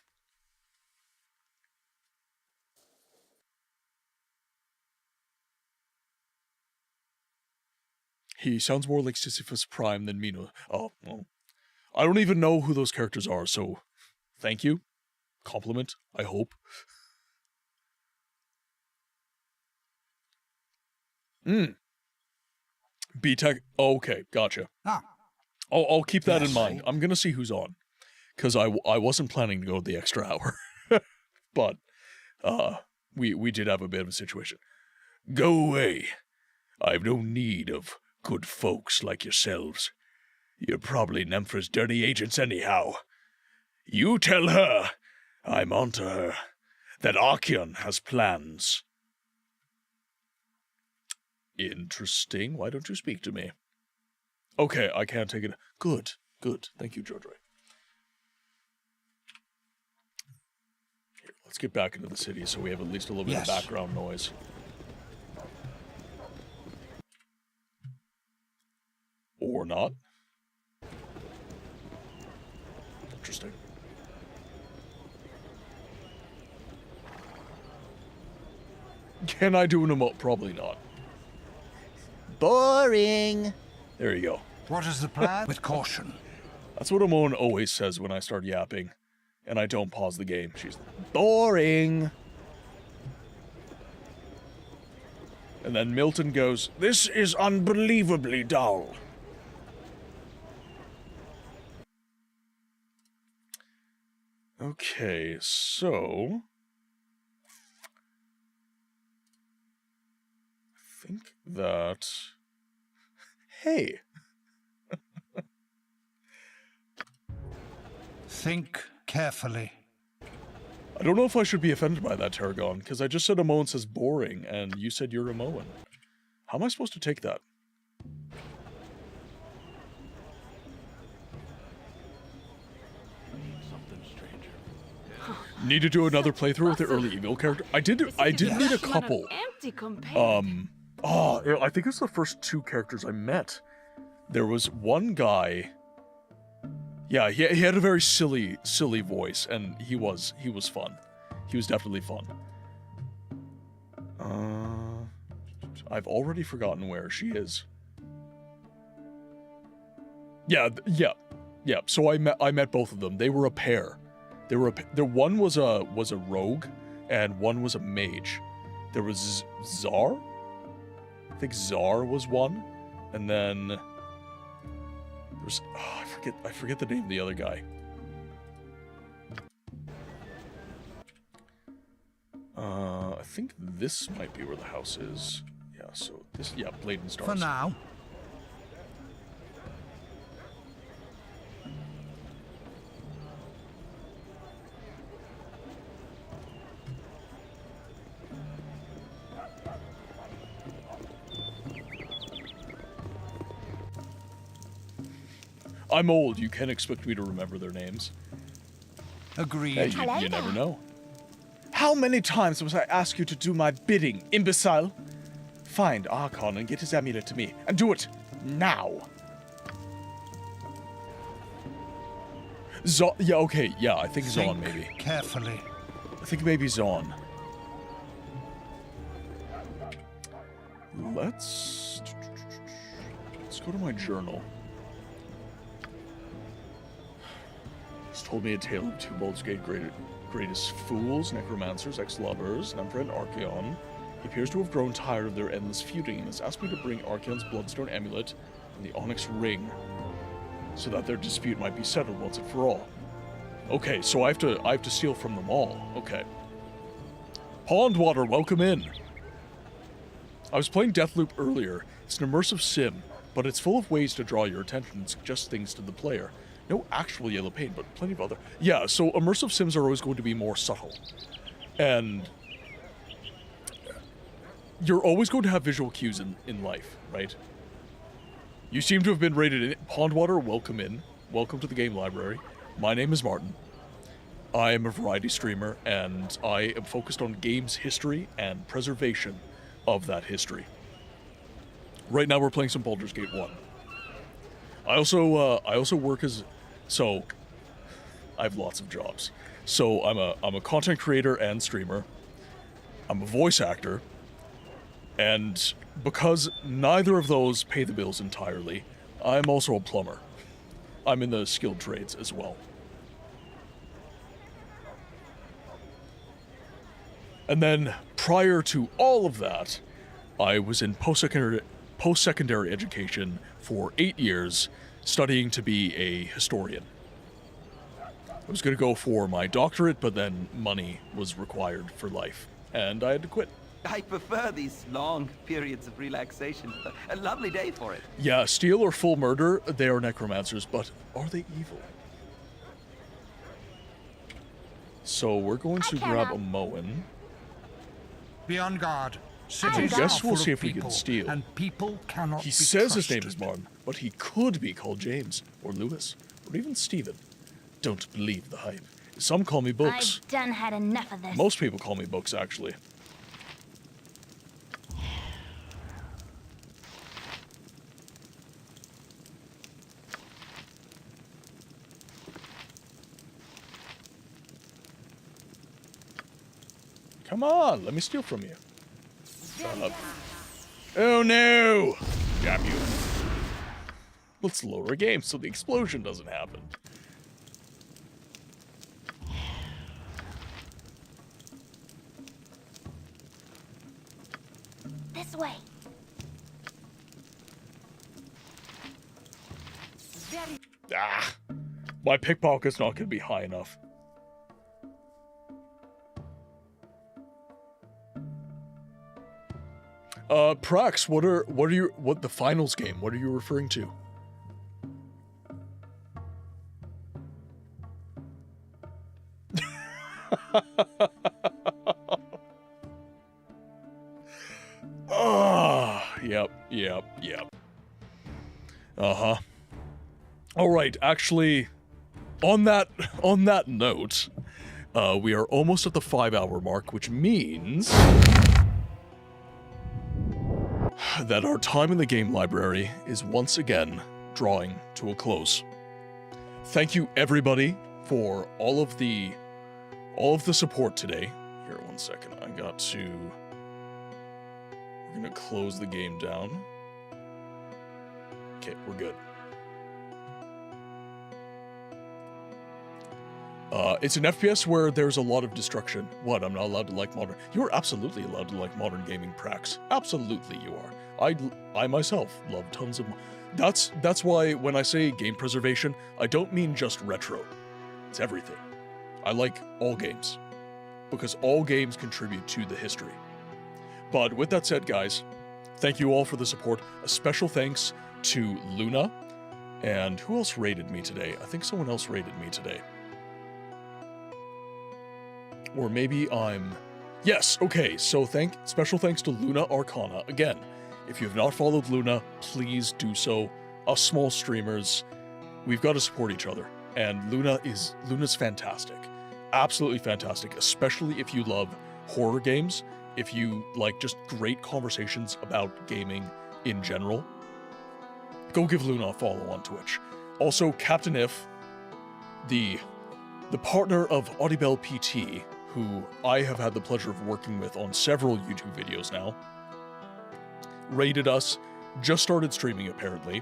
A: He sounds more like Sisyphus Prime than Minos. Oh, well. I don't even know who those characters are, so thank you. Compliment, I hope. B-Tech. Oh, okay, gotcha. I'll keep that in mind. I'm gonna see who's on, because I wasn't planning to go the extra hour, but we did have a bit of a situation. Go away. I've no need of good folks like yourselves. You're probably Nemphra's dirty agents anyhow. You tell her, I'm onto her, that Archeon has plans. Interesting. Why don't you speak to me? Okay, I can't take it. Good. Thank you, Jojoy. Here, Let's get back into the city so we have at least a little bit of background noise. Or not. Interesting. Can I do an emote? Probably not.
F: Boring.
A: There you go.
F: What is the plan? With caution.
A: That's what Amon always says when I start yapping. And I don't pause the game. She's boring. And then Milton goes, "This is unbelievably dull." Okay, so... I think that... Hey!
F: Think carefully.
A: I don't know if I should be offended by that, Tarragon, because I just said Amon says boring, and you said you're Amoan. How am I supposed to take that? Need to do another playthrough with the early evil character? I did need a couple. I think it's the first 2 characters I met. There was one guy. Yeah, he had a very silly voice, and he was fun. He was definitely fun. I've already forgotten where she is. Yeah. So I met both of them. They were a pair. One was a rogue, and one was a mage. There was Czar. I think Czar was one, and then there was I forget the name of the other guy. I think this might be where the house is. Yeah. So this, Blade and Stars.
F: For now.
A: I'm old. You can't expect me to remember their names.
F: Agreed.
A: Hey, you never know.
U: How many times must I ask you to do my bidding, imbecile? Find Archon and get his amulet to me, and do it now. Yeah, okay, yeah, I think Zon maybe.
F: Carefully.
A: I think maybe Zon. Let's go to my journal. He's told me a tale of 2 Baldur's Gate greatest fools, necromancers, ex-lovers, Nemphra and Archeon. He appears to have grown tired of their endless feuding and has asked me to bring Archeon's bloodstone amulet and the onyx ring so that their dispute might be settled once and for all. Okay, so I have to steal from them all. Okay. Pondwater, welcome in. I was playing Deathloop earlier. It's an immersive sim, but it's full of ways to draw your attention and suggest things to the player. No actual yellow paint, but plenty of other... Yeah, so immersive sims are always going to be more subtle. And you're always going to have visual cues in life, right? You seem to have been rated in. Pondwater, welcome in. Welcome to the game library. My name is Martin. I am a variety streamer, and I am focused on games history and preservation of that history. Right now we're playing some Baldur's Gate 1. I also work as... So, I have lots of jobs. So, I'm a content creator and streamer. I'm a voice actor. And because neither of those pay the bills entirely, I'm also a plumber. I'm in the skilled trades as well. And then, prior to all of that, I was in post-secondary education for 8 years, studying to be a historian. I was going to go for my doctorate, but then money was required for life, and I had to quit.
J: I prefer these long periods of relaxation. A lovely day for it.
A: Yeah, steal or full murder, they are necromancers, but are they evil? So we're going to grab a Moen.
F: Be on guard.
A: I guess we'll see if we can steal.
F: And people cannot
A: he says his name is Martin, but he could be called James, or Lewis, or even Stephen. Don't believe the hype. Some call me Books.
E: I've done had enough of this.
A: Most people call me Books, actually. Come on, let me steal from you. Shut up. Oh no! Damn you. Let's lower a game so the explosion doesn't happen.
E: This way.
A: Ah! My pickpocket's not gonna be high enough. Prax, what the finals game? What are you referring to? Yep. Uh-huh. Alright, actually, on that note, we are almost at the 5-hour mark, which means that our time in the game library is once again drawing to a close. Thank you everybody for all of the support today. Here, one second. We're gonna close the game down. Okay, we're good. It's an FPS where there's a lot of destruction. What, I'm not allowed to like modern? You're absolutely allowed to like modern gaming, Prax. Absolutely you are. I myself love tons of... That's why when I say game preservation, I don't mean just retro. It's everything. I like all games, because all games contribute to the history. But with that said, guys, thank you all for the support. A special thanks to Luna, and who else raided me today? I think someone else raided me today. Or maybe I'm... Yes, okay, so special thanks to Luna Arcana. Again, if you have not followed Luna, please do so. Us small streamers, we've got to support each other. And Luna's fantastic. Absolutely fantastic, especially if you love horror games, if you like just great conversations about gaming in general. Go give Luna a follow on Twitch. Also, Captain If, the partner of Audibel PT, who I have had the pleasure of working with on several YouTube videos now, raided us, just started streaming apparently,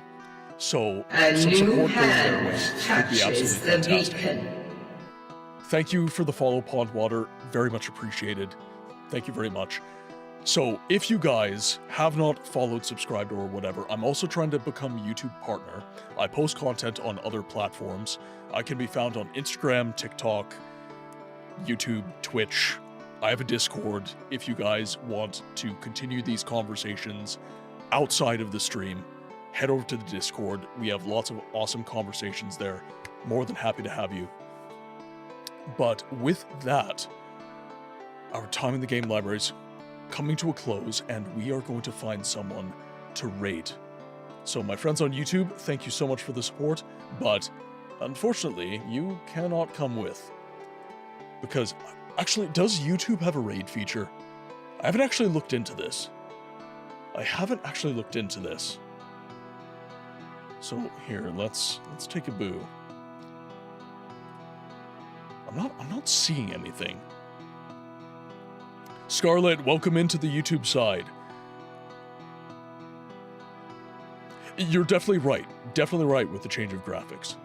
A: so some support going their way would be absolutely fantastic. Thank you for the follow, Pondwater, very much appreciated. Thank you very much. So if you guys have not followed, subscribed, or whatever, I'm also trying to become a YouTube partner. I post content on other platforms. I can be found on Instagram, TikTok, YouTube, Twitch. I have a Discord if you guys want to continue these conversations outside of the stream. Head over to the Discord. We have lots of awesome conversations there. More than happy to have you. But with that, our time in the game library is coming to a close, and we are going to find someone to raid. So my friends on YouTube, thank you so much for the support, but unfortunately, you cannot come with. Because, actually, does YouTube have a raid feature? I haven't actually looked into this. So here, let's take a boo. I'm not seeing anything. Scarlet, welcome into the YouTube side. You're definitely right. Definitely right with the change of graphics.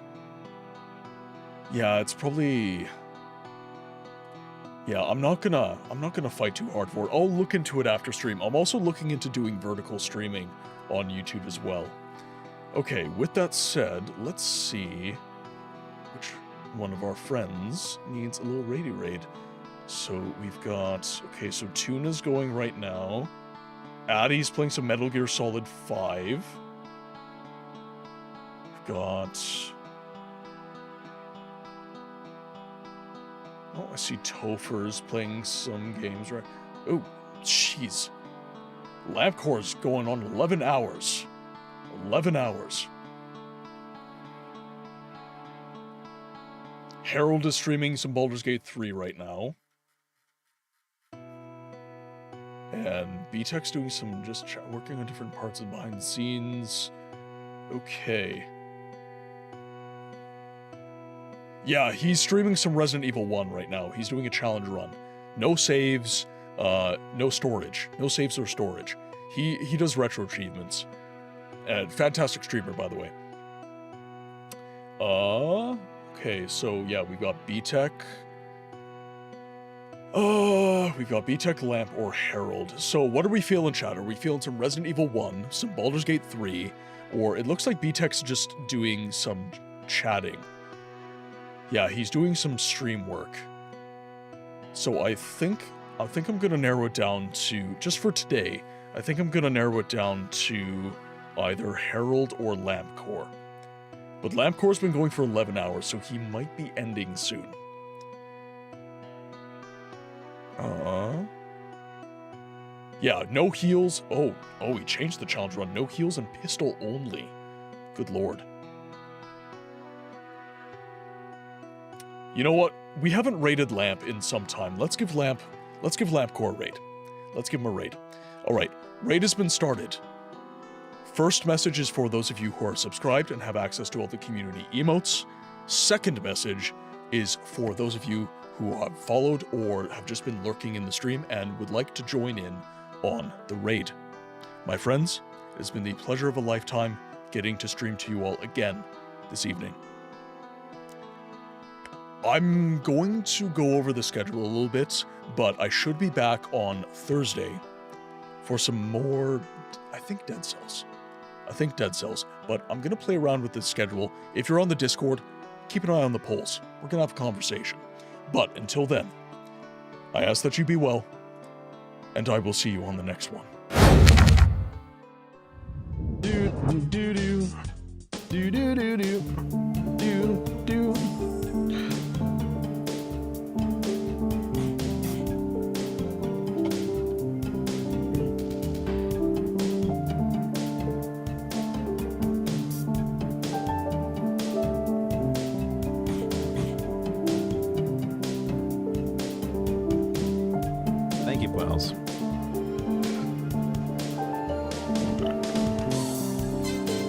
A: Yeah, it's probably... Yeah, I'm not gonna fight too hard for it. I'll look into it after stream. I'm also looking into doing vertical streaming on YouTube as well. Okay, with that said, let's see which one of our friends needs a little raidy raid. So we've got... Okay, so Tuna's going right now. Addie's playing some Metal Gear Solid 5. We've got... Oh, I see Topher's playing some games, right? Oh, jeez. Labcore's going on 11 hours. 11 hours. Harold is streaming some Baldur's Gate 3 right now. And B-Tech's doing some working on different parts of behind the scenes. Okay. Yeah, he's streaming some Resident Evil 1 right now. He's doing a challenge run. No saves, no storage. No saves or storage. He does retro achievements. Fantastic streamer, by the way. Okay, so yeah, we've got B-Tech. We've got B-Tech, Lamp, or Herald. So what are we feeling, chat? Are we feeling some Resident Evil 1, some Baldur's Gate 3, or it looks like B-Tech's just doing some chatting. Yeah, he's doing some stream work. So I think I'm gonna narrow it down to, just for today, I think I'm gonna narrow it down to either Herald or Lamp Core. But Lamp Core's been going for 11 hours, so he might be ending soon. Yeah, no heals. Oh, he changed the challenge run. No heals and pistol only. Good lord. You know what? We haven't raided Lamp in some time. Let's give Lamp Core a raid. Let's give him a raid. Alright, raid has been started. First message is for those of you who are subscribed and have access to all the community emotes. Second message is for those of you who have followed or have just been lurking in the stream and would like to join in on the raid. My friends, it has been the pleasure of a lifetime getting to stream to you all again this evening. I'm going to go over the schedule a little bit, but I should be back on Thursday for some more, I think Dead Cells, but I'm going to play around with the schedule. If you're on the Discord, keep an eye on the polls. We're going to have a conversation. But until then, I ask that you be well, and I will see you on the next one.
G: Thank you, Wells.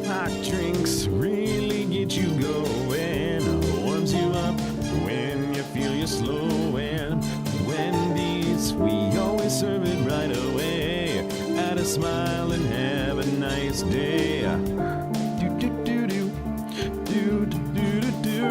G: Hot drinks really get you going, warms you up when you feel you're slowing. Wendy's, we always serve it right away. Add a smile and have a nice day.